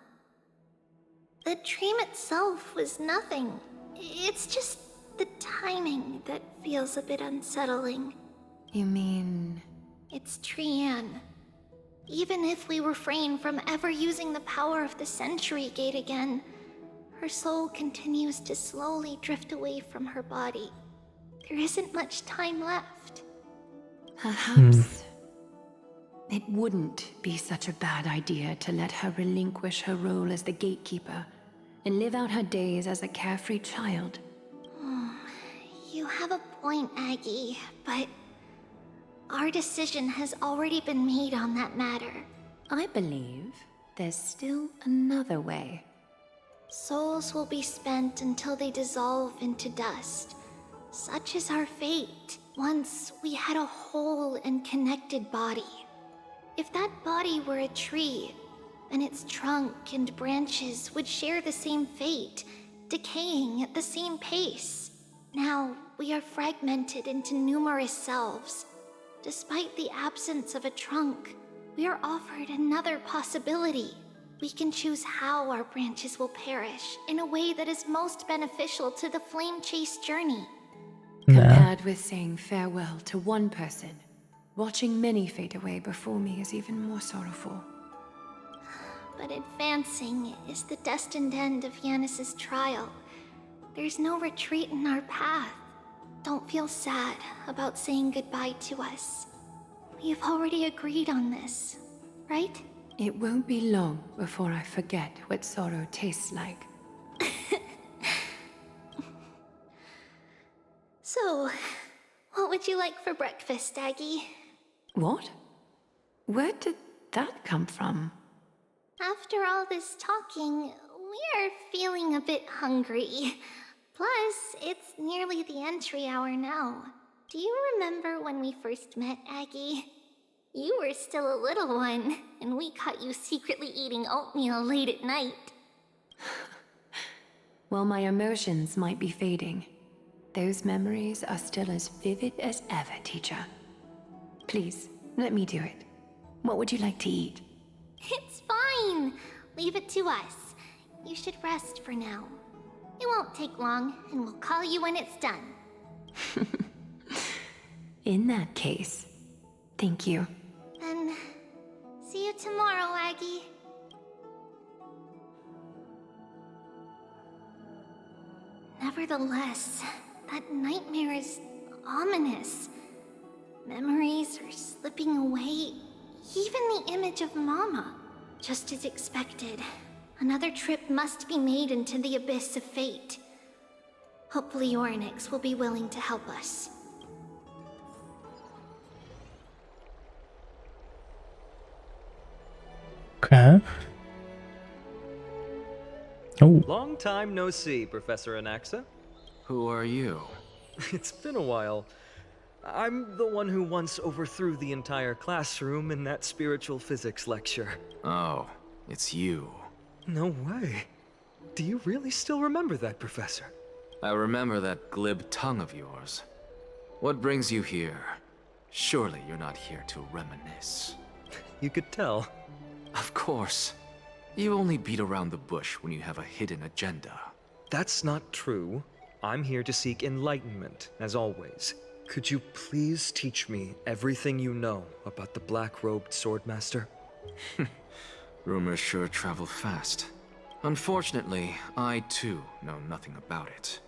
[SPEAKER 17] The dream itself was nothing. It's just the timing that feels a bit unsettling.
[SPEAKER 9] You mean...
[SPEAKER 17] It's Trian. Even if we refrain from ever using the power of the Century Gate again, her soul continues to slowly drift away from her body. There isn't much time left.
[SPEAKER 9] Perhaps it wouldn't be such a bad idea to let her relinquish her role as the gatekeeper and live out her days as a carefree child.
[SPEAKER 17] You have a point, Aggie, but our decision has already been made on that matter.
[SPEAKER 9] I believe there's still another way.
[SPEAKER 17] Souls will be spent until they dissolve into dust. Such is our fate. Once we had a whole and connected body. If that body were a tree, then its trunk and branches would share the same fate, decaying at the same pace. Now, we are fragmented into numerous selves. Despite the absence of a trunk, we are offered another possibility. We can choose how our branches will perish in a way that is most beneficial to the flame chase journey.
[SPEAKER 20] Compared with saying farewell to one person, watching many fade away before me is even more sorrowful.
[SPEAKER 17] But advancing is the destined end of Yanis's trial. There's no retreat in our path. Don't feel sad about saying goodbye to us. We've already agreed on this, right?
[SPEAKER 20] It won't be long before I forget what sorrow tastes like.
[SPEAKER 17] So, what would you like for breakfast, Aggie?
[SPEAKER 20] What? Where did that come from?
[SPEAKER 17] After all this talking, we are feeling a bit hungry. Plus, it's nearly the entry hour now. Do you remember when we first met, Aggie? You were still a little one, and we caught you secretly eating oatmeal late at night.
[SPEAKER 20] While my emotions might be fading, those memories are still as vivid as ever, teacher. Please, let me do it. What would you like to eat?
[SPEAKER 17] It's fine. Leave it to us. You should rest for now. It won't take long, and we'll call you when it's done.
[SPEAKER 20] In that case, thank you.
[SPEAKER 17] Then, see you tomorrow, Aggie. Nevertheless, that nightmare is ominous. Memories are slipping away. Even the image of Mama. Just as expected, another trip must be made into the abyss of fate. Hopefully Orynyx will be willing to help us.
[SPEAKER 1] Okay. Oh.
[SPEAKER 16] Long time no see, Professor Anaxa.
[SPEAKER 10] Who are you?
[SPEAKER 16] It's been a while. I'm the one who once overthrew the entire classroom in that spiritual physics lecture.
[SPEAKER 10] Oh, it's you.
[SPEAKER 16] No way. Do you really still remember that, Professor?
[SPEAKER 10] I remember that glib tongue of yours. What brings you here? Surely you're not here to reminisce.
[SPEAKER 16] You could tell.
[SPEAKER 10] Of course. You only beat around the bush when you have a hidden agenda.
[SPEAKER 16] That's not true. I'm here to seek enlightenment, as always. Could you please teach me everything you know about the black-robed swordmaster?
[SPEAKER 10] Rumors sure travel fast. Unfortunately, I too know nothing about it.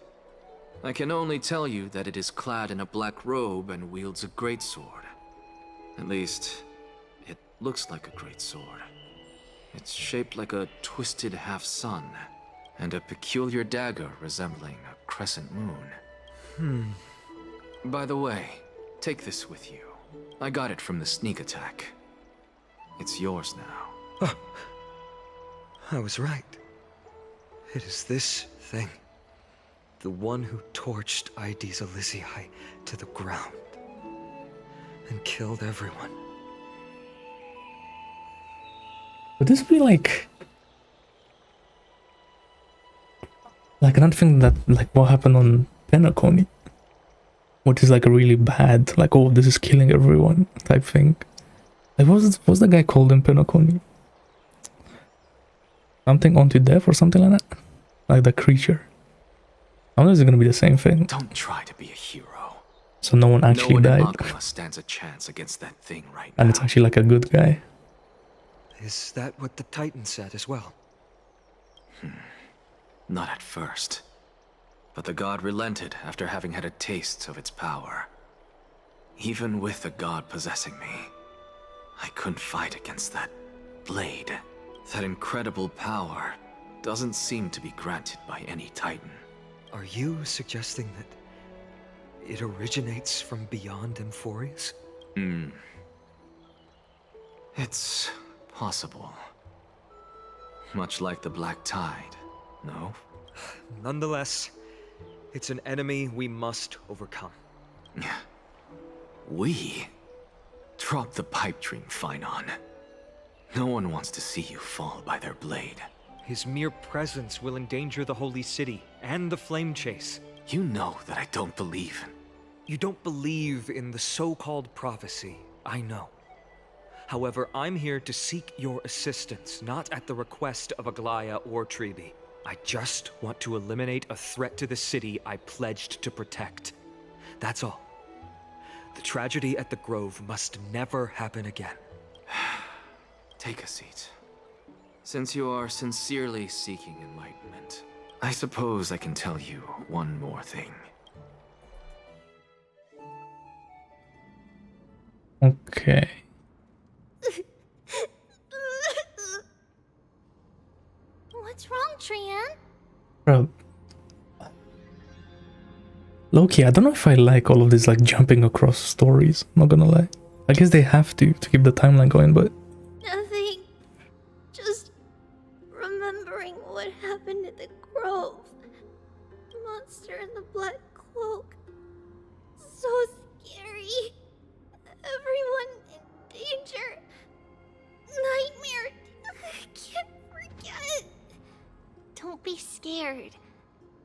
[SPEAKER 10] I can only tell you that it is clad in a black robe and wields a greatsword. At least, it looks like a greatsword. It's shaped like a twisted half-sun, and a peculiar dagger resembling a crescent moon. By the way, take this with you. I got it from the sneak attack. It's yours now.
[SPEAKER 16] Oh, I was right. It is this thing. The one who torched Ides Elysiae to the ground and killed everyone.
[SPEAKER 1] Would this be like another thing that, like, what happened on Penacony? Which is like a really bad, like, oh, this is killing everyone type thing. Like, what's the guy called in Penacony? Something onto death or something like that? Like the creature. I wonder if it's gonna be the same thing.
[SPEAKER 10] Don't try to be a hero.
[SPEAKER 1] So no one actually died.
[SPEAKER 10] No one in Akuma stands a chance against that thing right now.
[SPEAKER 1] And it's actually like a good guy.
[SPEAKER 16] Is that what the Titan said as well?
[SPEAKER 10] Not at first. But the god relented after having had a taste of its power. Even with the god possessing me, I couldn't fight against that blade. That incredible power doesn't seem to be granted by any Titan.
[SPEAKER 16] Are you suggesting that it originates from beyond Amphoreus?
[SPEAKER 10] It's possible. Much like the Black Tide, no?
[SPEAKER 16] Nonetheless, it's an enemy we must overcome.
[SPEAKER 10] We? Drop the pipe dream, Phynon. No one wants to see you fall by their blade.
[SPEAKER 16] His mere presence will endanger the Holy City and the Flame Chase.
[SPEAKER 10] You know that I don't believe in...
[SPEAKER 16] You don't believe in the so-called prophecy, I know. However, I'm here to seek your assistance, not at the request of Aglaya or Tribios. I just want to eliminate a threat to the city I pledged to protect. That's all. The tragedy at the Grove must never happen again.
[SPEAKER 10] Take a seat. Since you are sincerely seeking enlightenment, I suppose I can tell you one more thing.
[SPEAKER 1] Okay.
[SPEAKER 17] What's wrong, Trian?
[SPEAKER 1] Bro. Loki, I don't know if I like all of this like jumping across stories, not gonna lie. I guess they have to keep the timeline going, but
[SPEAKER 17] Nothing. Just remembering what happened at the Grove. Monster in the black cloak. So scary. Everyone in danger. Nightmare. I can't forget. Don't be scared.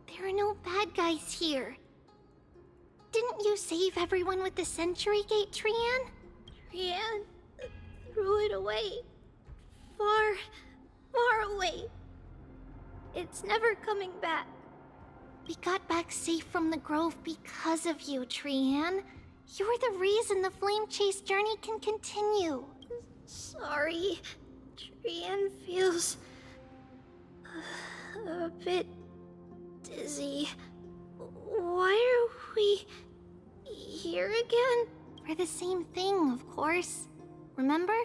[SPEAKER 17] There are no bad guys here. Didn't you save everyone with the Century Gate, Trian? Trian threw it away. Far, far away. It's never coming back. We got back safe from the Grove because of you, Trian. You're the reason the Flame Chase journey can continue. Sorry. Trian feels a bit dizzy. Why are we here again? For the same thing, of course. Remember?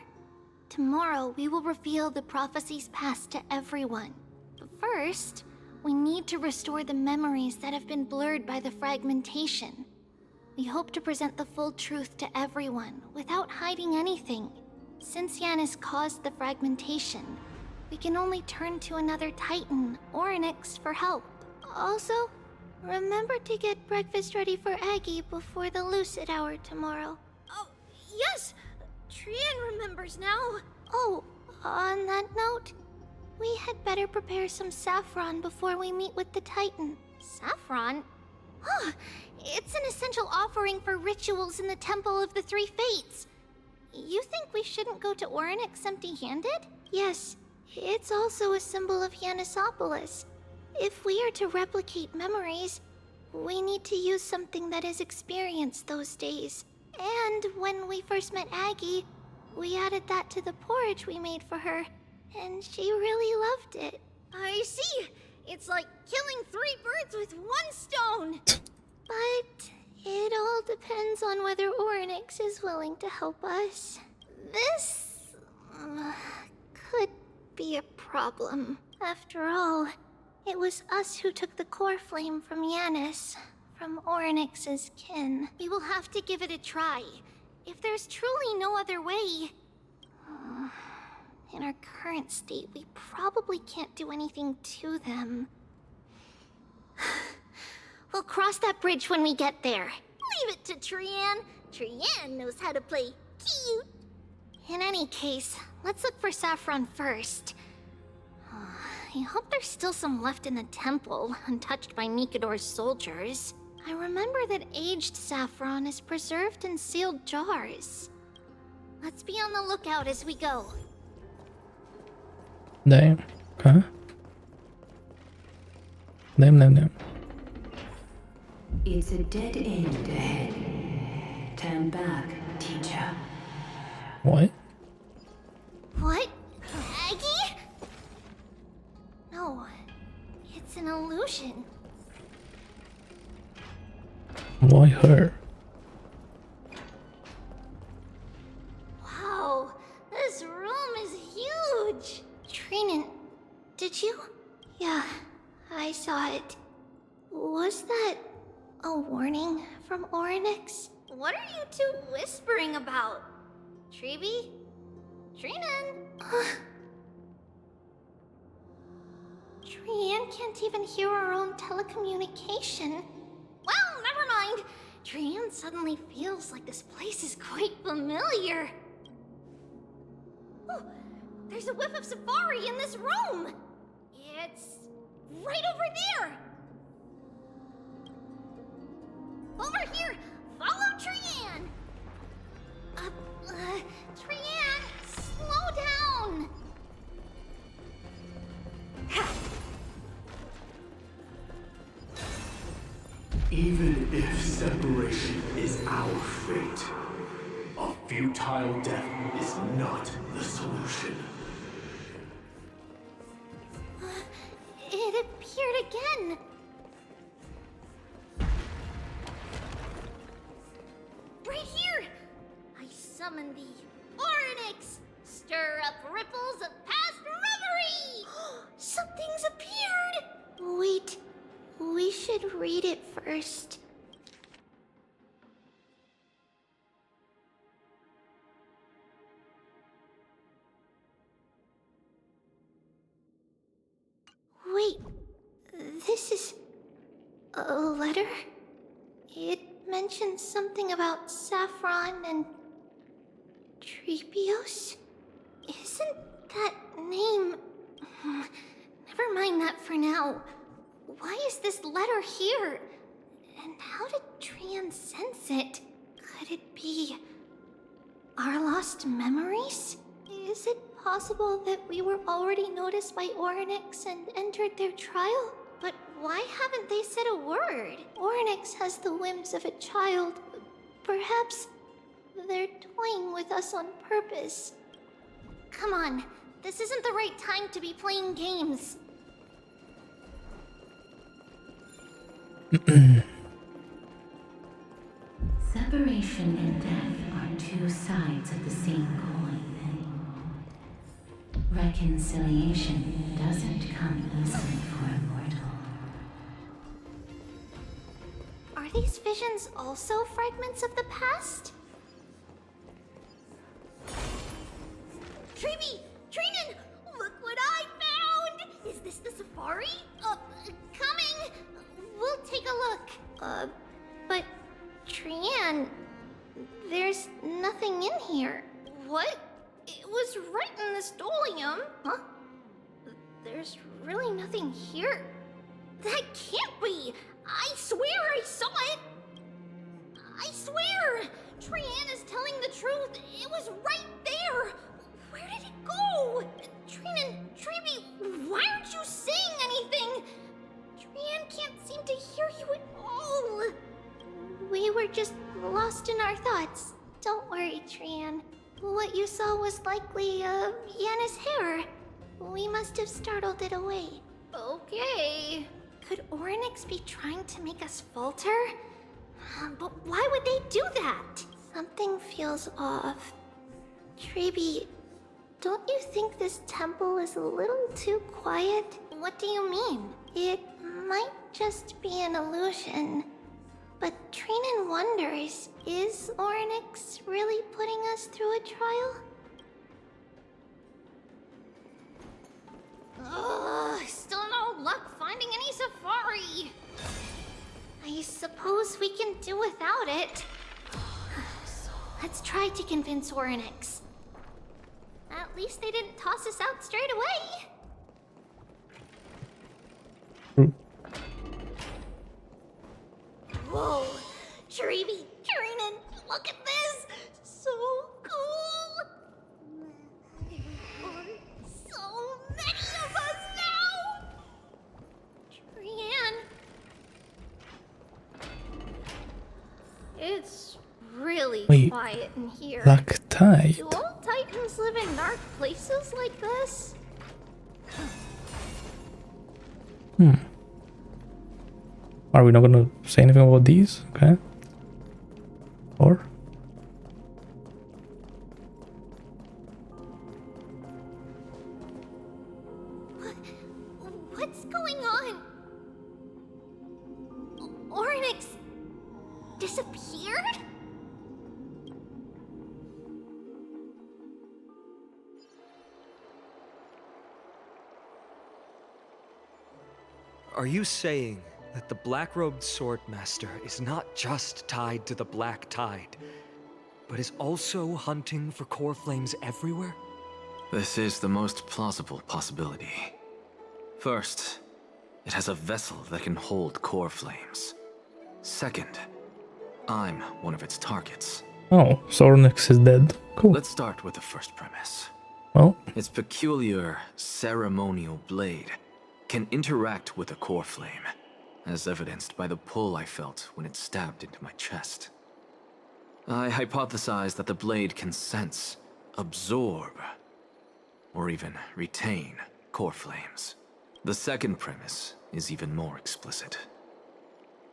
[SPEAKER 17] Tomorrow we will reveal the prophecies past to everyone. But first, we need to restore the memories that have been blurred by the fragmentation. We hope to present the full truth to everyone without hiding anything. Since Yanis caused the fragmentation, we can only turn to another Titan or Onyx for help. Also, remember to get breakfast ready for Aggie before the Lucid Hour tomorrow. Oh, yes! Trian remembers now. Oh, on that note, we had better prepare some saffron before we meet with the Titan. Saffron? Huh, it's an essential offering for rituals in the Temple of the Three Fates. You think we shouldn't go to Orynyx empty-handed? Yes, it's also a symbol of Yanisopolis. If we are to replicate memories, we need to use something that has experienced those days. And when we first met Aggie, we added that to the porridge we made for her, and she really loved it. I see! It's like killing 3 birds with 1 stone! But it all depends on whether Orynyx is willing to help us. This could be a problem. After all, it was us who took the Coreflame from Yanis, from Orynyx's kin. We will have to give it a try. If there's truly no other way... in our current state, we probably can't do anything to them. We'll cross that bridge when we get there. Leave it to Trian. Trian knows how to play cute. In any case, let's look for saffron first. I hope there's still some left in the temple, untouched by Nikador's soldiers. I remember that aged saffron is preserved in sealed jars. Let's be on the lookout as we go.
[SPEAKER 1] damn. Okay. Damn.
[SPEAKER 12] It's a dead end ahead. Turn back, teacher.
[SPEAKER 1] What?
[SPEAKER 17] What? Aggie? No, it's an illusion.
[SPEAKER 1] Why her?
[SPEAKER 17] Wow, this room is huge. Trinan, did you? Yeah, I saw it. Was that a warning from Orynyx? What are you two whispering about? Tribbie? Trinan? Trian can't even hear our own telecommunication. Well, never mind. Trian suddenly feels like this place is quite familiar. Oh, there's a whiff of safari in this room. It's right over there. Over here! Follow Trian! Trian, slow down!
[SPEAKER 2] Even if separation is our fate, a futile death is not the solution.
[SPEAKER 17] It appeared again. Right here! I summon thee, Orynyx! Stir up ripples of past reverie! Something's appeared! Wait, we should read it first. Wait, this is a letter? It mentions something about Saffron and Tribios? Isn't that name... Never mind that for now. Why is this letter here? And how did Trian sense it? Could it be our lost memories? Is it possible that we were already noticed by Orynyx and entered their trial? But why haven't they said a word? Orynyx has the whims of a child. Perhaps they're toying with us on purpose. Come on, this isn't the right time to be playing games.
[SPEAKER 4] Separation and death are two sides of the same coin. Reconciliation doesn't come easily for a mortal.
[SPEAKER 17] Are these visions also fragments of the past? Tribbie! Trinan! Look what I found! Is this the safari? Coming! We'll take a look. But Trian, there's nothing in here. What? It was right in the stolium. Huh? There's really nothing here. That can't be! I swear I saw it! I swear! Trian is telling the truth. It was right there. Where did it go? Trinan, Tribbie, why aren't you saying anything? Trian can't seem to hear you at all. We were just lost in our thoughts. Don't worry, Trian. What you saw was likely, Yanna's hair. We must have startled it away. Okay. Could Orynyx be trying to make us falter? But why would they do that? Something feels off. Tribbie, don't you think this temple is a little too quiet? What do you mean? It might just be an illusion. But Trinan wonders, is Orynyx really putting us through a trial? Still no luck finding any safari. I suppose we can do without it. Let's try to convince Orynyx. At least they didn't toss us out straight away. Whoa, Tribbie, Trinan, look at this! So cool! There are so many of us now! Trian. It's really quiet in here.
[SPEAKER 1] Black Tide?
[SPEAKER 17] Do all Titans live in dark places like this?
[SPEAKER 1] Are we not gonna say anything about these? Okay. Or?
[SPEAKER 17] What's going on? Orynyx disappeared?
[SPEAKER 16] Are you saying that the black-robed swordmaster is not just tied to the Black Tide, but is also hunting for core flames everywhere?
[SPEAKER 10] This is the most plausible possibility. First, it has a vessel that can hold core flames. Second, I'm one of its targets.
[SPEAKER 1] Oh, Orynyx is dead. Cool.
[SPEAKER 10] Let's start with the first premise.
[SPEAKER 1] Well,
[SPEAKER 10] its peculiar ceremonial blade can interact with a core flame, as evidenced by the pull I felt when it stabbed into my chest. I hypothesized that the blade can sense, absorb, or even retain core flames. The second premise is even more explicit.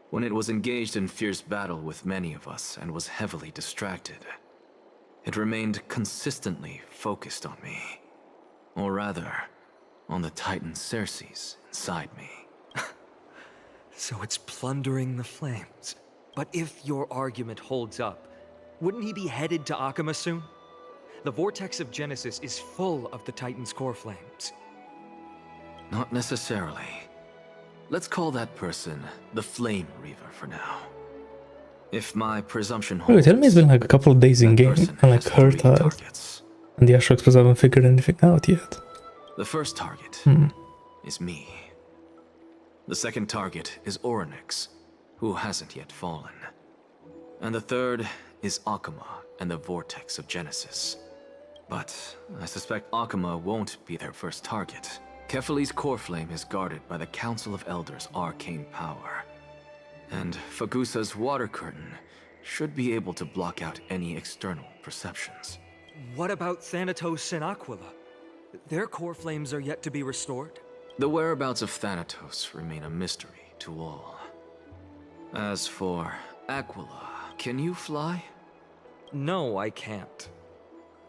[SPEAKER 10] When it was engaged in fierce battle with many of us and was heavily distracted, it remained consistently focused on me. Or rather, on the Titan Cersei's inside me.
[SPEAKER 16] So it's plundering the flames. But if your argument holds up, wouldn't he be headed to Akama soon? The vortex of Genesis is full of the Titan's core flames.
[SPEAKER 10] Not necessarily. Let's call that person the Flame Reaver for now. If my presumption holds...
[SPEAKER 1] Wait, tell me it's been like a couple of days in game, and like her task, and the Ashrox haven't figured anything out yet.
[SPEAKER 10] The first target is me. The second target is Orynyx, who hasn't yet fallen. And the third is Akama and the Vortex of Genesis. But I suspect Akama won't be their first target. Kefali's core flame is guarded by the Council of Elders' arcane power. And Fagusa's water curtain should be able to block out any external perceptions.
[SPEAKER 16] What about Thanatos and Aquila? Their core flames are yet to be restored?
[SPEAKER 10] The whereabouts of Thanatos remain a mystery to all. As for Aquila, can you fly?
[SPEAKER 16] No, I can't.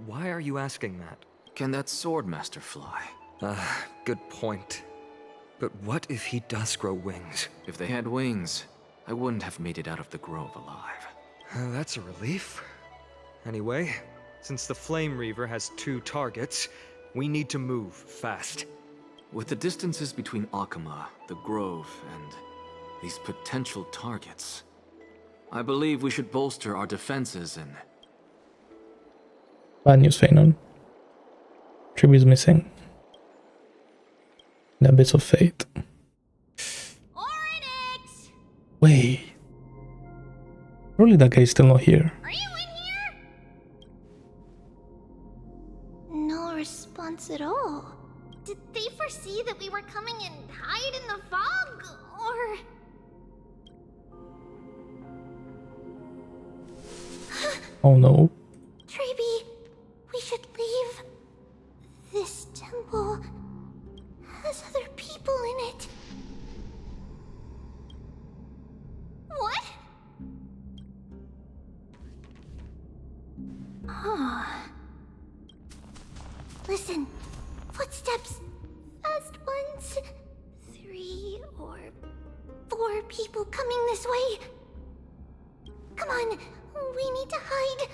[SPEAKER 16] Why are you asking that?
[SPEAKER 10] Can that Swordmaster fly?
[SPEAKER 16] Good point. But what if he does grow wings?
[SPEAKER 10] If they had wings, I wouldn't have made it out of the grove alive.
[SPEAKER 16] That's a relief. Anyway, since the Flame Reaver has 2 targets, we need to move fast.
[SPEAKER 10] With the distances between Akama, the grove, and these potential targets, I believe we should bolster our defenses and...
[SPEAKER 1] Bad news, Feynon. Tribios is missing. And a bit of fate.
[SPEAKER 17] Orynyx!
[SPEAKER 1] Wait. Surely that guy's still not here.
[SPEAKER 17] Are you in here? No response at all. Did they foresee that we were coming and hide in the fog, or...
[SPEAKER 1] Oh no.
[SPEAKER 17] Tribios, we should leave. This temple has other people in it. What? Listen, footsteps. Fast ones. 3 or 4 people coming this way. Come on, we need to hide.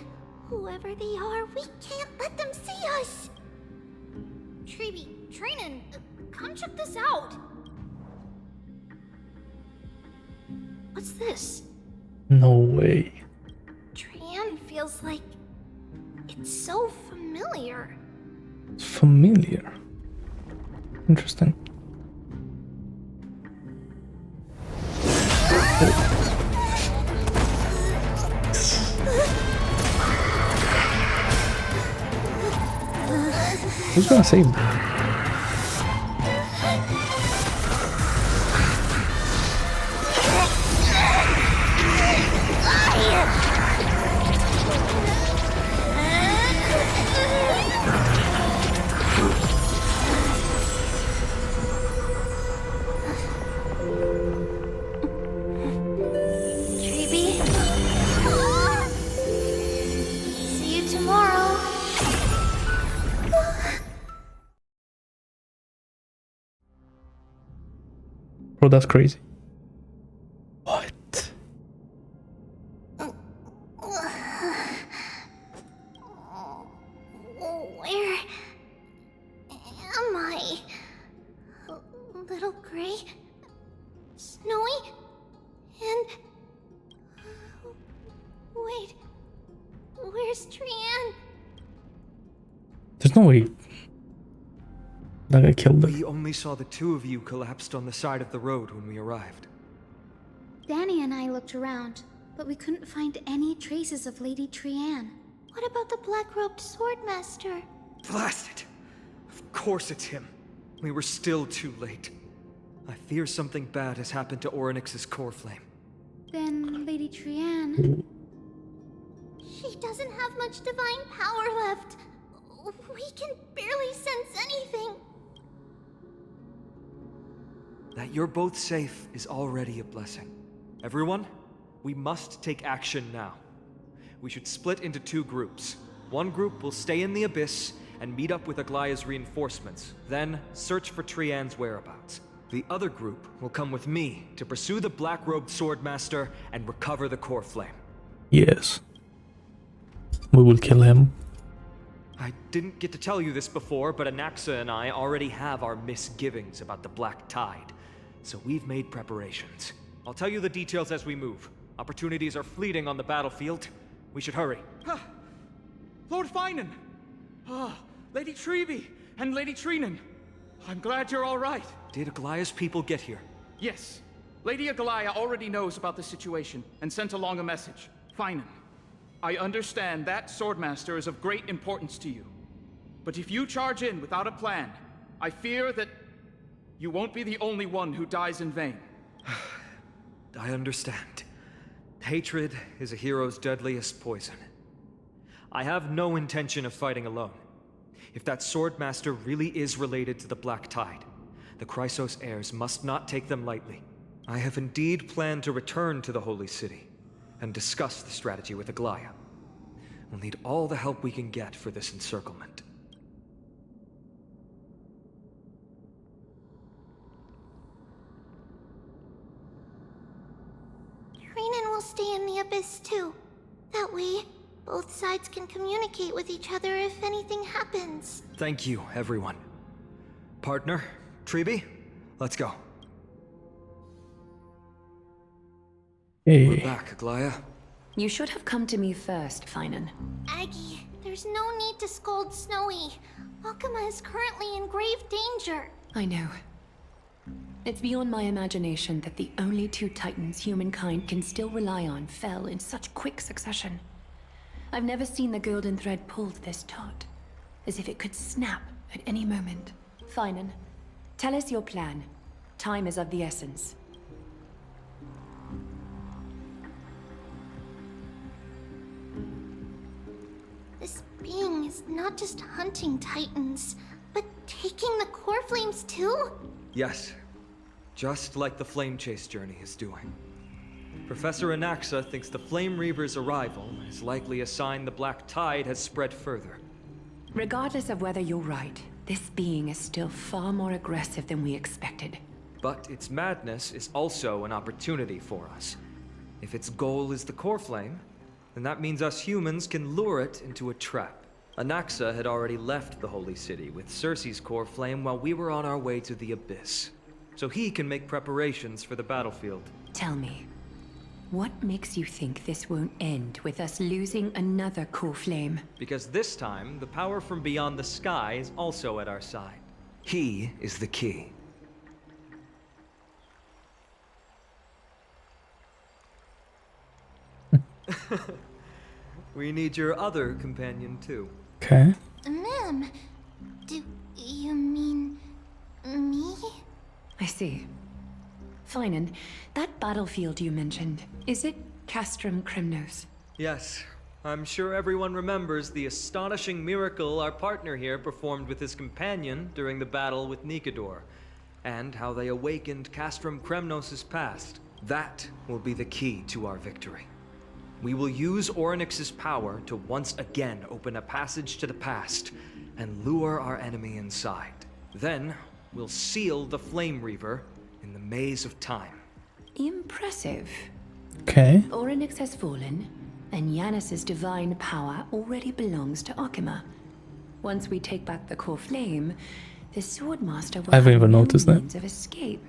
[SPEAKER 17] Whoever they are, we can't let them see us. Tribios, Trinan, come check this out. What's this?
[SPEAKER 1] No way.
[SPEAKER 17] Trian feels like it's so familiar.
[SPEAKER 1] It's familiar. Interesting. Who's gonna save me?
[SPEAKER 17] See you tomorrow.
[SPEAKER 1] Bro, that's crazy. What?
[SPEAKER 17] Where am I? Little gray, snowy, and wait, where's Trian?
[SPEAKER 1] There's no way that guy killed them.
[SPEAKER 16] We only saw the 2 of you collapsed on the side of the road when we arrived.
[SPEAKER 14] Danny and I looked around, but we couldn't find any traces of Lady Trian.
[SPEAKER 17] What about the black-robed swordmaster?
[SPEAKER 16] Blast it! Of course it's him. We were still too late. I fear something bad has happened to Orynyx's Coreflame.
[SPEAKER 14] Then, Lady Trian...
[SPEAKER 17] She doesn't have much divine power left. We can barely sense anything.
[SPEAKER 16] That you're both safe is already a blessing. Everyone, we must take action now. We should split into 2 groups. One group will stay in the Abyss and meet up with Aglaya's reinforcements, then search for Trian's whereabouts. The other group will come with me to pursue the black-robed swordmaster and recover the Coreflame.
[SPEAKER 1] Yes. We will kill him.
[SPEAKER 16] I didn't get to tell you this before, but Anaxa and I already have our misgivings about the Black Tide, so we've made preparations. I'll tell you the details as we move. Opportunities are fleeting on the battlefield. We should hurry.
[SPEAKER 3] Lord Finan! Lady Tribios and Lady Trinan. I'm glad you're all right.
[SPEAKER 16] Did Aglaya's people get here?
[SPEAKER 3] Yes. Lady Aglaya already knows about the situation and sent along a message. Finan, I understand that Swordmaster is of great importance to you. But if you charge in without a plan, I fear that you won't be the only one who dies in vain.
[SPEAKER 16] I understand. Hatred is a hero's deadliest poison. I have no intention of fighting alone. If that Swordmaster really is related to the Black Tide, the Chrysos heirs must not take them lightly. I have indeed planned to return to the Holy City and discuss the strategy with Aglaya. We'll need all the help we can get for this encirclement.
[SPEAKER 17] Trinan will stay in the Abyss too. That way, both sides can communicate with each other if anything happens.
[SPEAKER 16] Thank you, everyone. Partner, Tribios, let's go.
[SPEAKER 1] Hey.
[SPEAKER 16] We're back, Aglaya.
[SPEAKER 20] You should have come to me first, Finan.
[SPEAKER 17] Aggie, there's no need to scold Snowy. Akama is currently in grave danger.
[SPEAKER 20] I know. It's beyond my imagination that the only 2 titans humankind can still rely on fell in such quick succession. I've never seen the golden thread pulled this taut, as if it could snap at any moment. Finan, tell us your plan. Time is of the essence.
[SPEAKER 17] This being is not just hunting titans, but taking the Coreflames too?
[SPEAKER 16] Yes, just like the Flame Chase journey is doing. Professor Anaxa thinks the Flame Reaver's arrival is likely a sign the Black Tide has spread further.
[SPEAKER 20] Regardless of whether you're right, this being is still far more aggressive than we expected.
[SPEAKER 16] But its madness is also an opportunity for us. If its goal is the Coreflame, then that means us humans can lure it into a trap. Anaxa had already left the Holy City with Circe's Coreflame while we were on our way to the Abyss, so he can make preparations for the battlefield.
[SPEAKER 20] Tell me, what makes you think this won't end with us losing another Coreflame?
[SPEAKER 16] Because this time, the power from beyond the sky is also at our side. He is the key. We need your other companion too.
[SPEAKER 1] Okay.
[SPEAKER 17] Ma'am, do you mean me?
[SPEAKER 20] I see. Finan, that battlefield you mentioned, is it Castrum Kremnos?
[SPEAKER 16] Yes. I'm sure everyone remembers the astonishing miracle our partner here performed with his companion during the battle with Nikador, and how they awakened Castrum Kremnos' past. That will be the key to our victory. We will use Orynyx's power to once again open a passage to the past and lure our enemy inside. Then, we'll seal the Flame Reaver in the maze of time.
[SPEAKER 20] Impressive.
[SPEAKER 1] Okay.
[SPEAKER 20] Orynyx has fallen, and Yanis's divine power already belongs to Akama. Once we take back the Coreflame, the Swordmaster will
[SPEAKER 1] I haven't
[SPEAKER 20] have
[SPEAKER 1] even
[SPEAKER 20] no
[SPEAKER 1] noticed that.
[SPEAKER 20] means of escape.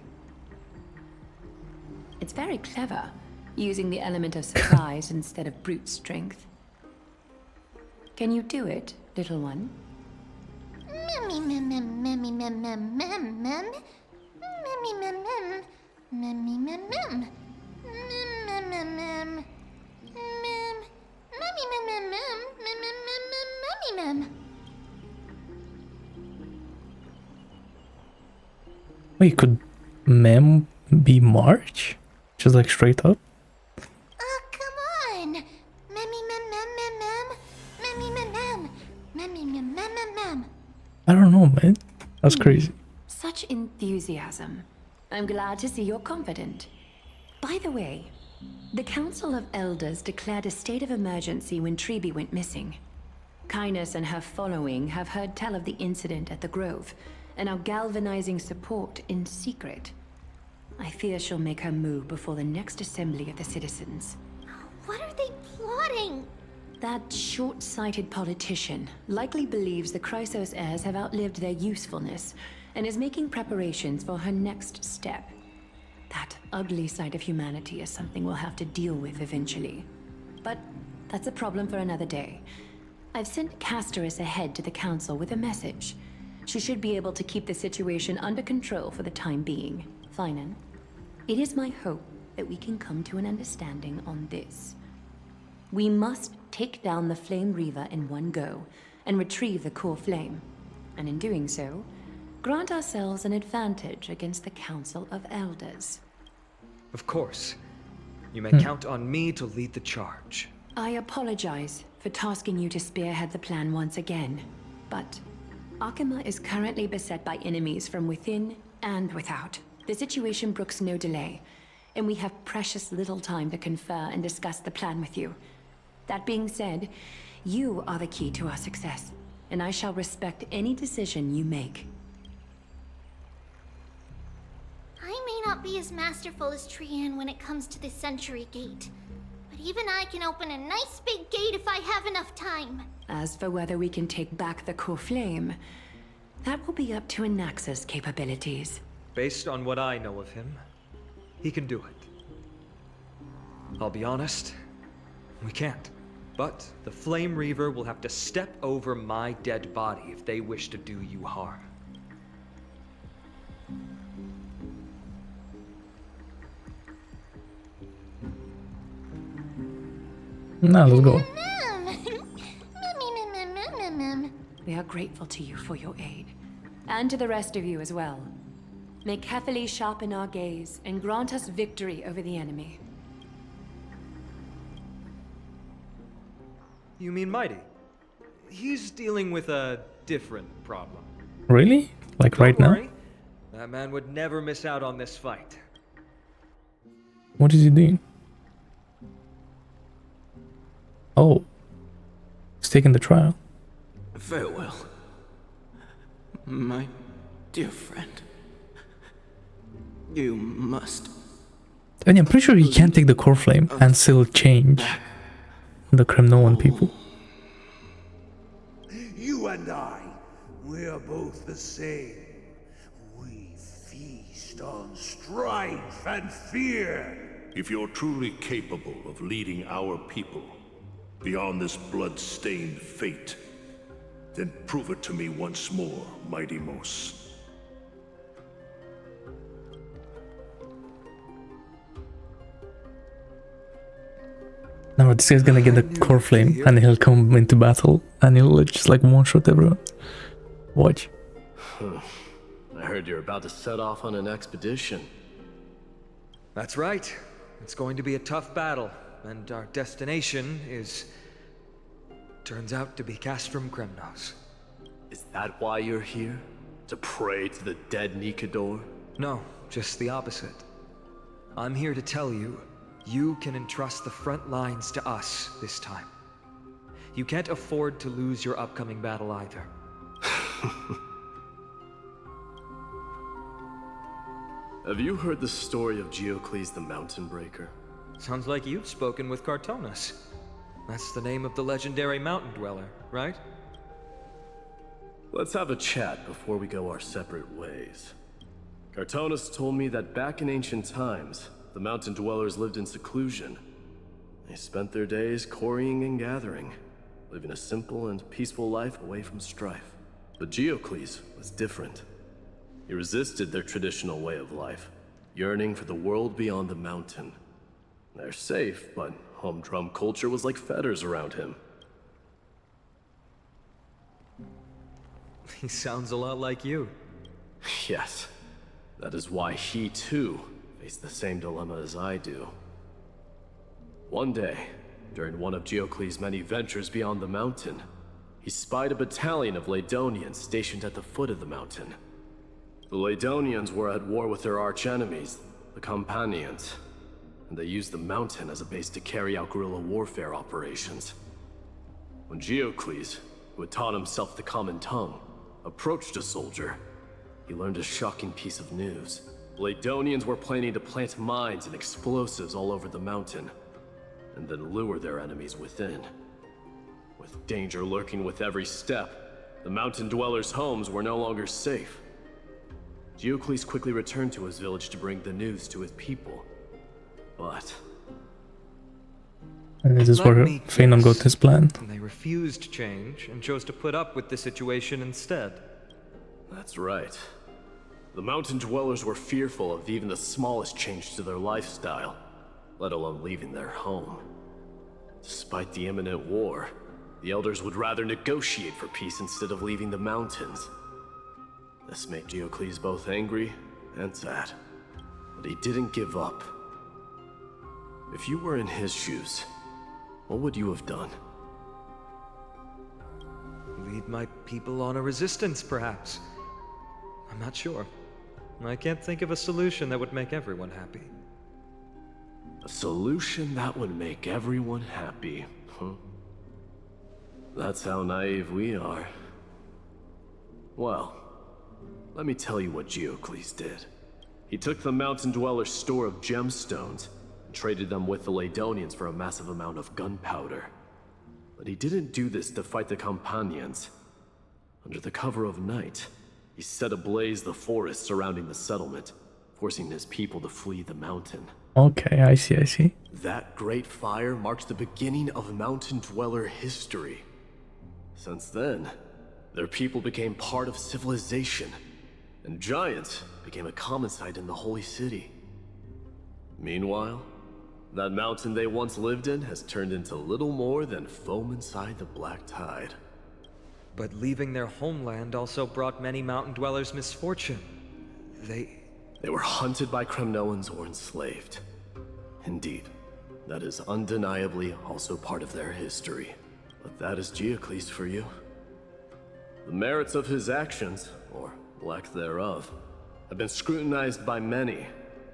[SPEAKER 20] It's very clever, using the element of surprise instead of brute strength. Can you do it, little one?
[SPEAKER 17] Memmy mem mem memmy mem mem mem mem. Memmy mem mem. Memmy mem mem. Mem mem mem. Mem. Memmy mem mem mem. Mem mem mem mem memmy mem.
[SPEAKER 1] We could Mem be March? Just like straight up?
[SPEAKER 17] Come on! Memmy mem mem mem mem. Memmy mem mem. Memmy mem mem mem mem.
[SPEAKER 1] I don't know, man. That's crazy.
[SPEAKER 20] Such enthusiasm. I'm glad to see you're confident. By the way, the Council of Elders declared a state of emergency when Tribios went missing. Kynus and her following have heard tell of the incident at the Grove, and are galvanizing support in secret. I fear she'll make her move before the next assembly of the citizens.
[SPEAKER 17] What are they plotting?
[SPEAKER 20] That short-sighted politician likely believes the Chrysos heirs have outlived their usefulness, and is making preparations for her next step. That ugly side of humanity is something we'll have to deal with eventually. But that's a problem for another day. I've sent Castorice ahead to the council with a message. She should be able to keep the situation under control for the time being. Finan, it is my hope that we can come to an understanding on this. We must take down the Flame Reaver in one go, and retrieve the core flame. And in doing so, grant ourselves an advantage against the Council of Elders.
[SPEAKER 16] Of course. You may count on me to lead the charge.
[SPEAKER 20] I apologize for tasking you to spearhead the plan once again, but Akima is currently beset by enemies from within and without. The situation brooks no delay, and we have precious little time to confer and discuss the plan with you. That being said, you are the key to our success, and I shall respect any decision you make.
[SPEAKER 17] I may not be as masterful as Trian when it comes to the Century Gate, but even I can open a nice big gate if I have enough time.
[SPEAKER 20] As for whether we can take back the core flame, that will be up to Anaxa's capabilities.
[SPEAKER 16] Based on what I know of him, he can do it. I'll be honest, we can't. But the Flame Reaver will have to step over my dead body if they wish to do you harm.
[SPEAKER 1] Now let's go.
[SPEAKER 20] We are grateful to you for your aid, and to the rest of you as well. May Kefili sharpen our gaze and grant us victory over the enemy.
[SPEAKER 16] You mean Mydei? He's dealing with a different problem.
[SPEAKER 1] Really? Like
[SPEAKER 16] Don't
[SPEAKER 1] right
[SPEAKER 16] worry.
[SPEAKER 1] now?
[SPEAKER 16] That man would never miss out on this fight.
[SPEAKER 1] What is he doing? Oh. He's taking the trial.
[SPEAKER 5] Farewell, my dear friend. You must.
[SPEAKER 1] And I'm pretty sure he can't take the core flame and still change the Kremnoan people.
[SPEAKER 19] You and I, we are both the same. We feast on strife and fear.
[SPEAKER 15] If you're truly capable of leading our people beyond this blood-stained fate, then prove it to me once more, Mydei.
[SPEAKER 1] Now this guy's gonna get the core flame and he'll come into battle and he'll just like one-shot everyone. Watch.
[SPEAKER 2] I heard you're about to set off on an expedition.
[SPEAKER 16] That's right. It's going to be a tough battle, and our destination is... turns out to be Castrum Kremnos.
[SPEAKER 2] Is that why you're here? To pray to the dead Nikador?
[SPEAKER 16] No, just the opposite. I'm here to tell you, you can entrust the front lines to us this time. You can't afford to lose your upcoming battle either.
[SPEAKER 2] Have you heard the story of Geocles the Mountain Breaker?
[SPEAKER 16] Sounds like you've spoken with Cartonis. That's the name of the legendary mountain dweller, right?
[SPEAKER 2] Let's have a chat before we go our separate ways. Cartonis told me that back in ancient times, the mountain dwellers lived in seclusion. They spent their days quarrying and gathering, living a simple and peaceful life away from strife. But Geocles was different. He resisted their traditional way of life, yearning for the world beyond the mountain. They're safe, but humdrum culture was like fetters around him.
[SPEAKER 16] He sounds a lot like you.
[SPEAKER 2] Yes. That is why he, too, faced the same dilemma as I do. One day, during one of Geocles' many ventures beyond the mountain, he spied a battalion of Ladonians stationed at the foot of the mountain. The Ladonians were at war with their arch-enemies, the Companions, and they used the mountain as a base to carry out guerrilla warfare operations. When Geocles, who had taught himself the common tongue, approached a soldier, he learned a shocking piece of news. Ladonians were planning to plant mines and explosives all over the mountain, and then lure their enemies within. With danger lurking with every step, the mountain dwellers' homes were no longer safe. Geocles quickly returned to his village to bring the news to his people. But...
[SPEAKER 1] And this is where Phenom got his plan.
[SPEAKER 8] They refused change and chose to put up with the situation instead.
[SPEAKER 2] That's right. The mountain dwellers were fearful of even the smallest change to their lifestyle, let alone leaving their home. Despite the imminent war, the elders would rather negotiate for peace instead of leaving the mountains. This made Geocles both angry and sad, but he didn't give up. If you were in his shoes, what would you have done?
[SPEAKER 8] Lead my people on a resistance, perhaps. I'm not sure. I can't think of a solution that would make everyone happy.
[SPEAKER 2] A solution that would make everyone happy, huh? That's how naive we are. Well, let me tell you what Geocles did. He took the mountain dwellers' store of gemstones and traded them with the Ladonians for a massive amount of gunpowder. But he didn't do this to fight the Companions. Under the cover of night, he set ablaze the forest surrounding the settlement, forcing his people to flee the mountain.
[SPEAKER 1] Okay, I see.
[SPEAKER 2] That great fire marked the beginning of mountain dweller history. Since then, their people became part of civilization, and giants became a common sight in the holy city. Meanwhile, that mountain they once lived in has turned into little more than foam inside the black tide.
[SPEAKER 8] But leaving their homeland also brought many mountain dwellers misfortune.
[SPEAKER 2] They were hunted by Kremnoans or enslaved. Indeed, that is undeniably also part of their history. But that is Geocles for you. The merits of his actions, or lack thereof, have been scrutinized by many,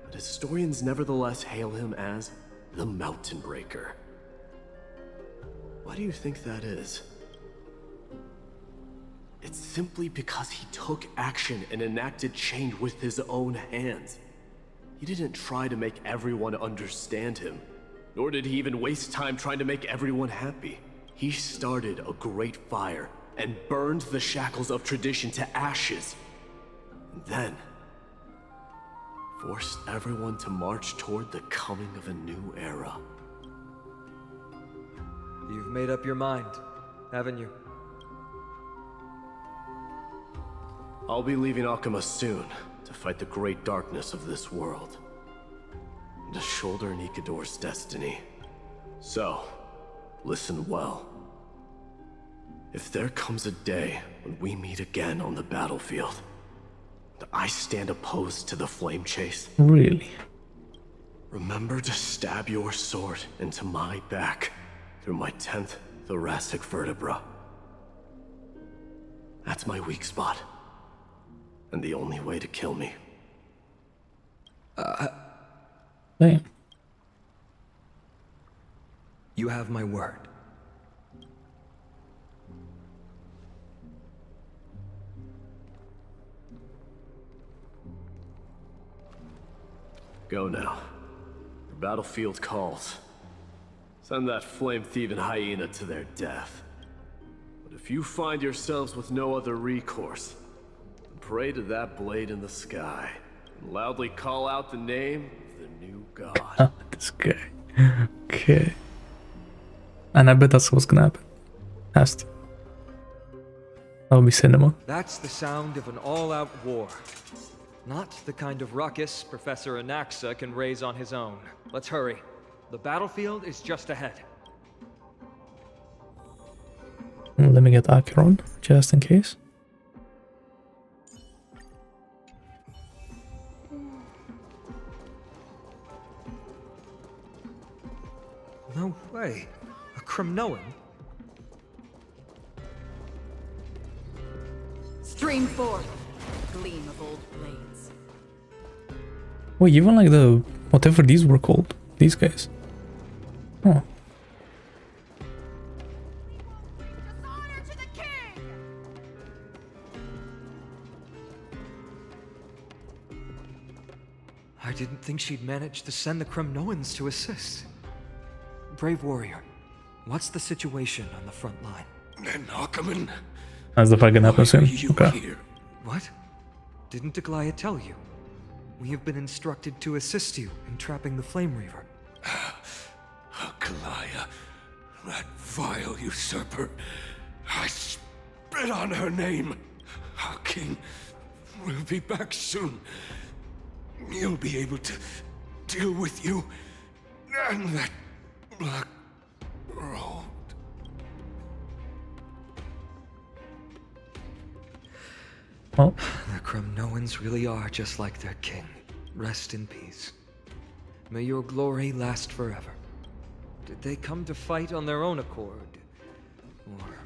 [SPEAKER 2] but historians nevertheless hail him as the Mountain Breaker. Why do you think that is? It's simply because he took action and enacted change with his own hands. He didn't try to make everyone understand him, nor did he even waste time trying to make everyone happy. He started a great fire and burned the shackles of tradition to ashes. And then forced everyone to march toward the coming of a new era.
[SPEAKER 8] You've made up your mind, haven't you?
[SPEAKER 2] I'll be leaving Alchema soon to fight the great darkness of this world, and to shoulder Enquiries' destiny. So, listen well. If there comes a day when we meet again on the battlefield, and I stand opposed to the flame chase,
[SPEAKER 1] really?
[SPEAKER 2] Remember to stab your sword into my back through my 10th thoracic vertebra. That's my weak spot, and the only way to kill me.
[SPEAKER 1] Damn.
[SPEAKER 8] You have my word.
[SPEAKER 2] Go now. Your battlefield calls. Send that flame-thieving hyena to their death. But if you find yourselves with no other recourse, then pray to that blade in the sky, and loudly call out the name of the new god.
[SPEAKER 1] This guy. Okay. And I bet that's what's gonna happen. Has to. That'll be cinema.
[SPEAKER 8] That's the sound of an all-out war. Not the kind of ruckus Professor Anaxa can raise on his own. Let's hurry. The battlefield is just ahead.
[SPEAKER 1] Let me get Acheron, just in case.
[SPEAKER 16] No way. A Kremnoan?
[SPEAKER 18] Stream forth, gleam of old blades.
[SPEAKER 1] Wait, even like the whatever these were called, these guys. Oh.
[SPEAKER 16] I didn't think she'd manage to send the Kremnoans to assist. Brave warrior, what's the situation on the front line?
[SPEAKER 21] Ackerman.
[SPEAKER 1] As the fight gonna happen soon. Okay.
[SPEAKER 21] Here?
[SPEAKER 16] What? Didn't Deglaya tell you? We have been instructed to assist you in trapping the Flame Reaver.
[SPEAKER 21] Deglaya, that vile usurper. I spit on her name. Our king will be back soon. He'll be able to deal with you and that black robe.
[SPEAKER 1] Oh.
[SPEAKER 16] The Kremnoans really are just like their king. Rest in peace. May your glory last forever. Did they come to fight on their own accord? Or...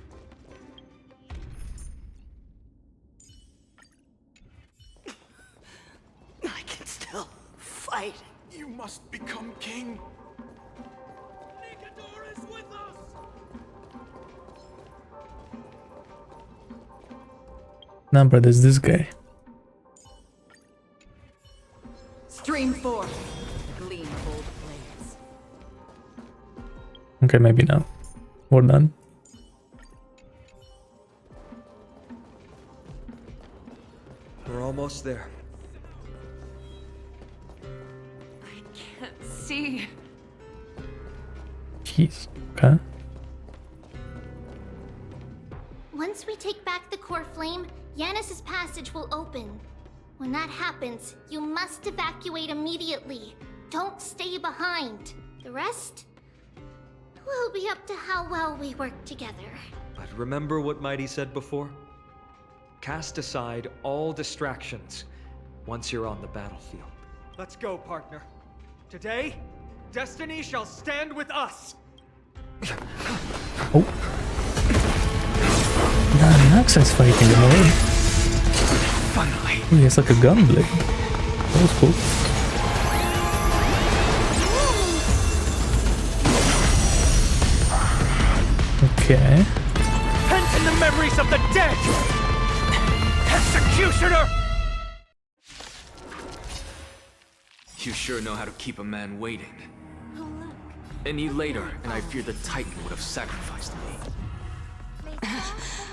[SPEAKER 5] I can still fight. You must become king. Mittindoors is with us.
[SPEAKER 1] Nah, but there's this guy.
[SPEAKER 18] Stream forth, gleam of old blades.
[SPEAKER 1] Okay, maybe now. We're done.
[SPEAKER 16] We're almost there.
[SPEAKER 18] Can't see.
[SPEAKER 1] Jeez. Okay.
[SPEAKER 17] Once we take back the Coreflame, Yanis's passage will open. When that happens, you must evacuate immediately. Don't stay behind. The rest will be up to how well we work together.
[SPEAKER 16] But remember what Mydei said before? Cast aside all distractions once you're on the battlefield.
[SPEAKER 7] Let's go, partner. Today, destiny shall stand with us.
[SPEAKER 1] Oh. Nah, Anaxa's fighting him already.
[SPEAKER 5] Finally.
[SPEAKER 1] Ooh, he has like a gun blade. That was cool. Okay.
[SPEAKER 7] Pent in the memories of the dead! Executioner!
[SPEAKER 10] You sure know how to keep a man waiting. Any later, and I fear the Titan would have sacrificed me.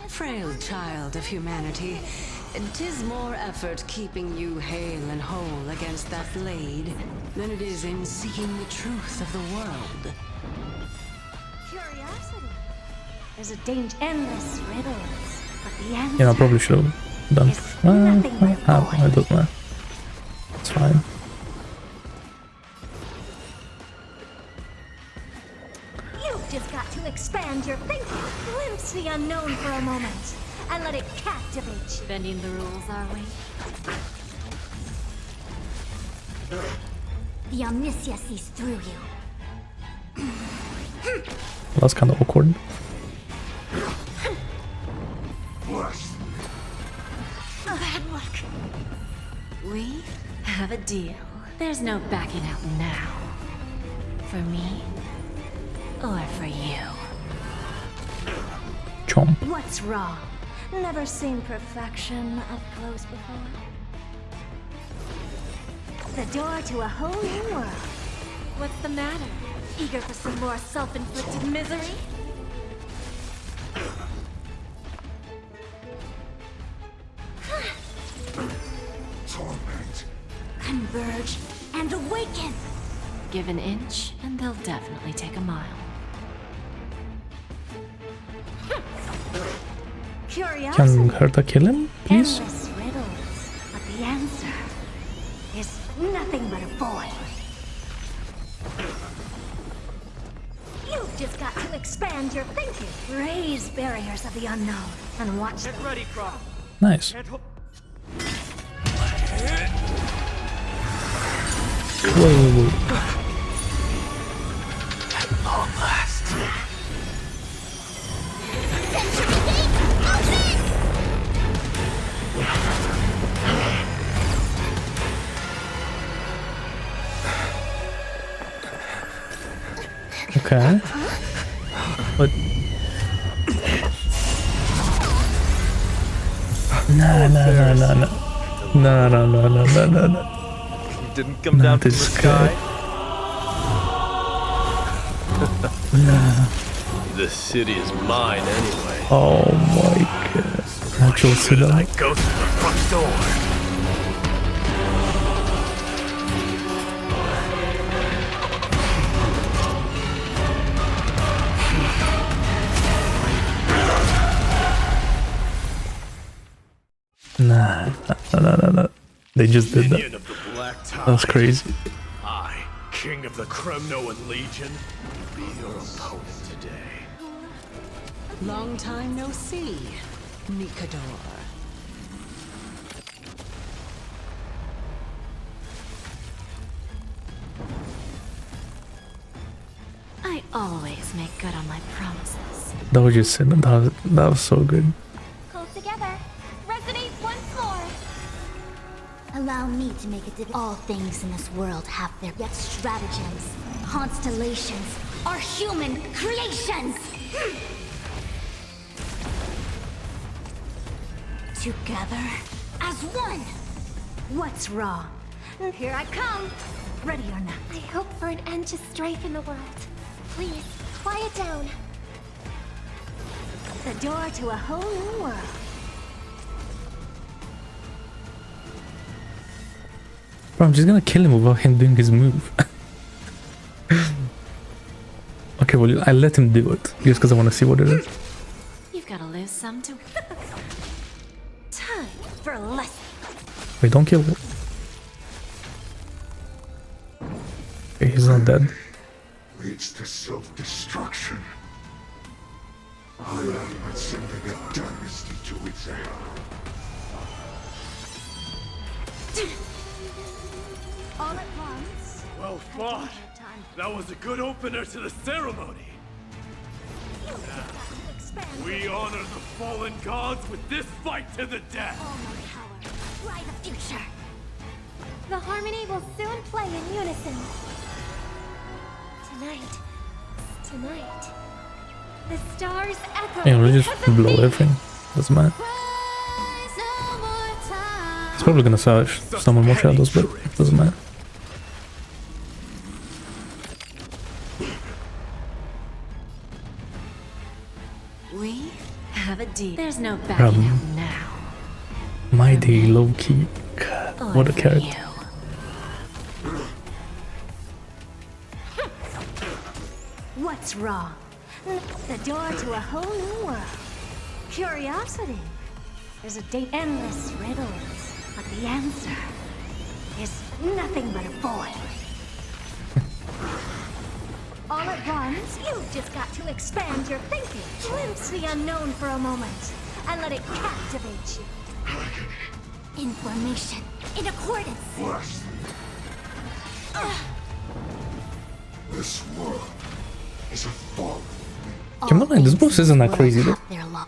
[SPEAKER 12] Frail child of humanity, 'tis more effort keeping you hale and whole against that blade than it is in seeking the truth of the world.
[SPEAKER 11] Curiosity is a danger. Endless riddles, but the answer.
[SPEAKER 1] Yeah, I probably should have done. I don't know. It's fine.
[SPEAKER 11] You've just got to expand your thinking, glimpse the unknown for a moment, and let it captivate you.
[SPEAKER 18] Bending the rules, are we?
[SPEAKER 11] The omniscia sees through you.
[SPEAKER 1] That's kind of awkward.
[SPEAKER 11] Bad luck.
[SPEAKER 18] We have a deal. There's no backing out now. For me, or for you.
[SPEAKER 1] Chomp.
[SPEAKER 11] What's wrong? Never seen perfection up close before. The door to a whole new world.
[SPEAKER 18] What's the matter?
[SPEAKER 11] Eager for some more self-inflicted misery?
[SPEAKER 21] Torment.
[SPEAKER 11] Converge and awaken!
[SPEAKER 18] Give an inch, and they'll definitely take a mile.
[SPEAKER 11] Curiosity.
[SPEAKER 1] Can Herta kill him, please?
[SPEAKER 11] Endless riddles, but the answer is nothing but a void. You've just got to expand your thinking, raise barriers of the unknown, and watch. Get ready, Croc.
[SPEAKER 1] Nice. Whoa. Okay. But no.
[SPEAKER 2] You didn't come down from the sky. This city is mine anyway.
[SPEAKER 1] Oh my god. Actual city.
[SPEAKER 2] I go through the front door.
[SPEAKER 1] Nah. They just did that. That's crazy.
[SPEAKER 2] I, King of the Kremnoan Legion, be your opponent today.
[SPEAKER 18] Long time no see, Nikador.
[SPEAKER 17] I always make good on my promises.
[SPEAKER 1] That was just that was so good.
[SPEAKER 11] Close together. Resonate once more. Allow me to make a difference. All things in this world have their yet stratagems. Constellations are human creations. Together as one. What's wrong? Here I come. Ready or not. I hope for an end to strife in the world. Please, quiet down. The door to a whole new world.
[SPEAKER 1] Bro, I'm just gonna kill him without him doing his move. Okay, well, I let him do it just because I want to see what it is.
[SPEAKER 18] You've got to lose some to...
[SPEAKER 11] Time for a lesson.
[SPEAKER 1] Wait, don't kill him. Okay, he's not dead.
[SPEAKER 19] Leads to self-destruction. I am but sending a dynasty to its end.
[SPEAKER 11] All at once.
[SPEAKER 2] Well fought. That was a good opener to the ceremony. We honor the fallen gods with this fight to the death.
[SPEAKER 11] All my power. Try the future. The harmony will soon play in unison. Tonight. The stars echo.
[SPEAKER 1] Yeah, we'll just blow everything. Doesn't matter. It's probably gonna summon more shadows, but it doesn't matter.
[SPEAKER 18] We have a deal. There's no backing out now.
[SPEAKER 1] Mydei low-key. God, what a character.
[SPEAKER 11] What's wrong? The door to a whole new world. Curiosity. There's a endless riddles, but the answer is nothing but a void. All at once, you've just got to expand your thinking. Glimpse the unknown for a moment, and let it captivate you. Information in accordance.
[SPEAKER 19] This world is a fall.
[SPEAKER 1] Come on, this boss isn't that crazy though.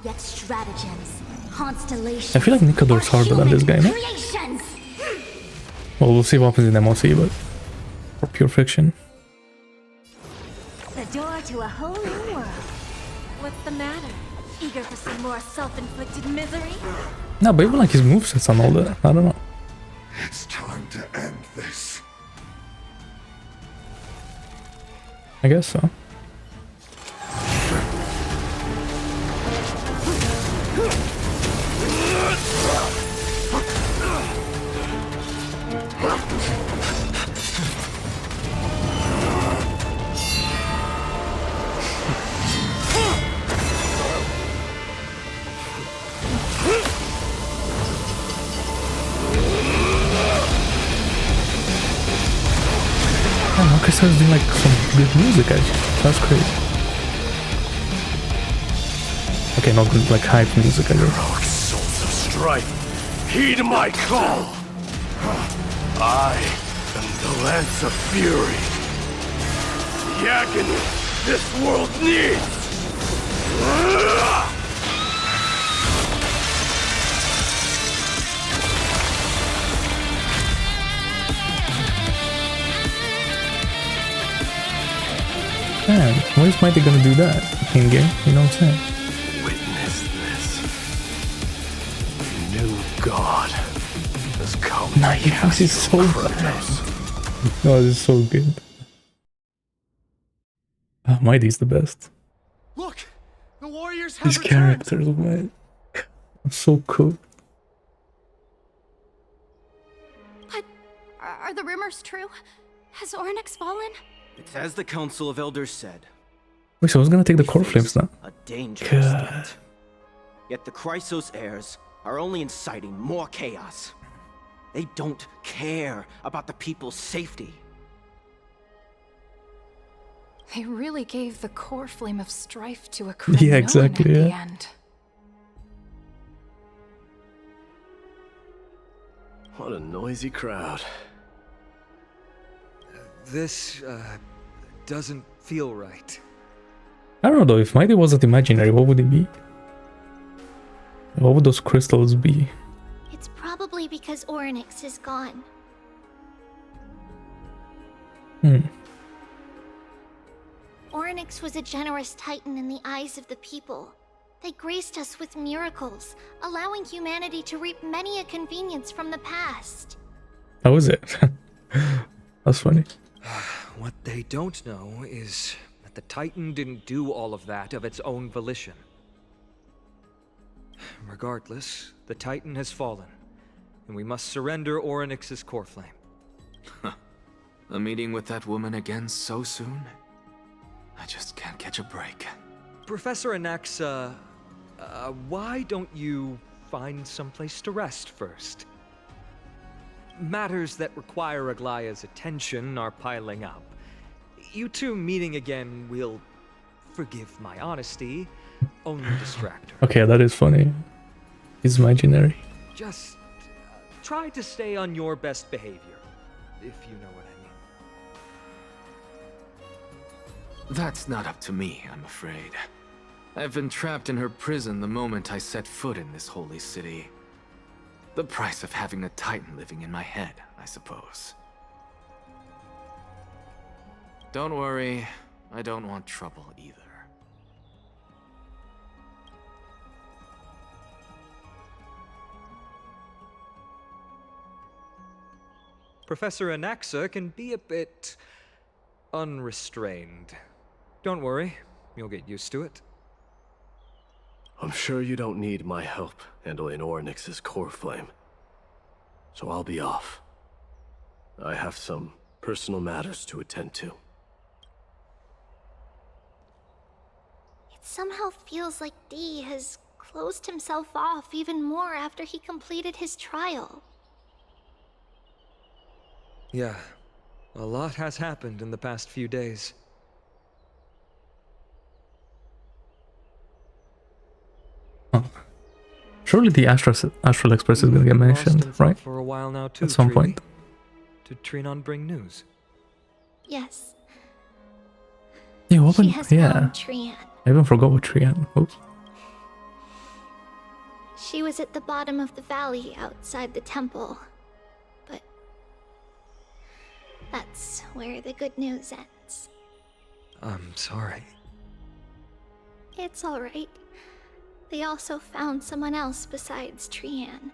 [SPEAKER 11] Yet stratagems, constellations.
[SPEAKER 1] I feel like Nikador's harder than this guy, no? Well, we'll see what happens in MOC, but for pure fiction.
[SPEAKER 11] The door to a whole new world. What's the matter? Eager for some more self-inflicted misery?
[SPEAKER 1] No, but even like his movesets and all that, I don't know.
[SPEAKER 19] It's time to end this.
[SPEAKER 1] I guess so. Starts doing like some good music actually. That's crazy. Okay, not good like hype music, I guess.
[SPEAKER 2] Heroic souls of strife, heed my call. I am the Lance of Fury. The agony this world needs.
[SPEAKER 1] Man. Why is Mydei gonna do that in game? You know what I'm saying?
[SPEAKER 2] Witness this. New God has come.
[SPEAKER 1] Nah, this is so bad. Oh, this is so good. Mydei's the best.
[SPEAKER 2] Look, the warriors have
[SPEAKER 1] These
[SPEAKER 2] returned.
[SPEAKER 1] characters, man, are so cool.
[SPEAKER 11] But are the rumors true? Has Ornyx fallen?
[SPEAKER 13] It's as the Council of Elders said.
[SPEAKER 1] Wait, so I was gonna take the Coreflames now.
[SPEAKER 13] A dangerous
[SPEAKER 1] God.
[SPEAKER 13] threat. Yet the Chrysos heirs are only inciting more chaos. They don't care about the people's safety.
[SPEAKER 22] They really gave the Coreflame of Strife to a Kremnoan
[SPEAKER 1] Yeah, exactly,
[SPEAKER 22] at the
[SPEAKER 1] yeah.
[SPEAKER 22] end.
[SPEAKER 2] What a noisy crowd.
[SPEAKER 16] This, doesn't feel right.
[SPEAKER 1] I don't know though, if Mydei wasn't imaginary, what would it be? What would those crystals be?
[SPEAKER 17] It's probably because Ornyx is gone. Ornyx was a generous titan in the eyes of the people. They graced us with miracles, allowing humanity to reap many a convenience from the past.
[SPEAKER 1] How is it? That's funny.
[SPEAKER 16] What they don't know is that the Titan didn't do all of that of its own volition. Regardless, the Titan has fallen, and we must surrender Ornyx's Coreflame.
[SPEAKER 10] A meeting with that woman again so soon? I just can't catch a break.
[SPEAKER 16] Professor Anaxa, why don't you find someplace to rest first? Matters that require Aglaya's attention are piling up. You two meeting again will, forgive my honesty, only distract her.
[SPEAKER 1] Okay, that is funny. It's imaginary.
[SPEAKER 16] Just try to stay on your best behavior, if you know what I mean.
[SPEAKER 10] That's not up to me, I'm afraid. I've been trapped in her prison the moment I set foot in this holy city. The price of having a Titan living in my head, I suppose. Don't worry, I don't want trouble either.
[SPEAKER 16] Professor Anaxa can be a bit unrestrained. Don't worry, you'll get used to it.
[SPEAKER 2] I'm sure you don't need my help handling Ornyx's Coreflame. So I'll be off. I have some personal matters to attend to.
[SPEAKER 17] It somehow feels like Dee has closed himself off even more after he completed his trial.
[SPEAKER 16] Yeah, a lot has happened in the past few days.
[SPEAKER 1] Surely the Astral Express is gonna get mentioned, right?
[SPEAKER 16] For a while now too,
[SPEAKER 1] At some
[SPEAKER 16] Tribios.
[SPEAKER 1] point.
[SPEAKER 16] Did Trinon bring news?
[SPEAKER 17] Yes.
[SPEAKER 1] Yeah, what
[SPEAKER 17] She
[SPEAKER 1] happened?
[SPEAKER 17] has
[SPEAKER 1] Yeah.
[SPEAKER 17] found Trian.
[SPEAKER 1] I even forgot what Trian. Oops.
[SPEAKER 17] She was at the bottom of the valley outside the temple. But that's where the good news ends.
[SPEAKER 16] I'm sorry.
[SPEAKER 17] It's alright. They also found someone else besides Trian.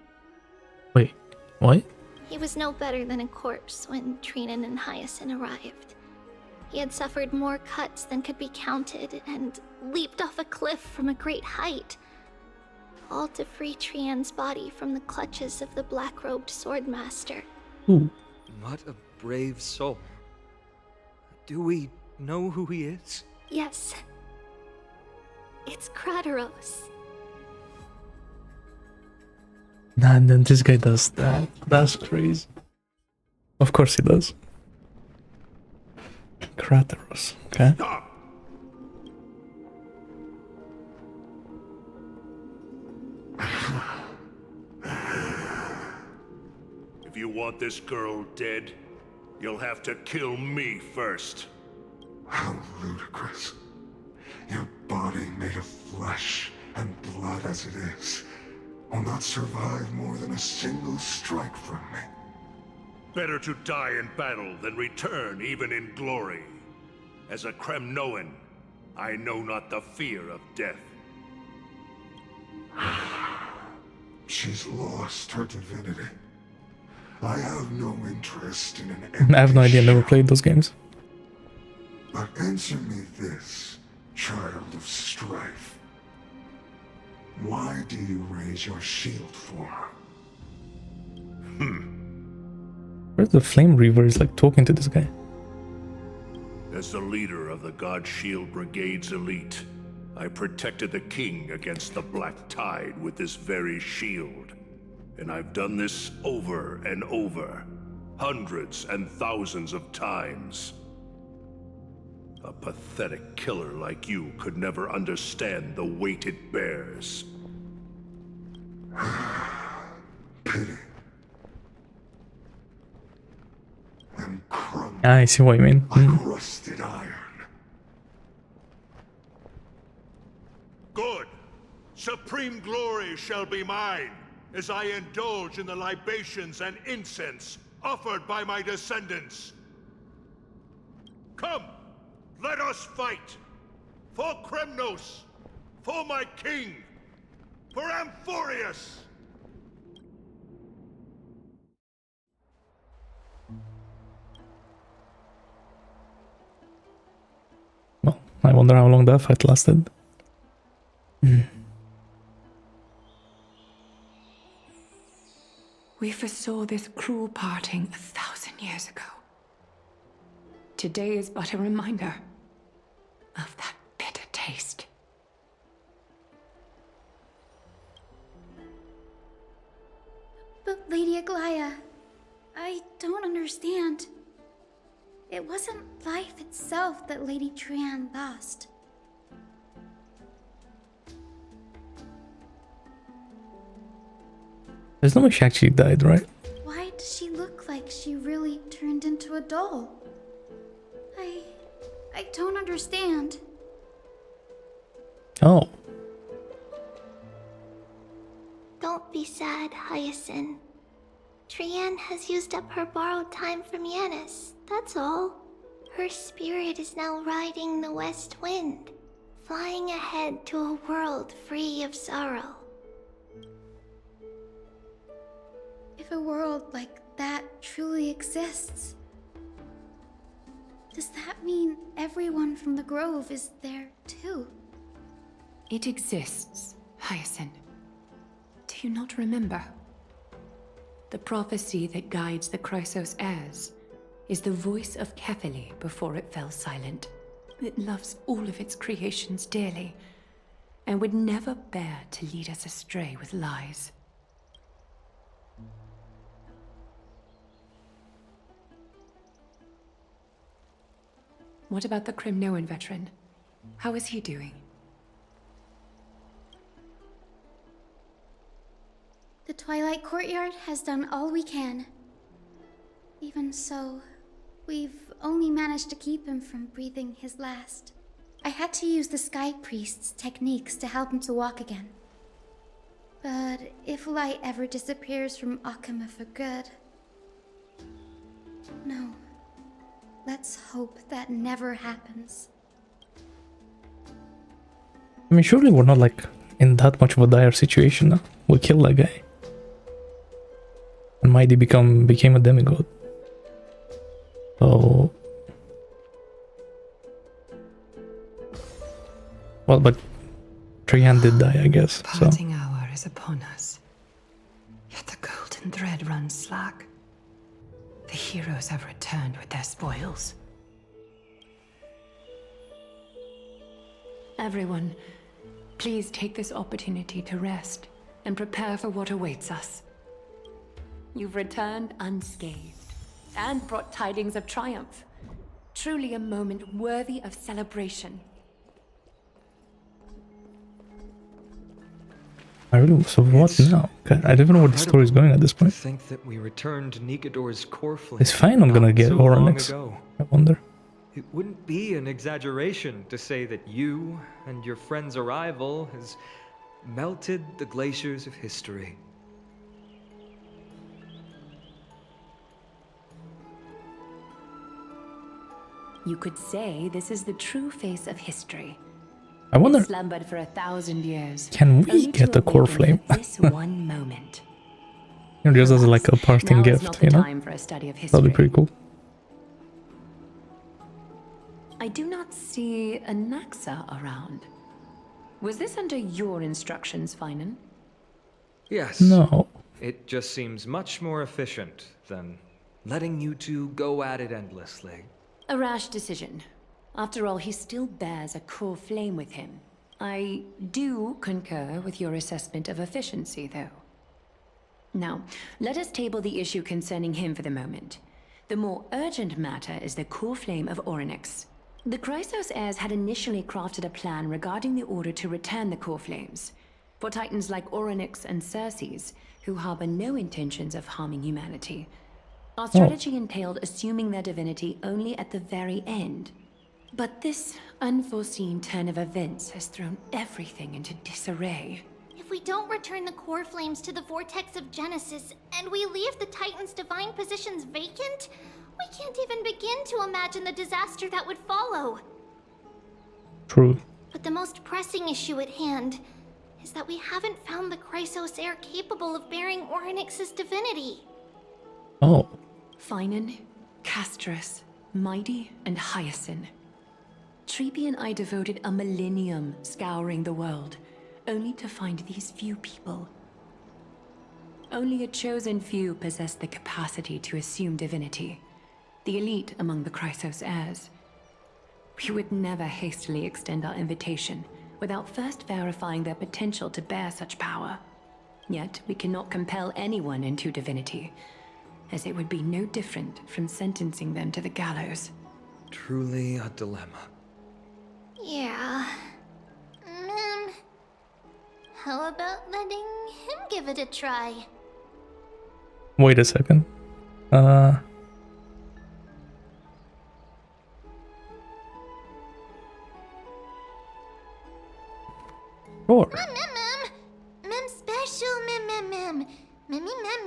[SPEAKER 1] Wait, what?
[SPEAKER 17] He was no better than a corpse when Trinan and Hyacine arrived. He had suffered more cuts than could be counted and leaped off a cliff from a great height. All to free Trian's body from the clutches of the black-robed swordmaster.
[SPEAKER 1] Ooh.
[SPEAKER 16] What a brave soul. Do we know who he is?
[SPEAKER 17] Yes. It's Kratoros.
[SPEAKER 1] Nah, and then this guy does that. That's crazy. Of course he does. Kratoros, okay.
[SPEAKER 15] If you want this girl dead, you'll have to kill me first.
[SPEAKER 21] How ludicrous. Your body made of flesh and blood as it is will not survive more than a single strike from me.
[SPEAKER 15] Better to die in battle than return even in glory. As a Kremnoan, I know not the fear of death.
[SPEAKER 21] She's lost her divinity. I have no interest in an
[SPEAKER 1] I
[SPEAKER 21] empty
[SPEAKER 1] have no idea,
[SPEAKER 21] shell.
[SPEAKER 1] never played those games.
[SPEAKER 21] But answer me this, child of strife. Why do you raise your shield for her?
[SPEAKER 1] Where's the Flame Reaver is like talking to this guy?
[SPEAKER 15] As the leader of the God Shield Brigade's elite, I protected the king against the Black Tide with this very shield. And I've done this over and over, hundreds and thousands of times. A pathetic killer like you could never understand the weight it bears.
[SPEAKER 21] Pity.
[SPEAKER 1] I see what you mean.
[SPEAKER 21] Rusted iron.
[SPEAKER 15] Good. Supreme glory shall be mine, as I indulge in the libations and incense offered by my descendants. Come, let us fight! For Kremnos! For my king! For Amphoreus!
[SPEAKER 1] Well, I wonder how long that fight lasted.
[SPEAKER 20] We foresaw this cruel parting 1,000 years ago. Today is but a reminder of that bitter taste.
[SPEAKER 14] But Lady Aglaya, I don't understand. It wasn't life itself that Lady Trian lost.
[SPEAKER 1] There's no way she actually died, right?
[SPEAKER 14] Why does she look like she really turned into a doll? I don't understand.
[SPEAKER 1] Oh.
[SPEAKER 17] Don't be sad, Hyacine. Trian has used up her borrowed time from Yanis, that's all. Her spirit is now riding the west wind, flying ahead to a world free of sorrow.
[SPEAKER 14] If a world like that truly exists, does that mean everyone from the Grove is there too?
[SPEAKER 20] It exists, Hyacine. Do you not remember? The prophecy that guides the Chrysos heirs is the voice of Kefili before it fell silent. It loves all of its creations dearly, and would never bear to lead us astray with lies. What about the Kremnoan veteran? How is he doing?
[SPEAKER 14] The Twilight Courtyard has done all we can. Even so, we've only managed to keep him from breathing his last. I had to use the Sky Priest's techniques to help him to walk again. But if light ever disappears from Akama for good... No. Let's hope that never happens.
[SPEAKER 1] I mean, surely we're not like in that much of a dire situation now. We killed that guy. And Mydei became a demigod. So... Well, but Trian did die, I guess, so...
[SPEAKER 12] Parting hour is upon us. Yet the golden thread runs slack. The heroes have returned with their spoils.
[SPEAKER 20] Everyone, please take this opportunity to rest and prepare for what awaits us. You've returned unscathed and brought tidings of triumph. Truly a moment worthy of celebration.
[SPEAKER 1] So what now? I don't even know where the story is going at this point.
[SPEAKER 8] To think that we returned Nikador's Coreflame.
[SPEAKER 1] It's fine, I'm gonna get Aura next. I wonder.
[SPEAKER 8] It wouldn't be an exaggeration to say that you and your friend's arrival has melted the glaciers of history.
[SPEAKER 18] You could say this is the true face of history.
[SPEAKER 1] I wonder,
[SPEAKER 18] It slumbered for 1,000 years.
[SPEAKER 1] can we
[SPEAKER 18] only
[SPEAKER 1] get
[SPEAKER 18] to
[SPEAKER 1] the Coreflame?
[SPEAKER 18] awaken for this one moment.
[SPEAKER 1] You know, just as like a parting
[SPEAKER 18] Now is
[SPEAKER 1] gift,
[SPEAKER 18] not the
[SPEAKER 1] you know?
[SPEAKER 18] time for a study of
[SPEAKER 1] That'd
[SPEAKER 18] history.
[SPEAKER 1] be pretty cool.
[SPEAKER 18] I do not see Anaxa around. Was this under your instructions, Finan?
[SPEAKER 8] Yes.
[SPEAKER 1] No.
[SPEAKER 8] It just seems much more efficient than letting you two go at it endlessly.
[SPEAKER 18] A rash decision. After all, he still bears a core flame with him. I do concur with your assessment of efficiency, though. Now, let us table the issue concerning him for the moment. The more urgent matter is the core flame of Orynyx. The Chrysos heirs had initially crafted a plan regarding the order to return the core flames. For titans like Orynyx and Circes, who harbor no intentions of harming humanity. Our strategy entailed assuming their divinity only at the very end. But this unforeseen turn of events has thrown everything into disarray.
[SPEAKER 17] If we don't return the core flames to the vortex of Genesis, and we leave the Titan's divine positions vacant, we can't even begin to imagine the disaster that would follow.
[SPEAKER 1] True.
[SPEAKER 17] But the most pressing issue at hand is that we haven't found the Chrysos heir capable of bearing Orynyx's divinity.
[SPEAKER 1] Oh.
[SPEAKER 18] Finan, Castorice, Mydei, and Hyacine. Tribios and I devoted a millennium scouring the world, only to find these few people. Only a chosen few possess the capacity to assume divinity, the elite among the Chrysos heirs. We would never hastily extend our invitation without first verifying their potential to bear such power. Yet we cannot compel anyone into divinity, as it would be no different from sentencing them to the gallows.
[SPEAKER 8] Truly a dilemma.
[SPEAKER 17] Yeah. How about letting him give it a try?
[SPEAKER 1] Wait a second. Sure.
[SPEAKER 17] Mem special mem. Mem.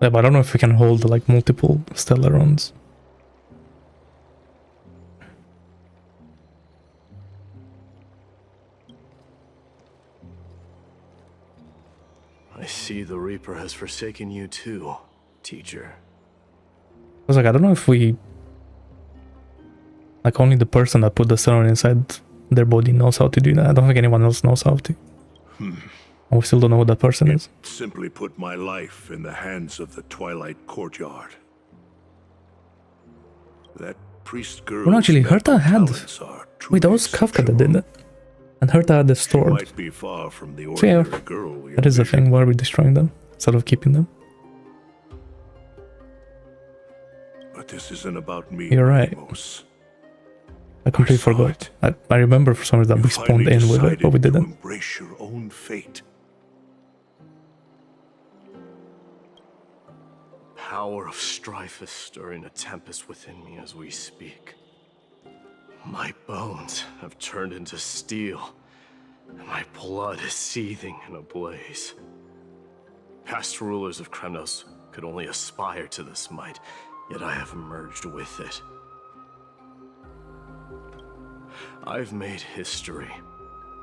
[SPEAKER 1] Yeah, but I don't know if we can hold like multiple stellar runs.
[SPEAKER 2] I see the Reaper has forsaken you too, teacher.
[SPEAKER 1] I was like, I don't know if we... Like, only the person that put the stone inside their body knows how to do that. I don't think anyone else knows how to. And we still don't know what that person is.
[SPEAKER 15] Simply put my life in the hands of the Twilight Courtyard. That priest girl.
[SPEAKER 1] Well, actually, Herta had... Wait, that was Kafka that did it. And Herta had the sword.
[SPEAKER 15] Might be far from the
[SPEAKER 1] So yeah,
[SPEAKER 15] ordinary girl we
[SPEAKER 1] that is the thing. Why are we destroying them instead of keeping them?
[SPEAKER 15] But this isn't about me.
[SPEAKER 1] You're right.
[SPEAKER 15] Amos.
[SPEAKER 1] I completely forgot. I remember for some reason we spawned in with it, but we didn't.
[SPEAKER 15] Embrace your own fate.
[SPEAKER 2] Power of strife is stirring a tempest within me as we speak. My bones have turned into steel, and my blood is seething in a blaze. Past rulers of Kremnos could only aspire to this might, yet I have merged with it. I've made history,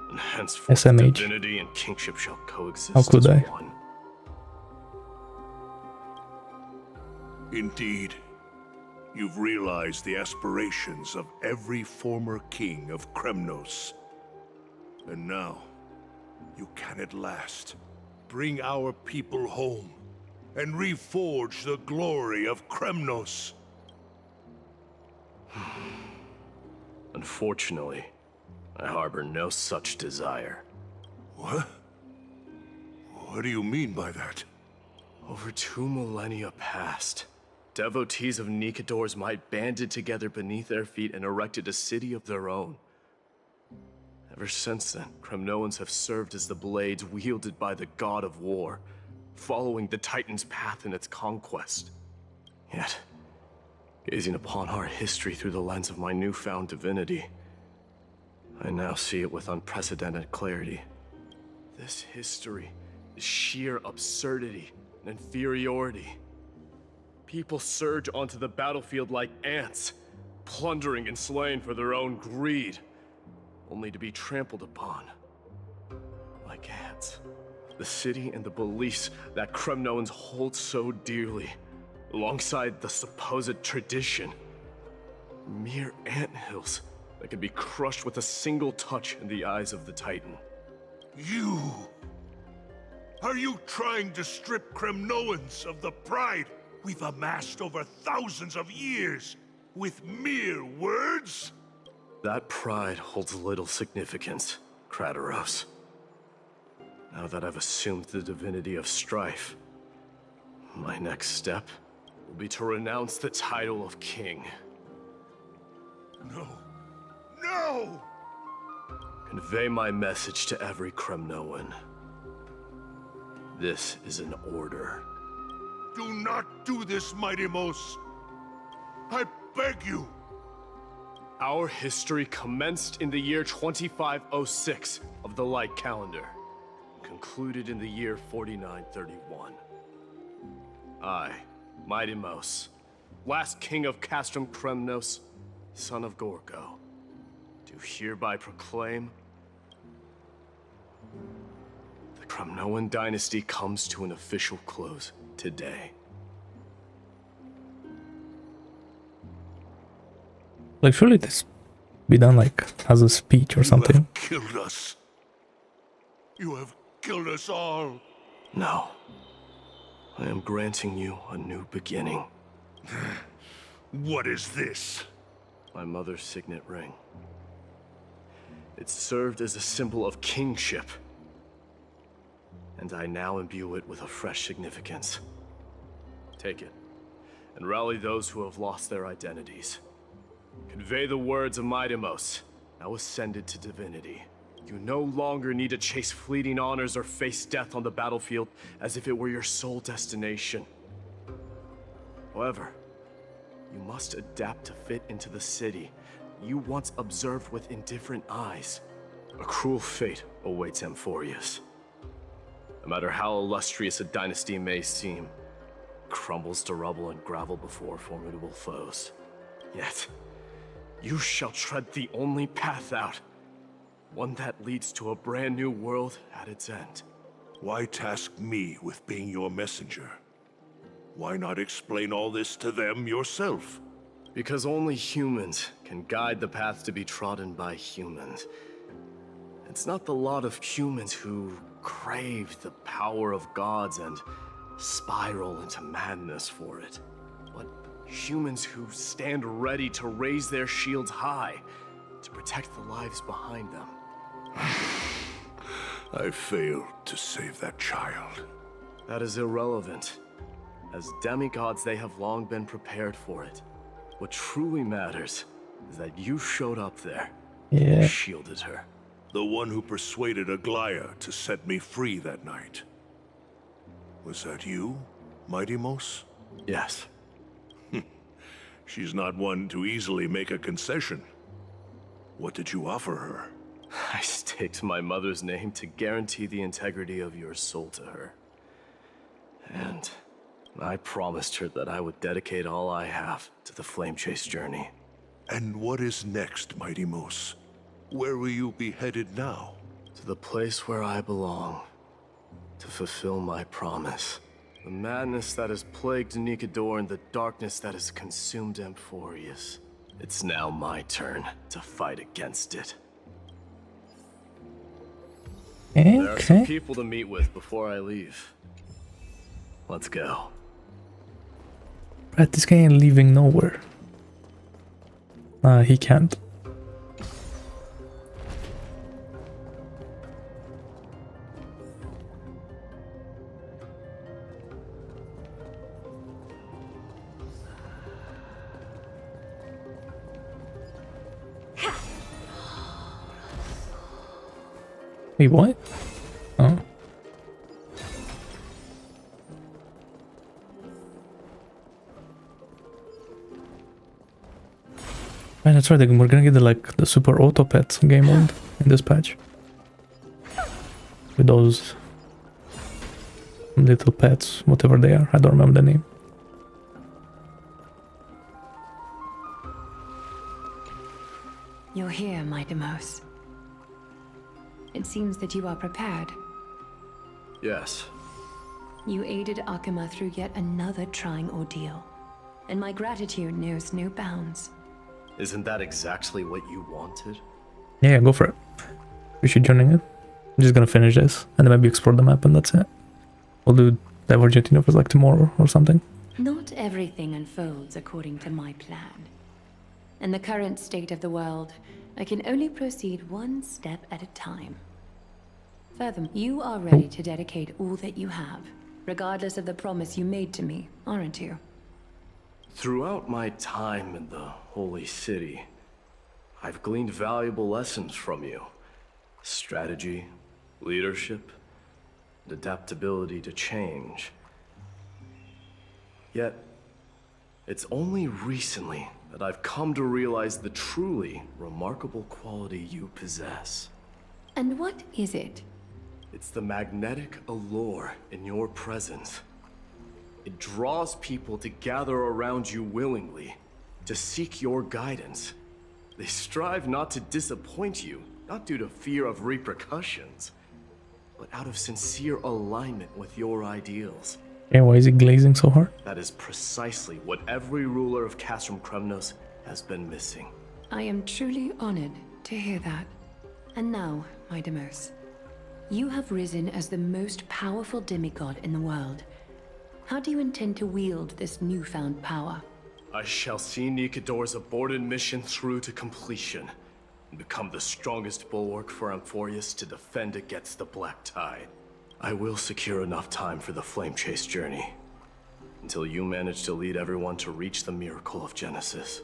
[SPEAKER 2] and henceforth
[SPEAKER 1] SMH.
[SPEAKER 2] divinity and kingship shall coexist
[SPEAKER 1] How could
[SPEAKER 2] as
[SPEAKER 1] I?
[SPEAKER 2] one.
[SPEAKER 15] Indeed, you've realized the aspirations of every former king of Kremnos. And now, you can at last bring our people home and reforge the glory of Kremnos.
[SPEAKER 2] Unfortunately, I harbor no such desire.
[SPEAKER 15] What? What do you mean by that?
[SPEAKER 2] Over 2 millennia past, devotees of Nikador's might banded together beneath their feet and erected a city of their own. Ever since then, Kremnoans have served as the blades wielded by the god of war, following the Titan's path in its conquest. Yet, Gazing upon our history through the lens of my newfound divinity, I now see it with unprecedented clarity. This history is sheer absurdity and inferiority. People surge onto the battlefield like ants, plundering and slaying for their own greed, only to be trampled upon like ants. The city and the beliefs that Kremnoans hold so dearly, alongside the supposed tradition, mere anthills that can be crushed with a single touch in the eyes of the Titan.
[SPEAKER 15] You! Are you trying to strip Kremnoans of the pride we've amassed over thousands of years with mere words?
[SPEAKER 2] That pride holds little significance, Kratoros. Now that I've assumed the divinity of Strife, my next step will be to renounce the title of king.
[SPEAKER 15] No. No!
[SPEAKER 2] Convey my message to every Kremnoan. This is an order.
[SPEAKER 15] Do not do this, Mydei. I beg you.
[SPEAKER 2] Our history commenced in the year 2506 of the Light Calendar, concluded in the year 4931. I, Mydei, last king of Castrum Kremnos, son of Gorgo, do hereby proclaim the Kremnoan dynasty comes to an official close today.
[SPEAKER 1] Like, surely this be done like as a speech or something.
[SPEAKER 15] You have killed us. You have killed us all.
[SPEAKER 2] No. I am granting you a new beginning.
[SPEAKER 15] What is this?
[SPEAKER 2] My mother's signet ring. It served as a symbol of kingship, and I now imbue it with a fresh significance. Take it, and rally those who have lost their identities. Convey the words of Mydei, now ascended to divinity. You no longer need to chase fleeting honors or face death on the battlefield as if it were your sole destination. However, you must adapt to fit into the city you once observed with indifferent eyes. A cruel fate awaits Amphoreus. No matter how illustrious a dynasty may seem, it crumbles to rubble and gravel before formidable foes. Yet, you shall tread the only path out, one that leads to a brand new world at its end.
[SPEAKER 15] Why task me with being your messenger? Why not explain all this to them yourself?
[SPEAKER 2] Because only humans can guide the path to be trodden by humans. It's not the lot of humans who crave the power of gods and spiral into madness for it, but humans who stand ready to raise their shields high to protect the lives behind them.
[SPEAKER 15] I failed to save that child.
[SPEAKER 2] That is irrelevant. As demigods, they have long been prepared for it. What truly matters is that you showed up there and shielded her.
[SPEAKER 15] The one who persuaded Aglaya to set me free that night. Was that you, Mydei?
[SPEAKER 2] Yes.
[SPEAKER 15] She's not one to easily make a concession. What did you offer her?
[SPEAKER 2] I staked my mother's name to guarantee the integrity of your soul to her. And I promised her that I would dedicate all I have to the Flame Chase journey.
[SPEAKER 15] And what is next, Mydei? Where will you be headed now?
[SPEAKER 2] To the place where I belong, to fulfill my promise. The madness that has plagued Nikador and the darkness that has consumed Amphoreus. It's now my turn to fight against it.
[SPEAKER 1] Okay.
[SPEAKER 2] There are some people to meet with before I leave. Let's go.
[SPEAKER 1] But this guy ain't leaving nowhere. He can't. Wait, what? Oh. Man, that's right, we're gonna get the super auto pet game mode in this patch. With those little pets, whatever they are, I don't remember the name.
[SPEAKER 18] You're here, Mydei. It seems that you are prepared.
[SPEAKER 2] Yes.
[SPEAKER 18] You aided Akuma through yet another trying ordeal, and my gratitude knows no bounds.
[SPEAKER 2] Isn't that exactly what you wanted?
[SPEAKER 1] Yeah, go for it. Appreciate joining in. I'm just gonna finish this, and then maybe explore the map, and that's it. We'll do Divergent Universe like tomorrow or something.
[SPEAKER 18] Not everything unfolds according to my plan. In the current state of the world, I can only proceed one step at a time. Furthermore, you are ready to dedicate all that you have, regardless of the promise you made to me, aren't you?
[SPEAKER 2] Throughout my time in the Holy City, I've gleaned valuable lessons from you. Strategy, leadership, and adaptability to change. Yet, it's only recently that I've come to realize the truly remarkable quality you possess.
[SPEAKER 18] And what is it?
[SPEAKER 2] It's the magnetic allure in your presence. It draws people to gather around you willingly, to seek your guidance. They strive not to disappoint you, not due to fear of repercussions, but out of sincere alignment with your ideals.
[SPEAKER 1] Yeah, why is he glazing so hard?
[SPEAKER 2] That is precisely what every ruler of Castrum Kremnos has been missing.
[SPEAKER 18] I am truly honored to hear that. And now, Mydei, you have risen as the most powerful demigod in the world. How do you intend to wield this newfound power?
[SPEAKER 2] I shall see Nikador's aborted mission through to completion, and become the strongest bulwark for Amphoreus to defend against the Black Tide. I will secure enough time for the Flame Chase journey, until you manage to lead everyone to reach the miracle of Genesis.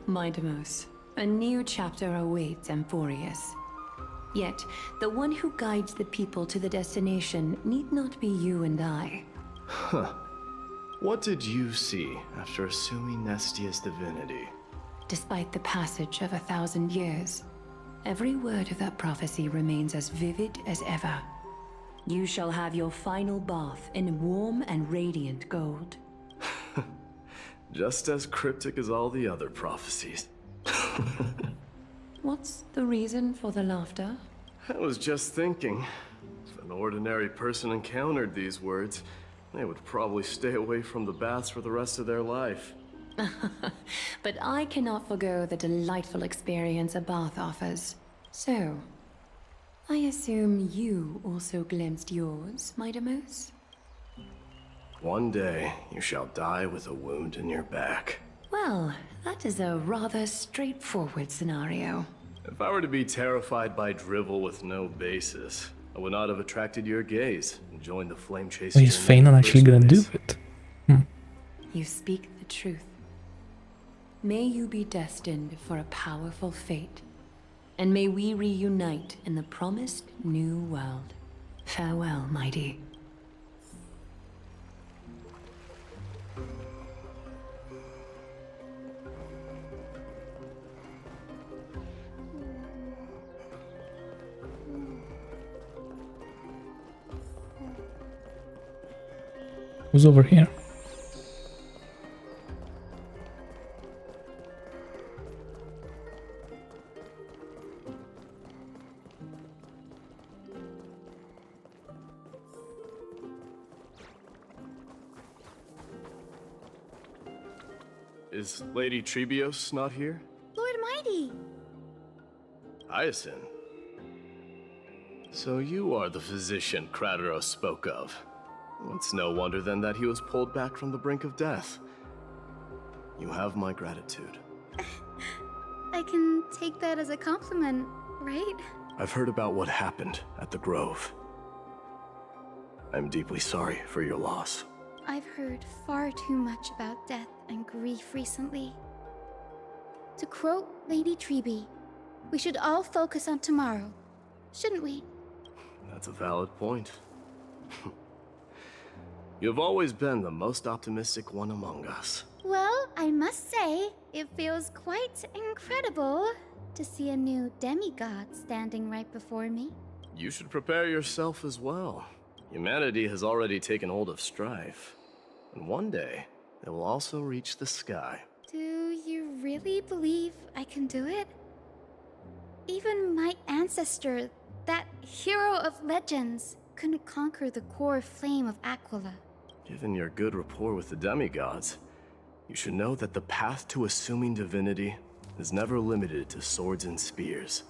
[SPEAKER 18] Mydei, a new chapter awaits Amphoreus. Yet, the one who guides the people to the destination need not be you and I.
[SPEAKER 2] Huh. What did you see after assuming Nestia's divinity?
[SPEAKER 18] Despite the passage of 1,000 years, every word of that prophecy remains as vivid as ever. You shall have your final bath in warm and radiant gold.
[SPEAKER 2] Just as cryptic as all the other prophecies.
[SPEAKER 18] What's the reason for the laughter?
[SPEAKER 2] I was just thinking, if an ordinary person encountered these words, they would probably stay away from the baths for the rest of their life.
[SPEAKER 18] But I cannot forgo the delightful experience a bath offers. So, I assume you also glimpsed yours, Mydei?
[SPEAKER 2] One day, you shall die with a wound in your back.
[SPEAKER 18] Well, that is a rather straightforward scenario.
[SPEAKER 2] If I were to be terrified by drivel with no basis, I would not have attracted your gaze and joined the Flame Chase.
[SPEAKER 1] Is Feynon actually gonna do it?
[SPEAKER 18] You speak the truth. May you be destined for a powerful fate, and may we reunite in the promised new world. Farewell, Mydei.
[SPEAKER 1] Who's over here?
[SPEAKER 2] Is Lady Tribios not here?
[SPEAKER 11] Lord Mydei!
[SPEAKER 2] Hyacine. So you are the physician Kratoros spoke of. It's no wonder then that he was pulled back from the brink of death. You have my gratitude.
[SPEAKER 14] I can take that as a compliment, right?
[SPEAKER 2] I've heard about what happened at the Grove. I'm deeply sorry for your loss.
[SPEAKER 14] I've heard far too much about death and grief recently. To quote Lady Tribios, we should all focus on tomorrow, shouldn't we?
[SPEAKER 2] That's a valid point. You've always been the most optimistic one among us.
[SPEAKER 14] Well, I must say, it feels quite incredible to see a new demigod standing right before me.
[SPEAKER 2] You should prepare yourself as well. Humanity has already taken hold of Strife, and one day, it will also reach the sky.
[SPEAKER 14] Do you really believe I can do it? Even my ancestor, that hero of legends, couldn't conquer the Coreflame of Aquila.
[SPEAKER 2] Given your good rapport with the demigods, you should know that the path to assuming divinity is never limited to swords and spears.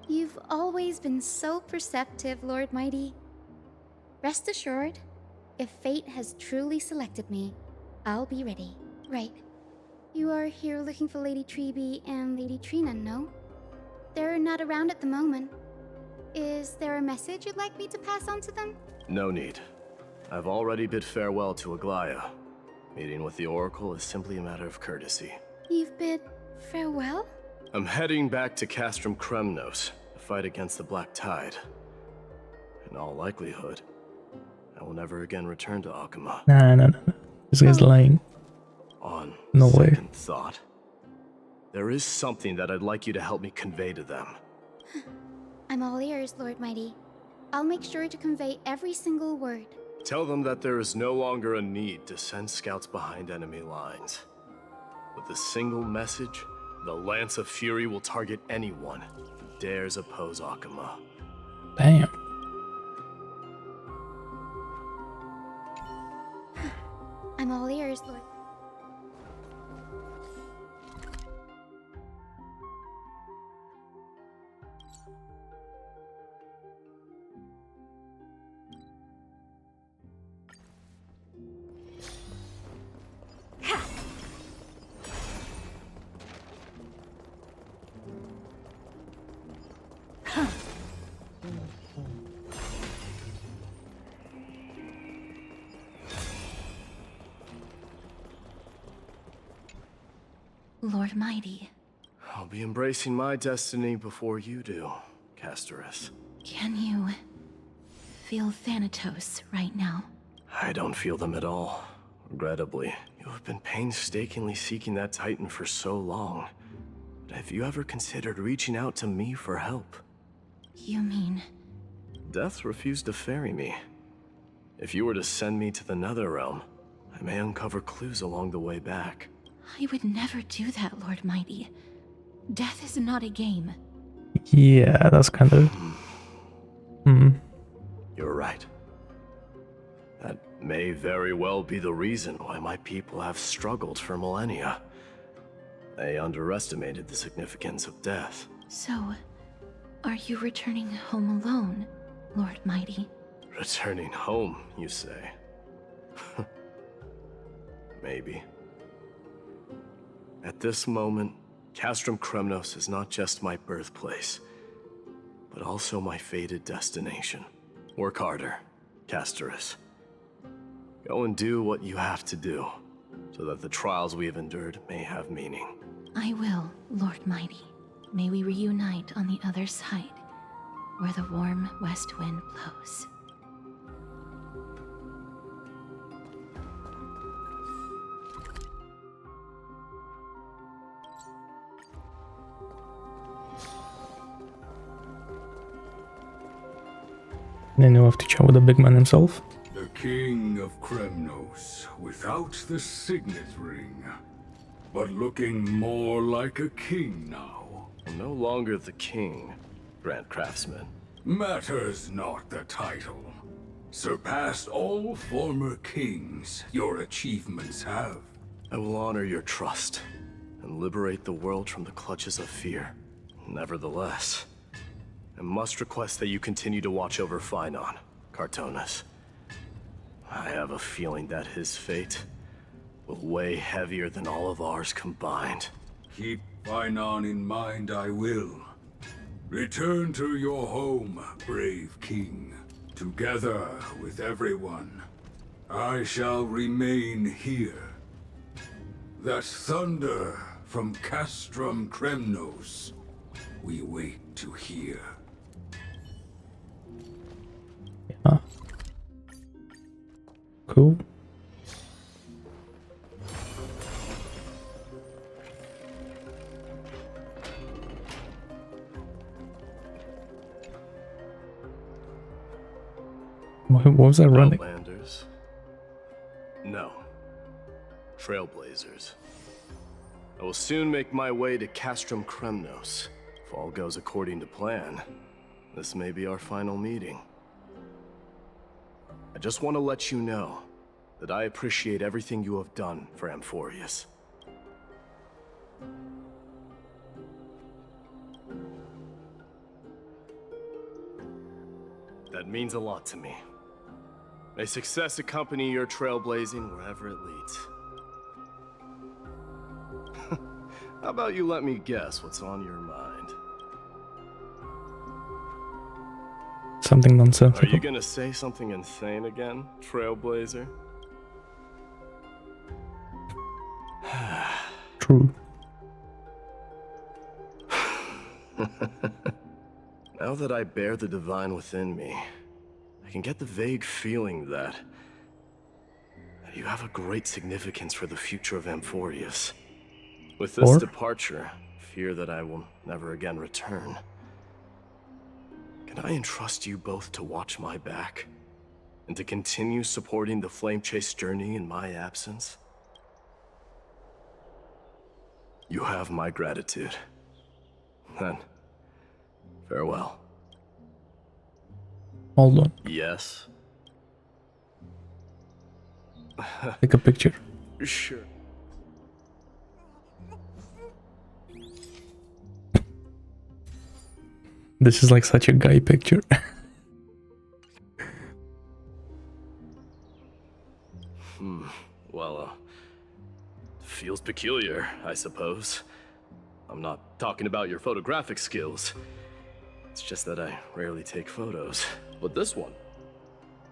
[SPEAKER 14] You've always been so perceptive, Lord Mydei. Rest assured, if fate has truly selected me, I'll be ready. Right. You are here looking for Lady Tribios and Lady Trina, no? They're not around at the moment. Is there a message you'd like me to pass on to them?
[SPEAKER 2] No need. I've already bid farewell to Aglaia. Meeting with the Oracle is simply a matter of courtesy.
[SPEAKER 14] You've bid farewell?
[SPEAKER 2] I'm heading back to Castrum Kremnos to fight against the Black Tide. In all likelihood, I will never again return to Akama.
[SPEAKER 1] Nah. This guy's lying.
[SPEAKER 2] On
[SPEAKER 1] No
[SPEAKER 2] second
[SPEAKER 1] way.
[SPEAKER 2] thought, there is something that I'd like you to help me convey to them.
[SPEAKER 14] I'm all ears, Lord Mydei. I'll make sure to convey every single word.
[SPEAKER 2] Tell them that there is no longer a need to send scouts behind enemy lines. With a single message, the Lance of Fury will target anyone who dares oppose Akama.
[SPEAKER 1] Damn.
[SPEAKER 14] I'm all ears, Lord. Lord Mydei.
[SPEAKER 2] I'll be embracing my destiny before you do, Castorice.
[SPEAKER 4] Can you feel Thanatos right now?
[SPEAKER 2] I don't feel them at all. Regrettably, you have been painstakingly seeking that Titan for so long. But have you ever considered reaching out to me for help?
[SPEAKER 4] You mean...
[SPEAKER 2] Death refused to ferry me. If you were to send me to the Netherrealm, I may uncover clues along the way back.
[SPEAKER 4] I would never do that, Lord Mydei. Death is not a game.
[SPEAKER 1] Yeah, that's kind of...
[SPEAKER 2] You're right. That may very well be the reason why my people have struggled for millennia. They underestimated the significance of death.
[SPEAKER 4] So, are you returning home alone, Lord Mydei?
[SPEAKER 2] Returning home, you say? Maybe. At this moment, Castrum Kremnos is not just my birthplace, but also my fated destination. Work harder, Castorice. Go and do what you have to do, so that the trials we have endured may have meaning.
[SPEAKER 4] I will, Lord Mydei. May we reunite on the other side, where the warm west wind blows.
[SPEAKER 1] Then you have to chat with the big man himself.
[SPEAKER 21] The King of Kremnos, without the signet ring, but looking more like a king now.
[SPEAKER 2] No longer the king, Grand Craftsman.
[SPEAKER 21] Matters not the title. Surpassed all former kings your achievements have.
[SPEAKER 2] I will honor your trust and liberate the world from the clutches of fear. Nevertheless, I must request that you continue to watch over Phainon, Cartonis. I have a feeling that his fate will weigh heavier than all of ours combined.
[SPEAKER 21] Keep Phainon in mind, I will. Return to your home, brave king. Together with everyone, I shall remain here. That thunder from Castrum Kremnos, we wait to hear.
[SPEAKER 1] Yeah. What was I running?
[SPEAKER 2] Outlanders? No. Trailblazers. I will soon make my way to Castrum Kremnos. If all goes according to plan, this may be our final meeting. I just want to let you know that I appreciate everything you have done for Amphoreus. That means a lot to me. May success accompany your trailblazing wherever it leads. How about you let me guess what's on your mind?
[SPEAKER 1] Something nonsensical.
[SPEAKER 2] Are you gonna say something insane again, Trailblazer?
[SPEAKER 1] True.
[SPEAKER 2] Now that I bear the divine within me, I can get the vague feeling that you have a great significance for the future of Amphoreus. With this departure, fear that I will never again return. Can I entrust you both to watch my back? And to continue supporting the Flame Chase journey in my absence? You have my gratitude. Then, farewell.
[SPEAKER 1] Hold on.
[SPEAKER 2] Yes?
[SPEAKER 1] Take a picture.
[SPEAKER 2] Sure.
[SPEAKER 1] This is like such a guy picture.
[SPEAKER 2] Well, feels peculiar, I suppose. I'm not talking about your photographic skills. It's just that I rarely take photos. But this one,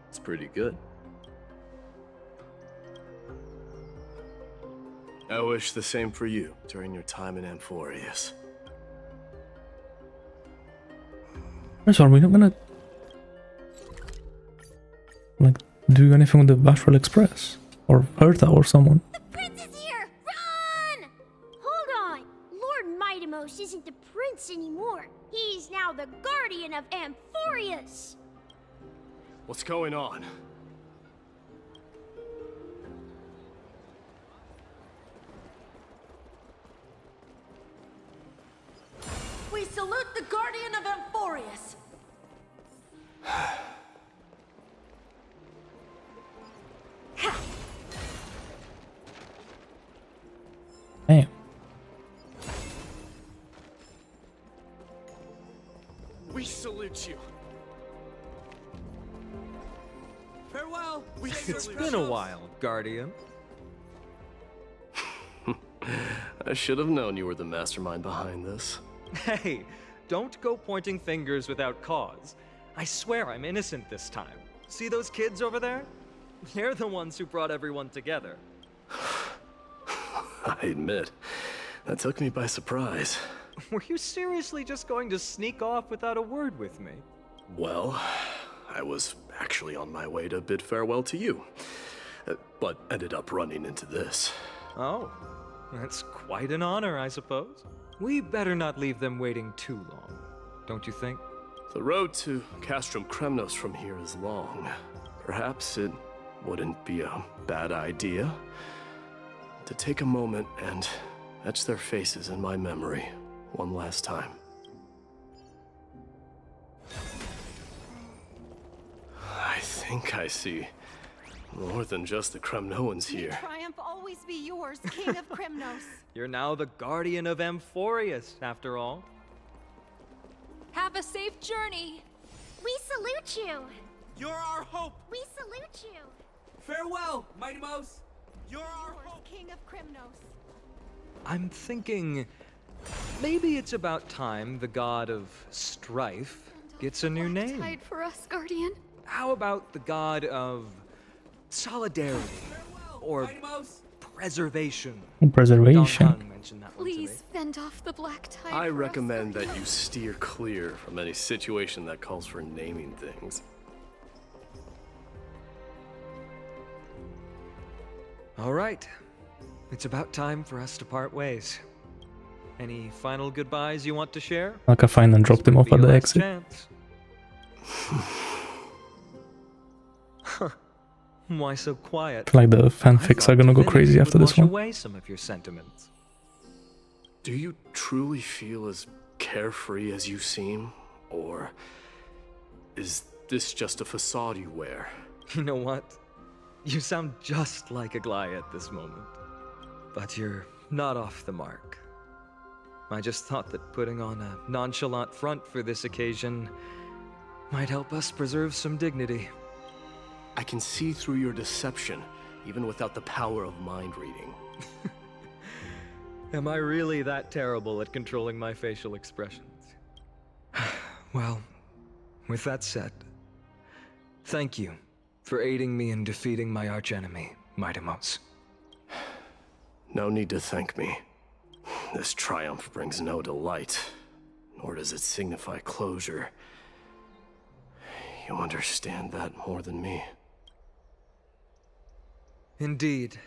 [SPEAKER 2] it's pretty good. I wish the same for you during your time in Amphoreus.
[SPEAKER 1] So are we not gonna like do anything with the Astral Express or Hertha or someone?
[SPEAKER 11] The prince is here! Run! Hold on. Lord Mydei isn't the prince anymore. He's now the Guardian of Amphoreus.
[SPEAKER 2] What's going on?
[SPEAKER 6] We salute the Guardian of Amphoreus.
[SPEAKER 1] Damn.
[SPEAKER 2] We salute you.
[SPEAKER 16] Farewell. It's been a while, Guardian.
[SPEAKER 2] I should have known you were the mastermind behind this.
[SPEAKER 16] Hey, don't go pointing fingers without cause. I swear I'm innocent this time. See those kids over there? They're the ones who brought everyone together.
[SPEAKER 2] I admit, that took me by surprise.
[SPEAKER 16] Were you seriously just going to sneak off without a word with me?
[SPEAKER 2] Well, I was actually on my way to bid farewell to you, but ended up running into this.
[SPEAKER 16] Oh, that's quite an honor, I suppose. We better not leave them waiting too long, don't you think?
[SPEAKER 2] The road to Castrum Kremnos from here is long. Perhaps it wouldn't be a bad idea to take a moment and etch their faces in my memory one last time. I think I see more than just the Kremnoans
[SPEAKER 6] May
[SPEAKER 2] here.
[SPEAKER 6] triumph always be yours, King of Kremnos.
[SPEAKER 16] You're now the Guardian of Amphoreus, after all.
[SPEAKER 22] Have a safe journey.
[SPEAKER 11] We salute you.
[SPEAKER 7] You're our hope.
[SPEAKER 11] We salute you.
[SPEAKER 7] Farewell, Mydei. You're our
[SPEAKER 6] hope, King of Kremnos.
[SPEAKER 16] I'm thinking maybe it's about time the god of Strife gets a new name.
[SPEAKER 22] Tide for us, Guardian.
[SPEAKER 16] How about the god of solidarity or preservation?
[SPEAKER 1] Preservation.
[SPEAKER 16] Don mentioned that one to me.
[SPEAKER 22] Please fend off the black tide.
[SPEAKER 2] I
[SPEAKER 22] for us,
[SPEAKER 2] recommend that
[SPEAKER 22] Guardian.
[SPEAKER 2] you steer clear from any situation that calls for naming things.
[SPEAKER 16] All right. It's about time for us to part ways. Any final goodbyes you want to share?
[SPEAKER 1] Like I find and dropped him off at the exit.
[SPEAKER 16] Chance. Why so quiet?
[SPEAKER 1] I feel like the fanfics are gonna go crazy after this one.
[SPEAKER 16] Away some of your sentiments.
[SPEAKER 2] Do you truly feel as carefree as you seem? Or is this just a facade you wear?
[SPEAKER 16] You know what? You sound just like a Gly at this moment. But you're not off the mark. I just thought that putting on a nonchalant front for this occasion might help us preserve some dignity.
[SPEAKER 2] I can see through your deception, even without the power of mind reading.
[SPEAKER 16] Am I really that terrible at controlling my facial expressions? Well, with that said, thank you for aiding me in defeating my archenemy, Mydei.
[SPEAKER 2] No need to thank me. This triumph brings no delight, nor does it signify closure. You understand that more than me.
[SPEAKER 16] Indeed.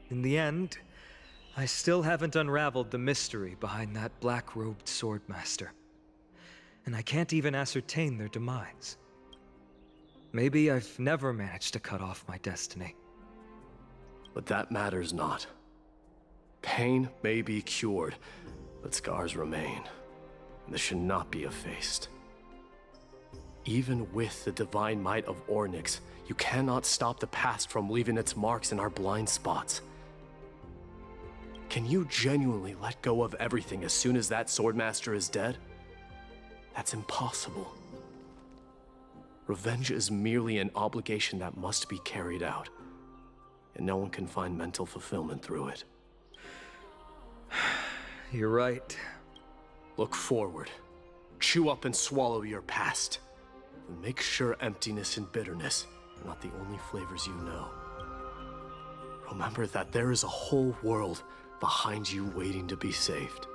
[SPEAKER 16] In the end, I still haven't unraveled the mystery behind that black-robed swordmaster. And I can't even ascertain their demise. Maybe I've never managed to cut off my destiny.
[SPEAKER 2] But that matters not. Pain may be cured, but scars remain. And this should not be effaced. Even with the divine might of Ornyx, you cannot stop the past from leaving its marks in our blind spots. Can you genuinely let go of everything as soon as that swordmaster is dead? That's impossible. Revenge is merely an obligation that must be carried out, and no one can find mental fulfillment through it.
[SPEAKER 16] You're right.
[SPEAKER 2] Look forward. Chew up and swallow your past. And make sure emptiness and bitterness are not the only flavors you know. Remember that there is a whole world behind you waiting to be saved.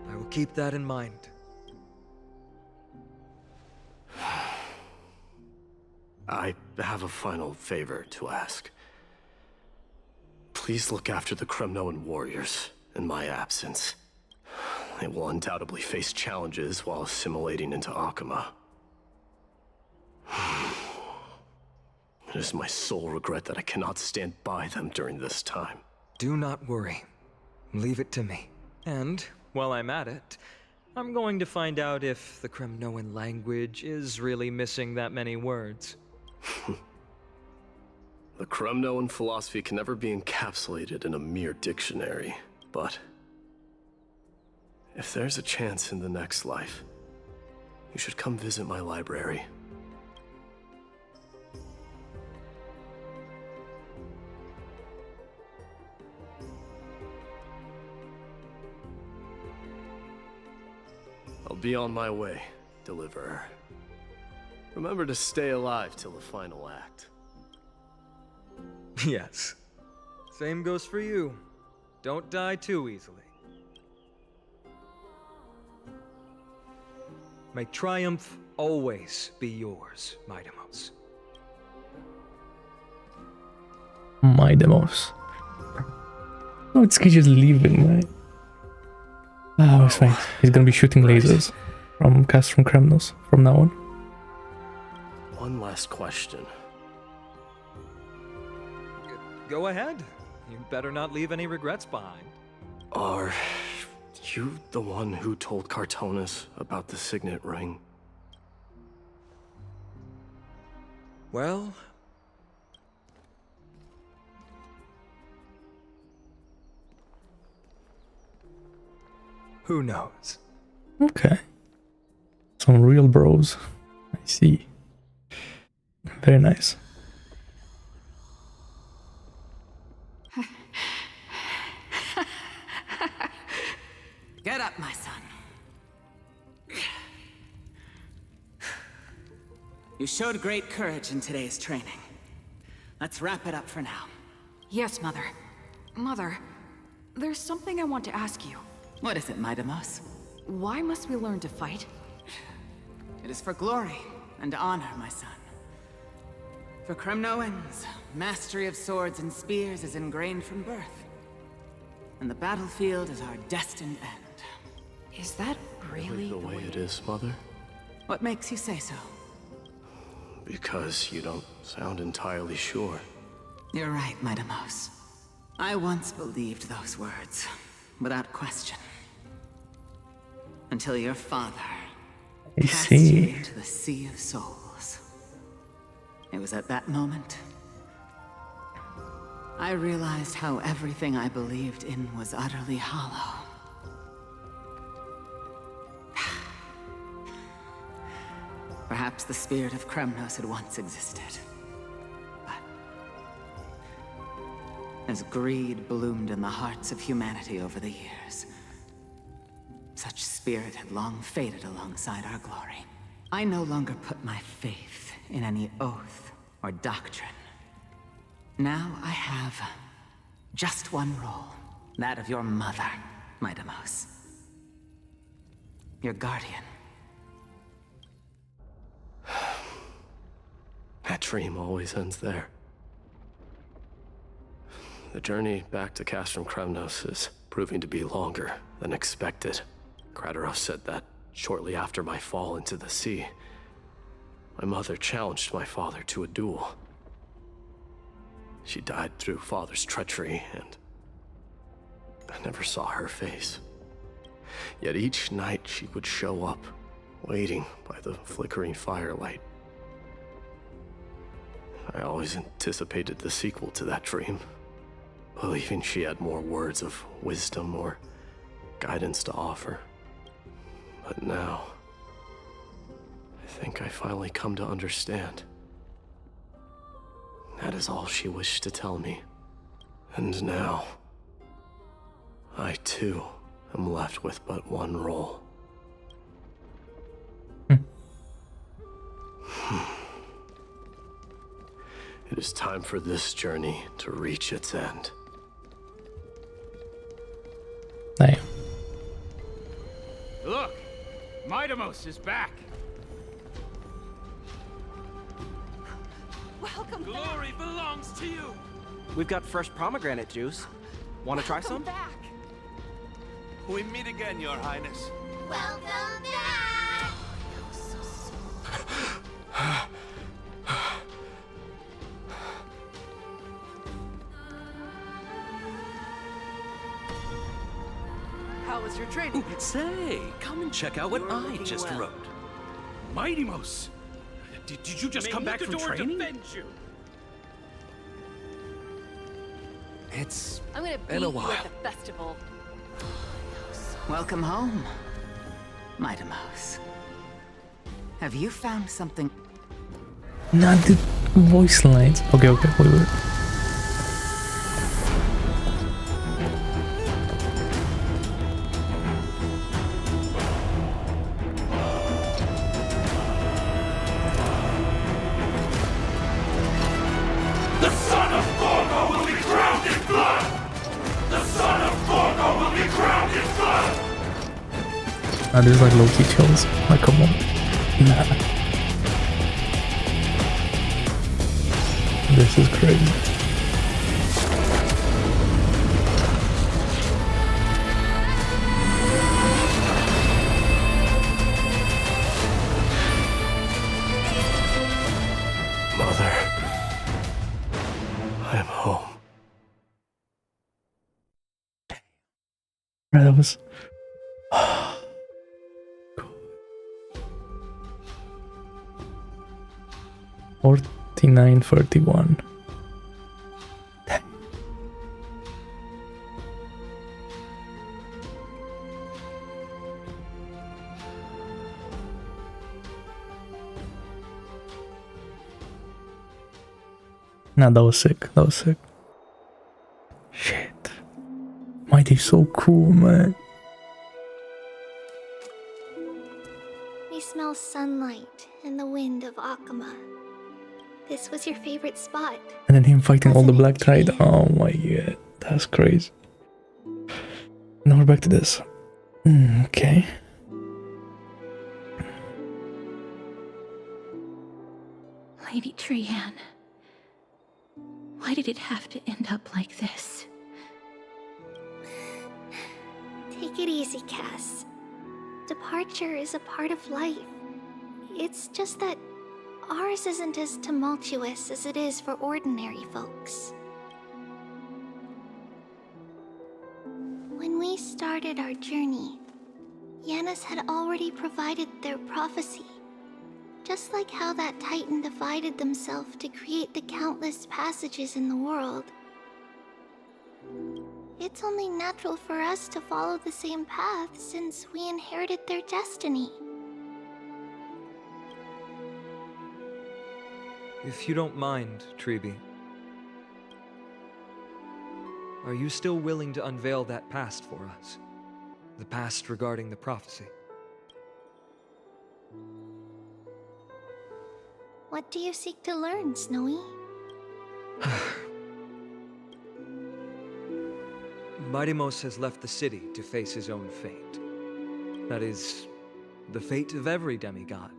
[SPEAKER 16] I will keep that in mind.
[SPEAKER 2] I have a final favor to ask. Please look after the Kremnoan warriors in my absence. They will undoubtedly face challenges while assimilating into Akama. It is my sole regret that I cannot stand by them during this time.
[SPEAKER 16] Do not worry. Leave it to me. And, while I'm at it, I'm going to find out if the Kremnoan language is really missing that many words.
[SPEAKER 2] The Kremnoan philosophy can never be encapsulated in a mere dictionary, but if there's a chance in the next life, you should come visit my library. I'll be on my way, Deliverer. Remember to stay alive till the final act.
[SPEAKER 16] Yes. Same goes for you. Don't die too easily. May triumph always be yours, Mydei.
[SPEAKER 1] Mydei. No, it's just leaving, right? Oh, it's fine. He's gonna be shooting lasers from Kremnos from now on.
[SPEAKER 2] One last question.
[SPEAKER 16] Go ahead. You better not leave any regrets behind.
[SPEAKER 2] Are you the one who told Cartonis about the signet ring?
[SPEAKER 16] Well... who knows?
[SPEAKER 1] Okay. Some real bros. I see. Very nice.
[SPEAKER 3] Get up, my son. You showed great courage in today's training. Let's wrap it up for now.
[SPEAKER 22] Yes, Mother. Mother, there's something I want to ask you.
[SPEAKER 3] What is it, Mydei?
[SPEAKER 22] Why must we learn to fight?
[SPEAKER 3] It is for glory and honor, my son. For Kremnoans, mastery of swords and spears is ingrained from birth. and the battlefield is our destined end. Is that really
[SPEAKER 2] the way it is, Mother?
[SPEAKER 3] What makes you say so?
[SPEAKER 2] Because you don't sound entirely sure.
[SPEAKER 3] You're right, Mydei. I once believed those words, without question. Until your father cast you into the Sea of Souls. It was at that moment I realized how everything I believed in was utterly hollow. Perhaps the spirit of Kremnos had once existed. But as greed bloomed in the hearts of humanity over the years, such spirit had long faded alongside our glory. I no longer put my faith in any oath or doctrine. Now I have just one role, that of your mother, Mydei. Your guardian.
[SPEAKER 2] That dream always ends there. The journey back to Castrum Kremnos is proving to be longer than expected. Kratoros said that shortly after my fall into the sea, my mother challenged my father to a duel. She died through father's treachery, and I never saw her face. Yet each night she would show up, waiting by the flickering firelight. I always anticipated the sequel to that dream, believing she had more words of wisdom or guidance to offer. But now, I think I finally come to understand. That is all she wished to tell me. And now, I too am left with but one role. It is time for this journey to reach its end.
[SPEAKER 1] Damn.
[SPEAKER 5] Look! Mydei is back!
[SPEAKER 6] Welcome
[SPEAKER 13] Glory
[SPEAKER 6] back.
[SPEAKER 13] belongs to you! We've got fresh pomegranate juice. Want to try some?
[SPEAKER 6] Back.
[SPEAKER 5] We meet again, Your Highness.
[SPEAKER 17] Welcome back!
[SPEAKER 6] How was your training?
[SPEAKER 9] Say, come and check out what I just wrote.
[SPEAKER 5] Mydei! Did you just come back from training?
[SPEAKER 9] You. It's
[SPEAKER 6] I'm gonna beat
[SPEAKER 9] been a
[SPEAKER 6] you
[SPEAKER 9] while.
[SPEAKER 6] at the festival.
[SPEAKER 3] Welcome home, Mydei. Have you found something?
[SPEAKER 1] Not the voice lines. Okay, wait. There's like low-key chills. Like, come on. Nah. This is crazy.
[SPEAKER 2] Mother, I'm home.
[SPEAKER 1] Right, that was... 49:31. Nah, that was sick. Shit. Mydei's so cool, man.
[SPEAKER 17] We smell sunlight and the wind of Akama. This was your favorite spot.
[SPEAKER 1] And then him fighting all the Black Tide. Oh my god, that's crazy. Now we're back to this. Okay.
[SPEAKER 4] Lady Trian, why did it have to end up like this?
[SPEAKER 17] Take it easy, Cass. Departure is a part of life. It's just that ours isn't as tumultuous as it is for ordinary folks. When we started our journey, Yanis had already provided their prophecy. Just like how that Titan divided themselves to create the countless passages in the world. It's only natural for us to follow the same path since we inherited their destiny.
[SPEAKER 16] If you don't mind, Tribios, are you still willing to unveil that past for us? The past regarding the prophecy?
[SPEAKER 17] What do you seek to learn, Snowy?
[SPEAKER 16] Mydei has left the city to face his own fate. That is, the fate of every demigod.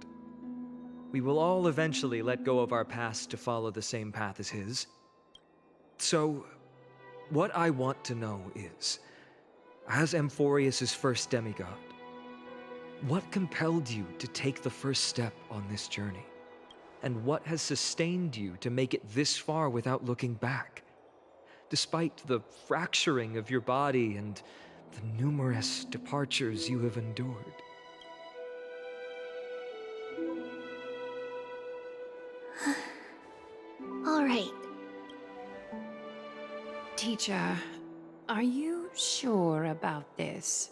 [SPEAKER 16] We will all eventually let go of our past to follow the same path as his. So, what I want to know is, as Amphoreus' first demigod, what compelled you to take the first step on this journey? And what has sustained you to make it this far without looking back? Despite the fracturing of your body and the numerous departures you have endured.
[SPEAKER 17] All right.
[SPEAKER 18] Teacher, are you sure about this?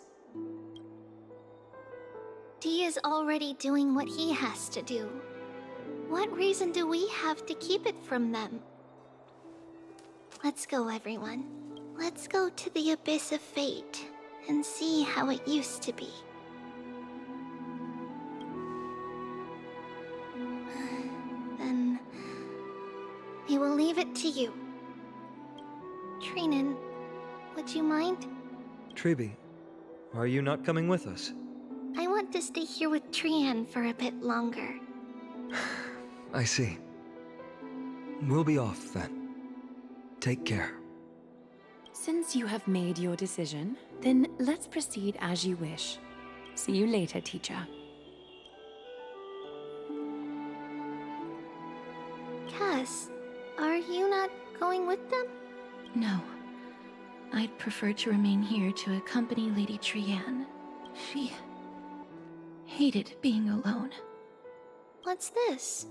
[SPEAKER 17] Dee is already doing what he has to do. What reason do we have to keep it from them? Let's go, everyone. Let's go to the Abyss of Fate and see how it used to be. Then we will leave it to you. Trinan, would you mind?
[SPEAKER 16] Tribios, are you not coming with us?
[SPEAKER 17] I want to stay here with Trian for a bit longer.
[SPEAKER 16] I see. We'll be off then. Take care.
[SPEAKER 18] Since you have made your decision, then let's proceed as you wish. See you later, teacher.
[SPEAKER 17] Cass, are you not going with them?
[SPEAKER 4] No. I'd prefer to remain here to accompany Lady Trian. She hated being alone.
[SPEAKER 17] What's this?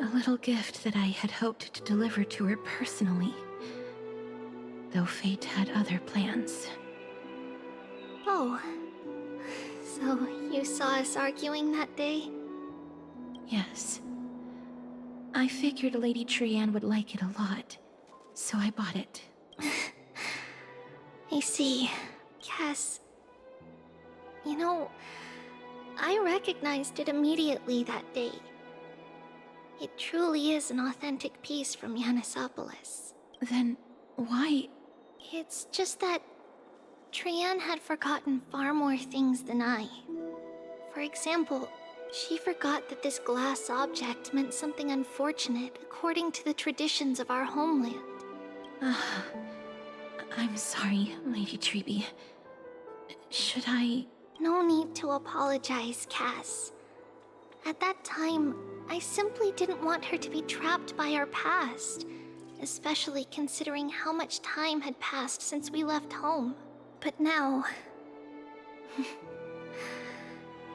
[SPEAKER 4] A little gift that I had hoped to deliver to her personally, though fate had other plans.
[SPEAKER 17] Oh. So you saw us arguing that day?
[SPEAKER 4] Yes. I figured Lady Trian would like it a lot, so I bought it.
[SPEAKER 17] I see. Cass. You know, I recognized it immediately that day. It truly is an authentic piece from Yanisopolis.
[SPEAKER 4] Then why?
[SPEAKER 17] It's just that Trian had forgotten far more things than I. For example, she forgot that this glass object meant something unfortunate according to the traditions of our homeland.
[SPEAKER 4] I'm sorry, Lady Tribios. Should I?
[SPEAKER 17] No need to apologize, Cass. At that time, I simply didn't want her to be trapped by our past, especially considering how much time had passed since we left home. But now...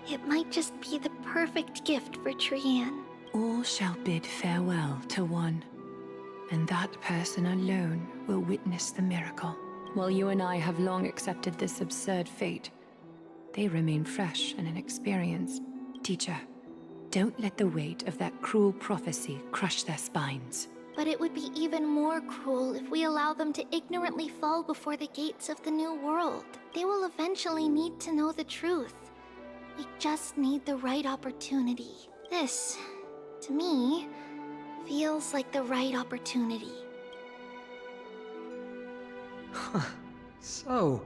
[SPEAKER 17] it might just be the perfect gift for Trian.
[SPEAKER 18] All shall bid farewell to one, and that person alone will witness the miracle. While you and I have long accepted this absurd fate, they remain fresh and inexperienced. Teacher, don't let the weight of that cruel prophecy crush their spines.
[SPEAKER 17] But it would be even more cruel if we allow them to ignorantly fall before the gates of the new world. They will eventually need to know the truth. We just need the right opportunity. This, to me, feels like the right opportunity.
[SPEAKER 16] Huh. So,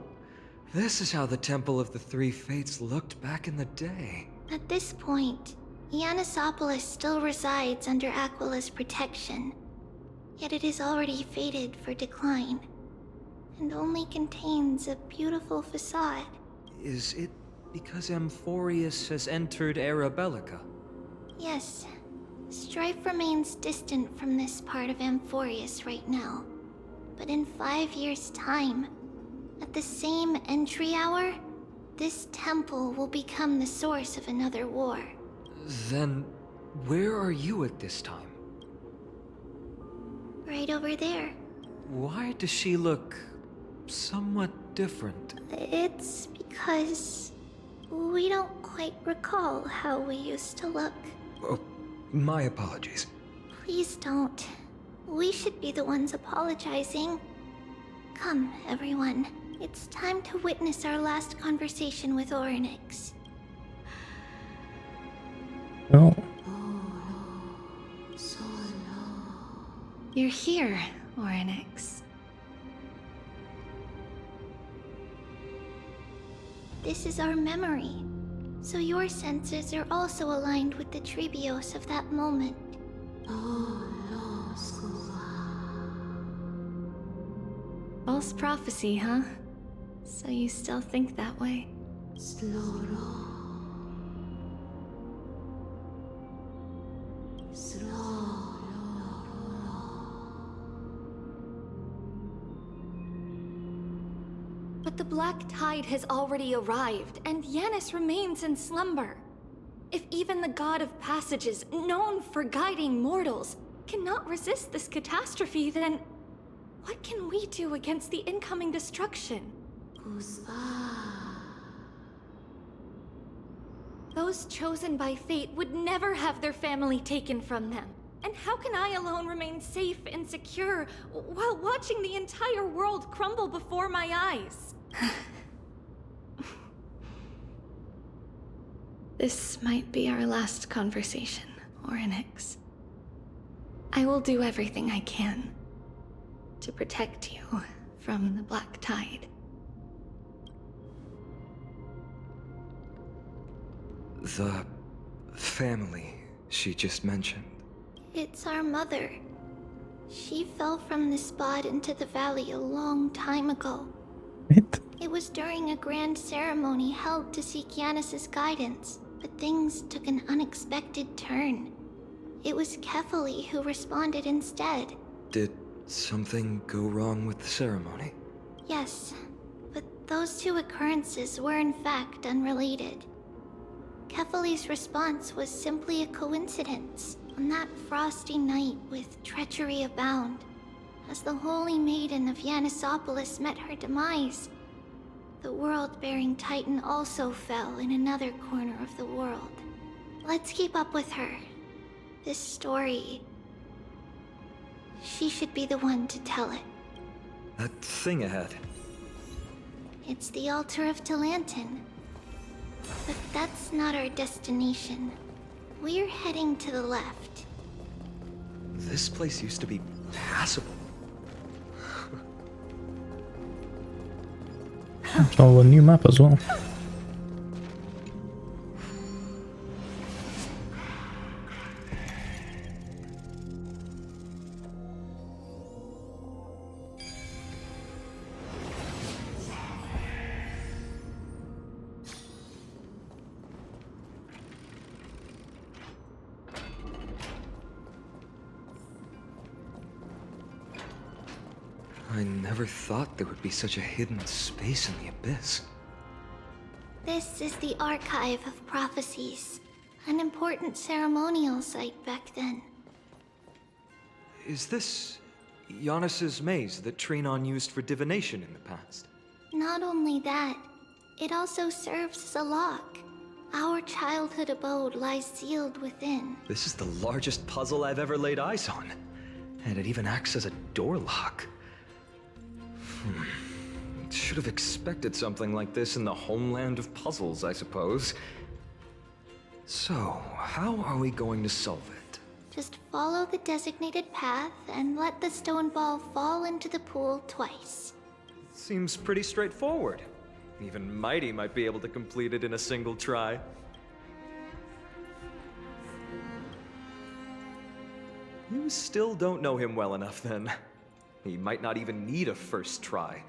[SPEAKER 16] this is how the Temple of the Three Fates looked back in the day.
[SPEAKER 17] At this point, Yanisopolis still resides under Aquila's protection, yet it is already fated for decline. and only contains a beautiful facade.
[SPEAKER 8] Is it because Amphoreus has entered Era Bellica?
[SPEAKER 17] Yes. Strife remains distant from this part of Amphoreus right now. But in 5 years' time, at the same entry hour, this temple will become the source of another war.
[SPEAKER 8] Then, where are you at this time?
[SPEAKER 17] Right over there.
[SPEAKER 8] Why does she look somewhat different?
[SPEAKER 17] It's because we don't quite recall how we used to look.
[SPEAKER 8] Oh, my apologies.
[SPEAKER 17] Please don't. We should be the ones apologizing. Come, everyone. It's time to witness our last conversation with Orynyx.
[SPEAKER 1] Oh.
[SPEAKER 4] You're here, Orynyx.
[SPEAKER 17] This is our memory, so your senses are also aligned with the Tribios of that moment.
[SPEAKER 4] False prophecy, huh? So you still think that way? But the Black Tide has already arrived, and Yanis remains in slumber. If even the God of Passages, known for guiding mortals, cannot resist this catastrophe, then what can we do against the incoming destruction? Those chosen by fate would never have their family taken from them. And how can I alone remain safe and secure while watching the entire world crumble before my eyes? This might be our last conversation, Orynyx. I will do everything I can to protect you from the Black Tide.
[SPEAKER 8] The family she just mentioned.
[SPEAKER 17] It's our mother. She fell from the spot into the valley a long time ago. It was during a grand ceremony held to seek Yanis' guidance, but things took an unexpected turn. It was Kefali who responded instead.
[SPEAKER 8] Did something go wrong with the ceremony?
[SPEAKER 17] Yes, but those two occurrences were in fact unrelated. Kefali's response was simply a coincidence. On that frosty night with treachery abound, as the Holy Maiden of Yanisopolis met her demise, the world-bearing Titan also fell in another corner of the world. Let's keep up with her. This story... she should be the one to tell it.
[SPEAKER 8] That thing ahead.
[SPEAKER 17] It's the altar of Talantin. But that's not our destination. We're heading to the left.
[SPEAKER 8] This place used to be passable.
[SPEAKER 1] So a new map as well.
[SPEAKER 8] I never thought there would be such a hidden space in the Abyss.
[SPEAKER 17] This is the Archive of Prophecies, an important ceremonial site back then.
[SPEAKER 8] Is this Yanis' maze that Trinon used for divination in the past?
[SPEAKER 17] Not only that, it also serves as a lock. Our childhood abode lies sealed within.
[SPEAKER 8] This is the largest puzzle I've ever laid eyes on. And it even acts as a door lock. Should have expected something like this in the homeland of puzzles, I suppose. So, how are we going to solve it?
[SPEAKER 17] Just follow the designated path and let the stone ball fall into the pool twice.
[SPEAKER 8] Seems pretty straightforward. Even Mydei might be able to complete it in a single try. You still don't know him well enough, then. He might not even need a first try.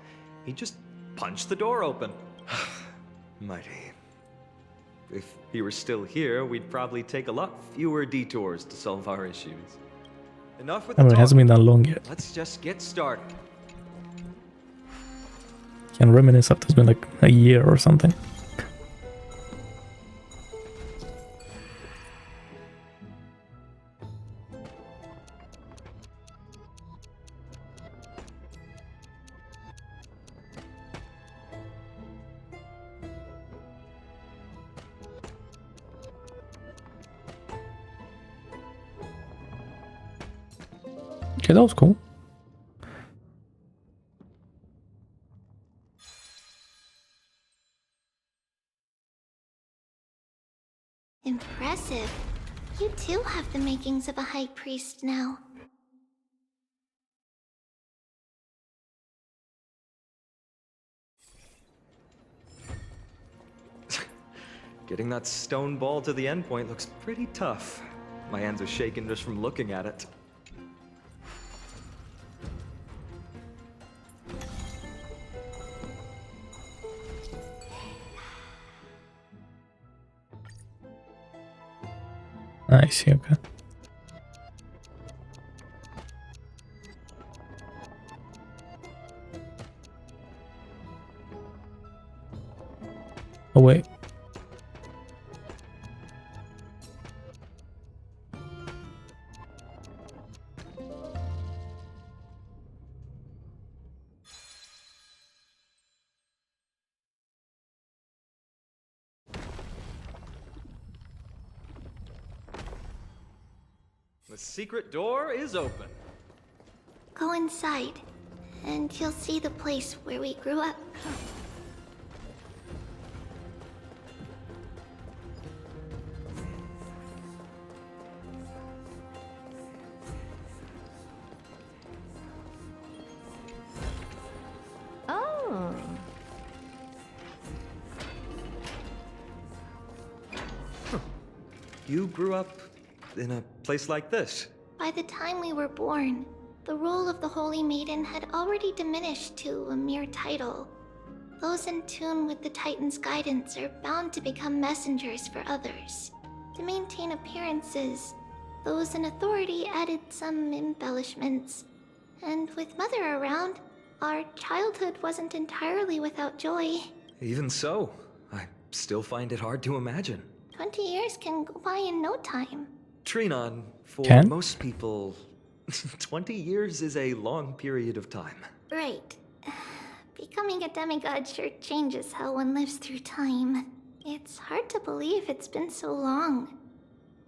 [SPEAKER 8] He just punched the door open. Mydei. If he were still here, we'd probably take a lot fewer detours to solve our issues. Enough with the
[SPEAKER 1] I mean, it
[SPEAKER 8] talk.
[SPEAKER 1] hasn't been that long yet.
[SPEAKER 8] Let's just get started.
[SPEAKER 1] Can reminisce after it's been like a year or something. Okay, that was cool.
[SPEAKER 17] Impressive. You too have the makings of a high priest now.
[SPEAKER 8] Getting that stone ball to the endpoint looks pretty tough. My hands are shaking just from looking at it.
[SPEAKER 1] I see, okay. Oh wait.
[SPEAKER 8] The secret door is open.
[SPEAKER 17] Go inside, and you'll see the place where we grew up.
[SPEAKER 4] Oh.
[SPEAKER 8] You grew up in a place like this?
[SPEAKER 17] By the time we were born, the role of the Holy Maiden had already diminished to a mere title. Those in tune with the Titan's guidance are bound to become messengers for others. To maintain appearances, those in authority added some embellishments. And with Mother around, our childhood wasn't entirely without joy.
[SPEAKER 8] Even so, I still find it hard to imagine.
[SPEAKER 17] 20 years can go by in no time.
[SPEAKER 8] Trinon, for
[SPEAKER 1] Can?
[SPEAKER 8] most people, 20 years is a long period of time.
[SPEAKER 17] Right. Becoming a demigod sure changes how one lives through time. It's hard to believe it's been so long.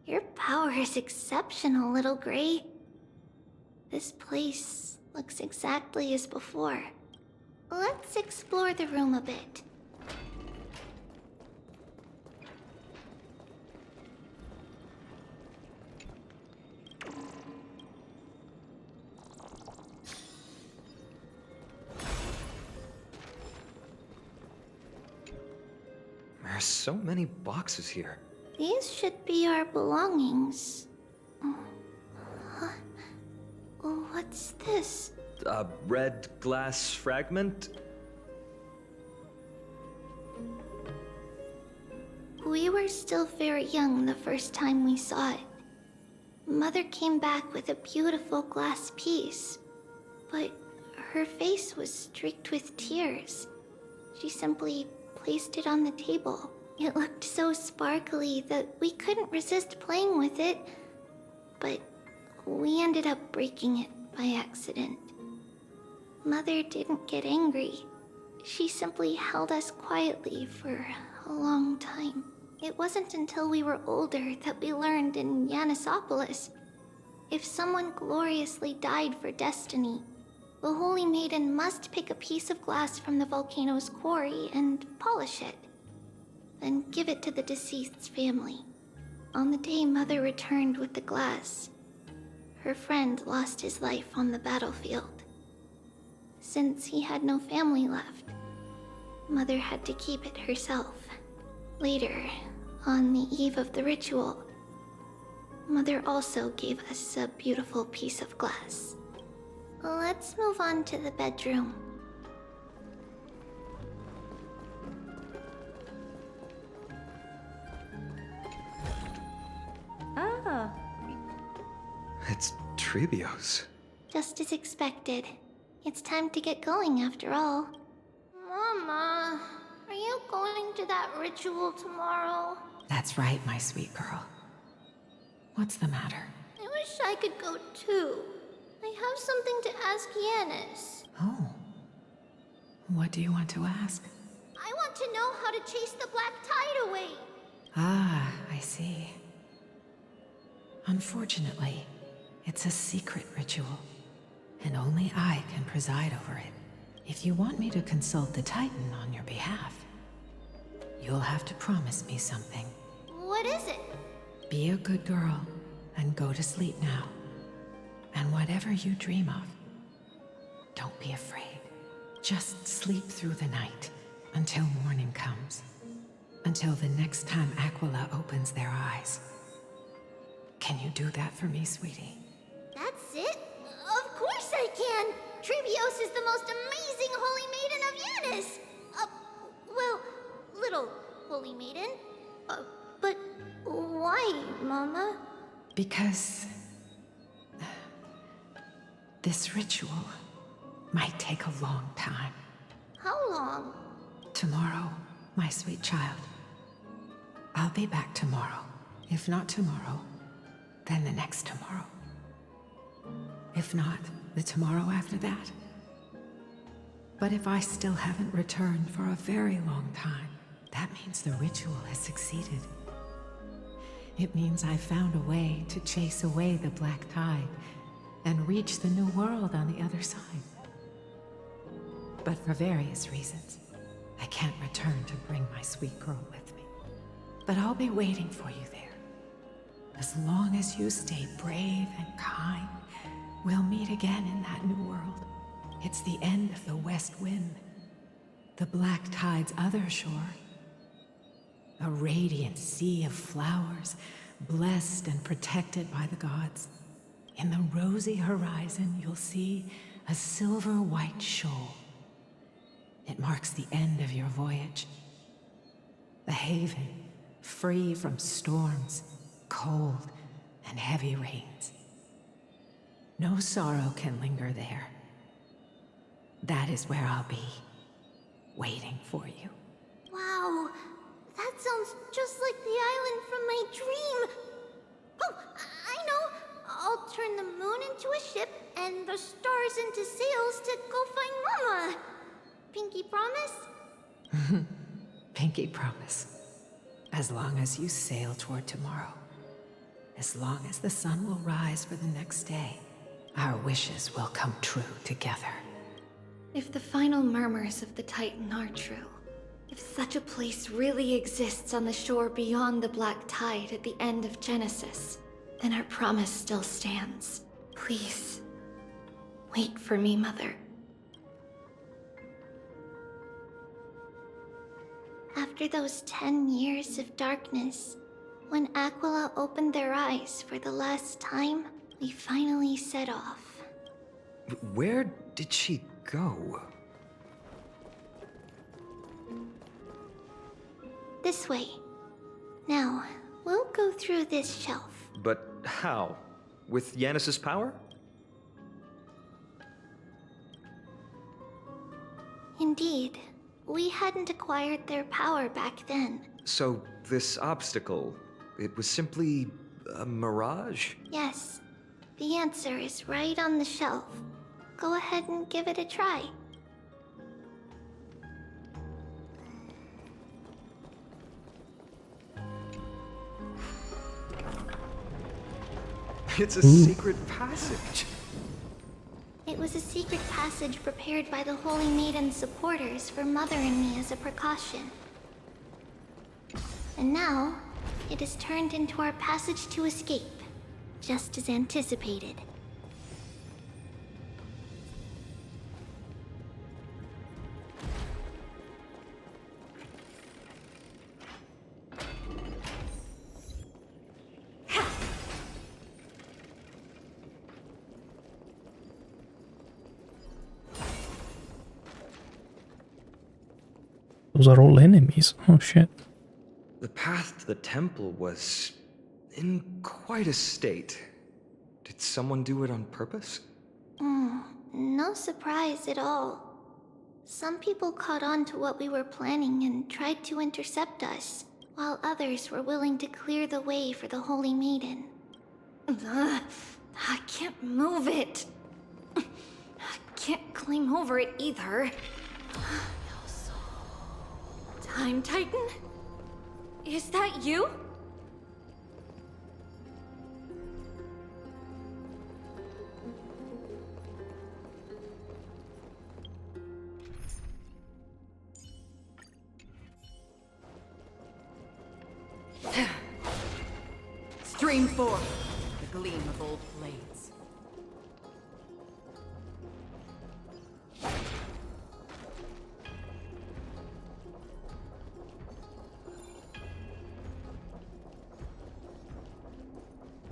[SPEAKER 17] Your power is exceptional, Little Gray. This place looks exactly as before. Let's explore the room a bit.
[SPEAKER 8] There's so many boxes here.
[SPEAKER 17] These should be our belongings. Huh. What's this?
[SPEAKER 8] A red glass fragment?
[SPEAKER 17] We were still very young the first time we saw it. Mother came back with a beautiful glass piece, but her face was streaked with tears. She simply placed it on the table. It looked so sparkly that we couldn't resist playing with it, but we ended up breaking it by accident. Mother didn't get angry. She simply held us quietly for a long time. It wasn't until we were older that we learned in Yanissopolis, if someone gloriously died for destiny, the Holy Maiden must pick a piece of glass from the volcano's quarry and polish it, then give it to the deceased's family. On the day Mother returned with the glass, her friend lost his life on the battlefield. Since he had no family left, Mother had to keep it herself. Later, on the eve of the ritual, Mother also gave us a beautiful piece of glass. Let's move on to the bedroom.
[SPEAKER 14] Ah.
[SPEAKER 16] It's Tribios.
[SPEAKER 17] Just as expected. It's time to get going after all. Mama, are you going to that ritual tomorrow?
[SPEAKER 12] That's right, my sweet girl. What's the matter?
[SPEAKER 17] I wish I could go too. I have something to ask Yanis.
[SPEAKER 12] Oh. What do you want to ask?
[SPEAKER 17] I want to know how to chase the black tide away.
[SPEAKER 12] Ah, I see. Unfortunately, it's a secret ritual, and only I can preside over it. If you want me to consult the Titan on your behalf, you'll have to promise me something.
[SPEAKER 17] What is it?
[SPEAKER 12] Be a good girl and go to sleep now. And whatever you dream of, don't be afraid. Just sleep through the night until morning comes. Until the next time Aquila opens their eyes. Can you do that for me, sweetie?
[SPEAKER 17] That's it? Of course I can! Tribios is the most amazing holy maiden of Yanis! Well, little holy maiden. But why, Mama?
[SPEAKER 12] Because this ritual might take a long time.
[SPEAKER 17] How long?
[SPEAKER 12] Tomorrow, my sweet child. I'll be back tomorrow. If not tomorrow, then the next tomorrow. If not, the tomorrow after that. But if I still haven't returned for a very long time, that means the ritual has succeeded. It means I found a way to chase away the black tide and reach the new world on the other side. But for various reasons, I can't return to bring my sweet girl with me. But I'll be waiting for you there. As long as you stay brave and kind, we'll meet again in that new world. It's the end of the west wind, the black tide's other shore. A radiant sea of flowers, blessed and protected by the gods. In the rosy horizon, you'll see a silver-white shoal. It marks the end of your voyage. A haven, free from storms, cold, and heavy rains. No sorrow can linger there. That is where I'll be, waiting for you.
[SPEAKER 17] Wow, that sounds just like the island from my dream. Oh, I know. I'll turn the moon into a ship and the stars into sails to go find Mama. Pinky promise?
[SPEAKER 12] Pinky promise. As long as you sail toward tomorrow. As long as the sun will rise for the next day, our wishes will come true together.
[SPEAKER 14] If the final murmurs of the Titan are true, if such a place really exists on the shore beyond the black tide at the end of Genesis, then our promise still stands. Please, wait for me, Mother.
[SPEAKER 17] After those 10 years of darkness, when Aquila opened their eyes for the last time, we finally set off.
[SPEAKER 16] Where did she go?
[SPEAKER 17] This way. Now, we'll go through this shelf.
[SPEAKER 16] But how? With Yanis's power?
[SPEAKER 17] Indeed. We hadn't acquired their power back then.
[SPEAKER 16] So, this obstacle, it was simply a mirage?
[SPEAKER 17] Yes. The answer is right on the shelf. Go ahead and give it a try.
[SPEAKER 16] It's a secret passage.
[SPEAKER 17] It was a secret passage prepared by the Holy Maiden's supporters for Mother and me as a precaution. And now, it is turned into our passage to escape, just as anticipated.
[SPEAKER 1] Those are all enemies. Oh shit.
[SPEAKER 8] The path to the temple was in quite a state. Did someone do it on purpose?
[SPEAKER 17] No surprise at all. Some people caught on to what we were planning and tried to intercept us, while others were willing to clear the way for the Holy Maiden.
[SPEAKER 4] I can't move it. I can't climb over it either. Time Titan? Is that you?
[SPEAKER 22] Stream forth the gleam of old blades.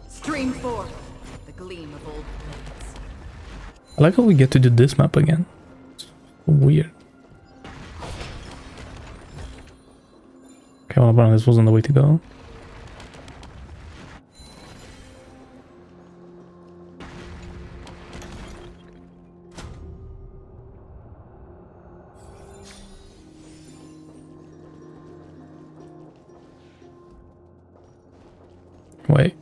[SPEAKER 22] Stream forth the gleam of old blades.
[SPEAKER 1] I like how we get to do this map again. It's weird. Okay, well, apparently this wasn't the way to go. Wait.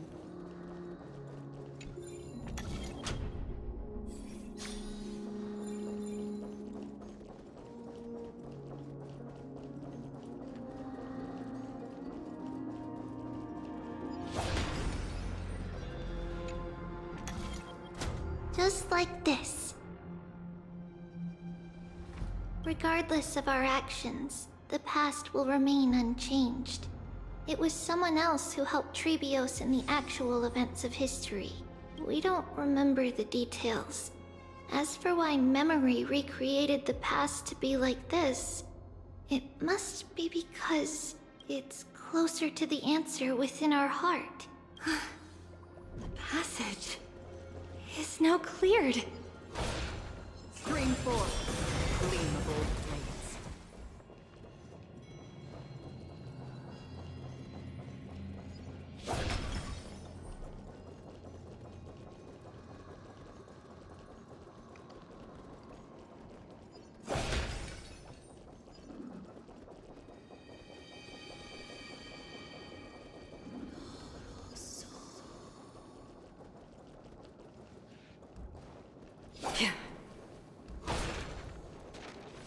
[SPEAKER 17] Just like this. Regardless of our actions, the past will remain unchanged. It was someone else who helped Tribios in the actual events of history. We don't remember the details. As for why memory recreated the past to be like this, it must be because it's closer to the answer within our heart.
[SPEAKER 4] The passage is now cleared.
[SPEAKER 22] Stream forth the gleam of old blades.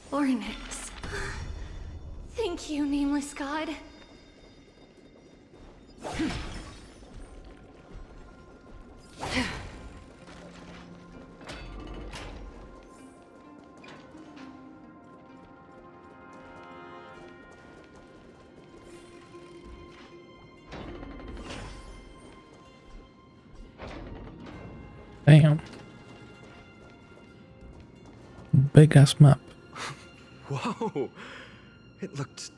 [SPEAKER 4] Ornix. Thank you, Nameless God.
[SPEAKER 1] Damn. Big ass map.
[SPEAKER 8] Whoa! It looked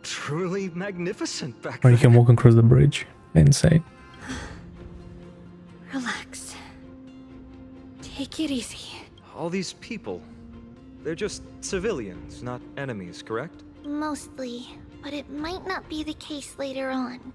[SPEAKER 8] truly magnificent back
[SPEAKER 1] Or
[SPEAKER 8] there.
[SPEAKER 1] you can walk across the bridge. Insane.
[SPEAKER 4] Relax. Take it easy.
[SPEAKER 8] All these people, they're just civilians, not enemies, correct?
[SPEAKER 17] Mostly, but it might not be the case later on.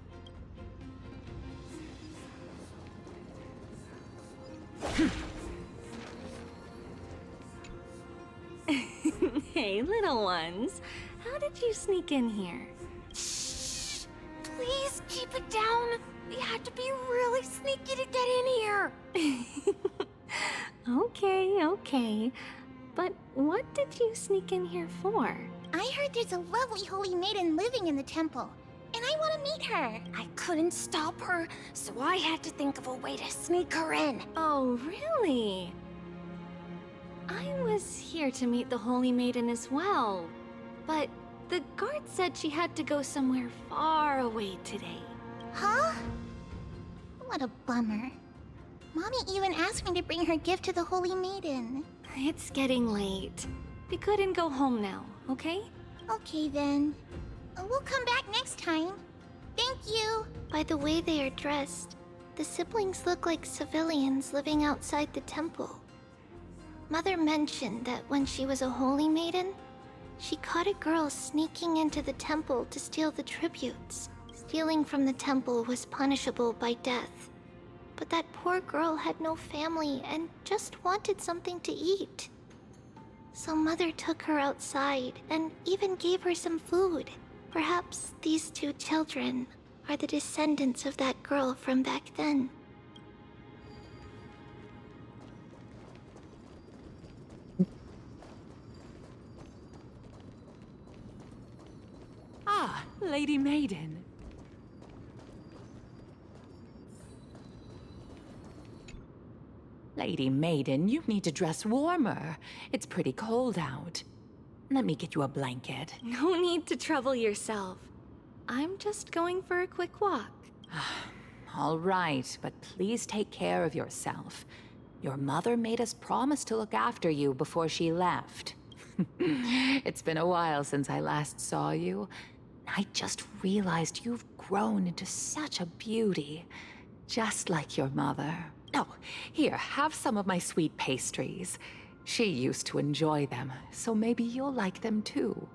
[SPEAKER 4] Hey, little ones. How did you sneak in here?
[SPEAKER 17] Shh! Please keep it down. We had to be really sneaky to get in here.
[SPEAKER 4] Okay. But what did you sneak in here for?
[SPEAKER 17] I heard there's a lovely holy maiden living in the temple, and I want to meet her. I couldn't stop her, so I had to think of a way to sneak her in.
[SPEAKER 4] Oh, really? I was here to meet the Holy Maiden as well, but the guard said she had to go somewhere far away today.
[SPEAKER 17] Huh? What a bummer. Mommy even asked me to bring her gift to the Holy Maiden.
[SPEAKER 4] It's getting late. We couldn't go home now, okay?
[SPEAKER 17] Okay then. We'll come back next time. Thank you. By the way they are dressed, the siblings look like civilians living outside the temple. Mother mentioned that when she was a holy maiden, She caught a girl sneaking into the temple to steal the tributes. Stealing from the temple was punishable by death. But that poor girl had no family and just wanted something to eat. So Mother took her outside and even gave her some food. Perhaps these two children are the descendants of that girl from back then.
[SPEAKER 10] Ah, Lady Maiden. Lady Maiden, you need to dress warmer. It's pretty cold out. Let me get you a blanket.
[SPEAKER 4] No need to trouble yourself. I'm just going for a quick walk.
[SPEAKER 10] All right, but please take care of yourself. Your mother made us promise to look after you before she left. It's been a while since I last saw you. I just realized you've grown into such a beauty, just like your mother. Oh, here, have some of my sweet pastries. She used to enjoy them, so maybe you'll like them too.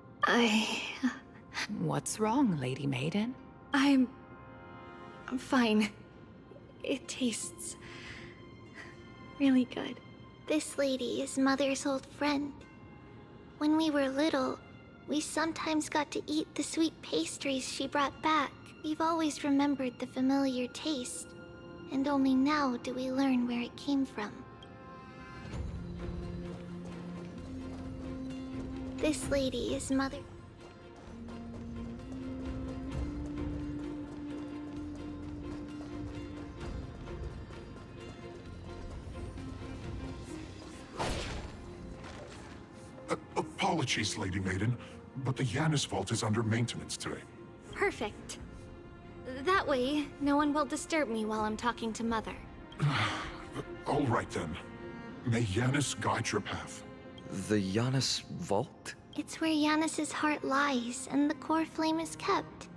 [SPEAKER 10] What's wrong, Lady Maiden?
[SPEAKER 4] I'm fine. It tastes really good.
[SPEAKER 17] This lady is Mother's old friend. When we were little, we sometimes got to eat the sweet pastries she brought back. We've always remembered the familiar taste, and only now do we learn where it came from. This lady is Mother.
[SPEAKER 19] Apologies, Lady Maiden, but the Yanis vault is under maintenance today.
[SPEAKER 4] Perfect. That way, no one will disturb me while I'm talking to Mother.
[SPEAKER 19] All right then. May Yanis guide your path.
[SPEAKER 16] The Yanis vault?
[SPEAKER 17] It's where Yanis's heart lies and the core flame is kept.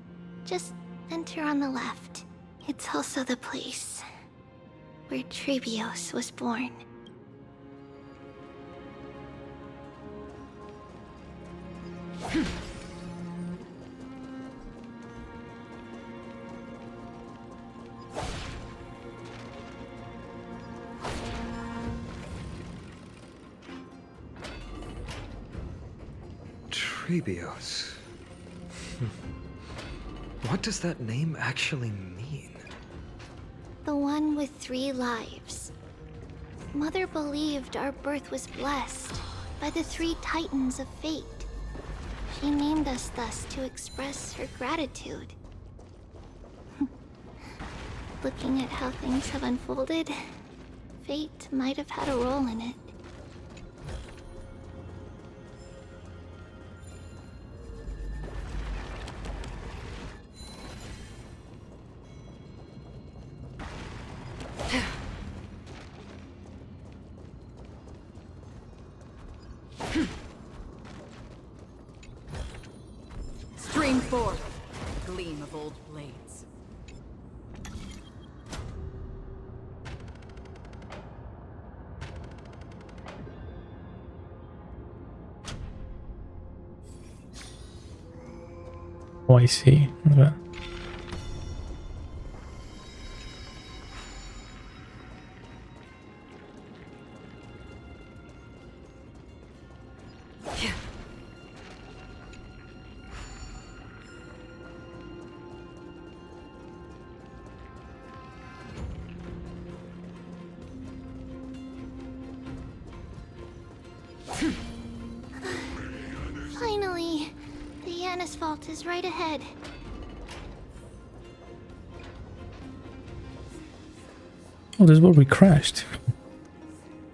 [SPEAKER 17] Just enter on the left. It's also the place where Tribios was born.
[SPEAKER 16] Tribios. What does that name actually mean?
[SPEAKER 17] The one with 3 lives. Mother believed our birth was blessed by the 3 titans of fate. She named us thus to express her gratitude. Looking at how things have unfolded, fate might have had a role in it.
[SPEAKER 22] Stream forth, gleam of old blades.
[SPEAKER 1] Oh, I see. Okay.
[SPEAKER 17] Finally, the Yanis vault is right ahead.
[SPEAKER 1] Oh, this is where we crashed.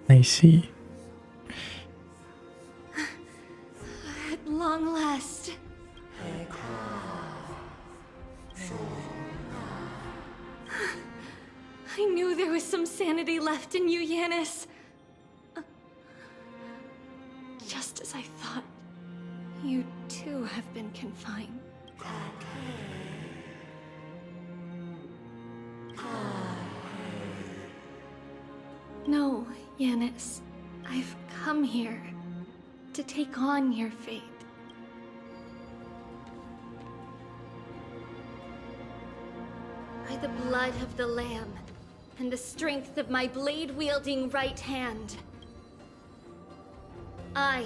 [SPEAKER 1] I see.
[SPEAKER 4] At long last. I knew there was some sanity left in you, Yanis. Just as I thought, you too have been confined. No, Yanis. I've come here to take on your fate. By the blood of the Lamb, and the strength of my blade-wielding right hand. I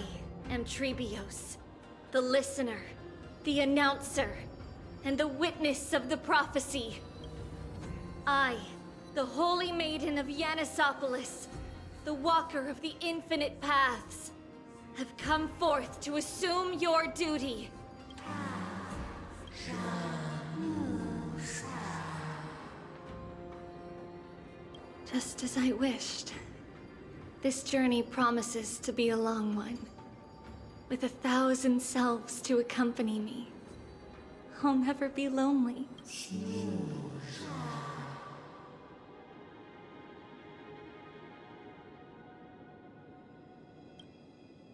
[SPEAKER 4] am Tribios, the listener, the announcer, and the witness of the prophecy. I, the Holy Maiden of Yanisopolis, the Walker of the Infinite Paths, have come forth to assume your duty. Just as I wished. This journey promises to be a long one, with 1,000 selves to accompany me. I'll never be lonely.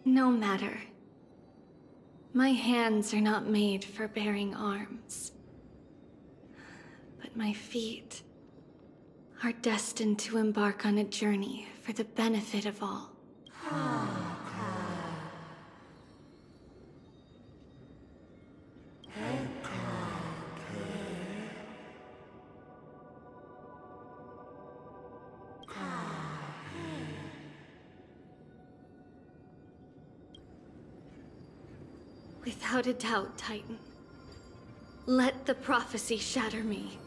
[SPEAKER 4] No matter. My hands are not made for bearing arms. But my feet are destined to embark on a journey for the benefit of all. Without a doubt, Titan. Let the prophecy shatter me,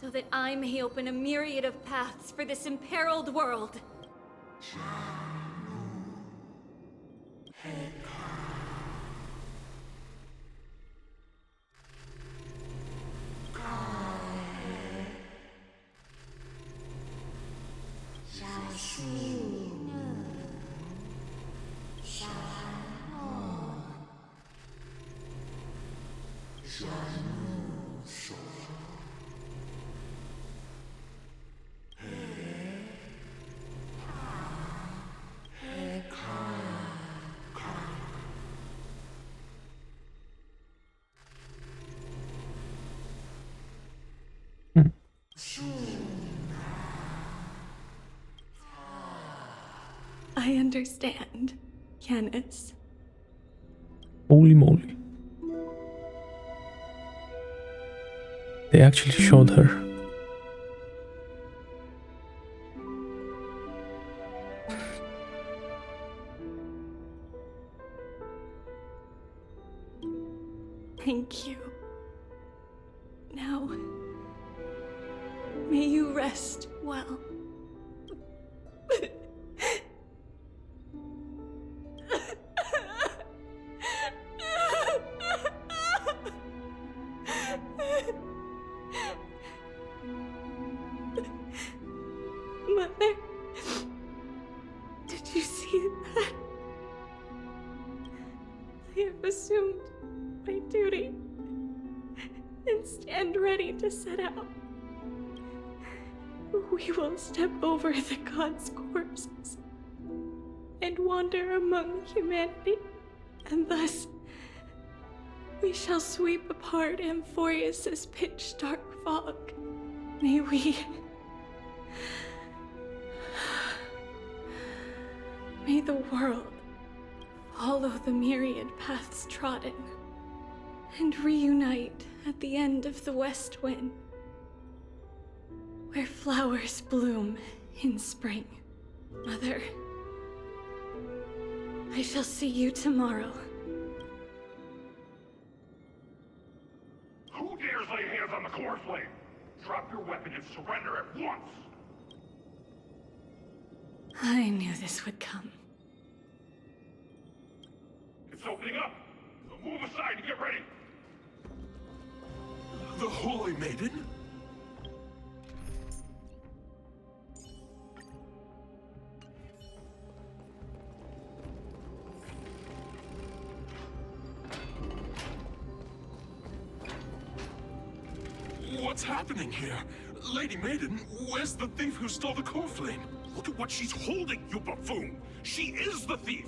[SPEAKER 4] so that I may open a myriad of paths for this imperiled world. I understand, Yanis.
[SPEAKER 1] Holy moly. They actually showed her.
[SPEAKER 4] Thank you. Now, may you rest well. Mother, did you see that? I have assumed my duty and stand ready to set out. We will step over the gods' corpses and wander among humanity, and thus we shall sweep apart Amphoreus' pitch-dark fog. May we... May the world follow the myriad paths trodden and reunite at the end of the west wind, where flowers bloom in spring. Mother, I shall see you tomorrow.
[SPEAKER 19] Who dares lay hands on the Coreflame? Drop your weapon and surrender at once!
[SPEAKER 4] I knew this would come.
[SPEAKER 19] It's opening up! Move aside and get ready! The Holy Maiden? What's happening here? Lady Maiden, where's the thief who stole the Coreflame?
[SPEAKER 21] Look at what she's holding, you buffoon! She is the thief!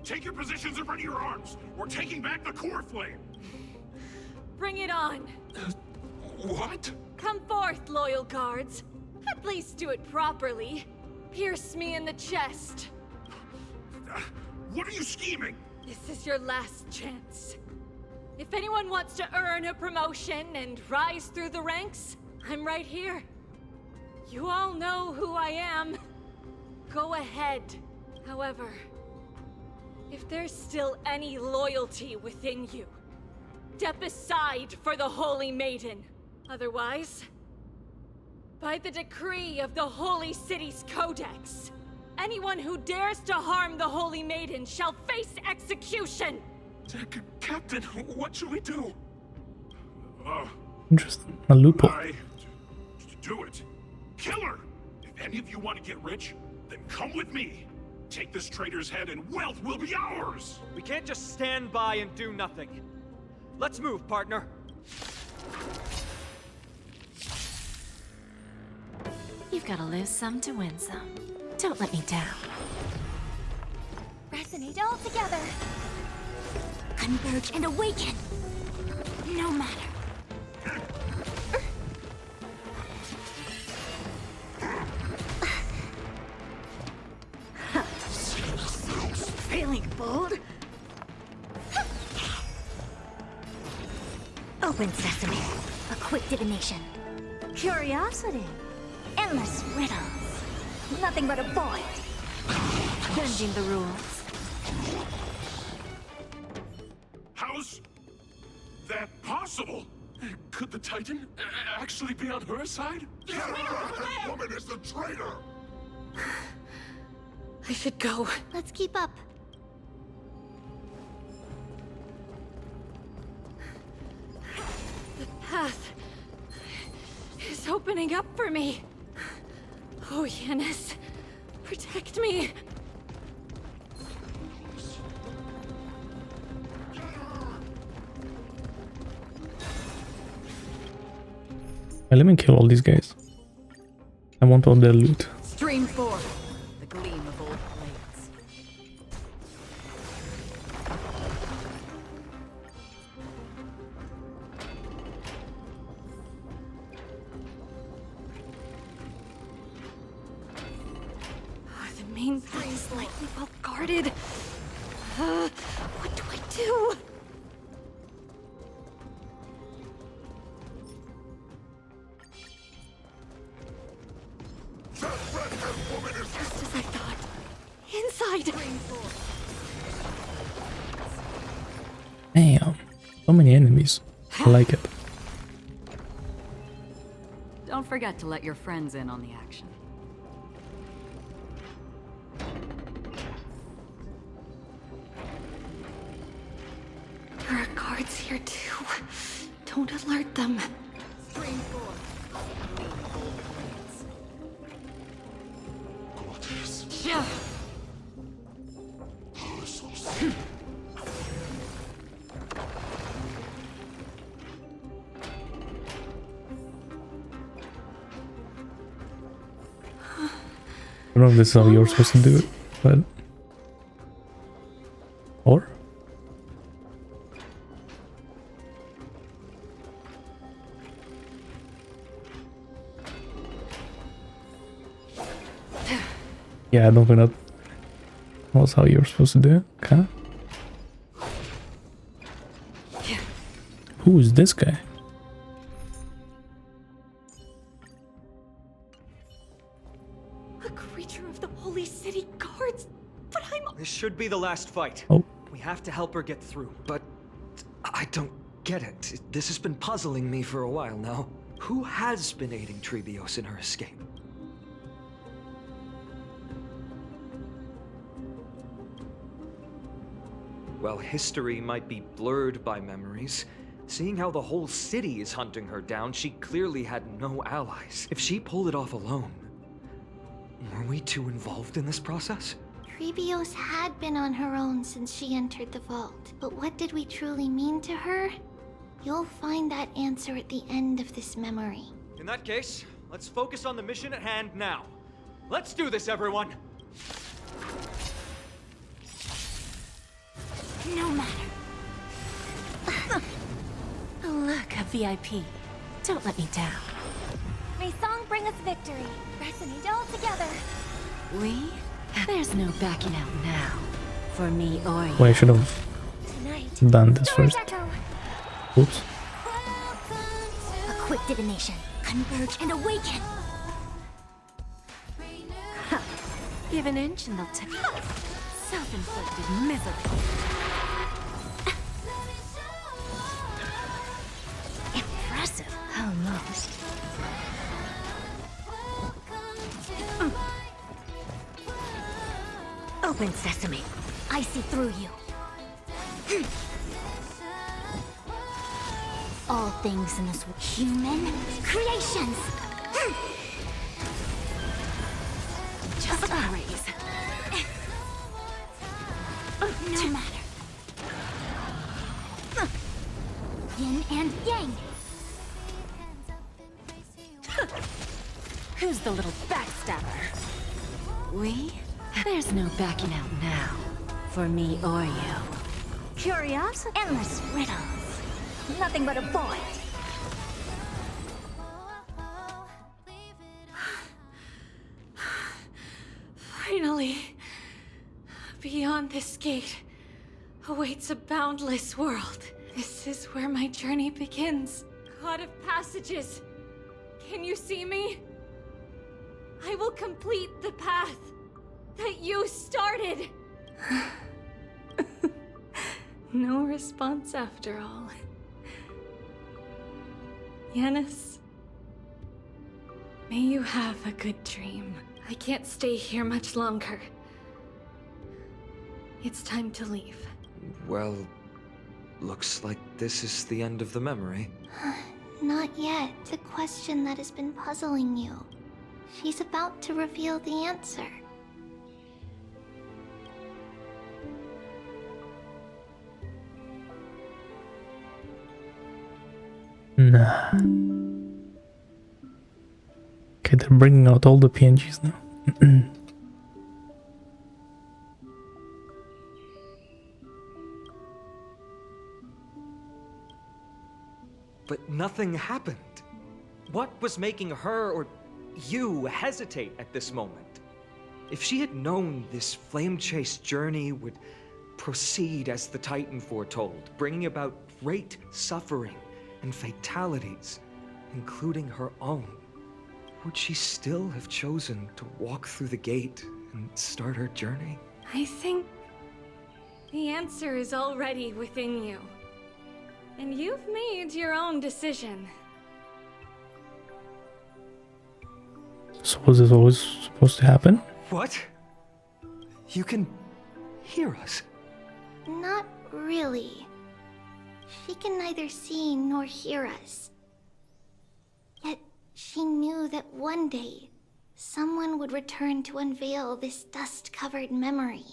[SPEAKER 21] Take your positions and ready your arms! We're taking back the Coreflame!
[SPEAKER 4] Bring it on!
[SPEAKER 19] What?
[SPEAKER 4] Come forth, loyal guards. At least do it properly. Pierce me in the chest.
[SPEAKER 21] What are you scheming?
[SPEAKER 4] This is your last chance. If anyone wants to earn a promotion and rise through the ranks,
[SPEAKER 15] I'm right here. You all know who I am. Go ahead. However, if there's still any loyalty within you, step aside for the Holy Maiden. Otherwise, by the decree of the Holy City's Codex, anyone who dares to harm the Holy Maiden shall face execution!
[SPEAKER 19] Captain, what should we do?
[SPEAKER 1] Interesting. A loophole.
[SPEAKER 19] Do it. Kill her! If any of you want to get rich, then come with me. Take this traitor's head and wealth will be ours!
[SPEAKER 7] We can't just stand by and do nothing. Let's move, partner.
[SPEAKER 4] You've got to lose some to win some. Don't let me down.
[SPEAKER 17] Resonate all together. Converge and awaken. No matter. Feeling bold? Open sesame. A quick divination. Curiosity. Endless riddles. Nothing but a void. Bending the rules.
[SPEAKER 19] How's that possible? Could the Titan actually be on her side? That woman is the traitor!
[SPEAKER 15] I should go.
[SPEAKER 17] Let's keep up.
[SPEAKER 15] The path is opening up for me. Oh, Yanis, protect me.
[SPEAKER 1] Let me kill all these guys. I want all their loot.
[SPEAKER 22] Stream 4. The gleam of old blades.
[SPEAKER 15] The main thing is likely well guarded. What do I do? Just as I thought. Inside!
[SPEAKER 1] Damn. So many enemies. I like it.
[SPEAKER 22] Don't forget to let your friends in on the action.
[SPEAKER 15] There are guards here too. Don't alert them.
[SPEAKER 22] Stream 4.
[SPEAKER 15] Yeah.
[SPEAKER 1] I don't know if this is how you're supposed to do it, but... Or? Yeah, I don't think that was how you're supposed to do it. Okay. Who is this guy?
[SPEAKER 15] A creature of the Holy City Guards, but I'm...
[SPEAKER 7] This should be the last fight.
[SPEAKER 1] Oh.
[SPEAKER 7] We have to help her get through.
[SPEAKER 16] But I don't get it. This has been puzzling me for a while now. Who has been aiding Tribios in her escape? While history might be blurred by memories, seeing how the whole city is hunting her down, she clearly had no allies. If she pulled it off alone, were we too involved in this process?
[SPEAKER 17] Tribios had been on her own since she entered the vault. But what did we truly mean to her? You'll find that answer at the end of this memory.
[SPEAKER 7] In that case, let's focus on the mission at hand now. Let's do this, everyone!
[SPEAKER 17] No matter.
[SPEAKER 4] Look, a VIP. Don't let me down.
[SPEAKER 17] May song bring us victory. Resonate all together.
[SPEAKER 4] We? There's no backing out now. For me or you.
[SPEAKER 1] Well, I should have done this first.
[SPEAKER 17] Echo.
[SPEAKER 1] Oops.
[SPEAKER 17] A quick divination. Converge and awaken!
[SPEAKER 6] Give an inch and they'll take self-inflicted misery. Impressive. Almost.
[SPEAKER 17] Open sesame. I see through you. All things in this human creations.
[SPEAKER 6] Just a raise.
[SPEAKER 17] No matter. Yin and yang.
[SPEAKER 6] Who's the little backstabber? We? There's no backing out now. For me or you.
[SPEAKER 17] Curiosity. Endless riddles. Nothing but a void.
[SPEAKER 15] Finally, beyond this gate awaits a boundless world. This is where my journey begins. God of passages, can you see me? I will complete the path that you started. No response after all. Yanis, may you have a good dream. I can't stay here much longer. It's time to leave.
[SPEAKER 8] Well, looks like this is the end of the memory.
[SPEAKER 17] Not yet. The question that has been puzzling you. She's about to reveal the answer.
[SPEAKER 1] Nah. Okay, they're bringing out all the PNGs now.
[SPEAKER 8] But nothing happened. What was making her or you hesitate at this moment? If she had known this flame chase journey would proceed as the Titan foretold, bringing about great suffering and fatalities, including her own, would she still have chosen to walk through the gate and start her journey?
[SPEAKER 15] I think the answer is already within you. And you've made your own decision.
[SPEAKER 1] So was this always supposed to happen?
[SPEAKER 8] What? You can hear us?
[SPEAKER 17] Not really. She can neither see nor hear us. Yet she knew that one day, someone would return to unveil this dust-covered memory.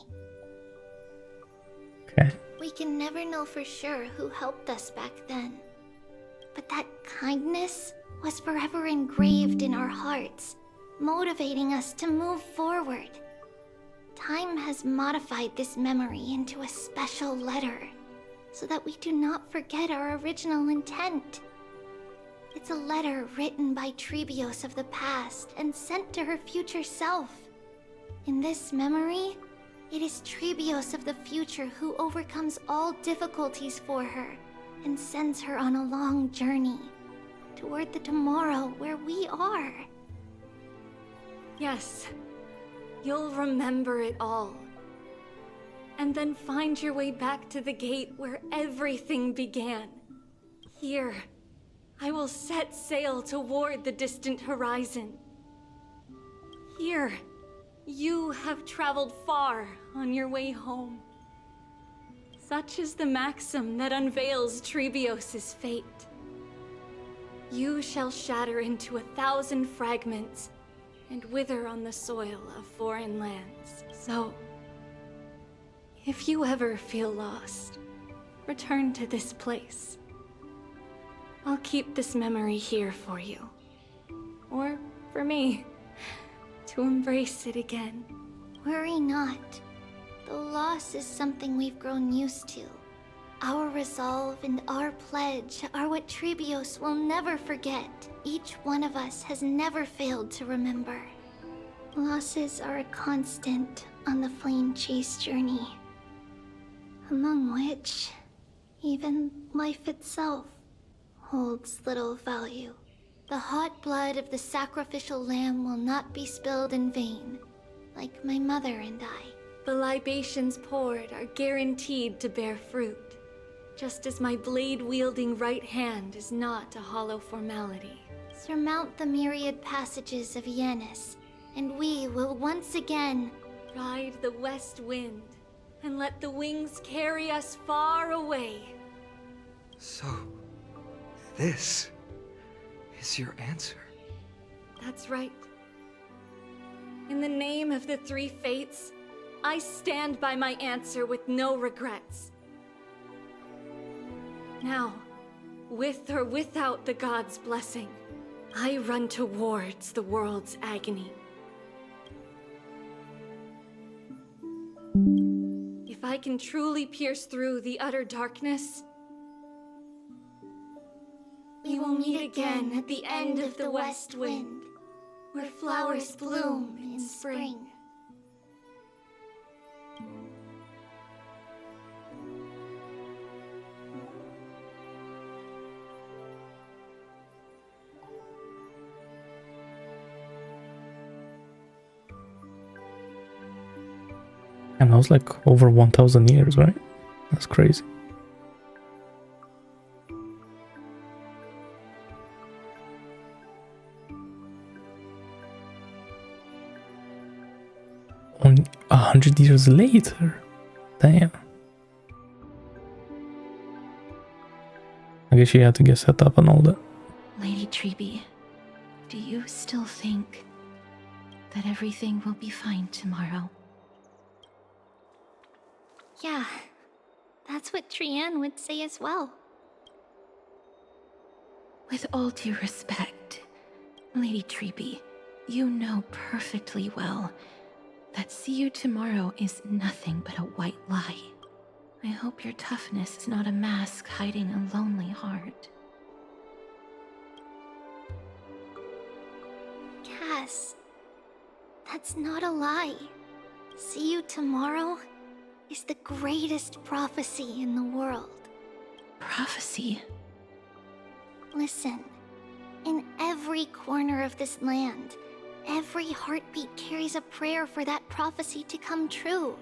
[SPEAKER 1] Okay.
[SPEAKER 17] We can never know for sure who helped us back then. But that kindness was forever engraved in our hearts, motivating us to move forward. Time has modified this memory into a special letter, so that we do not forget our original intent. It's a letter written by Tribios of the past and sent to her future self. In this memory, it is Tribios of the future who overcomes all difficulties for her and sends her on a long journey toward the tomorrow where we are.
[SPEAKER 15] Yes, you'll remember it all. And then find your way back to the gate where everything began. Here, I will set sail toward the distant horizon. Here, you have traveled far on your way home. Such is the maxim that unveils Tribios' fate. You shall shatter into 1,000 fragments and wither on the soil of foreign lands. So, if you ever feel lost, return to this place. I'll keep this memory here for you. Or for me, to embrace it again.
[SPEAKER 17] Worry not. The loss is something we've grown used to. Our resolve and our pledge are what Tribios will never forget. Each one of us has never failed to remember. Losses are a constant on the flame chase journey, among which even life itself holds little value.
[SPEAKER 14] The hot blood of the sacrificial lamb will not be spilled in vain, like my mother and I.
[SPEAKER 15] The libations poured are guaranteed to bear fruit, just as my blade-wielding right hand is not a hollow formality.
[SPEAKER 14] Surmount the myriad passages of Yanis, and we will once again
[SPEAKER 15] ride the west wind and let the wings carry us far away.
[SPEAKER 16] So, this is your answer?
[SPEAKER 15] That's right. In the name of the three fates, I stand by my answer with no regrets. Now, with or without the gods' blessing, I run towards the world's agony. If I can truly pierce through the utter darkness, we will meet again at the end of the west wind, where flowers bloom in spring.
[SPEAKER 1] And that was like over 1,000 years, right? That's crazy. Only 100 years later. Damn. I guess she had to get set up and all that.
[SPEAKER 4] Lady Tribios, do you still think that everything will be fine tomorrow?
[SPEAKER 14] Yeah, that's what Trian would say as well.
[SPEAKER 4] With all due respect, Lady Tribios, you know perfectly well that see you tomorrow is nothing but a white lie. I hope your toughness is not a mask hiding a lonely heart.
[SPEAKER 14] Cass, that's not a lie. See you tomorrow is the greatest prophecy in the world.
[SPEAKER 4] Prophecy?
[SPEAKER 14] Listen, in every corner of this land, every heartbeat carries a prayer for that prophecy to come true.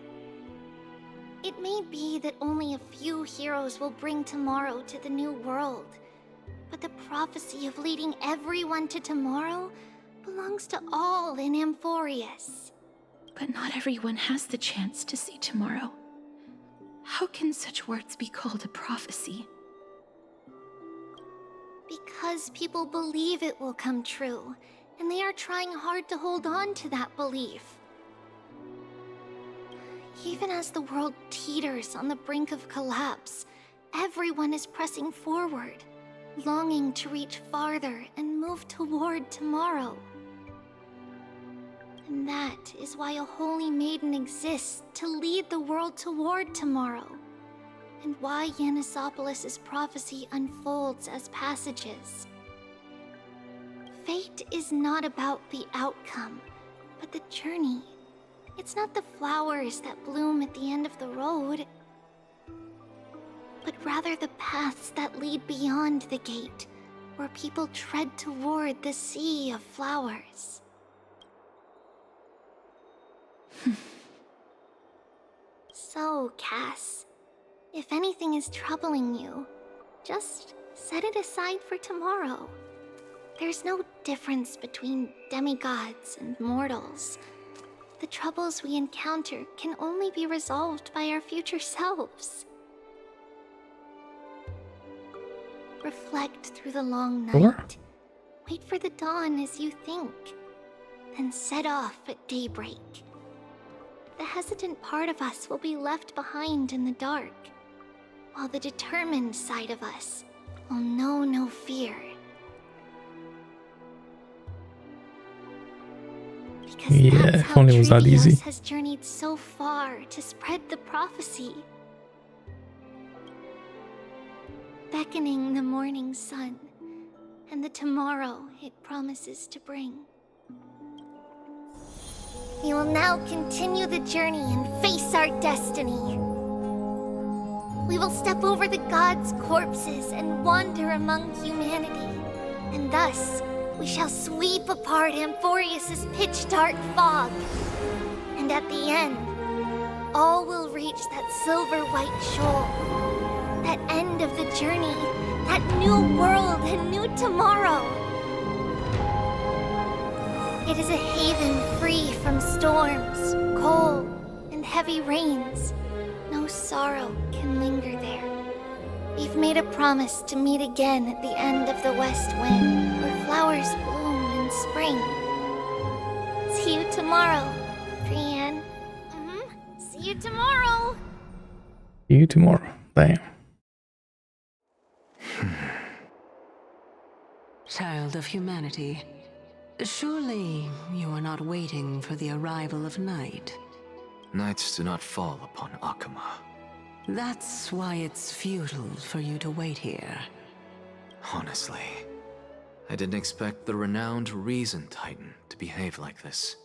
[SPEAKER 14] It may be that only a few heroes will bring tomorrow to the new world, but the prophecy of leading everyone to tomorrow belongs to all in Amphoreus.
[SPEAKER 4] But not everyone has the chance to see tomorrow. How can such words be called a prophecy?
[SPEAKER 14] Because people believe it will come true, and they are trying hard to hold on to that belief. Even as the world teeters on the brink of collapse, everyone is pressing forward, longing to reach farther and move toward tomorrow. And that is why a holy maiden exists to lead the world toward tomorrow, and why Yanisopoulos' prophecy unfolds as passages. Fate is not about the outcome, but the journey. It's not the flowers that bloom at the end of the road, but rather the paths that lead beyond the gate, where people tread toward the sea of flowers. So, Cass, if anything is troubling you, just set it aside for tomorrow. There's no difference between demigods and mortals. The troubles we encounter can only be resolved by our future selves. Reflect through the long night.
[SPEAKER 1] Sure.
[SPEAKER 14] Wait for the dawn as you think, then set off at daybreak. The hesitant part of us will be left behind in the dark, while the determined side of us will know no fear. Because
[SPEAKER 1] Yeah,
[SPEAKER 14] that's
[SPEAKER 1] if
[SPEAKER 14] how
[SPEAKER 1] only it was that
[SPEAKER 14] Tribios
[SPEAKER 1] easy.
[SPEAKER 14] has journeyed so far to spread the prophecy. Beckoning the morning sun, and the tomorrow it promises to bring. We will now continue the journey and face our destiny. We will step over the gods' corpses and wander among humanity, and thus
[SPEAKER 17] we shall sweep apart Amphoreus' pitch-dark fog. And at the end, all will reach that silver-white shoal. That end of the journey, that new world and new tomorrow. It is a haven free from storms, cold, and heavy rains. No sorrow can linger there. We've made a promise to meet again at the end of the west wind, where flowers bloom in spring. See you tomorrow, Brienne. See you tomorrow.
[SPEAKER 1] See you tomorrow. Damn.
[SPEAKER 11] Child of humanity, surely you are not waiting for the arrival of night.
[SPEAKER 8] Nights do not fall upon Akama.
[SPEAKER 11] That's why it's futile for you to wait here.
[SPEAKER 8] Honestly, I didn't expect the renowned Reason Titan to behave like this.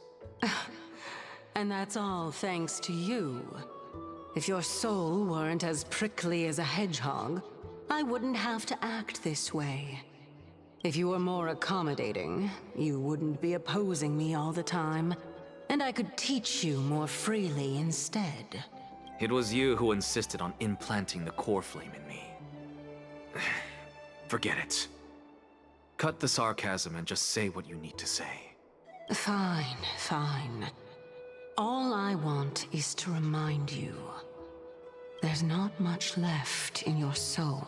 [SPEAKER 11] And that's all thanks to you. If your soul weren't as prickly as a hedgehog, I wouldn't have to act this way. If you were more accommodating, you wouldn't be opposing me all the time, and I could teach you more freely instead.
[SPEAKER 8] It was you who insisted on implanting the Coreflame in me. Forget it. Cut the sarcasm and just say what you need to say.
[SPEAKER 11] Fine, fine. All I want is to remind you. There's not much left in your soul.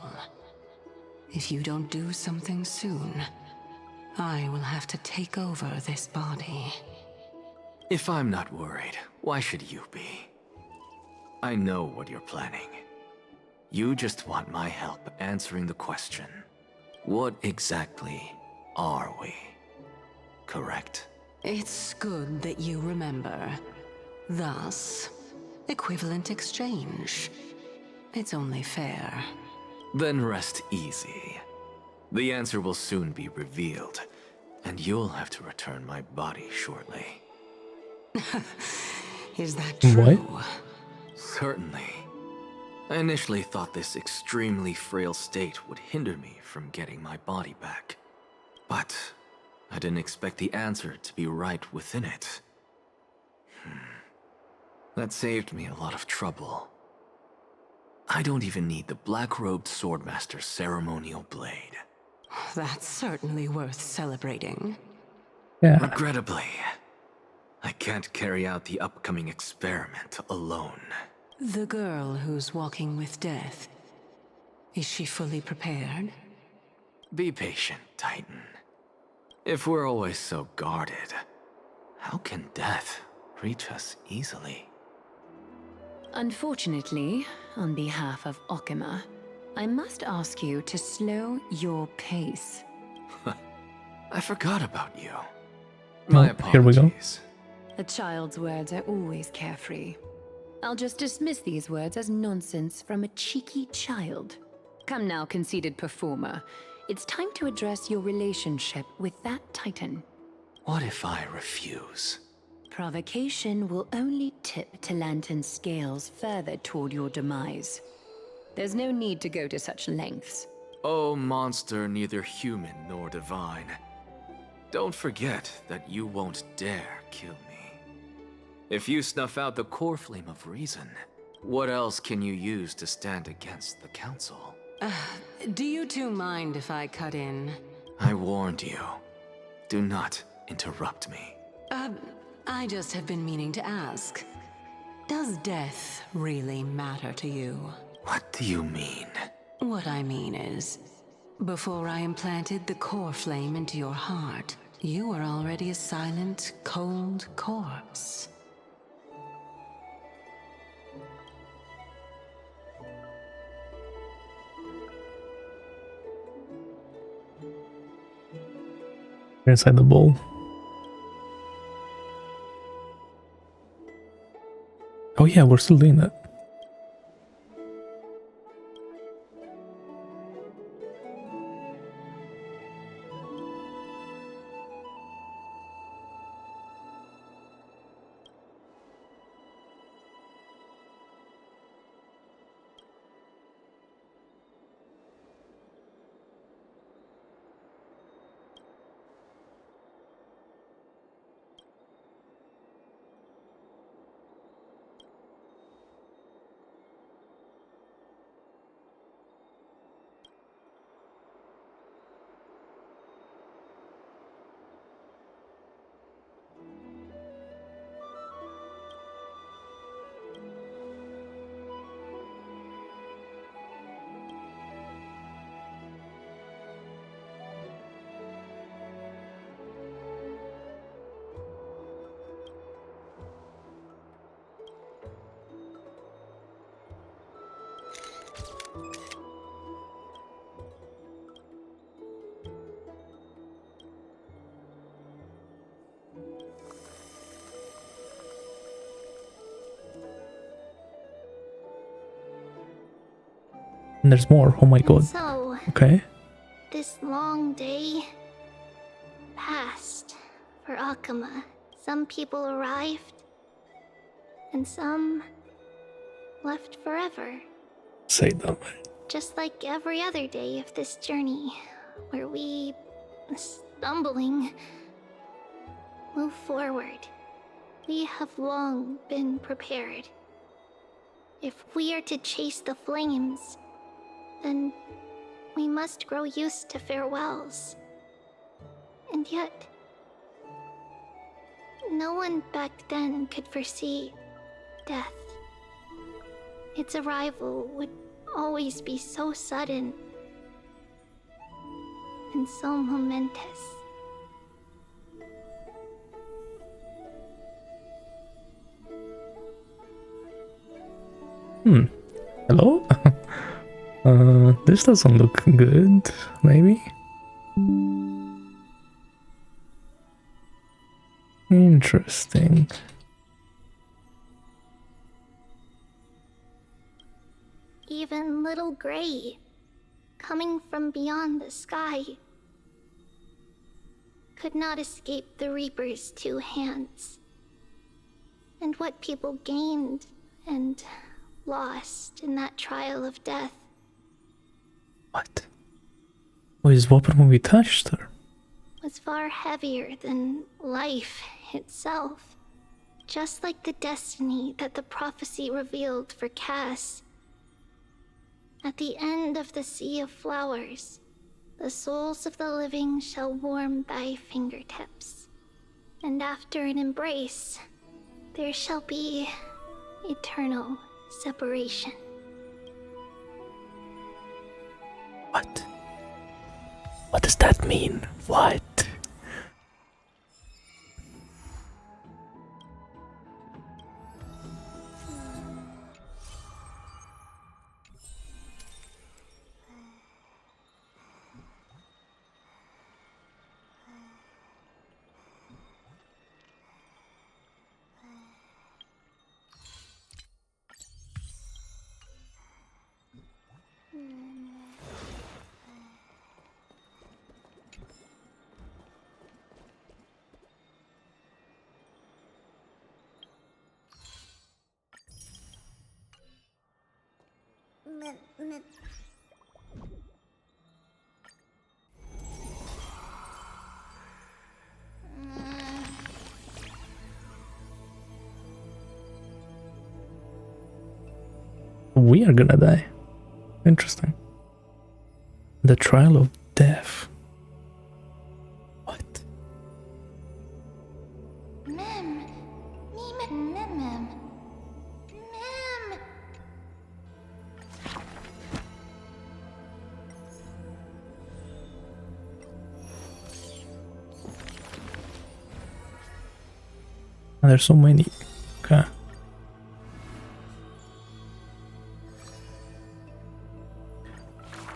[SPEAKER 11] If you don't do something soon, I will have to take over this body.
[SPEAKER 8] If I'm not worried, why should you be? I know what you're planning. You just want my help answering the question. What exactly are we? Correct?
[SPEAKER 11] It's good that you remember. Thus, equivalent exchange. It's only fair.
[SPEAKER 8] Then rest easy. The answer will soon be revealed, and you'll have to return my body shortly.
[SPEAKER 11] Is that true?
[SPEAKER 1] What?
[SPEAKER 8] Certainly. I initially thought this extremely frail state would hinder me from getting my body back. But I didn't expect the answer to be right within it. That saved me a lot of trouble. I don't even need the black-robed swordmaster's ceremonial blade.
[SPEAKER 11] That's certainly worth celebrating.
[SPEAKER 1] Yeah.
[SPEAKER 8] Regrettably, I can't carry out the upcoming experiment alone.
[SPEAKER 11] The girl who's walking with death, is she fully prepared?
[SPEAKER 8] Be patient, Titan. If we're always so guarded, how can death reach us easily?
[SPEAKER 18] Unfortunately, on behalf of Okima, I must ask you to slow your pace.
[SPEAKER 8] I forgot about you.
[SPEAKER 1] My here we go.
[SPEAKER 18] A child's words are always carefree. I'll just dismiss these words as nonsense from a cheeky child. Come now, conceited performer. It's time to address your relationship with that Titan.
[SPEAKER 8] What if I refuse?
[SPEAKER 18] Provocation will only tip Talantan's scales further toward your demise. There's no need to go to such lengths.
[SPEAKER 8] Oh, monster neither human nor divine. Don't forget that you won't dare kill me. If you snuff out the Coreflame of Reason, what else can you use to stand against the Council?
[SPEAKER 11] Do you two mind if I cut in?
[SPEAKER 8] I warned you. Do not interrupt me.
[SPEAKER 11] I just have been meaning to ask. Does death really matter to you?
[SPEAKER 8] What do you mean?
[SPEAKER 11] What I mean is, before I implanted the Coreflame into your heart, you were already a silent, cold corpse.
[SPEAKER 1] Inside the bowl. Oh yeah, we're still doing that. And there's more. Oh my god.
[SPEAKER 17] So,
[SPEAKER 1] Okay.
[SPEAKER 17] this long day passed for Akama. Some people arrived, and some left forever.
[SPEAKER 1] Say that.
[SPEAKER 17] Just like every other day of this journey, where we, stumbling, move forward. We have long been prepared. If we are to chase the flames, then we must grow used to farewells. And yet, no one back then could foresee death. Its arrival would always be so sudden and so momentous.
[SPEAKER 1] Hello? This doesn't look good, maybe? Interesting.
[SPEAKER 17] Even little Gray, coming from beyond the sky, could not escape the Reaper's two hands. And what people gained and lost in that trial of death.
[SPEAKER 1] What? What happened when we touched her?
[SPEAKER 17] Was far heavier than life itself. Just like the destiny that the prophecy revealed for Cass. At the end of the Sea of Flowers, the souls of the living shall warm thy fingertips. And after an embrace, there shall be eternal separation.
[SPEAKER 1] What? What does that mean? What? We are gonna die. Interesting. The trial of death. What?
[SPEAKER 17] Mem. Mem.
[SPEAKER 1] And there's so many. Okay.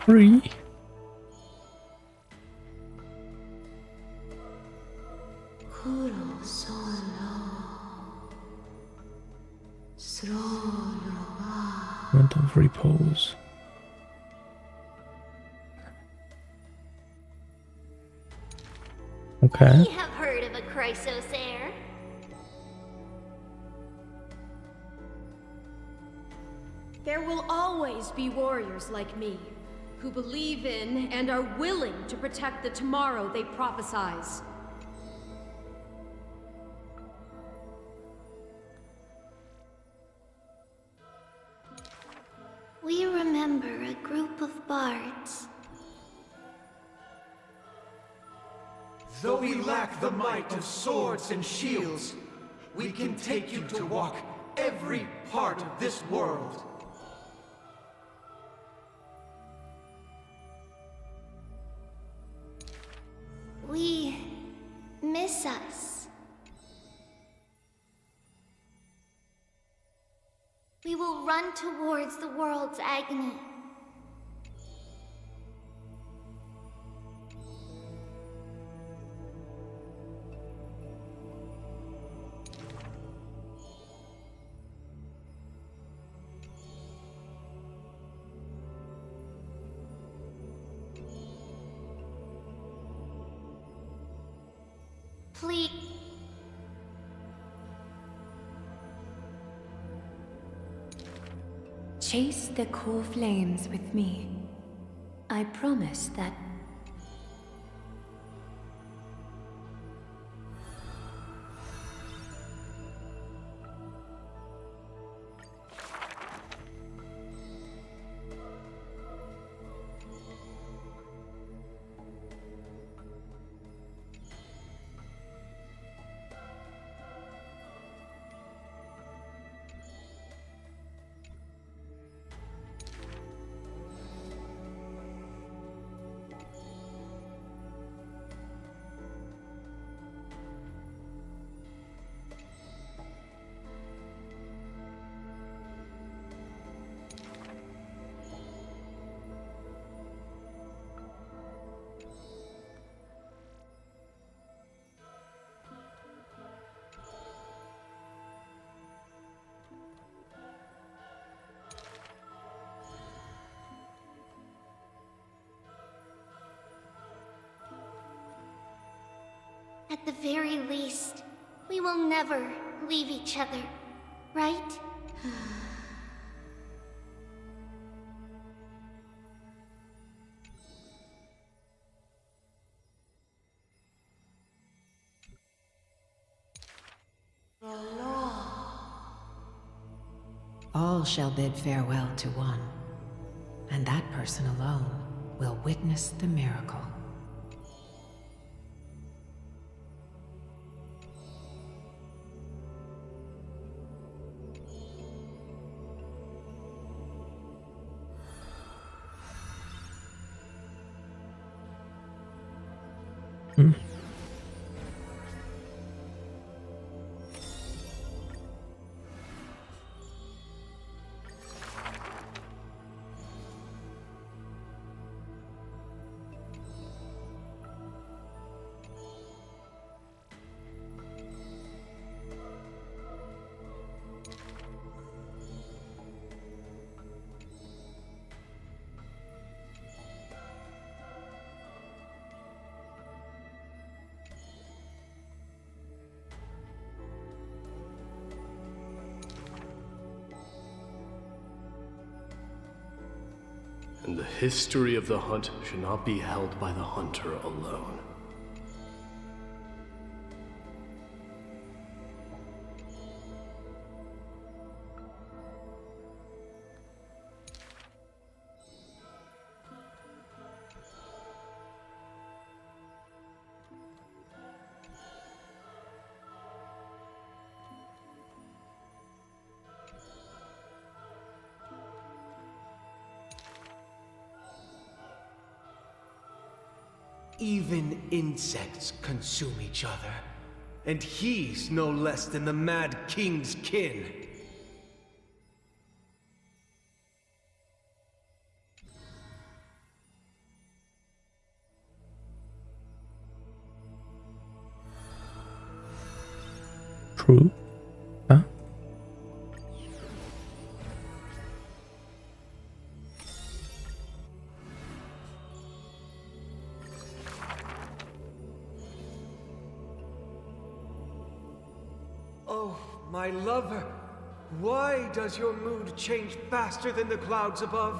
[SPEAKER 1] Free. Moment of repose. Okay.
[SPEAKER 17] We have heard of a Chrysos heir.
[SPEAKER 13] There will always be warriors like me, who believe in and are willing to protect the tomorrow they prophesize.
[SPEAKER 17] We remember a group of bards.
[SPEAKER 7] Though we lack the might of swords and shields, we can take you to walk every part of this world.
[SPEAKER 17] We miss us. We will run towards the world's agony. Please.
[SPEAKER 18] Chase the core flames with me. I promise that...
[SPEAKER 17] At the very least, we will never leave each other, right?
[SPEAKER 12] All shall bid farewell to one, and that person alone will witness the miracle.
[SPEAKER 2] And the history of the hunt should not be held by the hunter alone.
[SPEAKER 7] Even insects consume each other, and he's no less than the Mad King's kin.
[SPEAKER 1] True. Huh?
[SPEAKER 7] My lover, why does your mood change faster than the clouds above?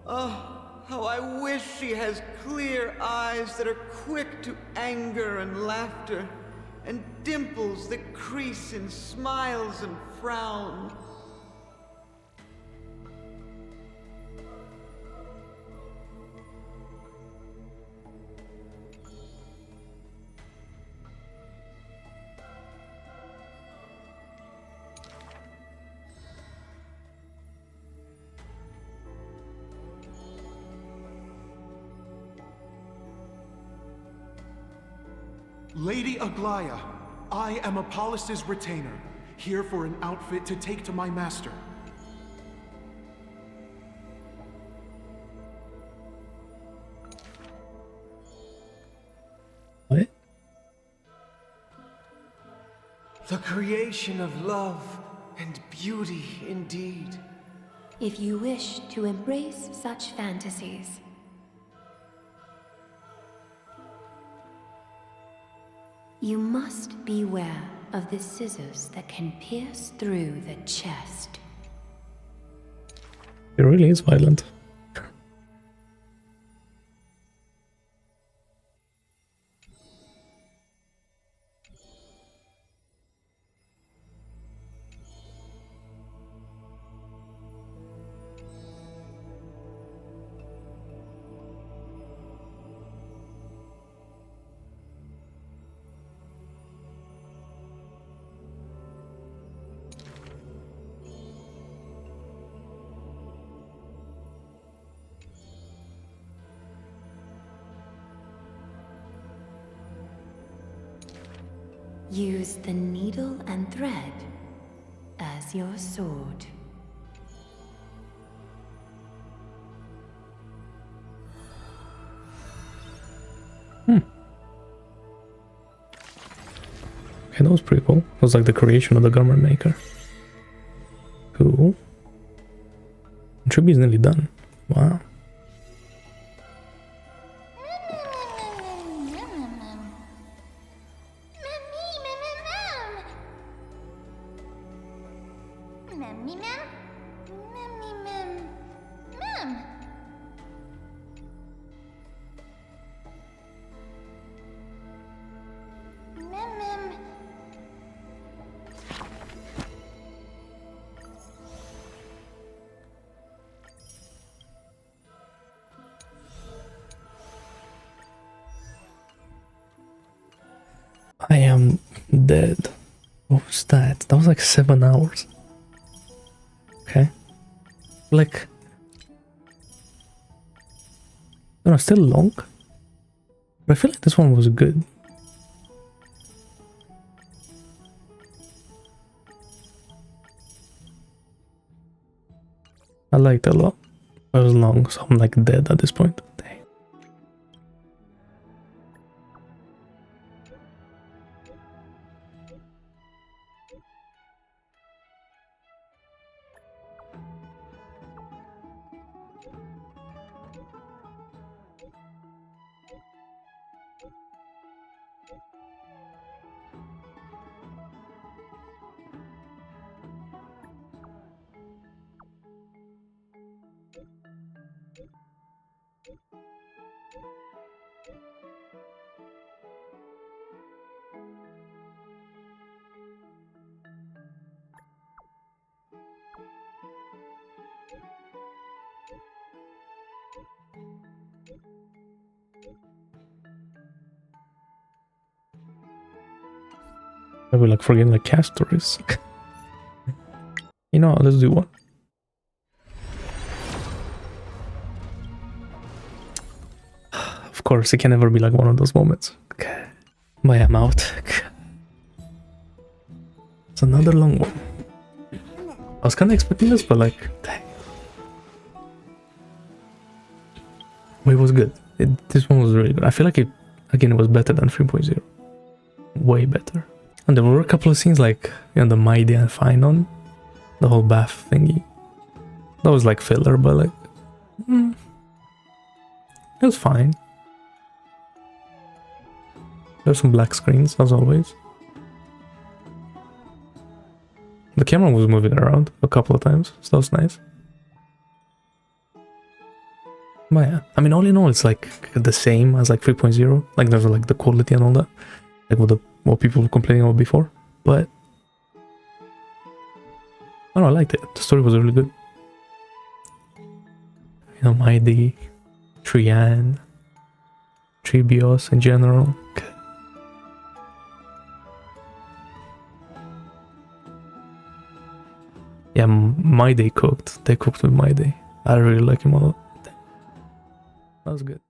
[SPEAKER 7] Oh, how I wish she has clear eyes that are quick to anger and laughter, and dimples that crease in smiles and frown.
[SPEAKER 5] Lady Aglaya, I am Apollos' retainer, here for an outfit to take to my master.
[SPEAKER 1] What?
[SPEAKER 7] The creation of love and beauty indeed.
[SPEAKER 18] If you wish to embrace such fantasies, You must beware of the scissors that can pierce through the chest.
[SPEAKER 1] It really is violent.
[SPEAKER 18] Use the needle and thread as your sword.
[SPEAKER 1] Okay, that was pretty cool. It was like the creation of the garment maker. Cool. Tribbie is nearly done. Wow. I am dead. What was that? That was like 7 hours. Okay. Like... No, still long. But I feel like this one was good. I liked it a lot. It was long, so I'm like dead at this point. Dang. I will like forgetting like Castorice. You know, let's do one. Of course, it can never be like one of those moments. Okay. But I'm out. It's another long one. I was kind of expecting this, but like, dang. But it was good. This one was really good. I feel like it, again, it was better than 3.0. Way better. And there were a couple of scenes like, you know, the Mydei and Finon, the whole bath thingy. That was like filler, but like, it was fine. There's some black screens, as always. The camera was moving around a couple of times, so that was nice. But yeah, I mean, all in all, it's like the same as like 3.0. Like there's like the quality and all that, like what people were complaining about before. But I don't know, I liked it. The story was really good. You know, Mydei, Trian, Tribios in general. Yeah, Mydei cooked. They cooked with Mydei. I really like him a lot. That was good.